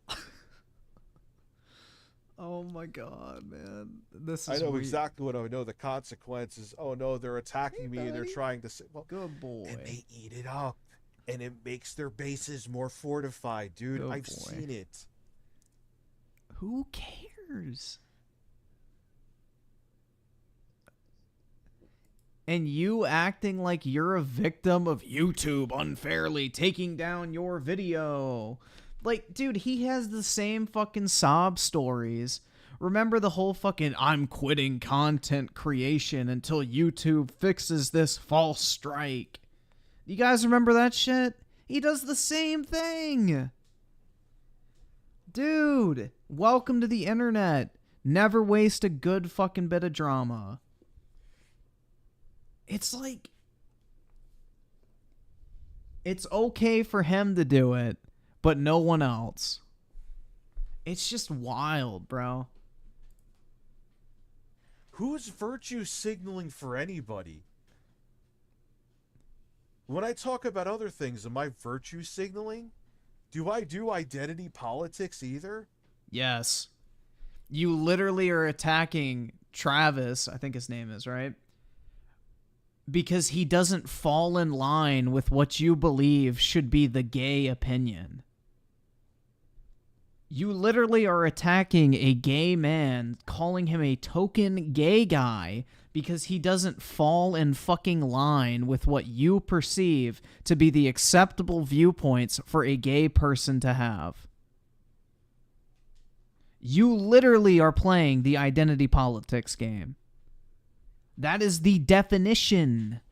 Oh my God, man. This is I know weird. exactly what I know. The consequences. Oh no, they're attacking me and they're trying to say, well, good boy. And they eat it up. And it makes their bases more fortified, dude. Good I've boy. seen it. Who cares? And you acting like you're a victim of YouTube unfairly taking down your video. Like, dude, he has the same fucking sob stories. Remember the whole fucking I'm quitting content creation until YouTube fixes this false strike. You guys remember that shit? He does the same thing. Dude, welcome to the internet. Never waste a good fucking bit of drama. It's like, it's okay for him to do it, but no one else. It's just wild, bro. Who's virtue signaling for anybody? When I talk about other things, am I virtue signaling? Do I do identity politics either? Yes. You literally are attacking Travis, I think his name is, right? Because he doesn't fall in line with what you believe should be the gay opinion. You literally are attacking a gay man, calling him a token gay guy because he doesn't fall in fucking line with what you perceive to be the acceptable viewpoints for a gay person to have. You literally are playing the identity politics game. That is the definition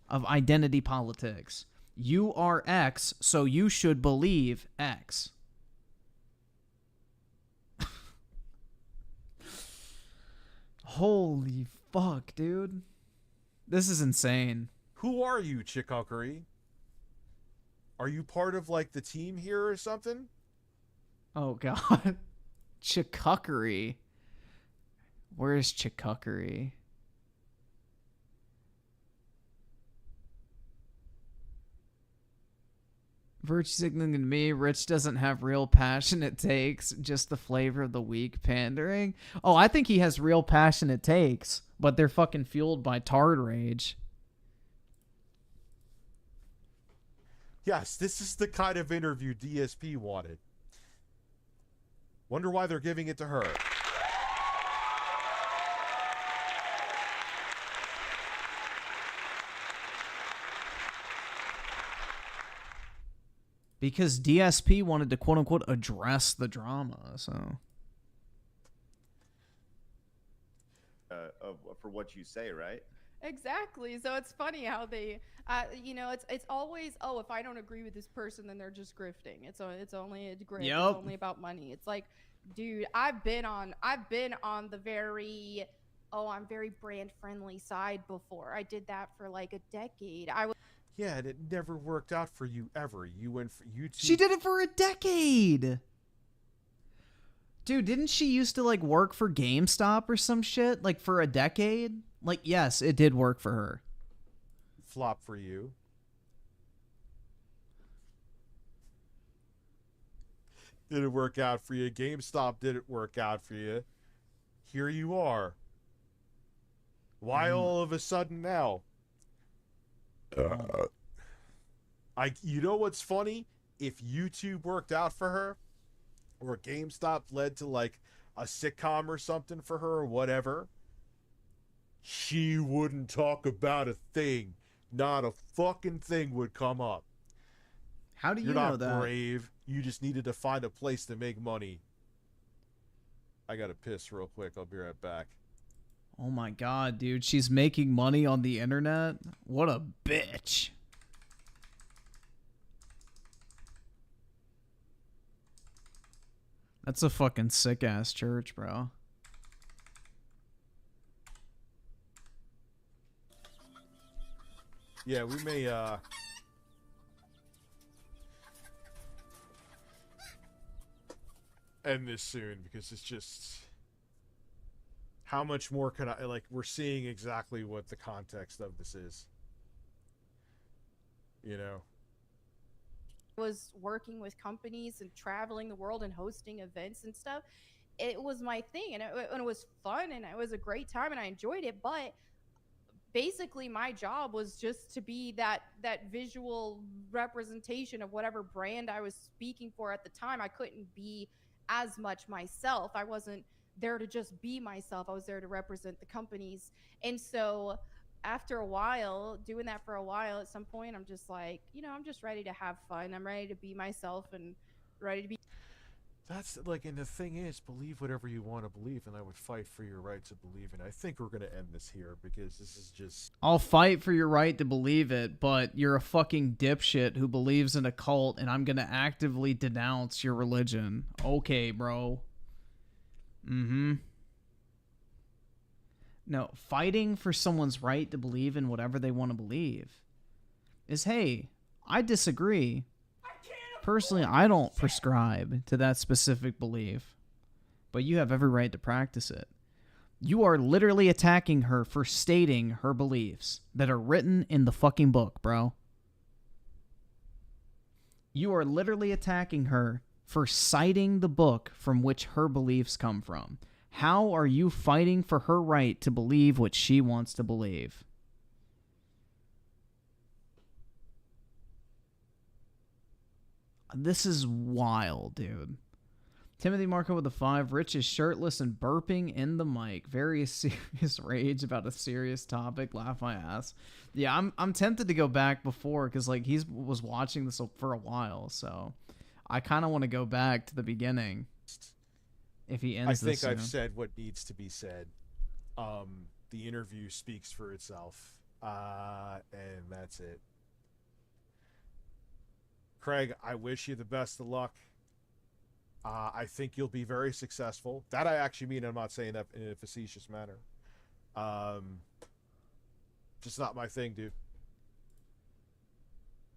of identity politics. You are X, so you should believe X. Holy fuck, dude. This is insane. Who are you, Chickockery? Are you part of, like, the team here or something? Oh, God. Chickockery. Where's Chickockery? Virtue signaling to me, Rich doesn't have real passionate takes, just the flavor of the week pandering. Oh, I think he has real passionate takes, but they're fucking fueled by tard rage. Yes, this is the kind of interview DSP wanted. Wonder why they're giving it to her. Because DSP wanted to quote-unquote address the drama, so... For what you say, right? Exactly. So it's funny how they, you know, it's always, oh, if I don't agree with this person, then they're just grifting. It's only a grift. Yep. It's only about money. It's like, dude, I've been on the very, oh, I'm very brand friendly side before. I did that for like a decade. Yeah, and it never worked out for you ever. You went for YouTube. She did it for a decade! Dude, didn't she used to, like, work for GameStop or some shit? Like, for a decade? Like, yes, it did work for her. Flop for you. Didn't work out for you. GameStop didn't work out for you. Here you are. Why all of a sudden now? You know what's funny? If YouTube worked out for her, or GameStop led to like a sitcom or something for her or whatever, she wouldn't talk about a thing. Not a fucking thing would come up. How do you You're know not that? brave. You just needed to find a place to make money. I gotta piss real quick. I'll be right back. Oh my god, dude. She's making money on the internet? What a bitch. That's a fucking sick-ass church, bro. Yeah, we may, end this soon because it's just... How much more can I... Like, we're seeing exactly what the context of this is. You know? Was working with companies and traveling the world and hosting events and stuff. It was my thing, and it was fun, and it was a great time, and I enjoyed it. But basically, my job was just to be that visual representation of whatever brand I was speaking for at the time. I couldn't be as much myself. I wasn't there to just be myself. I was there to represent the companies, and so after a while, doing that for a while, at some point, I'm just like, I'm just ready to have fun. I'm ready to be myself and ready to be. That's like, and the thing is, believe whatever you want to believe, and I would fight for your right to believe. And I think we're gonna end this here because this is just. I'll fight for your right to believe it, but you're a fucking dipshit who believes in a cult, and I'm gonna actively denounce your religion. Okay, bro. Mm-hmm. No, fighting for someone's right to believe in whatever they want to believe is, hey, I disagree. Personally, I don't prescribe to that specific belief, but you have every right to practice it. You are literally attacking her for stating her beliefs that are written in the fucking book, bro. You are literally attacking her for citing the book from which her beliefs come from. How are you fighting for her right to believe what she wants to believe? This is wild, dude. Timothy Marco with a 5. Rich is shirtless and burping in the mic. Very serious rage about a serious topic. Laugh my ass. Yeah, I'm tempted to go back before because like he was watching this for a while, so I kind of want to go back to the beginning. If he ends I think this I've soon. said what needs to be said. The interview speaks for itself, and that's it. Craig, I wish you the best of luck. I think you'll be very successful. That I actually mean. I'm not saying that in a facetious manner. Just not my thing, dude.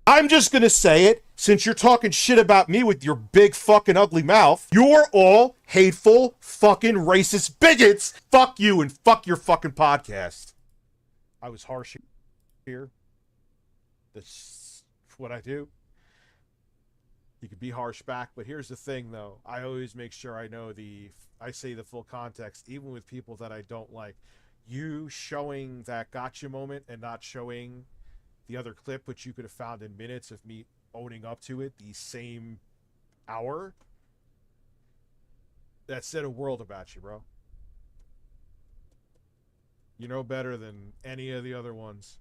I'm just gonna say it, since you're talking shit about me with your big fucking ugly mouth. You're all hateful fucking racist bigots. Fuck you and fuck your fucking podcast. I was harsh here. That's what I do. You could be harsh back, but here's the thing though. I always make sure I know I say the full context, even with people that I don't like. You showing that gotcha moment and not showing the other clip, which you could have found in minutes of me owning up to it the same hour, that said a world about you, bro. You know better than any of the other ones.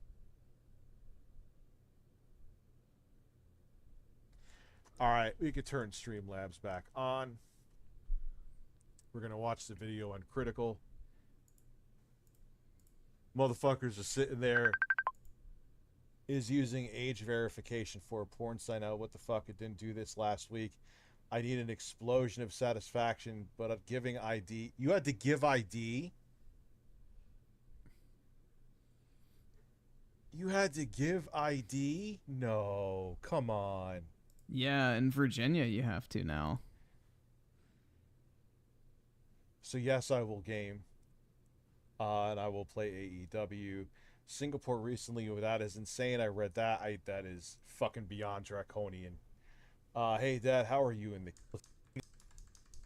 Alright, we could turn Streamlabs back on. We're gonna watch the video on Critical. Motherfuckers are sitting there. Is using age verification for a porn site. Now, what the fuck? It didn't do this last week. I need an explosion of satisfaction, but giving ID. You had to give ID? You had to give ID? No, come on. Yeah, in Virginia you have to now. So yes, I will game. And I will play AEW. Singapore recently, that is insane. I read that. That is fucking beyond draconian. Hey Dad, how are you? In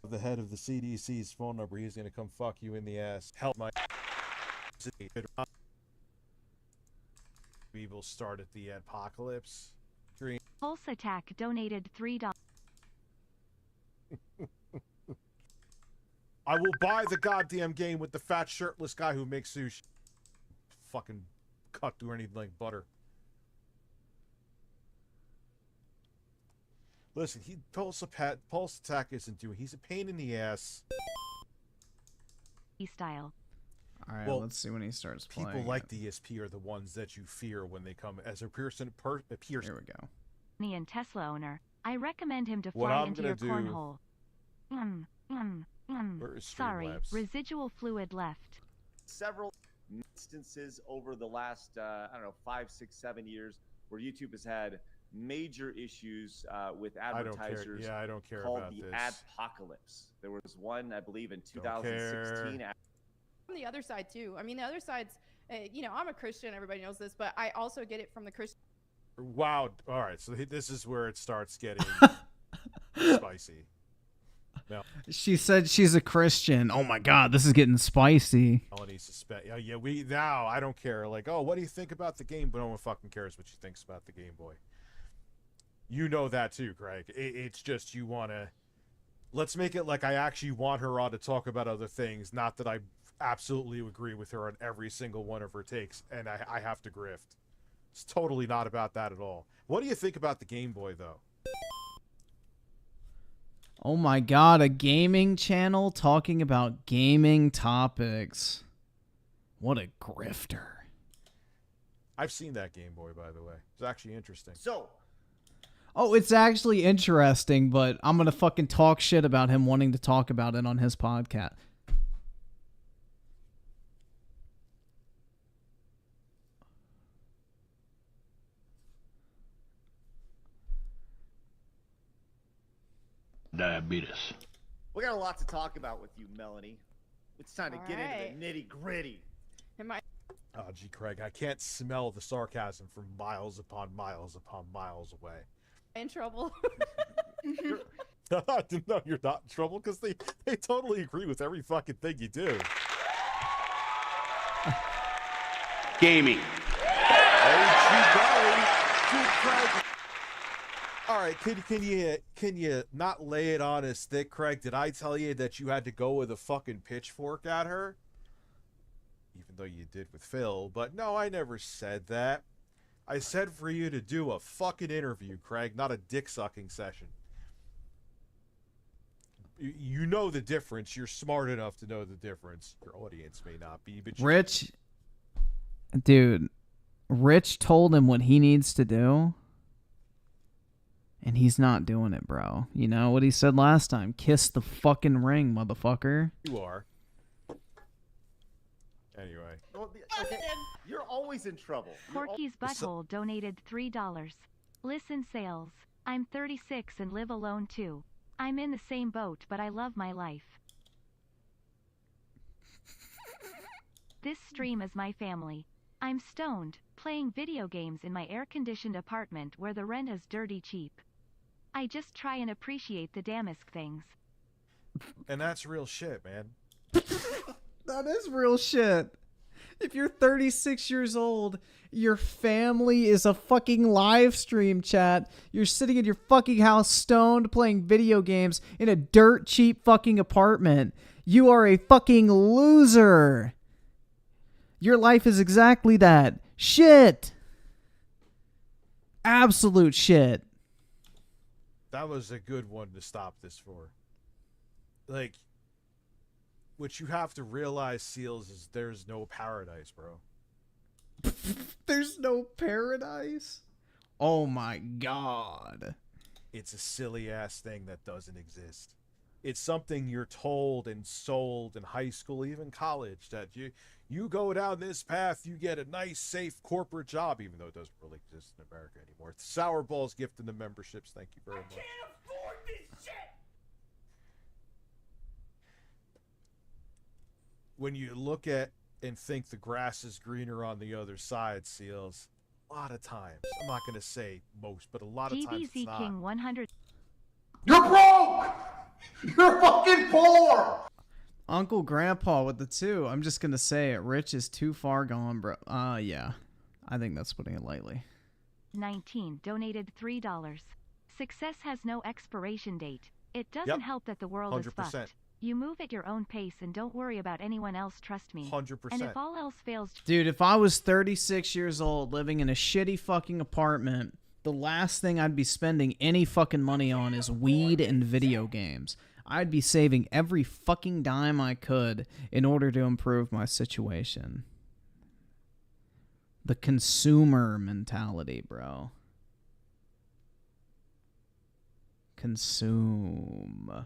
the head of the CDC's phone number, he's gonna come fuck you in the ass. Help my We will start at the apocalypse. Dream. Pulse Attack donated $3. I will buy the goddamn game with the fat shirtless guy who makes sushi. Fucking cut through anything like butter. Listen, Pulse Attack isn't doing. He's a pain in the ass. Style. All right, Well, let's see when he starts playing. People like the ESP are the ones that you fear when they come as a person. Here we go. And Tesla owner. I recommend him to What fly I'm into gonna your do- cornhole. Where is Sorry, Streamlabs? residual fluid left. Several instances over the last, I don't know, 5, 6, 7 years where YouTube has had major issues with I don't care. advertisers. Yeah, I don't care called about the this. Adpocalypse. There was one, I believe, in Don't care. 2016. On the other side too. I mean, the other side's, you know, I'm a Christian. Everybody knows this, but I also get it from the Christian. Wow. All right. So this is where it starts getting spicy. Now, She said she's a Christian. Oh my God, this is getting spicy. Melanie suspect. Yeah. We now. I don't care. Like, oh, what do you think about the game? But no one fucking cares what she thinks about the Game Boy. You know that too, Greg. It's just you want to. Let's make it like I actually want her on to talk about other things. Not that I absolutely agree with her on every single one of her takes, and I have to grift. It's totally not about that at all. What do you think about the Game Boy, though? Oh my God, a gaming channel talking about gaming topics. What a grifter. I've seen that Game Boy, by the way. It's actually interesting. So, Oh, it's actually interesting, but I'm gonna fucking talk shit about him wanting to talk about it on his podcast. Diabetes. we got a lot to talk about with you, Melanie. It's time to All get right. into the nitty gritty. Am I? Oh, gee, Craig, I can't smell the sarcasm from miles upon miles upon miles away. In trouble. No, you're not in trouble because they totally agree with every fucking thing you do. Gaming. All right, can you not lay it on as thick, Craig? Did I tell you that you had to go with a fucking pitchfork at her? Even though you did with Phil, but no, I never said that. I said for you to do a fucking interview, Craig, not a dick-sucking session. You know the difference. You're smart enough to know the difference. Your audience may not be, but Rich, dude, Rich told him what he needs to do, and he's not doing it, bro. You know what he said last time? Kiss the fucking ring, motherfucker. you are. Anyway. Well, okay, you're always in trouble. Porky's Butthole donated $3. Listen, Sales. I'm 36 and live alone too. I'm in the same boat, but I love my life. This stream is my family. I'm stoned, playing video games in my air-conditioned apartment where the rent is dirty cheap. I just try and appreciate the Damask things. And that's real shit, man. That is real shit. If you're 36 years old, your family is a fucking live stream chat. You're sitting in your fucking house stoned playing video games in a dirt cheap fucking apartment. You are a fucking loser. Your life is exactly that. Shit. Absolute shit. That was a good one to stop this for. Like, what you have to realize, Seals, is there's no paradise, bro. There's no paradise? Oh my God. It's a silly ass thing that doesn't exist. It's something you're told and sold in high school, even college, that you go down this path, you get a nice, safe corporate job, even though it doesn't really exist in America anymore. It's Sour Balls gifting the memberships. Thank you very much. Can't afford this shit. When you look at and think the grass is greener on the other side, Seals, a lot of times, I'm not going to say most, but a lot of times it's GBZ not. King 100. You're broke! You're fucking poor! Uncle Grandpa with the 2. I'm just gonna say it. Rich is too far gone, bro. Yeah. I think that's putting it lightly. 19 donated $3. Success has no expiration date. It doesn't help that the world is 100%. fucked. You move at your own pace and don't worry about anyone else, trust me. 100%. And if all else fails... Dude, if I was 36 years old living in a shitty fucking apartment, the last thing I'd be spending any fucking money on is weed and video games. I'd be saving every fucking dime I could in order to improve my situation. The consumer mentality, bro. Consume.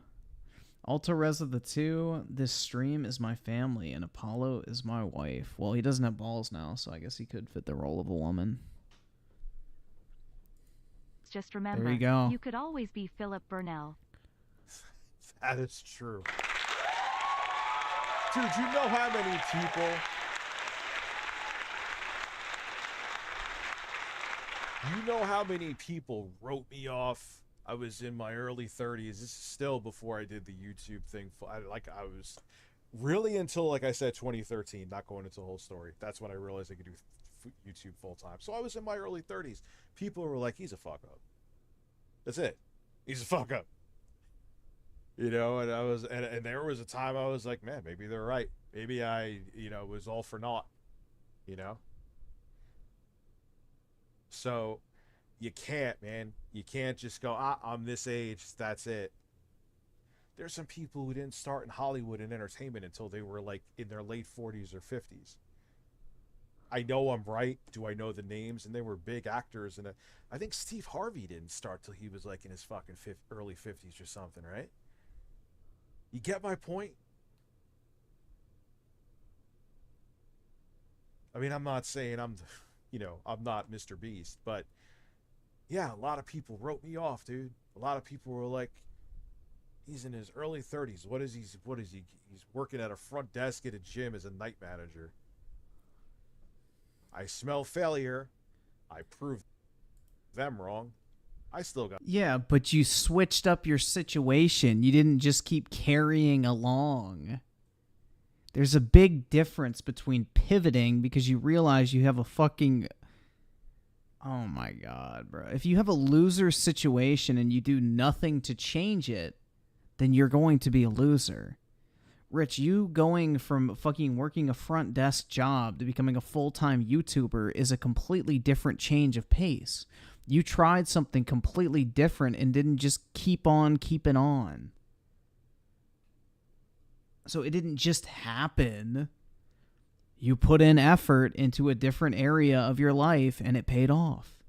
Alta Reza the 2, this stream is my family and Apollo is my wife. Well, he doesn't have balls now, so I guess he could fit the role of a woman. Just remember, there you go. You could always be Philip Burnell. That is true. Dude, you know how many people... You know how many people wrote me off? I was in my early 30s. This is still before I did the YouTube thing. I was really until, like I said, 2013, not going into the whole story. That's when I realized I could do YouTube full time. So I was in my early 30s. People were like, he's a fuck up. That's it. He's a fuck up. You know, and I was, and there was a time I was like, man, maybe they're right. Maybe I, was all for naught, So you can't, man. You can't just go, I'm this age, that's it. There's some people who didn't start in Hollywood and entertainment until they were like in their late 40s or 50s. I know I'm right. Do I know the names? And they were big actors. And I think Steve Harvey didn't start till he was like in his fucking early 50s or something, right? You get my point? I mean, I'm not saying I'm not Mr. Beast, but yeah, a lot of people wrote me off, dude. A lot of people were like, he's in his early 30s. What is he? He's working at a front desk at a gym as a night manager. I smell failure. I proved them wrong. I still got... Yeah, but you switched up your situation. You didn't just keep carrying along. There's a big difference between pivoting because you realize you have a fucking... Oh my god, bro. If you have a loser situation and you do nothing to change it, then you're going to be a loser. Rich, you going from fucking working a front desk job to becoming a full-time YouTuber is a completely different change of pace. You tried something completely different and didn't just keep on keeping on. So it didn't just happen. You put in effort into a different area of your life and it paid off.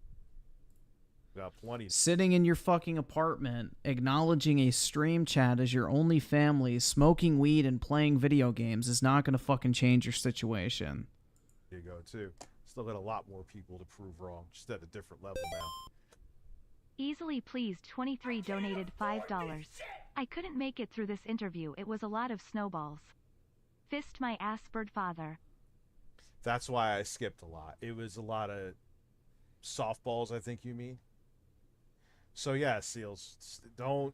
Got plenty. Sitting in your fucking apartment, acknowledging a stream chat as your only family, smoking weed and playing video games is not going to fucking change your situation. There you go, too. Still got a lot more people to prove wrong, just at a different level now. Easily pleased 23 donated $5. I couldn't make it through this interview. It was a lot of snowballs. Fist my ass bird father. That's why I skipped a lot. It was a lot of softballs, I think you mean. So yeah, Seals, don't...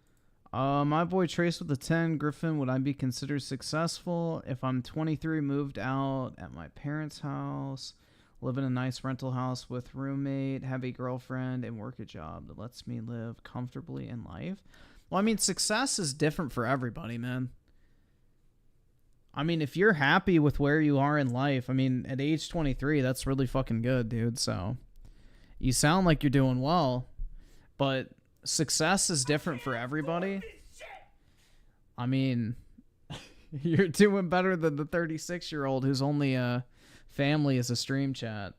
My boy Trace with a 10. Griffin, would I be considered successful if I'm 23, moved out at my parents' house, live in a nice rental house with roommate, have a girlfriend, and work a job that lets me live comfortably in life? Well, I mean, success is different for everybody, man. I mean, if you're happy with where you are in life, I mean, at age 23, that's really fucking good, dude. So, you sound like you're doing well, but success is different for everybody. I mean, you're doing better than the 36-year-old whose only family is a stream chat.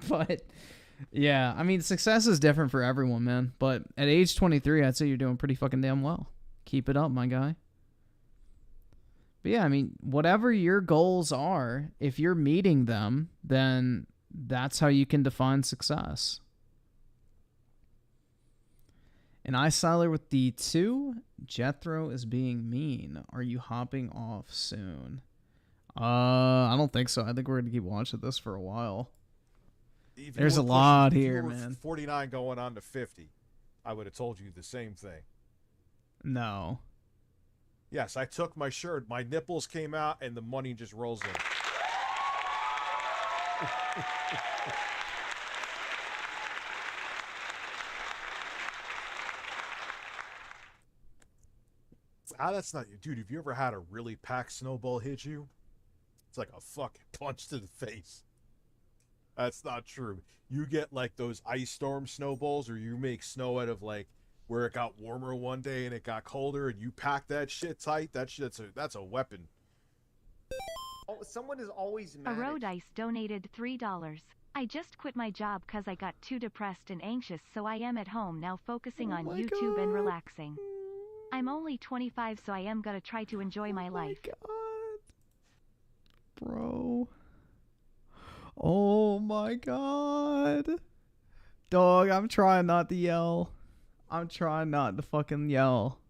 But, yeah, I mean, success is different for everyone, man. But at age 23, I'd say you're doing pretty fucking damn well. Keep it up, my guy. But yeah, I mean, whatever your goals are, if you're meeting them, then that's how you can define success. And I Siler with the 2. Jethro is being mean. Are you hopping off soon? I don't think so. I think we're going to keep watching this for a while. There's a lot here, man. 49 going on to 50. I would have told you the same thing. No. Yes, I took my shirt. My nipples came out, and the money just rolls in. That's not you. Dude, have you ever had a really packed snowball hit you? It's like a fucking punch to the face. That's not true. You get like those ice storm snowballs, or you make snow out of like where it got warmer one day and it got colder, and you pack that shit tight. That's a weapon. Oh, someone is always A mad. Road Ice donated $3. I just quit my job cause I got too depressed and anxious, so I am at home now focusing on YouTube and relaxing. I'm only 25, so I am gonna try to enjoy my life. Bro. Oh my god. Dog, I'm trying not to yell. I'm trying not to fucking yell.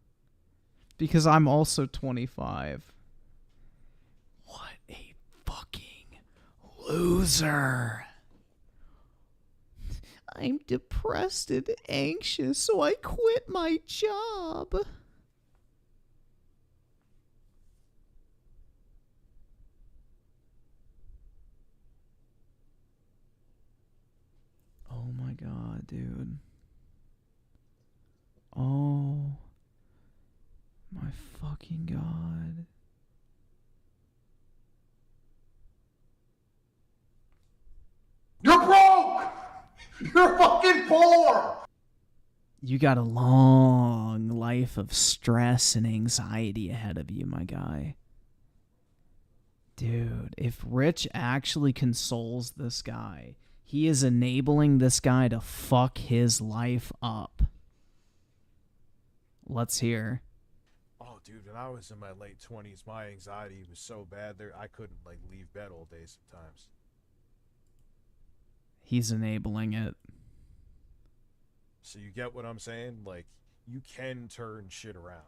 Because I'm also 25. What a fucking loser. I'm depressed and anxious, so I quit my job. Oh my god, dude. Oh my fucking god. You're broke! You're fucking poor! You got a long life of stress and anxiety ahead of you, my guy. Dude, if Rich actually consoles this guy, he is enabling this guy to fuck his life up. Let's hear. Oh, dude, when I was in my late 20s, my anxiety was so bad there I couldn't like leave bed all day sometimes. He's enabling it. So you get what I'm saying? Like, you can turn shit around.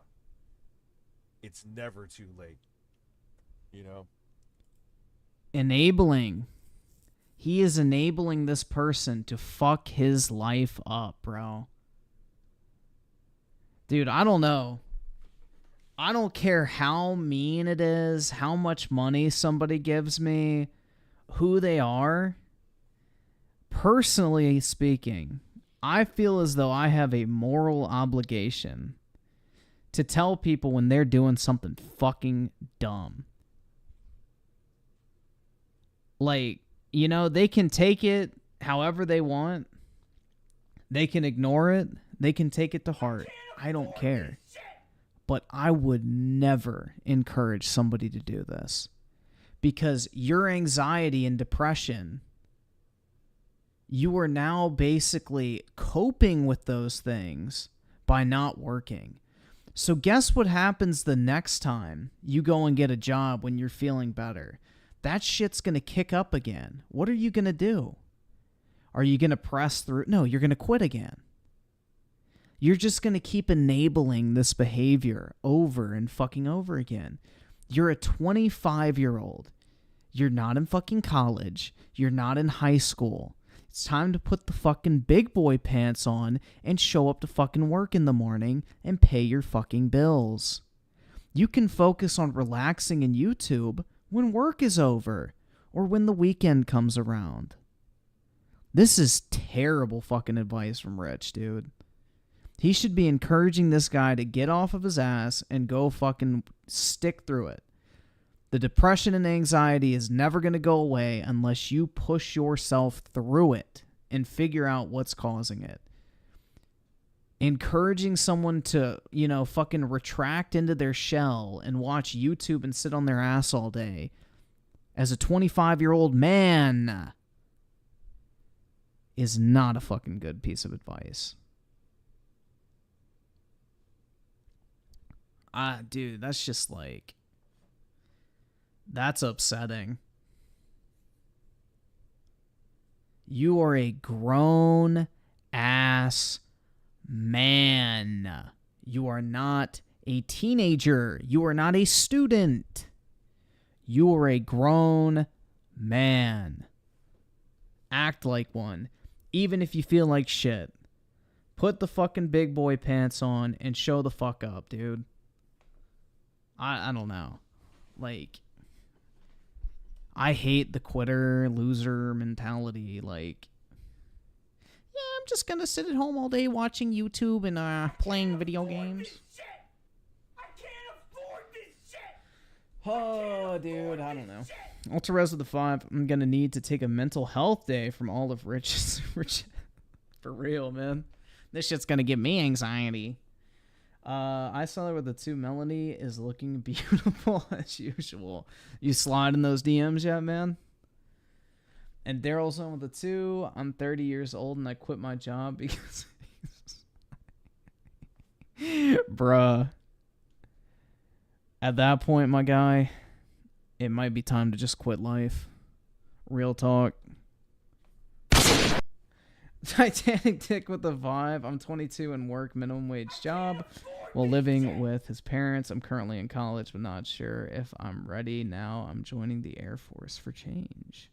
It's never too late. You know? Enabling. He is enabling this person to fuck his life up, bro. Dude, I don't know. I don't care how mean it is, how much money somebody gives me, who they are. Personally speaking, I feel as though I have a moral obligation to tell people when they're doing something fucking dumb. Like, you know, they can take it however they want. They can ignore it. They can take it to heart. I don't care. But I would never encourage somebody to do this. Because your anxiety and depression, you are now basically coping with those things by not working. So guess what happens the next time you go and get a job when you're feeling better? That shit's going to kick up again. What are you going to do? Are you going to press through? No, you're going to quit again. You're just going to keep enabling this behavior over and fucking over again. You're a 25-year-old. You're not in fucking college. You're not in high school. It's time to put the fucking big boy pants on and show up to fucking work in the morning and pay your fucking bills. You can focus on relaxing in YouTube when work is over or when the weekend comes around. This is terrible fucking advice from Rich, dude. He should be encouraging this guy to get off of his ass and go fucking stick through it. The depression and anxiety is never going to go away unless you push yourself through it and figure out what's causing it. Encouraging someone to, you know, fucking retract into their shell and watch YouTube and sit on their ass all day as a 25-year-old man is not a fucking good piece of advice. Dude, that's just like... That's upsetting. You are a grown-ass man. You are not a teenager. You are not a student. You are a grown man. Act like one. Even if you feel like shit. Put the fucking big boy pants on and show the fuck up, dude. I don't know. Like... I hate the quitter, loser mentality. Like, yeah, I'm just gonna sit at home all day watching YouTube and playing video games. Oh, dude, I don't know. Ultra Res with the 5. I'm gonna need to take a mental health day from all of Rich's. For real, man. This shit's gonna give me anxiety. I saw her with the 2. Melanie is looking beautiful as usual. You slide in those DMs yet, man? And Daryl's on with the 2. I'm 30 years old and I quit my job because... Bruh. At that point, my guy, it might be time to just quit life. Real talk. Titanic Dick with the 5. I'm 22 and work minimum wage job while living with his parents. I'm currently in college, but not sure if I'm ready now. I'm joining the Air Force for change.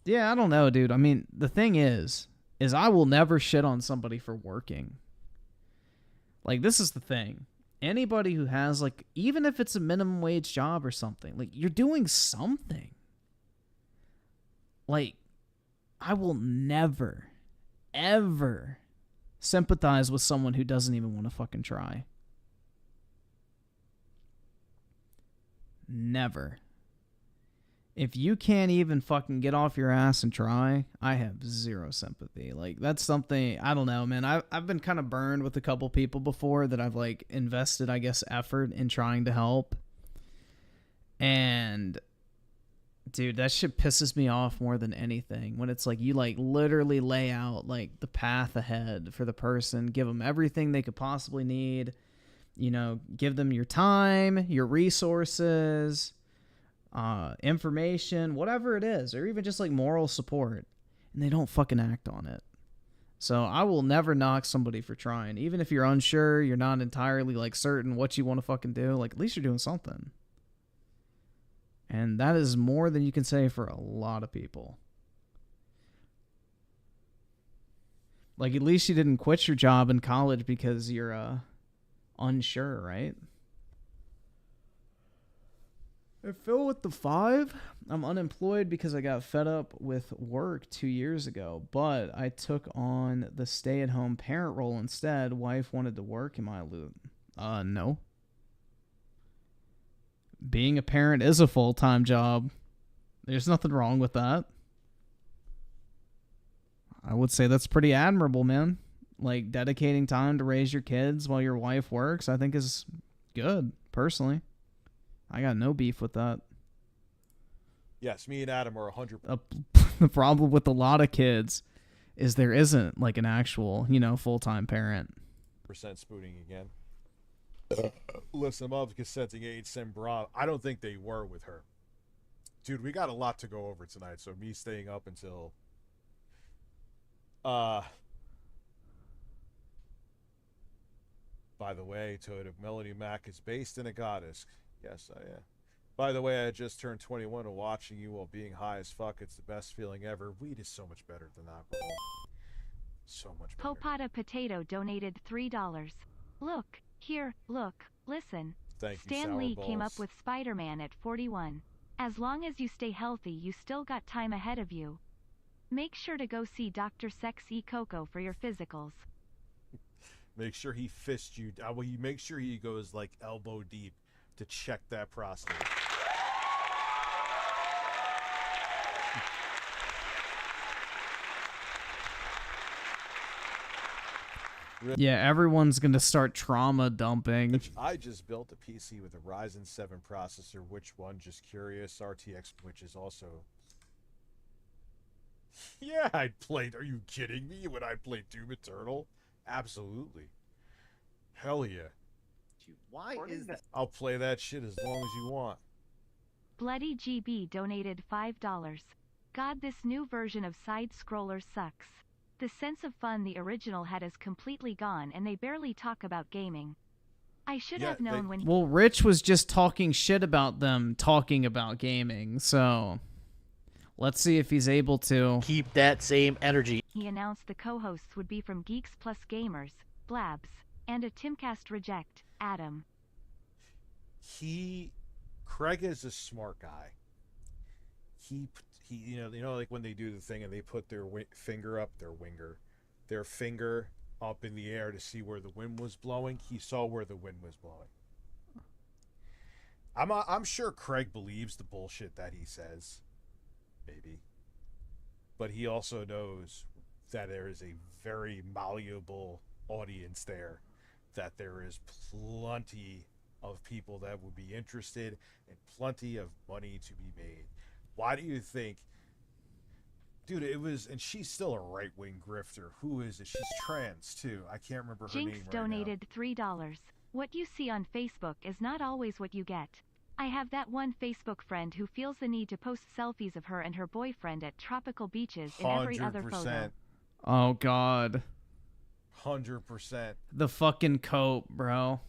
Yeah, I don't know, dude. I mean, the thing is I will never shit on somebody for working. Like, this is the thing. Anybody who has, like, even if it's a minimum wage job or something, like, you're doing something. Like, I will never, ever sympathize with someone who doesn't even want to fucking try. Never. If you can't even fucking get off your ass and try, I have zero sympathy. Like, that's something, I don't know, man. I've been kind of burned with a couple people before that I've, like, invested, I guess, effort in trying to help. And, dude, that shit pisses me off more than anything. When it's like, you, like, literally lay out, like, the path ahead for the person, give them everything they could possibly need, you know, give them your time, your resources, information, whatever it is, or even just like moral support, and they don't fucking act on it. So I will never knock somebody for trying, even if you're unsure, you're not entirely like certain what you want to fucking do. Like, at least you're doing something, and that is more than you can say for a lot of people. Like, at least you didn't quit your job in college because you're unsure, right? I fell with the 5. I'm unemployed because I got fed up with work 2 years ago, but I took on the stay-at-home parent role instead. Wife wanted to work. Am I no. Being a parent is a full-time job. There's nothing wrong with that. I would say that's pretty admirable, man. Like, dedicating time to raise your kids while your wife works, I think is good, personally. I got no beef with that. Yes, me and Adam are 100%. The problem with a lot of kids is there isn't like an actual, you know, full-time parent. Spooning again. Listen, I'm of consenting age, Sembra. I don't think they were with her. Dude, we got a lot to go over tonight, so me staying up until... By the way, Toad, Melody Mac is based in a goddess. Yes, I am. By the way, I just turned 21 and watching you while being high as fuck. It's the best feeling ever. Weed is so much better than alcohol. So much better. Popata Potato donated $3. Look, here, look, listen. Thank you, Stan Sour Lee Balls. came up with Spider-Man at 41. As long as you stay healthy, you still got time ahead of you. Make sure to go see Dr. Sexy Coco for your physicals. Make sure he fists you. Well, you make sure he goes like elbow deep to check that prostate. Yeah, everyone's gonna start trauma dumping. I just built a PC with a Ryzen 7 processor. Which one? Just curious. RTX, which is also... Yeah, I played. Are you kidding me? When I played Doom Eternal? Absolutely. Hell yeah. Why is that? I'll play that shit as long as you want. Bloody GB donated $5. God, this new version of side-scroller sucks. The sense of fun the original had is completely gone and they barely talk about gaming. I should have known when... Well, Rich was just talking shit about them talking about gaming, so... Let's see if he's able to... keep that same energy. He announced the co-hosts would be from Geeks Plus Gamers, Blabs, and a Timcast Reject, Adam. Craig is a smart guy. he, you know, like when they do the thing and they put their finger up, their finger up in the air to see where the wind was blowing. He saw where the wind was blowing. I'm sure Craig believes the bullshit that he says, maybe, but he also knows that there is a very malleable audience there, that there is plenty of people that would be interested and plenty of money to be made. Why do you think, dude, it was, and she's still a right-wing grifter. Who is it? She's trans too. I can't remember her Jinx name right donated $3. What you see on Facebook is not always what you get. I have that one Facebook friend who feels the need to post selfies of her and her boyfriend at tropical beaches in every other photo. 100%. Oh God. 100%. The fucking cope, bro.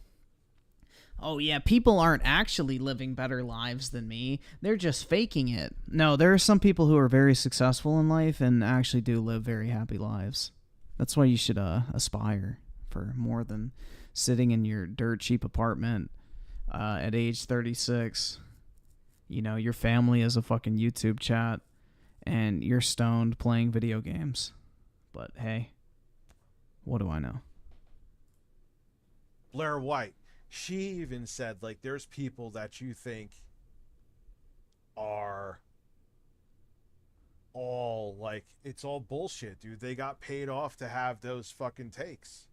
Oh yeah, people aren't actually living better lives than me. They're just faking it. No, there are some people who are very successful in life and actually do live very happy lives. That's why you should aspire for more than sitting in your dirt cheap apartment at age 36. You know, your family is a fucking YouTube chat and you're stoned playing video games. But hey, what do I know? Blair White. She even said, like, there's people that you think are all, like, it's all bullshit, dude. They got paid off to have those fucking takes.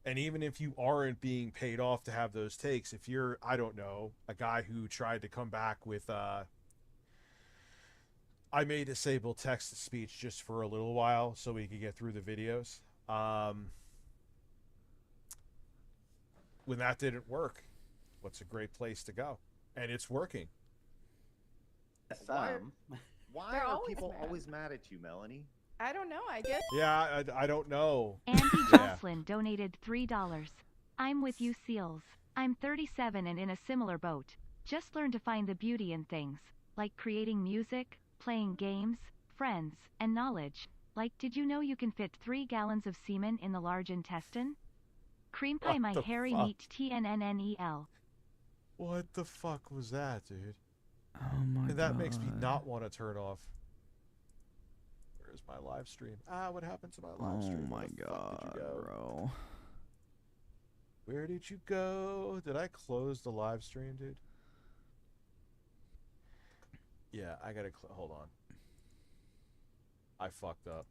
And even if you aren't being paid off to have those takes, if you're, I don't know, a guy who tried to come back with, I may disable text-to-speech just for a little while so we could get through the videos. When that didn't work, what's a great place to go? And it's working. Why are people always mad at you, Melanie? I don't know. I guess. Yeah, I don't know. Andy Jocelyn donated $3. I'm with you, Seals. I'm 37 and in a similar boat. Just learn to find the beauty in things, like creating music, playing games, friends, and knowledge. Like, did you know you can fit 3 gallons of semen in the large intestine? Cream pie What my the hairy fuck? meat TNNNEL. What the fuck was that, dude? Oh my God. And that makes me not want to turn off. Where's my live stream? What happened to my live stream? Oh my Where the fuck God, did you go? bro. Where did you go? Did I close the live stream, dude? Yeah, I gotta hold on. I fucked up.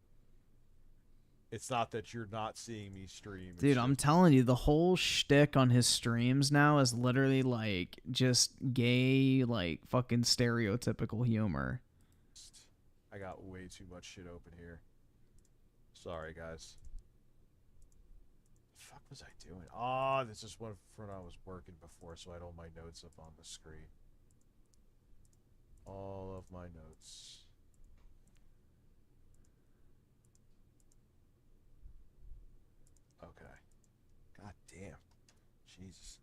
It's not that you're not seeing me stream. It's Dude, I'm telling you, the whole shtick on his streams now is literally like just gay, like fucking stereotypical humor. I got way too much shit open here. Sorry, guys. The fuck was I doing? Ah, this is when I was working before, so I had all my notes up on the screen. All of my notes. Okay. God damn. Jesus.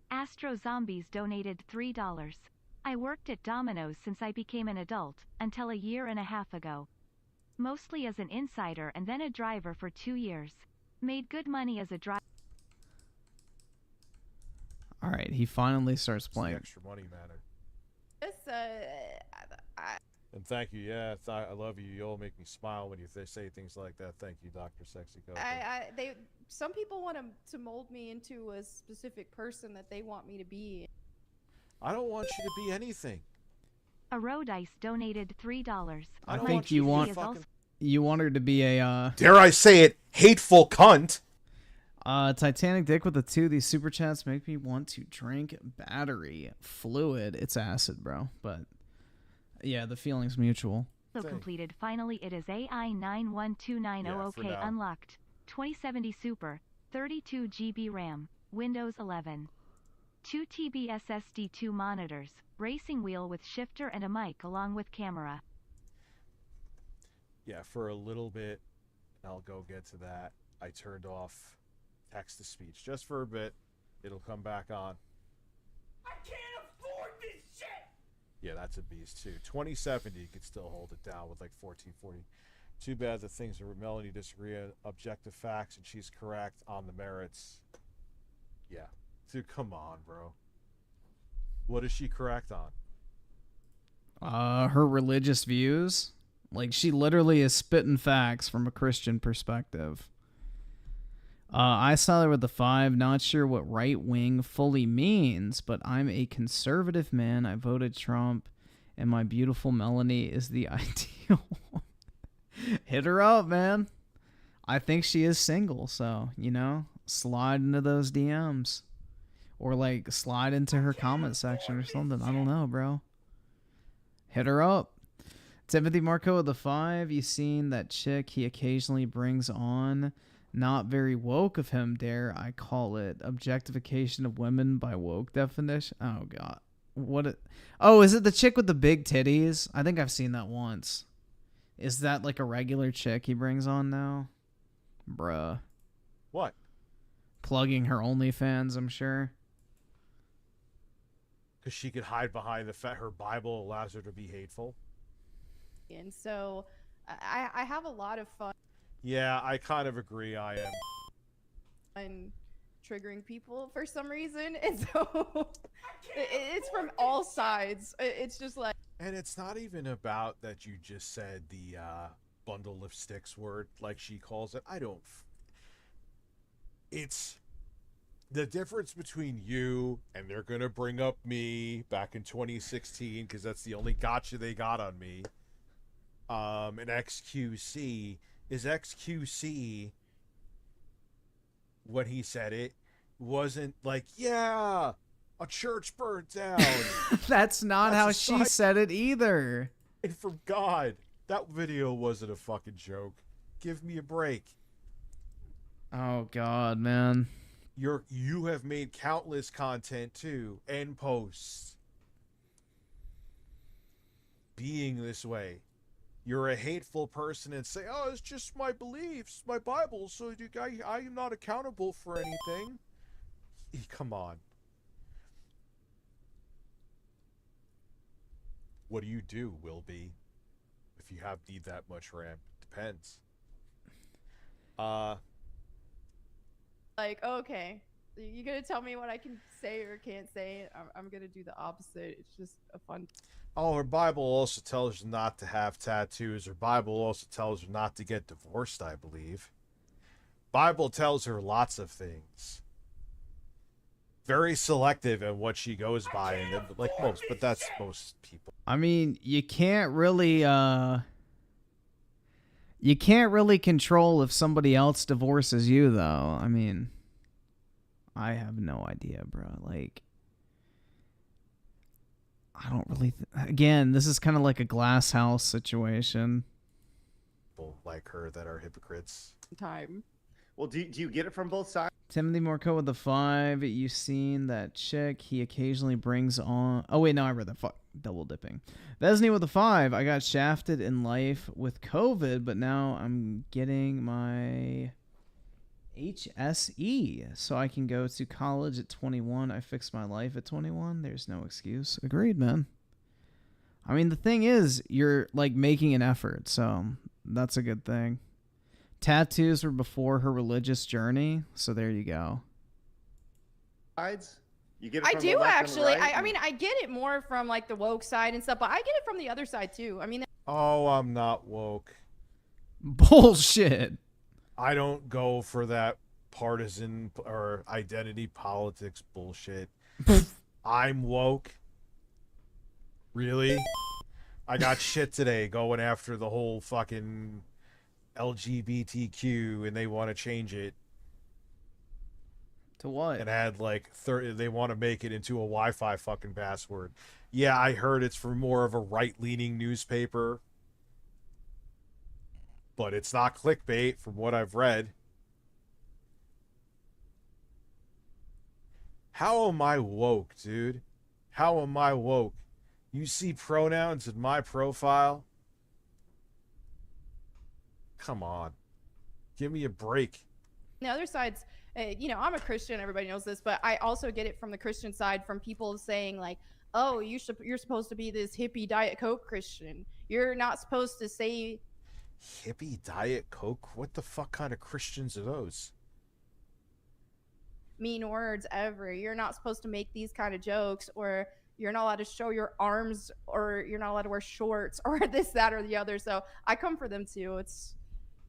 Astro Zombies donated $3. I worked at Domino's since I became an adult, until a year and a half ago. Mostly as an insider and then a driver for 2 years. Made good money as a driver. All right, he finally starts playing. Extra money matter. This, And thank you. Yeah, I love you. You all make me smile when you say things like that. Thank you, Dr. Sexy Coco. Some people want to mold me into a specific person that they want me to be. I don't want you to be anything. Arodice donated $3. I think you want her to be a dare I say it, hateful cunt. Titanic Dick with the 2. These super chats make me want to drink battery fluid. It's acid, bro. But yeah, the feeling's mutual. So completed. Finally, it is AI912900K unlocked. 2070 Super, 32 GB RAM, Windows 11. 2 TB SSD, 2 monitors, racing wheel with shifter and a mic along with camera. Yeah, for a little bit, I'll go get to that. I turned off text-to-speech just for a bit. It'll come back on. I can't afford this shit! Yeah, that's a beast too. 2070 could still hold it down with like 1440. Too bad the things where Melanie disagree on objective facts and she's correct on the merits. Yeah. Dude, come on, bro. What is she correct on? Her religious views. Like, she literally is spitting facts from a Christian perspective. I saw her with the 5. Not sure what right wing fully means, but I'm a conservative man. I voted Trump, and my beautiful Melanie is the ideal one. Hit her up, man. I think she is single, so, you know, slide into those DMs. Or, like, slide into her comment section or something. I don't know, bro. Hit her up. Timothy Marco with the 5. You seen that chick he occasionally brings on? Not very woke of him, dare I call it. Objectification of women by woke definition. Oh, God. Oh, is it the chick with the big titties? I think I've seen that once. Is that like a regular chick he brings on now? Bruh. What? Plugging her OnlyFans, I'm sure. Because she could hide behind the fact her Bible allows her to be hateful. And so I have a lot of fun. Yeah, I kind of agree. I am. And triggering people for some reason, and so it's from all sides. It's just like, and it's not even about that you just said the bundle of sticks word, like she calls it. It's the difference between you and they're gonna bring up me back in 2016 because that's the only gotcha they got on me. And XQC is XQC. When he said it, wasn't like, yeah, a church burned down. That's not how she said it either. And for God, that video wasn't a fucking joke. Give me a break. Oh God, man. You have made countless content too, and posts being this way. You're a hateful person and say, oh, it's just my beliefs, my Bible, so I am not accountable for anything. Come on. What do you do, Wilby? If you need that much RAM? Depends. like, okay, you gonna tell me what I can say or can't say? I'm gonna do the opposite. It's just a fun. Oh, her Bible also tells you not to have tattoos. Her Bible also tells her not to get divorced, I believe. Bible tells her lots of things. Very selective in what she goes by, and like most, but that's most people. I mean, you can't really control if somebody else divorces you, though. I mean, I have no idea, bro. Like, I don't really... Again, this is kind of like a glass house situation. People like her that are hypocrites. Time. Well, do you get it from both sides? Timothy Morco with the 5. You seen that chick he occasionally brings on... Oh, wait, no, I read that. Fuck. Double dipping. Vesney with the 5. I got shafted in life with COVID, but now I'm getting my HSE so I can go to college at 21. I fixed my life at 21. There's no excuse. Agreed, man. I mean, the thing is, you're like making an effort, so that's a good thing. Tattoos were before her religious journey, so there you go. You get it I from the do left and actually. right? I mean, I get it more from like the woke side and stuff, but I get it from the other side too. I mean, Oh, I'm not woke. Bullshit. I don't go for that partisan or identity politics bullshit. I'm woke. Really? I got shit today going after the whole fucking LGBTQ, and they want to change it. To what? And add like 30, they want to make it into a Wi-Fi fucking password. Yeah, I heard it's for more of a right-leaning newspaper. But it's not clickbait from what I've read. How am I woke, dude? How am I woke? You see pronouns in my profile? Come on. Give me a break. the other side's, you know, I'm a Christian. Everybody knows this, but I also get it from the Christian side from people saying like, oh, you're supposed to be this hippie Diet Coke Christian. You're not supposed to say Hippie Diet Coke? What the fuck kind of Christians are those? Mean words ever. You're not supposed to make these kind of jokes, or you're not allowed to show your arms, or you're not allowed to wear shorts, or this, that, or the other. So I come for them too. It's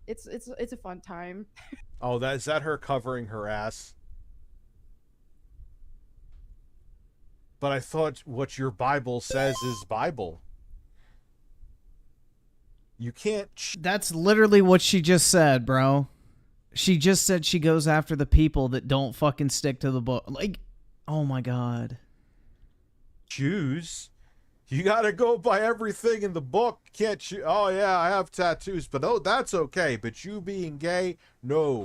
a fun time. Oh, is that her covering her ass? But I thought what your Bible says is Bible. You can't. That's literally what she just said, bro. She just said she goes after the people that don't fucking stick to the book. Like, oh my god. Choose. You gotta go by everything in the book. Can't you? Oh yeah, I have tattoos, but oh, that's okay. But you being gay, no.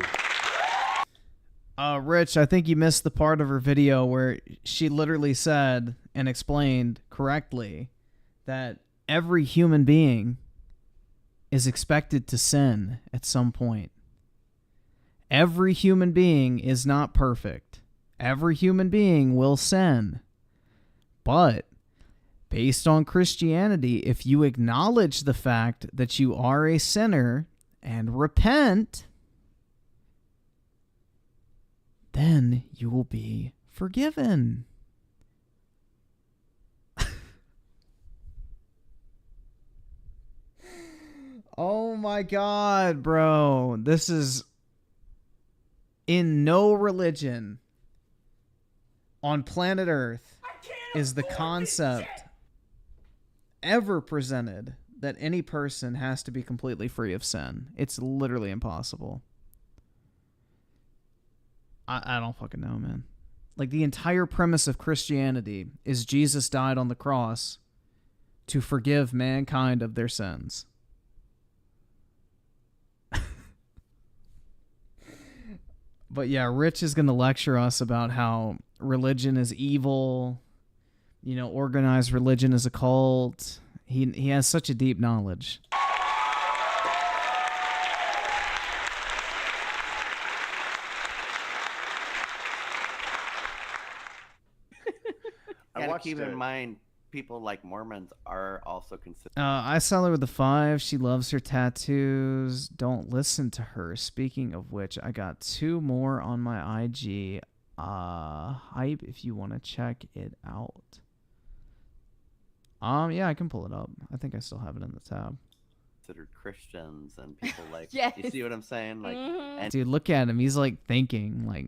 Rich, I think you missed the part of her video where she literally said and explained correctly that every human being is expected to sin at some point. Every human being is not perfect. Every human being will sin. But based on Christianity, if you acknowledge the fact that you are a sinner and repent, then you will be forgiven. Oh my god, bro. This is... In no religion on planet Earth is the concept ever presented that any person has to be completely free of sin. It's literally impossible. I don't fucking know, man. Like, the entire premise of Christianity is Jesus died on the cross to forgive mankind of their sins. But yeah, Rich is going to lecture us about how religion is evil, you know, organized religion is a cult. He has such a deep knowledge. Gotta keep in mind, people like Mormons are also considered. I saw her with the 5. She loves her tattoos. Don't listen to her. Speaking of which, I got 2 more on my IG. Hype if you want to check it out. Yeah, I can pull it up. I think I still have it in the tab. Considered Christians and people like. Yes. You see what I'm saying? Like, and Dude, look at him. He's like thinking, like,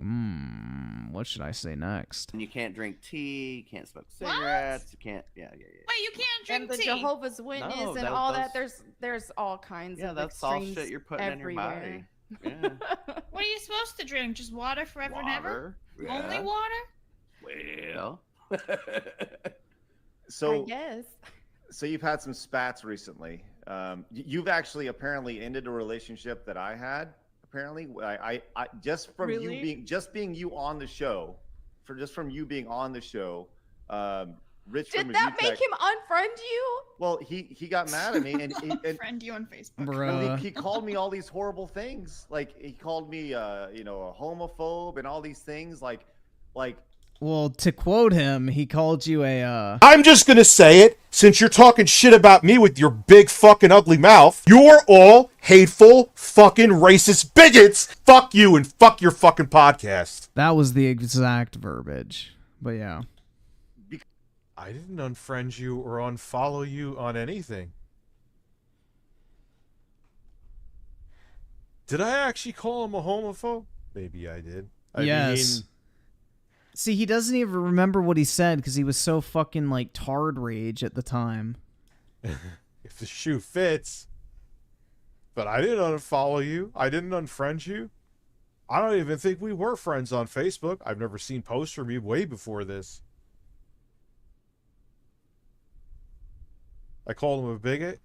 what should I say next? you can't drink tea. You can't smoke cigarettes. You can't. Yeah. Wait, you can't drink And the tea. Jehovah's Witness No, and all that. There's all kinds Yeah, of that's all extremes shit you're putting everywhere. in your body. Yeah. What are you supposed to drink? Just water forever and ever? Water, Only yeah. water? Well. So I guess. So you've had some spats recently. You've actually apparently ended a relationship that I had. Apparently, I just from Really? you being you on the show, from you being on the show. Rich from Did that Review make Tech- him unfriend you? Well, he got mad at me and Friend you on Facebook. well, he called me all these horrible things. Like he called me, a homophobe and all these things. Like. Well, to quote him, he called you a, I'm just gonna say it, since you're talking shit about me with your big fucking ugly mouth. You're all hateful, fucking racist bigots. Fuck you and fuck your fucking podcast. That was the exact verbiage. But yeah. I didn't unfriend you or unfollow you on anything. Did I actually call him a homophobe? Maybe I did. Yes. See, he doesn't even remember what he said because he was so fucking, like, tard rage at the time. If the shoe fits. But I didn't unfollow you. I didn't unfriend you. I don't even think we were friends on Facebook. I've never seen posts from you way before this. I called him a bigot.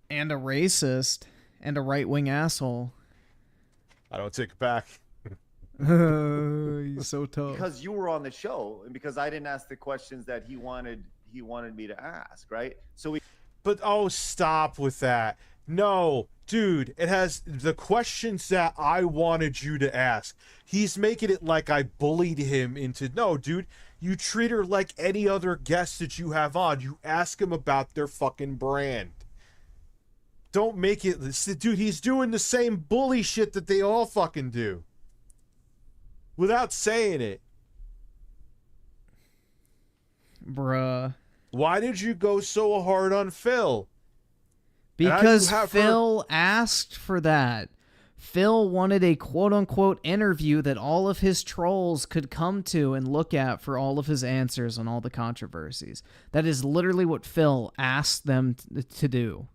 And a racist. And a right-wing asshole. I don't take it back. He's so tough. Because you were on the show and because I didn't ask the questions that he wanted me to ask, right? So we. But oh, stop with that. No, dude, it has the questions that I wanted you to ask. He's making it like I bullied him into. No, dude, you treat her like any other guest that you have on. You ask him about their fucking brand. don't make it. Dude, he's doing the same bully shit that they all fucking do. Without saying it. Bruh. Why did you go so hard on Phil? Because Phil asked for that. Phil wanted a quote-unquote interview that all of his trolls could come to and look at for all of his answers on all the controversies. That is literally what Phil asked them to do.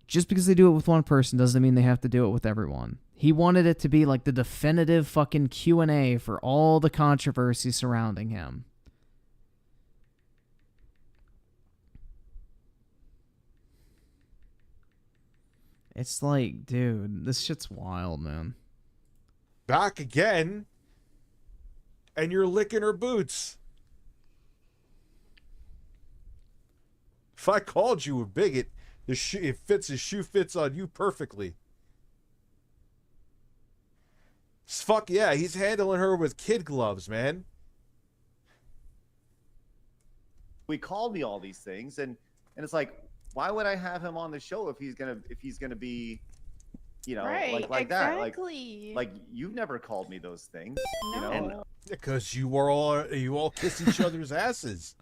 Just because they do it with one person doesn't mean they have to do it with everyone. He wanted it to be like the definitive fucking Q&A for all the controversy surrounding him. It's like, dude, this shit's wild, man. Back again. And you're licking her boots. If I called you a bigot, his shoe fits on you perfectly. Fuck yeah, he's handling her with kid gloves, man. He called me all these things, and it's like, why would I have him on the show if he's gonna be, you know, Right, like that? exactly. Like you've never called me those things, you No. know? Because you all kiss each other's asses.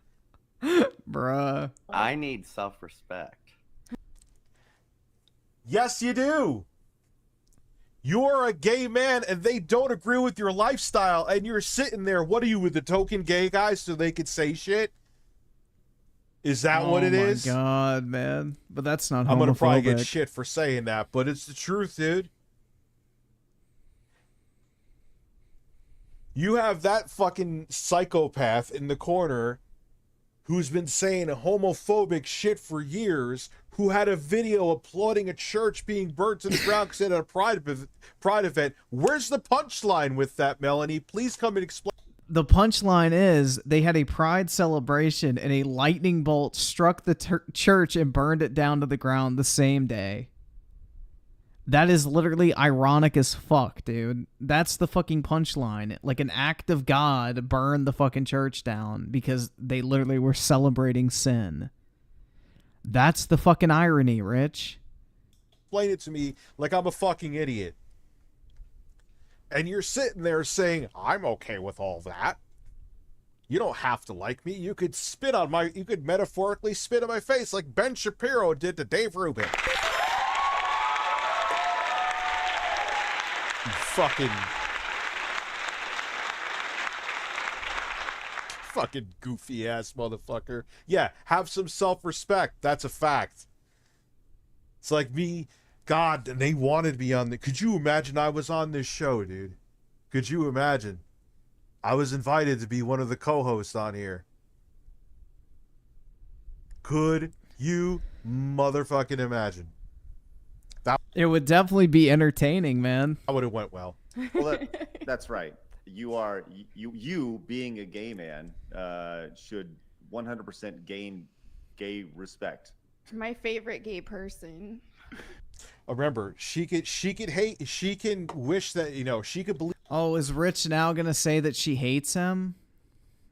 Bruh. I need self-respect. Yes, you do. You're a gay man and they don't agree with your lifestyle, and you're sitting there, what are you, with the token gay guys so they could say shit? Is that what it is? Oh my god, man. But that's not homophobic. I'm gonna probably get shit for saying that, but it's the truth, dude. You have that fucking psychopath in the corner who's been saying homophobic shit for years, who had a video applauding a church being burnt to the ground because it had a pride event. Where's the punchline with that, Melanie? Please come and explain. The punchline is they had a pride celebration and a lightning bolt struck the church and burned it down to the ground the same day. That is literally ironic as fuck, dude. That's the fucking punchline. Like an act of God burned the fucking church down because they literally were celebrating sin. That's the fucking irony, Rich. Explain it to me like I'm a fucking idiot. And you're sitting there saying, I'm okay with all that. You don't have to like me. You could you could metaphorically spit on my face like Ben Shapiro did to Dave Rubin. You fucking goofy ass motherfucker. Yeah, have some self-respect. That's a fact. It's like me, God, and they wanted me on the... Could you imagine I was on this show, dude? Could you imagine? I was invited to be one of the co-hosts on here. Could you motherfucking imagine? It would definitely be entertaining, man. That would have went well. Well, that's right. You being a gay man should 100% gain gay respect. My favorite gay person. Remember, she could hate, she can wish that, you know, she could believe. Oh, is Rich now gonna say that she hates him?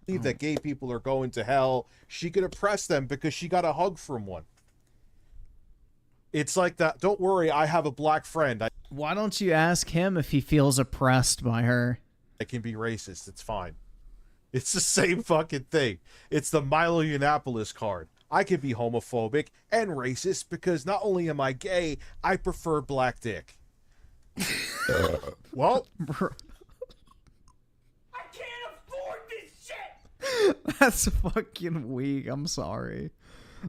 That gay people are going to hell. She could oppress them because she got a hug from one. It's like that. Don't worry, I have a black friend. Why don't you ask him if he feels oppressed by her? I can be racist. It's fine. It's the same fucking thing. It's the Milo Yiannopoulos card. I can be homophobic and racist because not only am I gay, I prefer black dick. Well, I can't afford this shit! That's fucking weak. I'm sorry.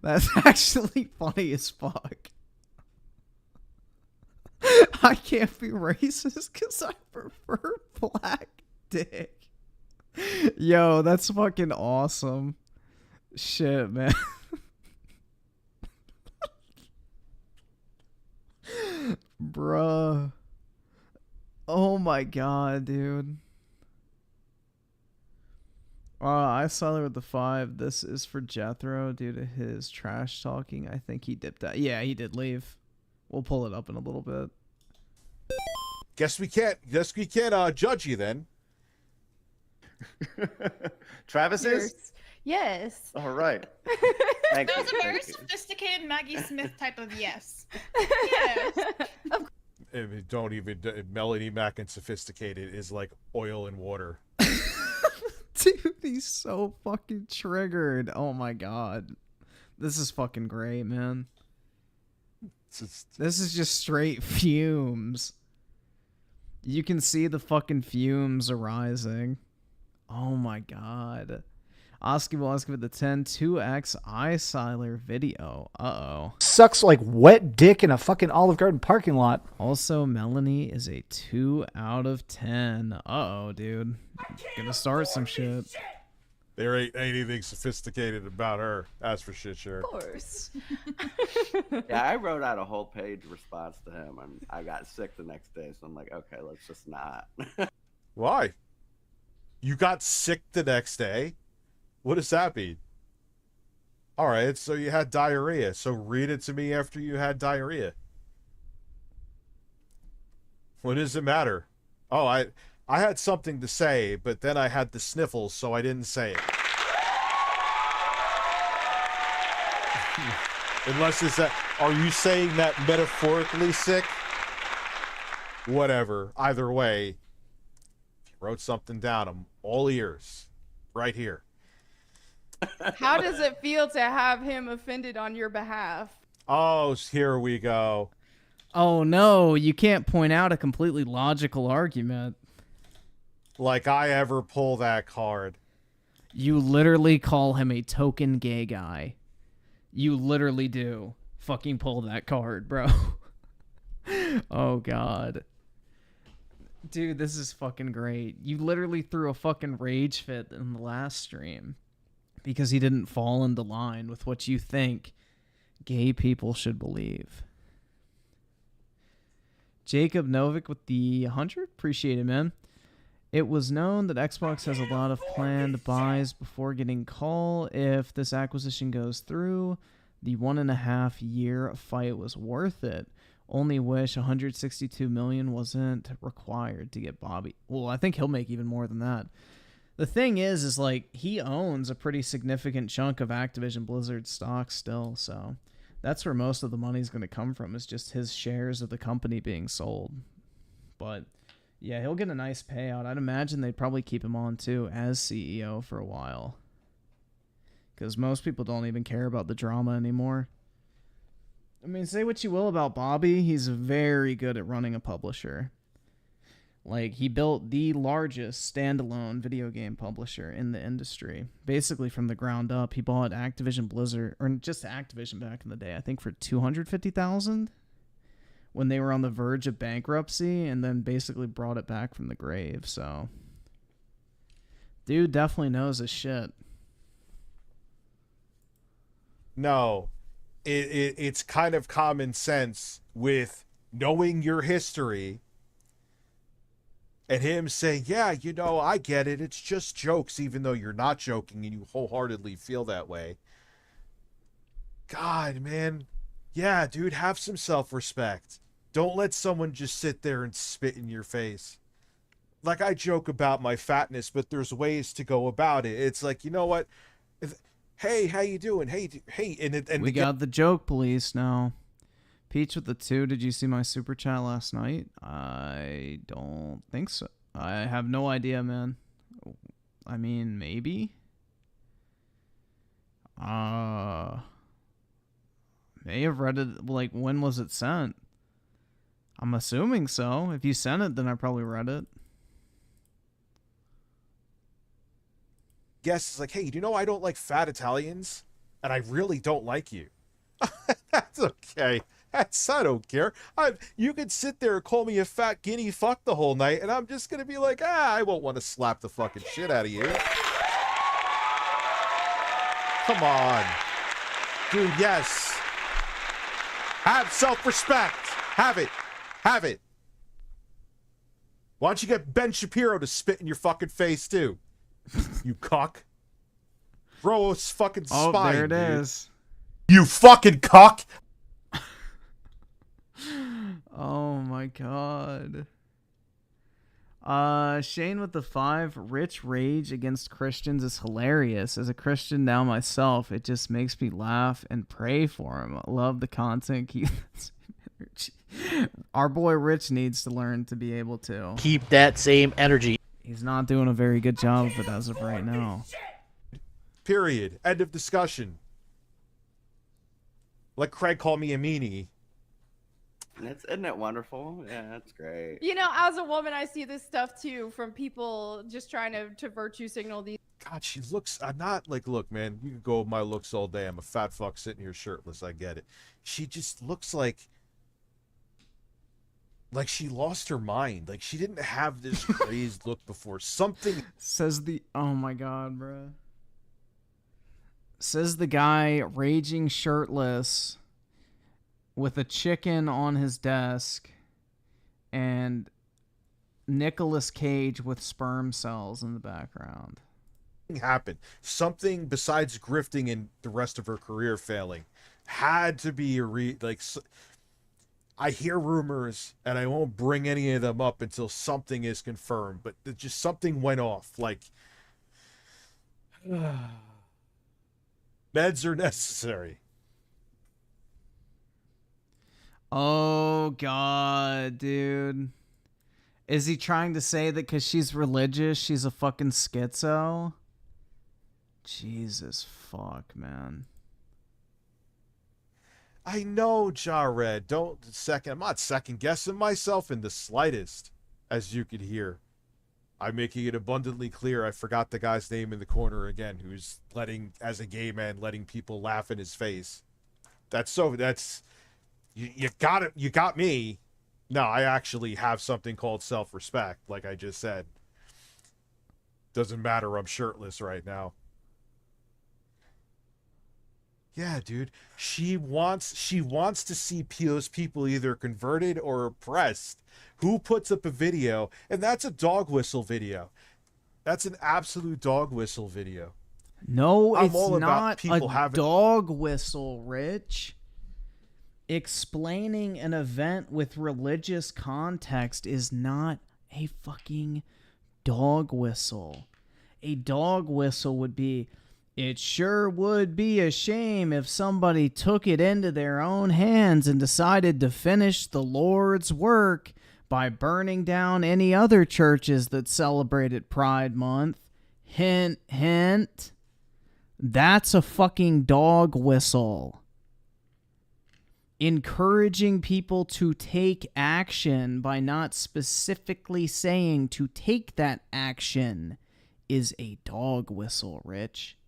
That's actually funny as fuck. I can't be racist because I prefer black dick. Yo, that's fucking awesome. Shit, man. Bruh. Oh my god, dude. I saw there with the 5. This is for Jethro due to his trash talking. I think he dipped out. Yeah, he did leave. We'll pull it up in a little bit. Guess we can't judge you then. Travis is? Yes. All right. Thank That was you, a very thank you. sophisticated Maggie Smith type of yes. Yes. I mean, don't even Melody Mac and sophisticated is like oil and water. Dude, he's so fucking triggered. Oh my god. This is fucking great, man. This is just straight fumes. You can see the fucking fumes arising. Oh my god. Oski will ask with the 10-2x Eyesiler video. Uh-oh. Sucks like wet dick in a fucking Olive Garden parking lot. Also, Melanie is a 2 out of 10. Uh-oh, dude. Gonna start some shit. There ain't anything sophisticated about her. That's for shit sure. Of course. Yeah, I wrote out a whole page response to him, and I got sick the next day. So I'm like, okay, let's just not. Why? You got sick the next day? What does that mean? All right, so you had diarrhea. So read it to me after you had diarrhea. What does it matter? Oh, I had something to say, but then I had the sniffles, so I didn't say it. Unless it's that, are you saying that metaphorically sick? Whatever. Either way, if you wrote something down, I'm all ears. Right here. How does it feel to have him offended on your behalf? Oh, here we go. Oh no, you can't point out a completely logical argument. Like I ever pull that card. You literally call him a token gay guy. You literally do fucking pull that card, bro. Oh god. Dude, this is fucking great. You literally threw a fucking rage fit in the last stream because he didn't fall into line with what you think gay people should believe. Jacob Novik with the 100. Appreciate it, man. It was known that Xbox has a lot of planned buys before getting call. If this acquisition goes through, the 1.5 year fight was worth it. Only wish 162 million wasn't required to get Bobby. Well, I think he'll make even more than that. The thing is like he owns a pretty significant chunk of Activision Blizzard stock still, so that's where most of the money's going to come from, is just his shares of the company being sold. But yeah, he'll get a nice payout. I'd imagine they'd probably keep him on too as CEO for a while, because most people don't even care about the drama anymore. I mean, say what you will about Bobby, he's very good at running a publisher. Like, he built the largest standalone video game publisher in the industry, basically from the ground up. He bought Activision Blizzard, or just Activision back in the day, I think for $250,000 when they were on the verge of bankruptcy, and then basically brought it back from the grave. So, dude definitely knows his shit. No, it's kind of common sense with knowing your history and him saying, yeah, you know, I get it. It's just jokes, even though you're not joking and you wholeheartedly feel that way. God, man. Yeah, dude, have some self-respect. Don't let someone just sit there and spit in your face. Like, I joke about my fatness, but there's ways to go about it. It's like, you know what? Hey, how you doing? Hey, and we got the joke police now. Peach with the 2. Did you see my super chat last night? I don't think so. I have no idea, man. I mean, maybe. May have read it. Like, when was it sent? I'm assuming so. If you sent it, then I probably read it. Guess it's like, hey, do you know I don't like fat Italians? And I really don't like you. That's okay. I don't care. You could sit there and call me a fat guinea fuck the whole night, and I'm just going to be like, I won't want to slap the fucking shit out of you. Come on. Dude, yes. Have self-respect. Have it. Have it. Why don't you get Ben Shapiro to spit in your fucking face, too? You cock. Bro, it's fucking spine, Oh, there it dude. is. You fucking cock. Oh my god. Shane with the 5. Rich rage against Christians is hilarious. As a Christian now myself, it just makes me laugh and pray for him. I love the content. Keep that same energy. Our boy Rich needs to learn to be able to keep that same energy. He's not doing a very good job of it as of right now. Period. End of discussion. Let Craig call me a meanie. Isn't it wonderful? Yeah, that's great. You know, as a woman, I see this stuff too from people just trying to virtue signal these. God, she looks. I'm not like, look, man, you can go with my looks all day. I'm a fat fuck sitting here shirtless. I get it. She just looks like she lost her mind. Like she didn't have this crazed look before. Something says the. Oh my god, bro. Says the guy raging shirtless with a chicken on his desk and Nicolas Cage with sperm cells in the background. Happened. Something besides grifting and the rest of her career failing had to be I hear rumors and I won't bring any of them up until something is confirmed, but just something went off. Like meds are necessary. Oh, God, dude. Is he trying to say that because she's religious, she's a fucking schizo? Jesus fuck, man. I know, Jared. I'm not second guessing myself in the slightest, as you could hear. I'm making it abundantly clear I forgot the guy's name in the corner again, who's as a gay man, letting people laugh in his face. You got it. You got me. No, I actually have something called self-respect, like I just said. Doesn't matter. I'm shirtless right now. Yeah, dude. She wants to see those people either converted or oppressed. Who puts up a video? And that's a dog whistle video. That's an absolute dog whistle video. No, I'm it's all about not people a dog whistle, Rich. Explaining an event with religious context is not a fucking dog whistle. A dog whistle would be, it sure would be a shame if somebody took it into their own hands and decided to finish the Lord's work by burning down any other churches that celebrated Pride Month. Hint, hint. That's a fucking dog whistle. Encouraging people to take action by not specifically saying to take that action is a dog whistle, Rich.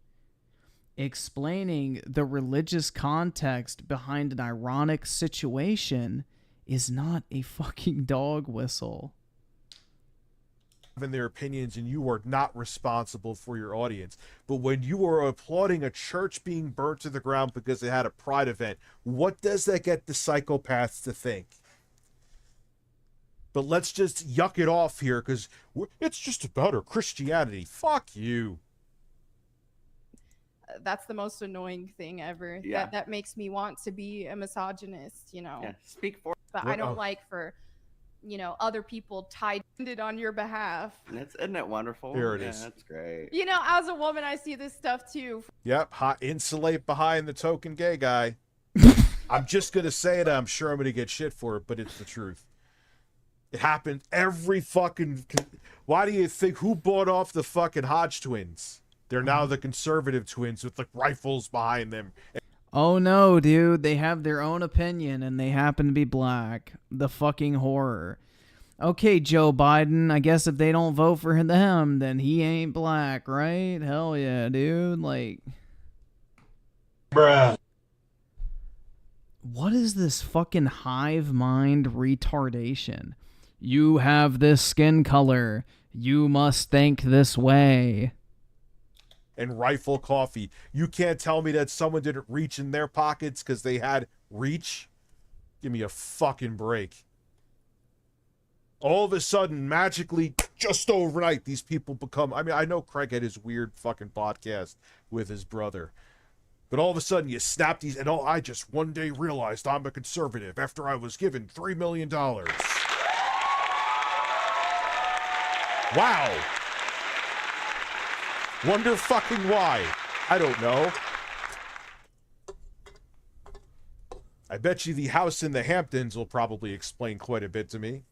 Explaining the religious context behind an ironic situation is not a fucking dog whistle. In their opinions, and you are not responsible for your audience. But when you are applauding a church being burnt to the ground because it had a pride event, what does that get the psychopaths to think? But let's just yuck it off here because it's just about her Christianity. Fuck you. That's the most annoying thing ever. Yeah. That makes me want to be a misogynist, you know. Yeah, speak for. But I don't like for, other people tied it on your behalf. Isn't it wonderful? Here it is. That's great. As a woman, I see this stuff too. Yep, insulate behind the token gay guy. I'm just going to say it. I'm sure I'm going to get shit for it, but it's the truth. It happened every fucking... Why do you think... Who bought off the fucking Hodge twins? They're now the conservative twins with, rifles behind them. Oh no, dude. They have their own opinion and they happen to be black. The fucking horror. Okay, Joe Biden, I guess if they don't vote for him, then he ain't black, right? Hell yeah, dude. Bruh. What is this fucking hive mind retardation? You have this skin color. You must think this way. And rifle coffee. You can't tell me that someone didn't reach in their pockets because they had reach? Give me a fucking break. All of a sudden, magically, just overnight, these people become... I mean, I know Craig had his weird fucking podcast with his brother. But all of a sudden, you snap these... And I just one day realized I'm a conservative after I was given $3 million. Wow. Wonder fucking why. I don't know. I bet you the house in the Hamptons will probably explain quite a bit to me.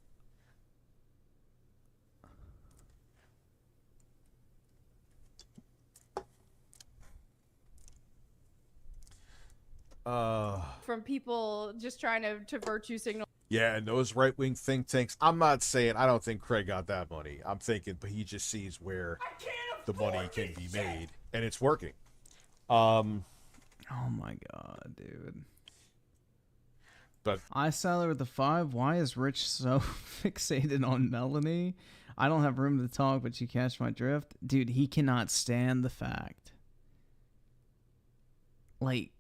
From people just trying to virtue signal. Yeah, and those right-wing think tanks, I don't think Craig got that money. I'm thinking, but he just sees where the money can be made, and it's working. Oh my god, dude. But I Sailor with the 5. Why is Rich so fixated on Melanie? I don't have room to talk, but you catch my drift. Dude, he cannot stand the fact. Like,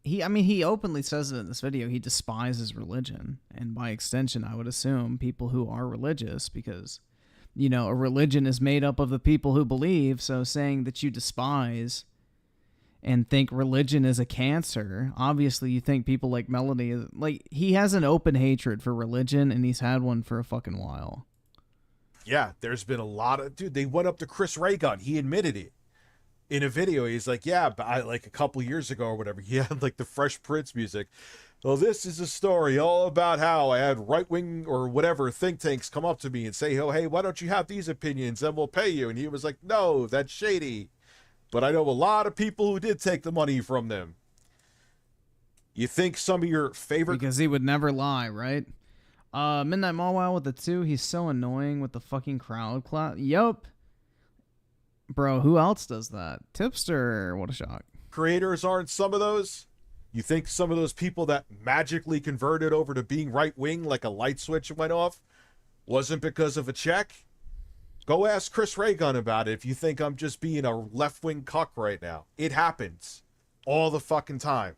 he openly says it in this video. He despises religion. And by extension, I would assume people who are religious, because, you know, a religion is made up of the people who believe. So saying that you despise and think religion is a cancer, obviously you think people like Melanie, like, he has an open hatred for religion, and he's had one for a fucking while. Yeah, there's been a lot of... Dude, they went up to Chris Ray Gun. He admitted it. In a video, he's like, yeah, but like a couple years ago or whatever, he had like the Fresh Prince music. Well, this is a story all about how I had right-wing or whatever think tanks come up to me and say, oh, hey, why don't you have these opinions and we'll pay you? And he was like, no, that's shady. But I know a lot of people who did take the money from them. You think some of your favorite... Because he would never lie, right? Midnight Mawwow with the 2. He's so annoying with the fucking crowd clap. Yup. Bro, who else does that? Tipster, what a shock. Creators aren't some of those? You think some of those people that magically converted over to being right-wing like a light switch went off wasn't because of a check? Go ask Chris Ray Gun about it if you think I'm just being a left-wing cuck right now. It happens. All the fucking time.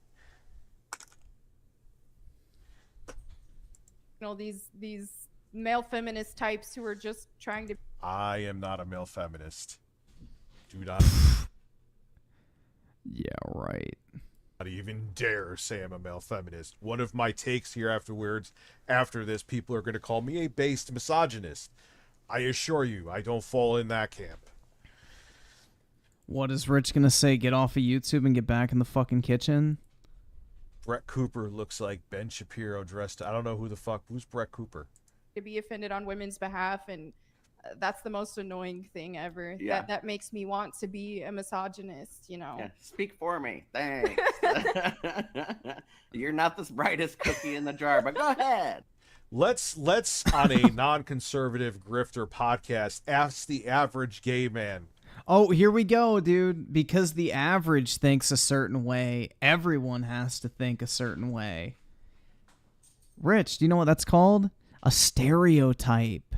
You know, these male feminist types who are just trying to... I am not a male feminist. Do not... Yeah, right. Not even dare say I'm a male feminist. One of my takes here afterwards, after this, people are going to call me a based misogynist. I assure you, I don't fall in that camp. What is Rich gonna say? Get off of YouTube and get back in the fucking kitchen? Brett Cooper looks like Ben Shapiro dressed... I don't know who's Brett Cooper? To be offended on women's behalf, and that's the most annoying thing ever. Yeah. That makes me want to be a misogynist, you know. Yeah, speak for me. Thanks. You're not the brightest cookie in the jar, but go ahead. Let's on a non-conservative grifter podcast ask the average gay man. Oh, here we go, dude. Because the average thinks a certain way, everyone has to think a certain way. Rich, do you know what that's called? A stereotype.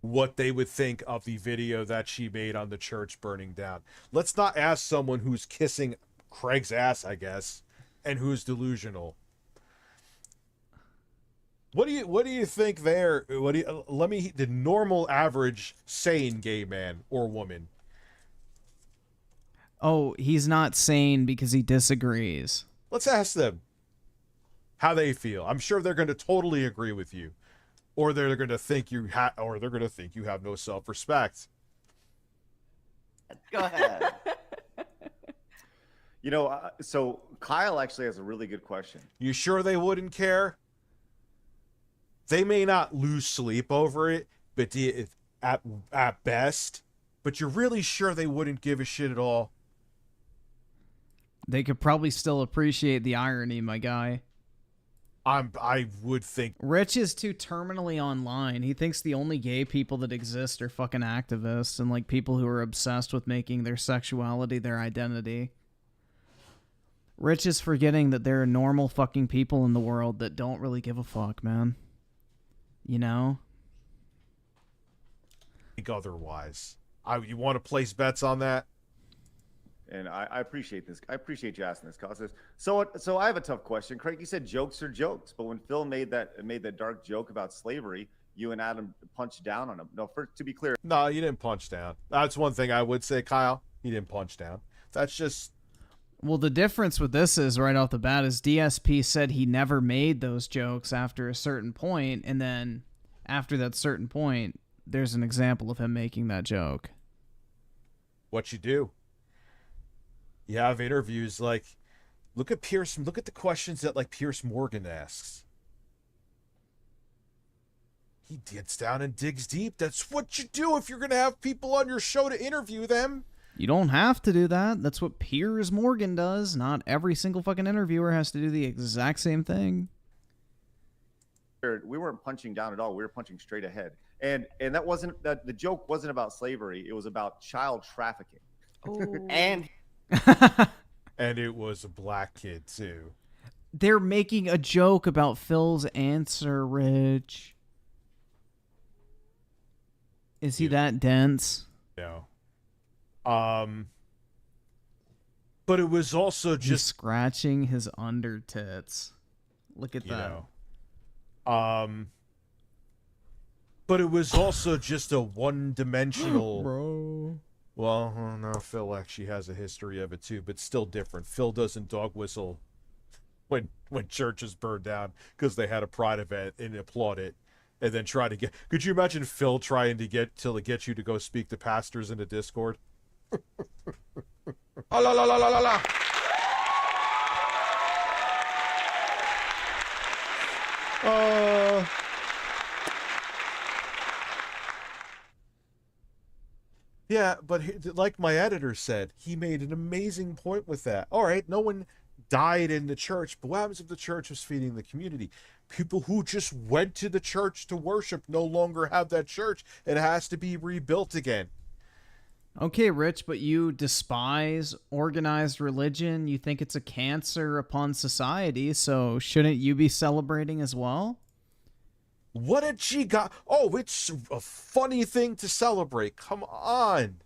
What they would think of the video that she made on the church burning down. Let's not ask someone who's kissing Craig's ass, I guess, and who's delusional. What do you think there? The normal average sane gay man or woman? Oh, he's not sane because he disagrees. Let's ask them how they feel. I'm sure they're going to totally agree with you, or they're going to think you have no self-respect. Go ahead. You know, so Kyle actually has a really good question. You sure they wouldn't care? They may not lose sleep over it, but at best. But you're really sure they wouldn't give a shit at all? They could probably still appreciate the irony, my guy. I would think. Rich is too terminally online. He thinks the only gay people that exist are fucking activists and like people who are obsessed with making their sexuality their identity. Rich is forgetting that there are normal fucking people in the world that don't really give a fuck, man. You know? I think otherwise. You want to place bets on that? And I appreciate this. I appreciate you asking this, Costas. So I have a tough question. Craig, you said jokes are jokes, but when Phil made that dark joke about slavery, you and Adam punched down on him. No, to be clear. No, you didn't punch down. That's one thing I would say, Kyle. You didn't punch down. That's just... Well, the difference with this is, right off the bat, is DSP said he never made those jokes after a certain point, and then after that certain point, there's an example of him making that joke. What you do? You have interviews like, look at Pierce. Look at the questions that like Pierce Morgan asks. He gets down and digs deep. That's what you do if you're going to have people on your show to interview them. You don't have to do that. That's what Piers Morgan does. Not every single fucking interviewer has to do the exact same thing. We weren't punching down at all. We were punching straight ahead. And that wasn't that the joke wasn't about slavery. It was about child trafficking. And it was a black kid too. They're making a joke about Phil's answer, Rich. Is he that dense? No. But it was also just He's scratching his under tits. Look at that. But it was also just a one-dimensional. Bro. Well, no, Phil actually has a history of it too, but still different. Phil doesn't dog whistle when churches burn down because they had a pride event and applaud it, and then try to get. Could you imagine Phil trying to get you to go speak to pastors in a Discord? Oh, la la la la la la. Yeah, but like my editor said, he made an amazing point with that. All right, no one died in the church, but what happens if the church was feeding the community? People who just went to the church to worship no longer have that church. It has to be rebuilt again. Okay, Rich, but you despise organized religion. You think it's a cancer upon society, so shouldn't you be celebrating as well? What did she got? Oh, it's a funny thing to celebrate. Come on.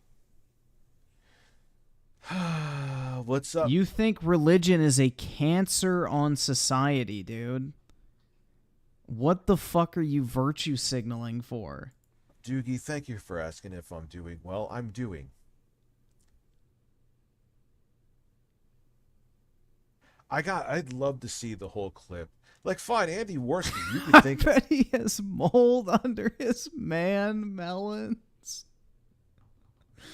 What's up? You think religion is a cancer on society, dude. What the fuck are you virtue signaling for? Doogie, thank you for asking if I'm doing well. I'm doing. I'd love to see the whole clip. Like, fine, Andy Worski, you could think. I bet he has mold under his melons.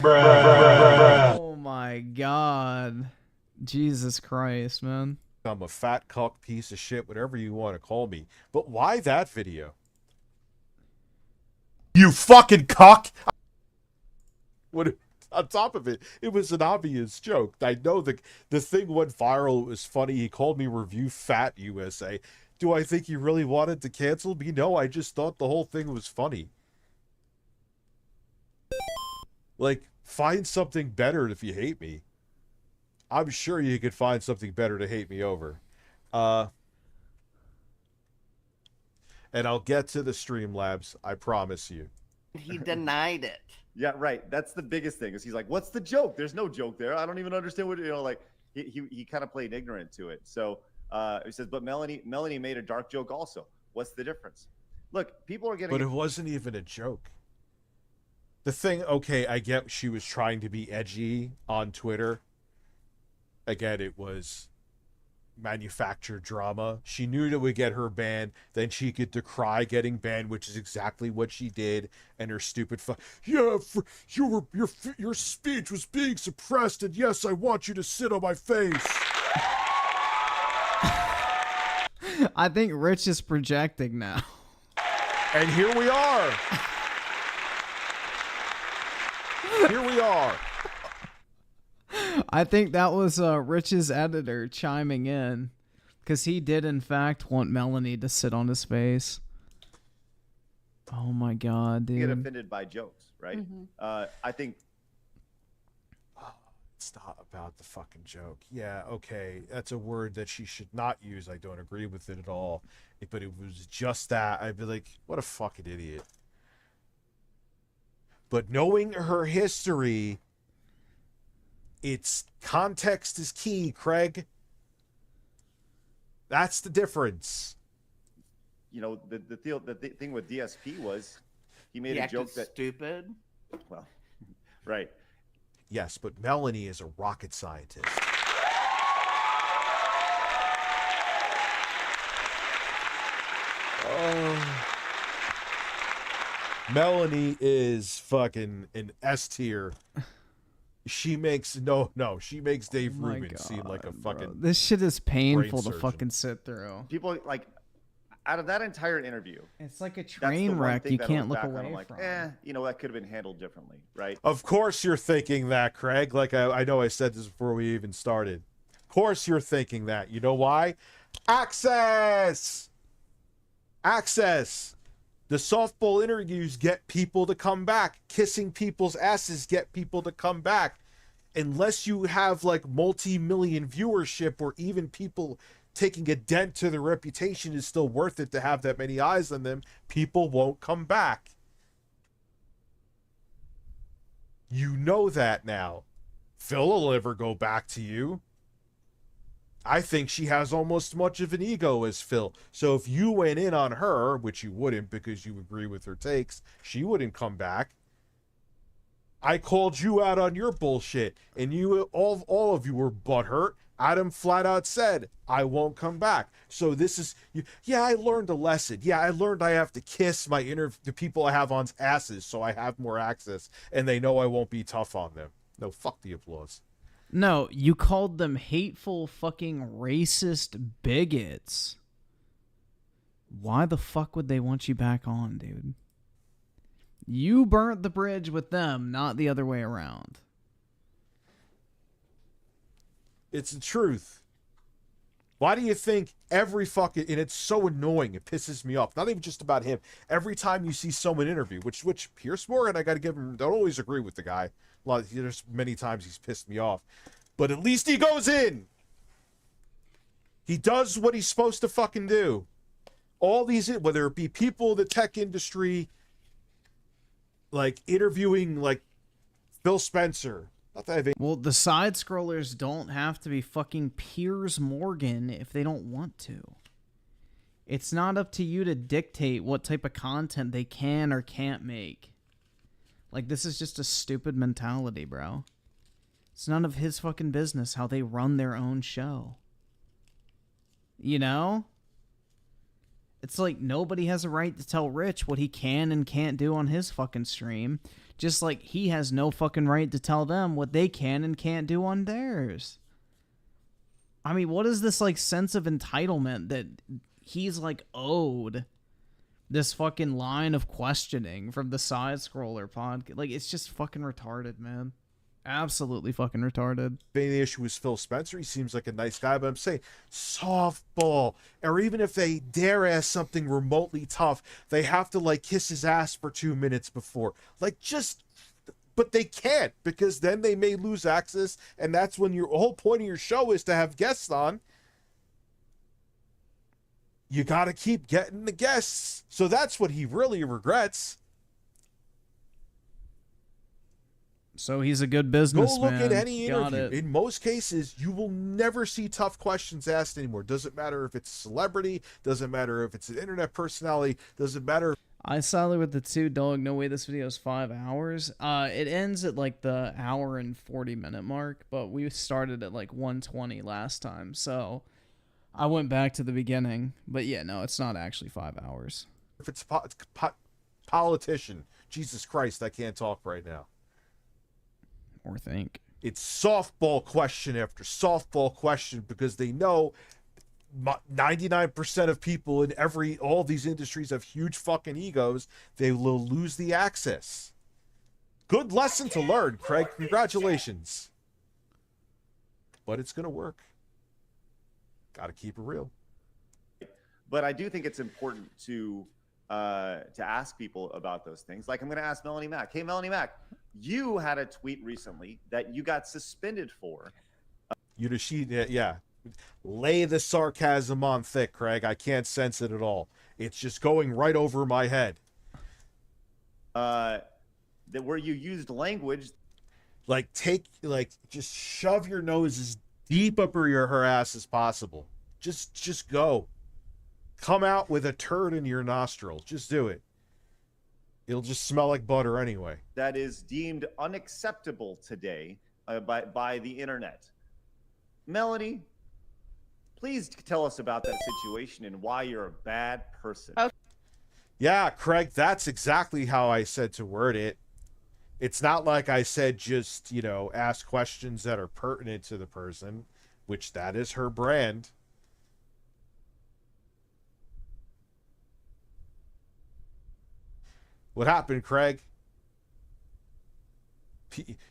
Oh my god. Jesus Christ, man. I'm a fat cock piece of shit, whatever you want to call me. But why that video? You fucking cock! What? On top of it, it was an obvious joke. I know the thing went viral. It was funny. He called me Review Fat USA. Do I think he really wanted to cancel me? No, I just thought the whole thing was funny. Like, find something better if you hate me. I'm sure you could find something better to hate me over. And I'll get to the Streamlabs, I promise you. He denied it. Yeah, right. That's the biggest thing. Is he's like, "What's the joke? There's no joke there. I don't even understand what like." He kind of played ignorant to it. So he says, "But Melanie made a dark joke also. What's the difference?" Look, people are getting. But it wasn't even a joke. The thing, okay, I get she was trying to be edgy on Twitter. Again, it was manufactured drama. She knew that would get her banned. Then she could decry getting banned, which is exactly what she did. And her stupid your speech was being suppressed, and yes, I want you to sit on my face. I think Rich is projecting now. And here we are. Here we are. I think that was Rich's editor chiming in, because he did in fact want Melanie to sit on his face. Oh my god, dude. Get offended by jokes, right? I think it's not about the fucking joke. Yeah, okay, that's a word that she should not use. I don't agree with it at all. But it was just that. I'd be like, what a fucking idiot. But knowing her history, it's context is key, Craig. That's the difference. You know, the thing with DSP was he made a joke that stupid. Well, right. Yes, but Melanie is a rocket scientist. Melanie is fucking an S tier. She makes she makes Dave Rubin seem like a fucking. This shit is painful to surgeon. fucking sit through. People like out of that entire interview. It's like a that's the train one wreck thing you that I can't look look back on, away I'm like, from. you know, that could have been handled differently, right? Of course you're thinking that, Craig. Like I know I said this before we even started. Of course you're thinking that. You know why? Access. The softball interviews get people to come back. Kissing people's asses get people to come back. Unless you have like multi-million viewership or even people taking a dent to their reputation is still worth it to have that many eyes on them, people won't come back. You know that now. Phil will never go back to you. I think she has almost as much of an ego as Phil. So if you went in on her, which you wouldn't because you agree with her takes, she wouldn't come back. I called you out on your bullshit, and you all of you were butthurt. Adam flat out said, I won't come back. So this is, yeah, I learned a lesson. Yeah, I learned I have to kiss the people I have on's asses so I have more access, and they know I won't be tough on them. No, fuck the applause. No, you called them hateful fucking racist bigots. Why the fuck would they want you back on, dude? You burnt the bridge with them, not the other way around. It's the truth. Why do you think every fucking, and it's so annoying, it pisses me off, not even just about him, every time you see someone interview, which Pierce Morgan, I gotta give him, don't always agree with the guy. There's many times he's pissed me off. But at least he goes in. He does what he's supposed to fucking do. All these, whether it be people in the tech industry, like interviewing like Phil Spencer. Not that I've... Well, the side scrollers don't have to be fucking Piers Morgan if they don't want to. It's not up to you to dictate what type of content they can or can't make. Like, this is just a stupid mentality, bro. It's none of his fucking business how they run their own show. You know? It's like nobody has a right to tell Rich what he can and can't do on his fucking stream. Just like he has no fucking right to tell them what they can and can't do on theirs. I mean, what is this, like, sense of entitlement that he's, like, owed this fucking line of questioning from the side scroller podcast? Like, it's just fucking retarded, man. Absolutely fucking retarded. The issue is Phil Spencer. He seems like a nice guy, but I'm saying softball, or even if they dare ask something remotely tough, they have to like kiss his ass for 2 minutes before. Like, just, but they can't, because then they may lose access, and that's when your whole point of your show is to have guests on. You got to keep getting the guests. So that's what he really regrets. So he's a good businessman. Go look at any interview. In most cases, you will never see tough questions asked anymore. Doesn't matter if it's a celebrity. Doesn't matter if it's an internet personality. Doesn't matter. I sided with the 2, dog. No way this video is 5 hours. It ends at like the hour and 40-minute mark, but we started at like 1:20 last time. So I went back to the beginning. But yeah, no, it's not actually 5 hours. If it's politician, Jesus Christ, I can't talk right now. Or think. It's softball question after softball question, because they know 99% of people in all these industries have huge fucking egos. They will lose the access. Good lesson to learn, Craig. Congratulations. But it's going to work. Got to keep it real. But I do think it's important to ask people about those things. Like, I'm going to ask Melanie Mack. Hey, Melanie Mack, you had a tweet recently that you got suspended for. Yeah. Lay the sarcasm on thick, Craig. I can't sense it at all. It's just going right over my head. That where you used language. Like, just shove your nose as deep up her ass as possible. Just go. Come out with a turd in your nostril. Just do it. It'll just smell like butter anyway. That is deemed unacceptable today by the internet. Melanie, please tell us about that situation and why you're a bad person. Yeah, Craig, that's exactly how I said to word it. It's not like I said just, you know, ask questions that are pertinent to the person, which that is her brand. What happened, Craig?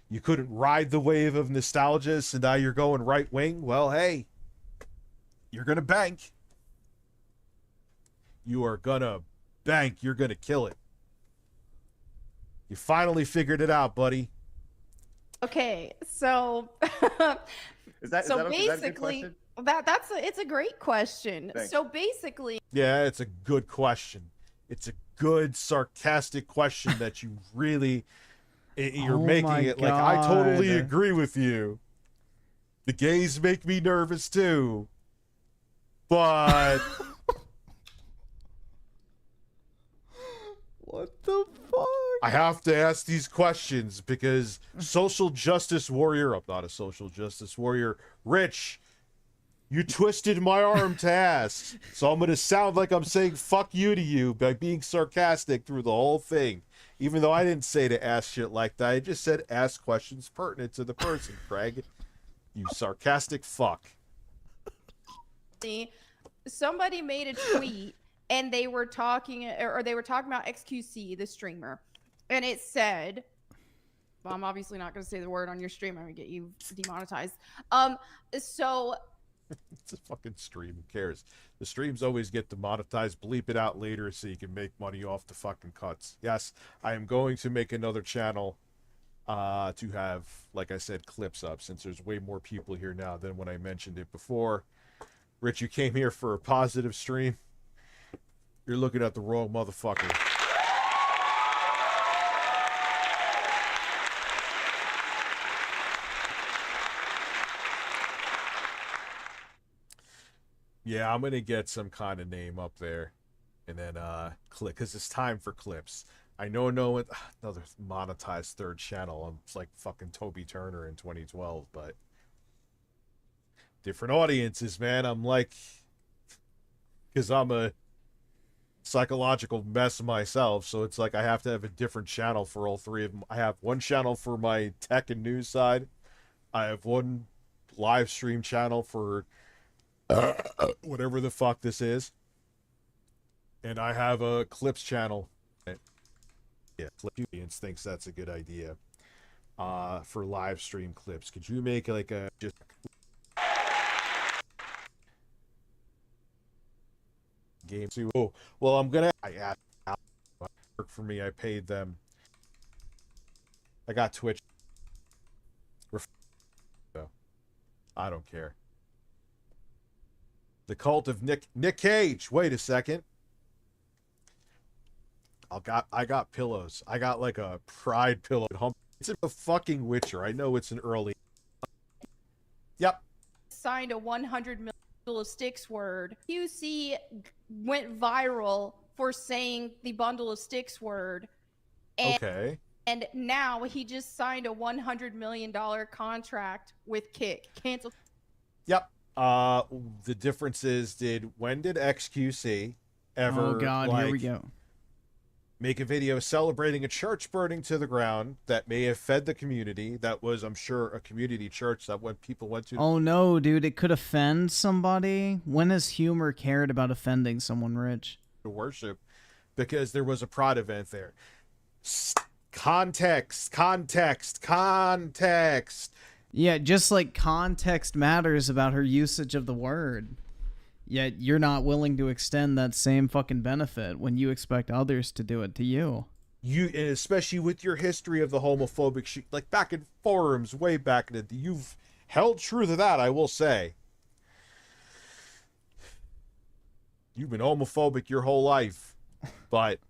You couldn't ride the wave of nostalgia, so now you're going right wing? Well, hey, you're going to bank. You are going to bank. You're going to kill it. You finally figured it out, buddy. Okay, so Is that so okay? Is that a good basically question? it's a great question. Thanks. So basically, Yeah, it's a good question. It's a good sarcastic question that you really you're Oh making my it like I totally God. agree with you. The gays make me nervous too. But What the fuck? I have to ask these questions because social justice warrior, I'm not a social justice warrior, Rich, you twisted my arm to ask. So I'm going to sound like I'm saying fuck you to you by being sarcastic through the whole thing. Even though I didn't say to ask shit like that. I just said ask questions pertinent to the person, Craig. You sarcastic fuck. somebody made a tweet and they were talking about XQC, the streamer, and it said, well, I'm obviously not going to say the word on your stream. I'm going to get you demonetized. So It's a fucking stream. Who cares? The streams always get demonetized. Bleep it out later so you can make money off the fucking cuts. Yes, I am going to make another channel to have, like I said, clips up, since there's way more people here now than when I mentioned it before. Rich, you came here for a positive stream. You're looking at the wrong motherfucker. Yeah, I'm gonna get some kind of name up there, and then click, because it's time for clips. I know another monetized third channel. I'm like fucking Toby Turner in 2012, but different audiences, man. I'm like, because I'm a psychological mess myself, so it's like I have to have a different channel for all three of them. I have one channel for my tech and news side. I have one live stream channel for whatever the fuck this is, and I have a clips channel. Yeah, Clip Audience thinks that's a good idea for live stream clips. Could you make like a just game? Oh, well, I asked work for me. I paid them. I got Twitch. I don't care. The Cult of Nick Cage. Wait a second. I got pillows. I got like a pride pillow. It's a fucking Witcher. I know it's an early. Yep. signed a 100 million bundle of sticks word. QC went viral for saying the bundle of sticks word. And, okay. And now he just signed a $100 million contract with Kick. Cancel. Yep. The difference is, when did XQC ever? Oh God, here we go. Make a video celebrating a church burning to the ground that may have fed the community. That was, I'm sure, a community church that when people went to. Oh no, dude, it could offend somebody. When has humor cared about offending someone, Rich? To worship, because there was a pride event there. Context. Yeah, just like context matters about her usage of the word. Yet you're not willing to extend that same fucking benefit when you expect others to do it to you. And especially with your history of the homophobic shit, like back in forums, way back in you've held true to that, I will say. You've been homophobic your whole life, but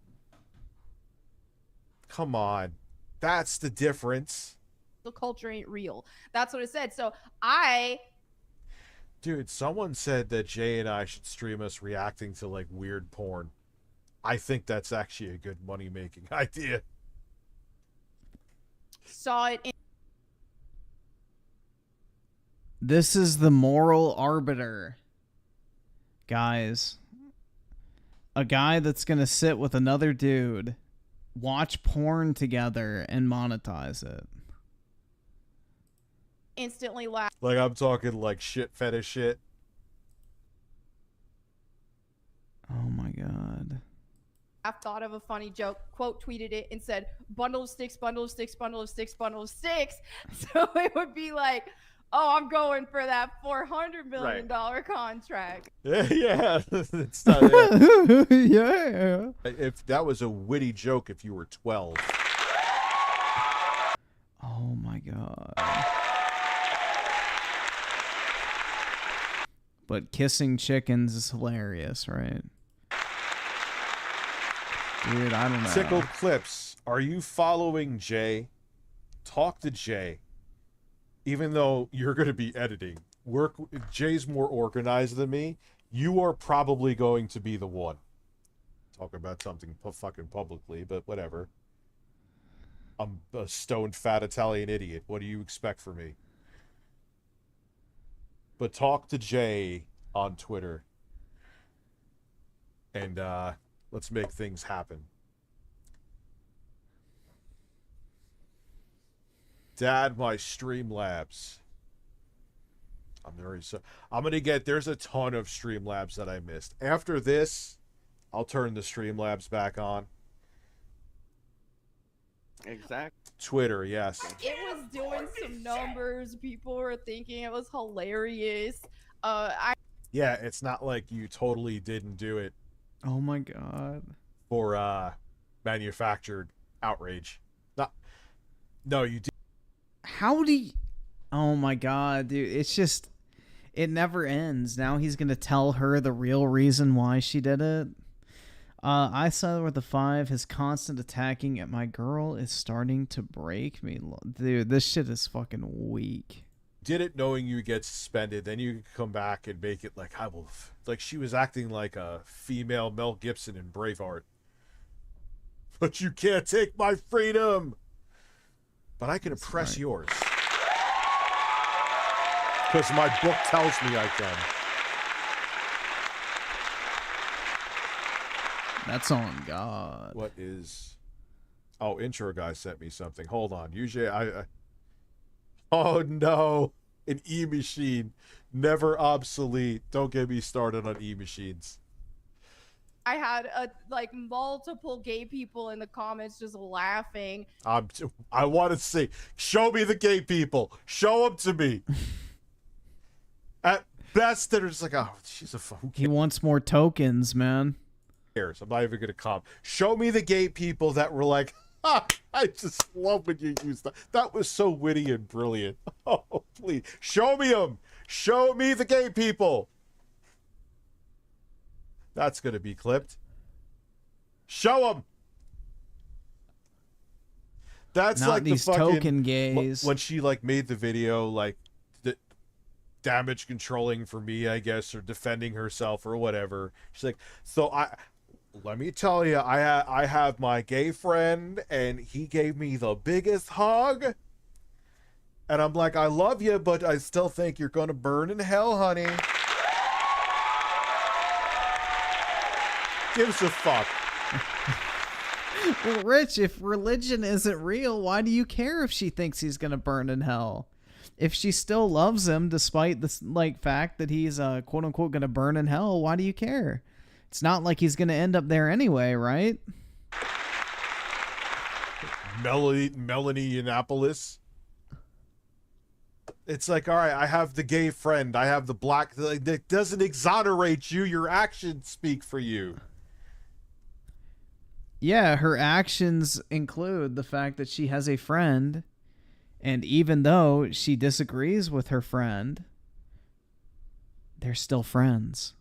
come on, that's the difference. The culture ain't real. That's what it said. So Dude, someone said that Jay and I should stream us reacting to like weird porn. I think that's actually a good money-making idea. saw it in This is the moral arbiter. Guys, A guy that's gonna sit with another dude, watch porn together, and monetize it. Instantly laugh. Like, I'm talking like shit fetish shit. Oh my god. I've thought of a funny joke, quote tweeted it, and said, bundle of sticks, bundle of sticks, bundle of sticks, bundle of sticks. So it would be like, oh, I'm going for that $400 million contract. Yeah. It's not, Yeah. If that was a witty joke if you were 12. Oh my god. But kissing chickens is hilarious, right? Dude, I don't know. Tickled Clips. Are you following Jay? Talk to Jay. Even though you're going to be editing. Jay's more organized than me. You are probably going to be the one. Talk about something fucking publicly, but whatever. I'm a stoned fat Italian idiot. What do you expect from me? But talk to Jay on Twitter. And let's make things happen. Dad, my Streamlabs. I'm gonna get, there's a ton of Streamlabs that I missed. After this, I'll turn the Streamlabs back on. Exactly. Twitter, yes. It was doing some numbers. People were thinking it was hilarious. Yeah, it's not like you totally didn't do it. Oh my god. For manufactured outrage. No, you did. How do you... Oh my god, dude. It's just... It never ends. Now he's gonna tell her the real reason why she did it. I saw with the 5, his constant attacking at my girl is starting to break me. Dude, this shit is fucking weak. Did it knowing you get suspended, then you could come back and make it like, I will... Like, she was acting like a female Mel Gibson in Braveheart. But you can't take my freedom! But I can oppress yours. Because my book tells me I can. That's on God. What is... Oh, intro guy sent me something. Hold on. Usually I... Oh no! An e-machine. Never obsolete. Don't get me started on e-machines. I had like multiple gay people in the comments just laughing. I want to see. Show me the gay people. Show them to me. At best, they're just like, oh, she's a phone. He wants more tokens, man. I'm not even going to comment. Show me the gay people that were like, I just love when you use that. That was so witty and brilliant. Oh, please. Show me them. Show me the gay people. That's going to be clipped. Show them. That's Not like these the fucking token gays. When she like made the video like the damage controlling for me, I guess, or defending herself or whatever. She's like, so let me tell you, I have my gay friend and he gave me the biggest hug. And I'm like, I love you, but I still think you're going to burn in hell, honey. Gives a fuck. Well, Rich, if religion isn't real, why do you care if she thinks he's gonna burn in hell? If she still loves him, despite the fact that he's quote unquote gonna burn in hell, why do you care? It's not like he's gonna end up there anyway, right? Melanie Annapolis. It's like, all right, I have the gay friend, I have the black. That doesn't exonerate you. Your actions speak for you. Yeah, her actions include the fact that she has a friend, and even though she disagrees with her friend, they're still friends.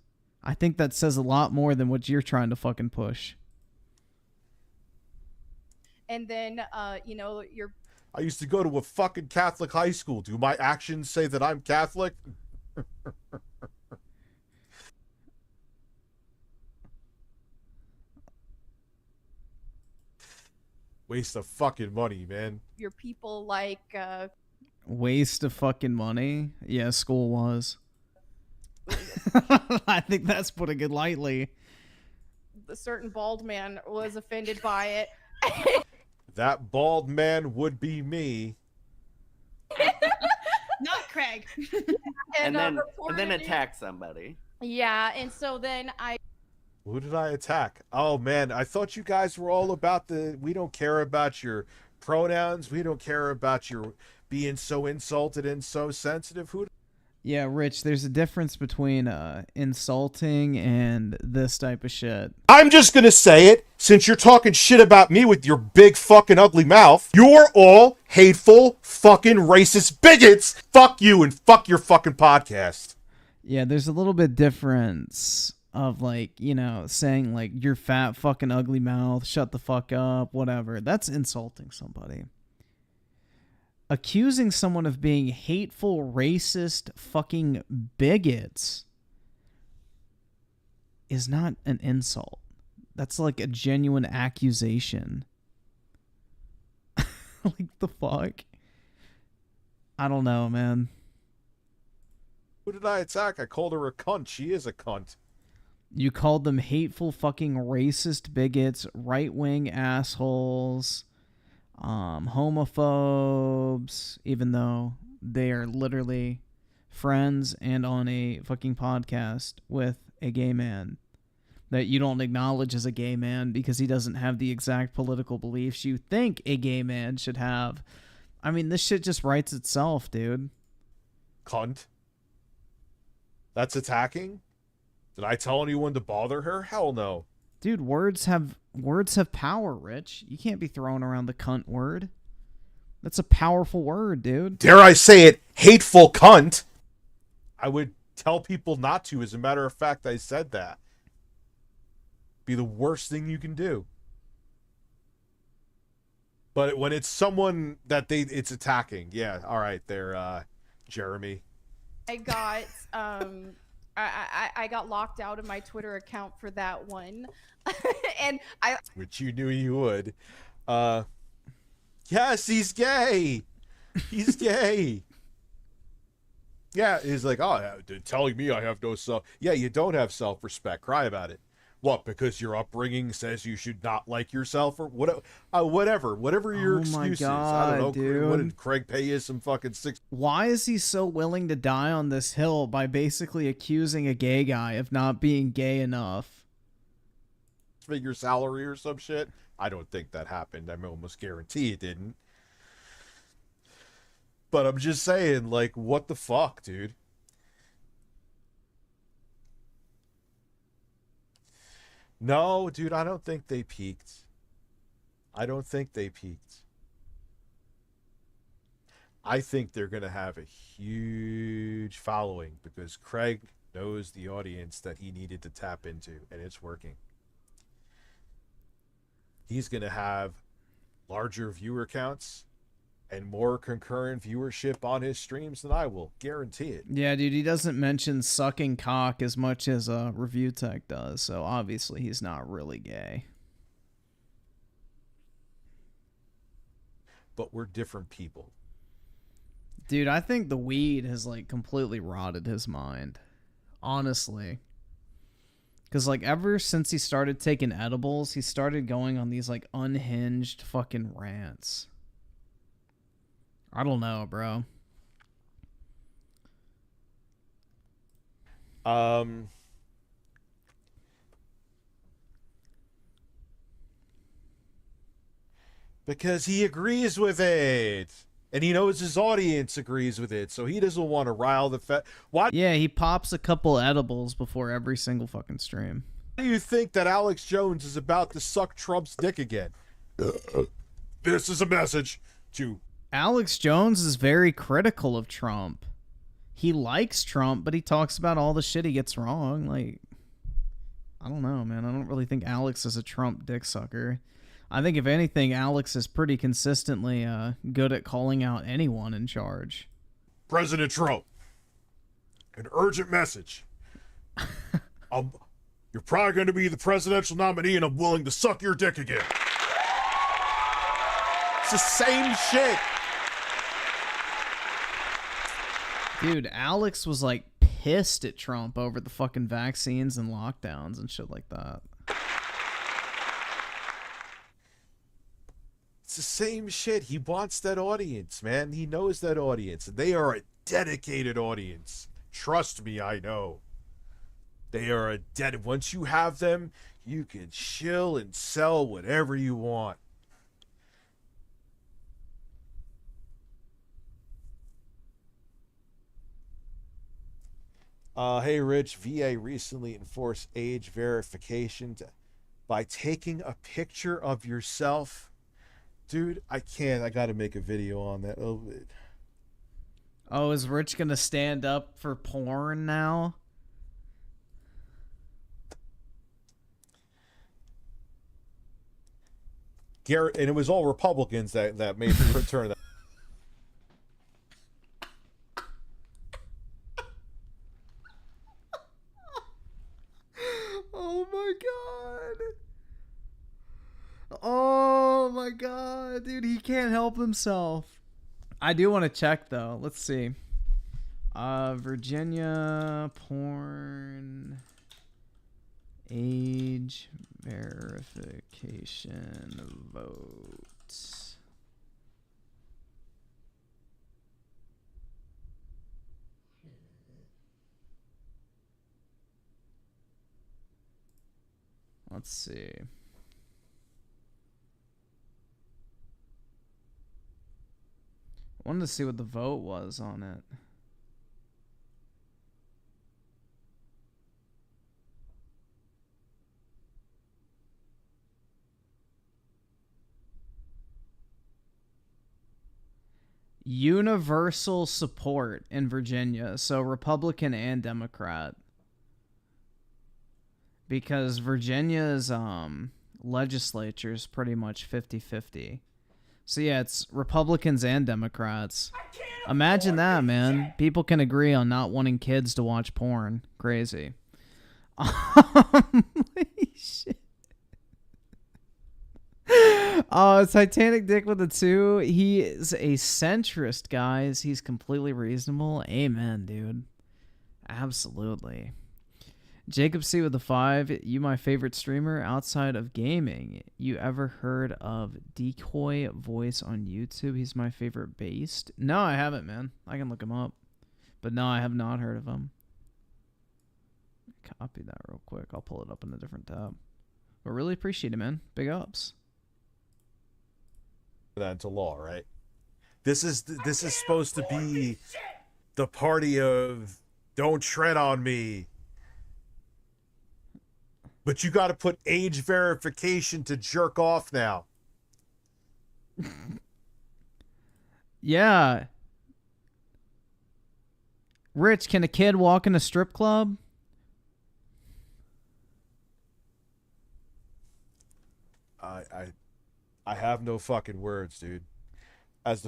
I think that says a lot more than what you're trying to fucking push. And then, you're... I used to go to a fucking Catholic high school. Do my actions say that I'm Catholic? Waste of fucking money, man. Your people like... Waste of fucking money? Yeah, school was. I think that's putting it lightly. a certain bald man was offended by it. That bald man would be me. Not Craig. And then reported it. attack somebody. Yeah, and so then Who did I attack? Oh man, I thought you guys were all about we don't care about your pronouns. We don't care about your being so insulted and so sensitive. Yeah, Rich, there's a difference between insulting and this type of shit. I'm just gonna say it, since you're talking shit about me with your big fucking ugly mouth. You're all hateful, fucking racist bigots. Fuck you and fuck your fucking podcast. Yeah, there's a little bit difference of, like, you know, saying, like, your fat fucking ugly mouth, shut the fuck up, whatever. That's insulting somebody. Accusing someone of being hateful, racist, fucking bigots is not an insult. That's like a genuine accusation. Like, the fuck? I don't know, man. Who did I attack? I called her a cunt. She is a cunt. You called them hateful, fucking racist bigots, right-wing assholes, homophobes, even though they are literally friends and on a fucking podcast with a gay man that you don't acknowledge as a gay man because he doesn't have the exact political beliefs you think a gay man should have. I mean, this shit just writes itself, dude. Cunt. That's attacking? Did I tell anyone to bother her? Hell no. Dude, words have power, Rich. You can't be throwing around the cunt word. That's a powerful word, dude. Dare I say it, hateful cunt. I would tell people not to. As a matter of fact, I said that. Be the worst thing you can do. But when it's someone that it's attacking, yeah, all right, they're Jeremy. I got I got locked out of my Twitter account for that one. And Which you knew you would. Yes, he's gay. He's gay. Yeah, he's like, oh, telling me I have no self. Yeah, you don't have self-respect. Cry about it. What? Because your upbringing says you should not like yourself, or what? Whatever your excuse is. I don't know. Dude. What did Craig pay you some fucking six? Why is he so willing to die on this hill by basically accusing a gay guy of not being gay enough? Figure salary or some shit? I don't think that happened. I almost guarantee it didn't. But I'm just saying, like, what the fuck, dude? No, dude, I don't think they peaked. I don't think they peaked. I think they're going to have a huge following because Craig knows the audience that he needed to tap into, and it's working. He's going to have larger viewer counts and more concurrent viewership on his streams than I will. Guarantee it. Yeah, dude, he doesn't mention sucking cock as much as Review Tech does, so obviously he's not really gay. But we're different people. Dude, I think the weed has, like, completely rotted his mind. Honestly. Because, like, ever since he started taking edibles, he started going on these, like, unhinged fucking rants. I don't know, bro. Because he agrees with it. And he knows his audience agrees with it, so he doesn't want to rile the Why? Yeah, he pops a couple edibles before every single fucking stream. Why do you think that Alex Jones is about to suck Trump's dick again? This is a message to... Alex Jones is very critical of Trump. He likes Trump, but he talks about all the shit he gets wrong. Like, I don't know, man. I don't really think Alex is a Trump dick sucker. I think, if anything, Alex is pretty consistently good at calling out anyone in charge. President Trump, an urgent message. You're probably going to be the presidential nominee, and I'm willing to suck your dick again. It's the same shit. Dude, Alex was, like, pissed at Trump over the fucking vaccines and lockdowns and shit like that. It's the same shit. He wants that audience, man. He knows that audience. They are a dedicated audience. Trust me, I know. They are a once you have them, you can chill and sell whatever you want. Hey Rich, VA recently enforced age verification by taking a picture of yourself. Dude, I can't. I gotta make a video on that. Oh, is Rich gonna stand up for porn now? Garrett, and it was all Republicans that made the return. Oh my god. Oh my god, dude, he can't help himself. I do want to check though. Let's see. Virginia porn age verification vote. Let's see. I wanted to see what the vote was on it. Universal support in Virginia, so Republican and Democrat. Because Virginia's legislature is pretty much 50-50. So yeah, it's Republicans and Democrats. Imagine that, man. People can agree on not wanting kids to watch porn. Crazy. Holy shit. Oh, Titanic Dick with the 2. He is a centrist, guys. He's completely reasonable. Amen, dude. Absolutely. Jacob C with the 5. You my favorite streamer outside of gaming. You ever heard of Decoy Voice on YouTube? He's my favorite based. No, I haven't, man. I can look him up. But no, I have not heard of him. Copy that real quick. I'll pull it up in a different tab. But really appreciate it, man. Big ups. That into law, right? This is supposed to be the party of don't tread on me. But you got to put age verification to jerk off now. Yeah. Rich, can a kid walk in a strip club? I have no fucking words, dude. As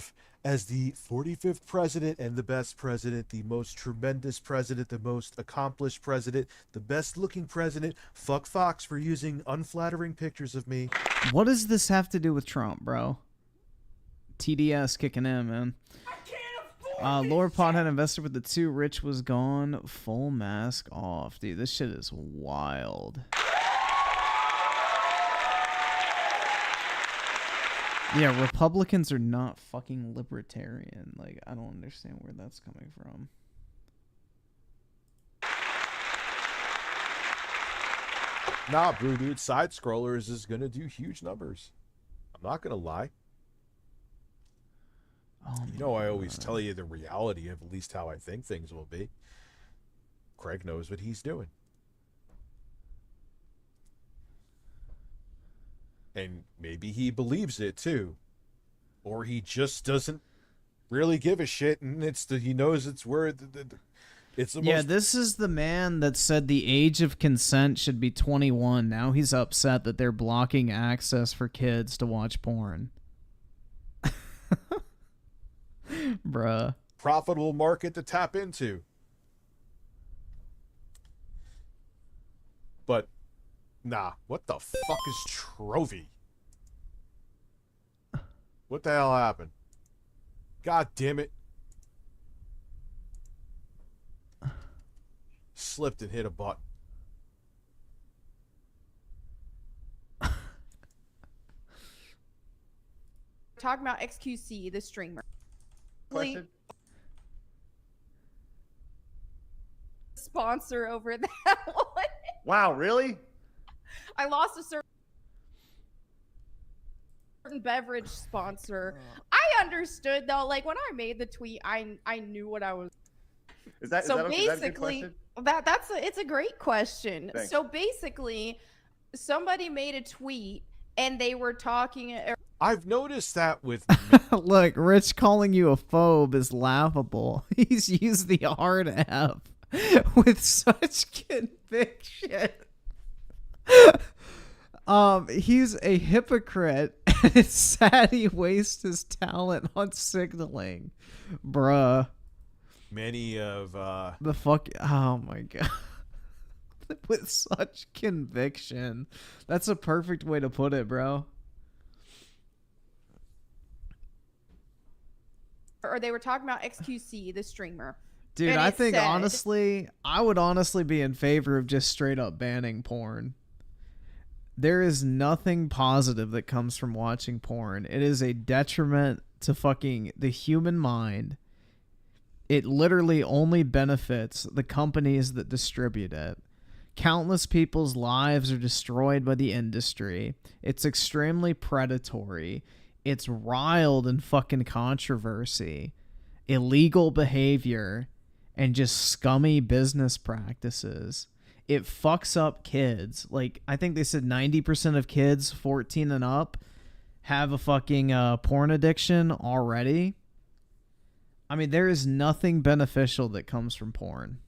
the 45th president and the best president, the most tremendous president, the most accomplished president, the best looking president, fuck Fox for using unflattering pictures of me. What does this have to do with Trump, bro? TDS kicking in, man. Lord Pothead investor with the 2. Rich was gone. Full mask off. Dude, this shit is wild. Yeah, Republicans are not fucking libertarian. Like, I don't understand where that's coming from. Nah, bro, dude, side scrollers is gonna do huge numbers. I'm not gonna lie. You know, I always tell you the reality of at least how I think things will be. Craig knows what he's doing. And maybe he believes it too. Or he just doesn't really give a shit, and he knows it's where it's the yeah, most... this is the man that said the age of consent should be 21. Now he's upset that they're blocking access for kids to watch porn. Bruh. Profitable market to tap into. But nah, what the fuck is Trophy? What the hell happened? God damn it. Slipped and hit a button. talking about XQC, the streamer. Question? Sponsor over that one. Wow, really? I lost a certain beverage sponsor. I understood though, like when I made the tweet, I knew what I was. Is that so is that, is that a good basically question? it's a great question. Thanks. So basically, somebody made a tweet and they were talking. I've noticed that with Look, Rich calling you a phobe is laughable. He's used the hard F with such conviction. He's a hypocrite, and it's sad he wastes his talent on signaling. Bruh. many of The fuck? Oh my god. With such conviction. That's a perfect way to put it, bro. Or they were talking about XQC, the streamer. Dude, And I it think said- honestly, I would honestly be in favor of just straight up banning porn. There is nothing positive that comes from watching porn. It is a detriment to fucking the human mind. It literally only benefits the companies that distribute it. Countless people's lives are destroyed by the industry. It's extremely predatory. It's riled in fucking controversy, illegal behavior, and just scummy business practices. It fucks up kids. Like, I think they said 90% of kids 14 and up have a fucking porn addiction already. I mean, there is nothing beneficial that comes from porn.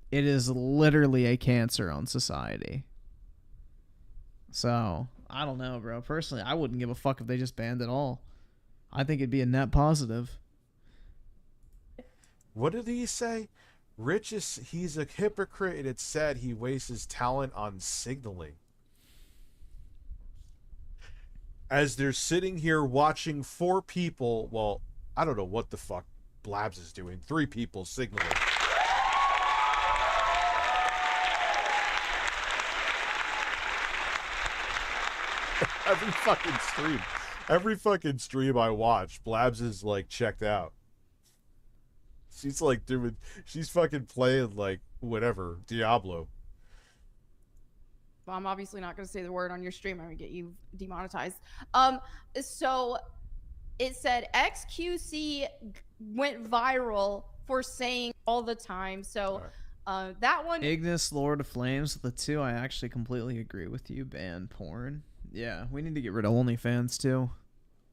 It is literally a cancer on society. So, I don't know, bro. Personally, I wouldn't give a fuck if they just banned it all. I think it'd be a net positive. what did he say? He's a hypocrite, and it's sad he wastes his talent on signaling. As they're sitting here watching 4 people, well, I don't know what the fuck Blabs is doing. 3 people signaling. Every fucking stream I watch, Blabs is like checked out. She's like she's fucking playing like whatever, Diablo. Well, I'm obviously not going to say the word on your stream. I'm going to get you demonetized. So it said XQC went viral for saying all the time. So that one. Ignis, Lord of Flames, the 2, I actually completely agree with you. Ban porn. Yeah, we need to get rid of OnlyFans too.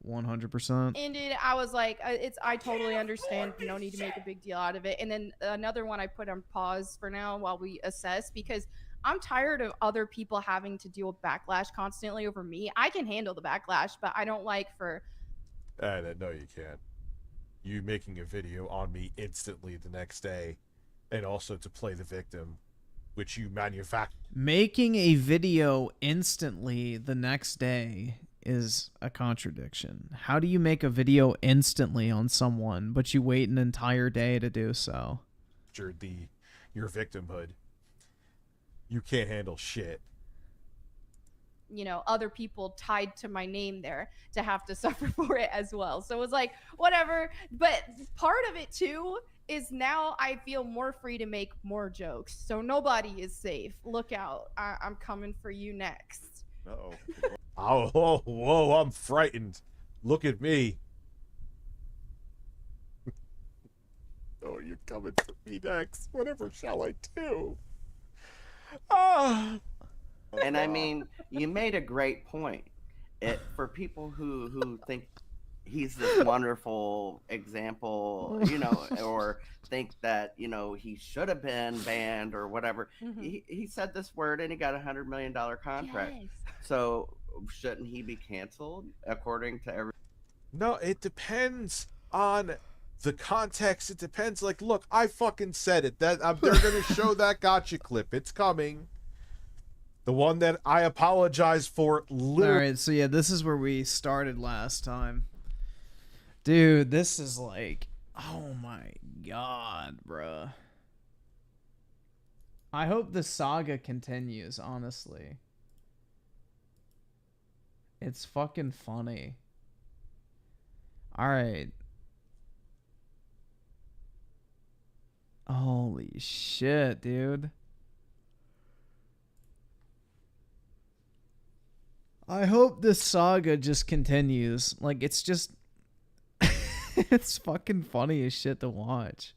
100%. Ended, I was like, I totally understand. No need to make a big deal out of it. And then another one I put on pause for now while we assess, because I'm tired of other people having to deal with backlash constantly over me. I can handle the backlash, but I don't like for. No, you can't. You making a video on me instantly the next day, and also to play the victim, which you manufacture. Making a video instantly the next day is a contradiction. How do you make a video instantly on someone, but you wait an entire day to do so? Your victimhood. You can't handle shit. You know, other people tied to my name there to have to suffer for it as well. So it was like, whatever. But part of it too is now I feel more free to make more jokes. So nobody is safe. Look out. I'm coming for you next. Uh-oh. Oh, whoa, I'm frightened. Look at me. Oh, you're coming for me next. Whatever shall I do? Ah. And I mean, you made a great point. For people who think he's this wonderful example, you know, or think that, you know, he should have been banned or whatever. Mm-hmm. He said this word and he got $100 million contract. Yes. So shouldn't he be canceled according to every? No, it depends on the context. It depends. Like, look, I fucking said it. They're gonna show that gotcha clip. It's coming. The one that I apologize for. Alright, so yeah, this is where we started last time. Dude, this is like, oh my god, bruh. I hope the saga continues, honestly. It's fucking funny. All right. Holy shit, dude. I hope this saga just continues. Like, it's just... it's fucking funny as shit to watch.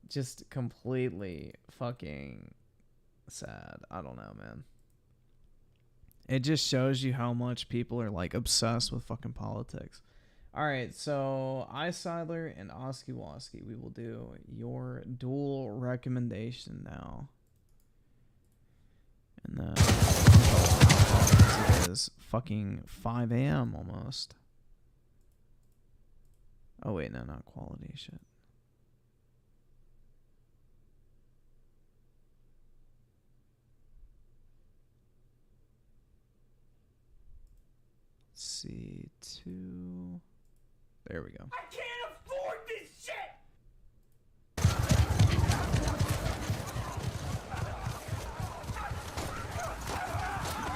Just completely fucking sad. I don't know, man. It just shows you how much people are, like, obsessed with fucking politics. Alright, so iSiler and Oski Woski, we will do your dual recommendation now. And then it is fucking 5 a.m. almost. Oh wait, no, not quality shit. C2. There we go. I can't afford this shit!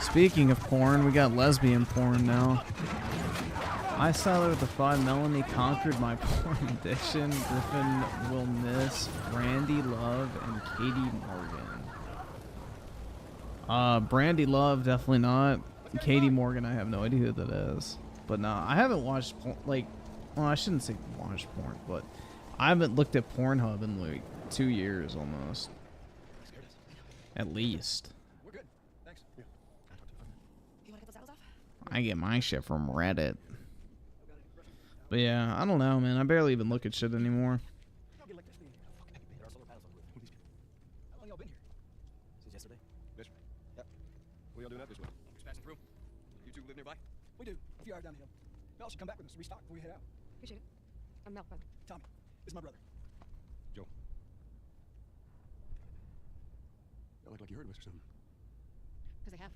Speaking of porn, we got lesbian porn now. I saw with the 5 Melanie conquered my porn addiction. Griffin will miss Brandy Love and Katie Morgan. Brandy Love, definitely not. Katie Morgan, I have no idea who that is. But no, I haven't watched porn, like, well, I shouldn't say watched porn, but I haven't looked at Pornhub in like 2 years almost. At least. We're good. Thanks. Yeah. You wanna get those off? I get my shit from Reddit. But yeah, I don't know, man. I barely even look at shit anymore. How long y'all been here? Since yesterday. Yesterday? Yep. What y'all doing out this way? Just passing through. You two live nearby? We do. A few hours down the hill. Y'all should come back with us to restock before we head out. Appreciate it. I'm Mel. Tommy. This is my brother. Joe. Y'all look like you heard of us or something. Because I have.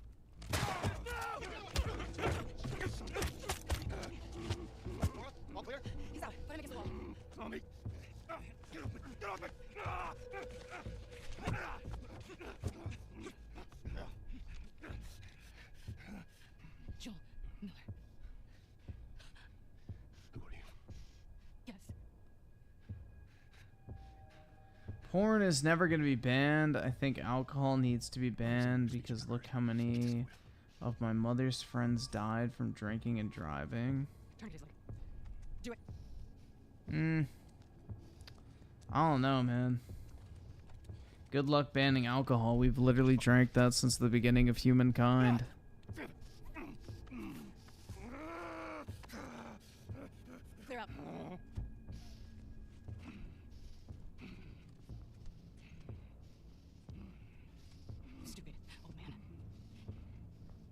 All clear? He's out. Put him against the wall. Tommy. Get off it. Get off it. Joel Miller. Who are you? Yes. Porn is never going to be banned. I think alcohol needs to be banned because look how many of my mother's friends died from drinking and driving. Turn it, like. Do it. I don't know, man. Good luck banning alcohol. We've literally drank that since the beginning of humankind. Clear up. Stupid old man.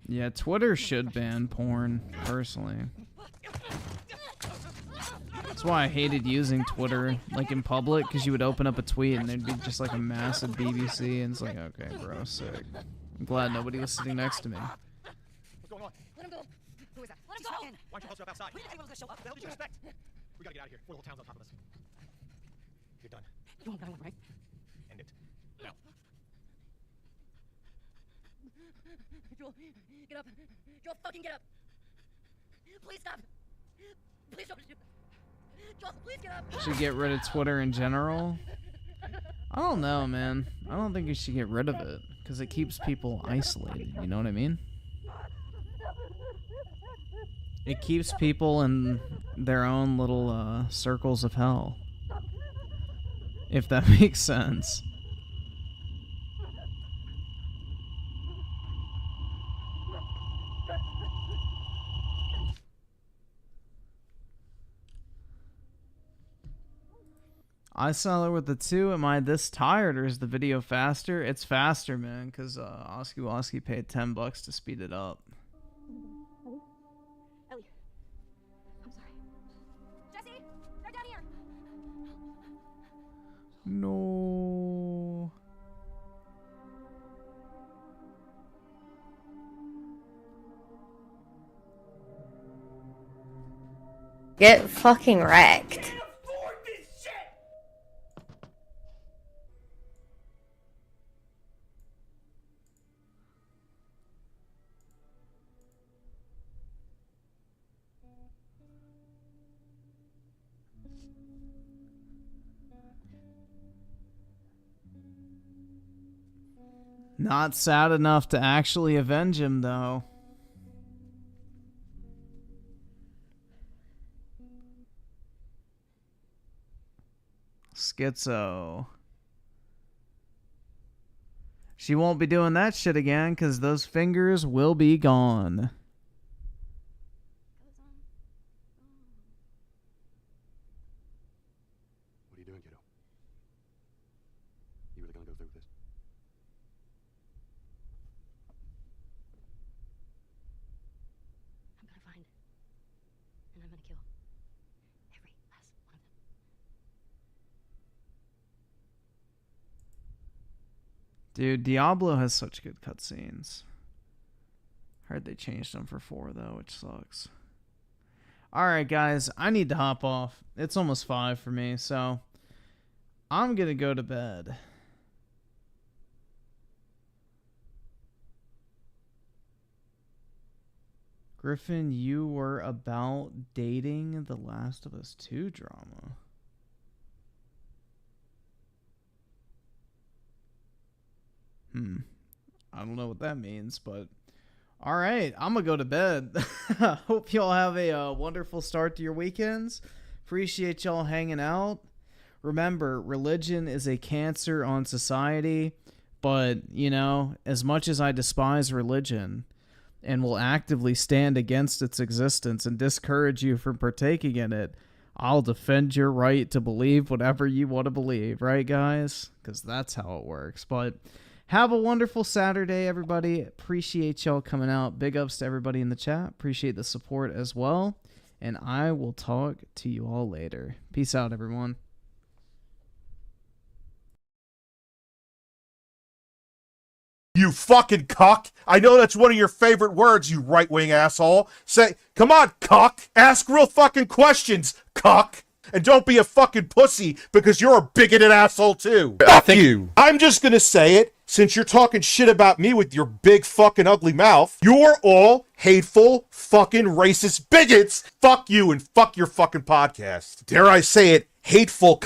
Yeah, Twitter should ban porn, personally. That's why I hated using Twitter, like in public, because you would open up a tweet and there'd be just like a massive BBC, and it's like, okay, bro, sick. I'm glad nobody was sitting next to me. What's going on? Let him go. Who is that? Let him go. Why don't you help up outside? We didn't think anyone was gonna show up. What the hell did you expect? We gotta get out of here. Before the whole town's on top of us. You're done. You won't die one, right? End it. No. Joel, get up. Joel, fucking get up. Please stop. Please don't shoot. Joel, please get up. Should get rid of Twitter in general? I don't know, man. I don't think you should get rid of it, because it keeps people isolated, you know what I mean? It keeps people in their own little circles of hell. If that makes sense. I saw it with the 2. Am I this tired or is the video faster? It's faster, man, because Oski Woski paid $10 to speed it up. Ellie. I'm sorry. Jesse, they're down here. No. Get fucking wrecked. Not sad enough to actually avenge him, though. Schizo. She won't be doing that shit again because those fingers will be gone. What are you doing, kiddo? You really gonna go through with this? I'm gonna find, and I'm gonna kill every last one of them. Dude, Diablo has such good cutscenes. Heard they changed them for 4 though, which sucks. Alright guys, I need to hop off. It's almost 5 for me, so I'm gonna go to bed. Griffin, you were about dating The Last of Us 2 drama. I don't know what that means, but all right, I'm gonna go to bed. Hope y'all have a wonderful start to your weekends. Appreciate y'all hanging out. Remember, religion is a cancer on society, but, you know, as much as I despise religion and will actively stand against its existence and discourage you from partaking in it, I'll defend your right to believe whatever you want to believe, right, guys? Because that's how it works. But have a wonderful Saturday, everybody. Appreciate y'all coming out. Big ups to everybody in the chat. Appreciate the support as well. And I will talk to you all later. Peace out, everyone. You fucking cuck. I know that's one of your favorite words, you right-wing asshole. Say, come on, cuck. Ask real fucking questions, cuck. And don't be a fucking pussy because you're a bigoted asshole too. Fuck you. I'm just gonna say it, since you're talking shit about me with your big fucking ugly mouth. You're all hateful fucking racist bigots. Fuck you and fuck your fucking podcast. Dare I say it, hateful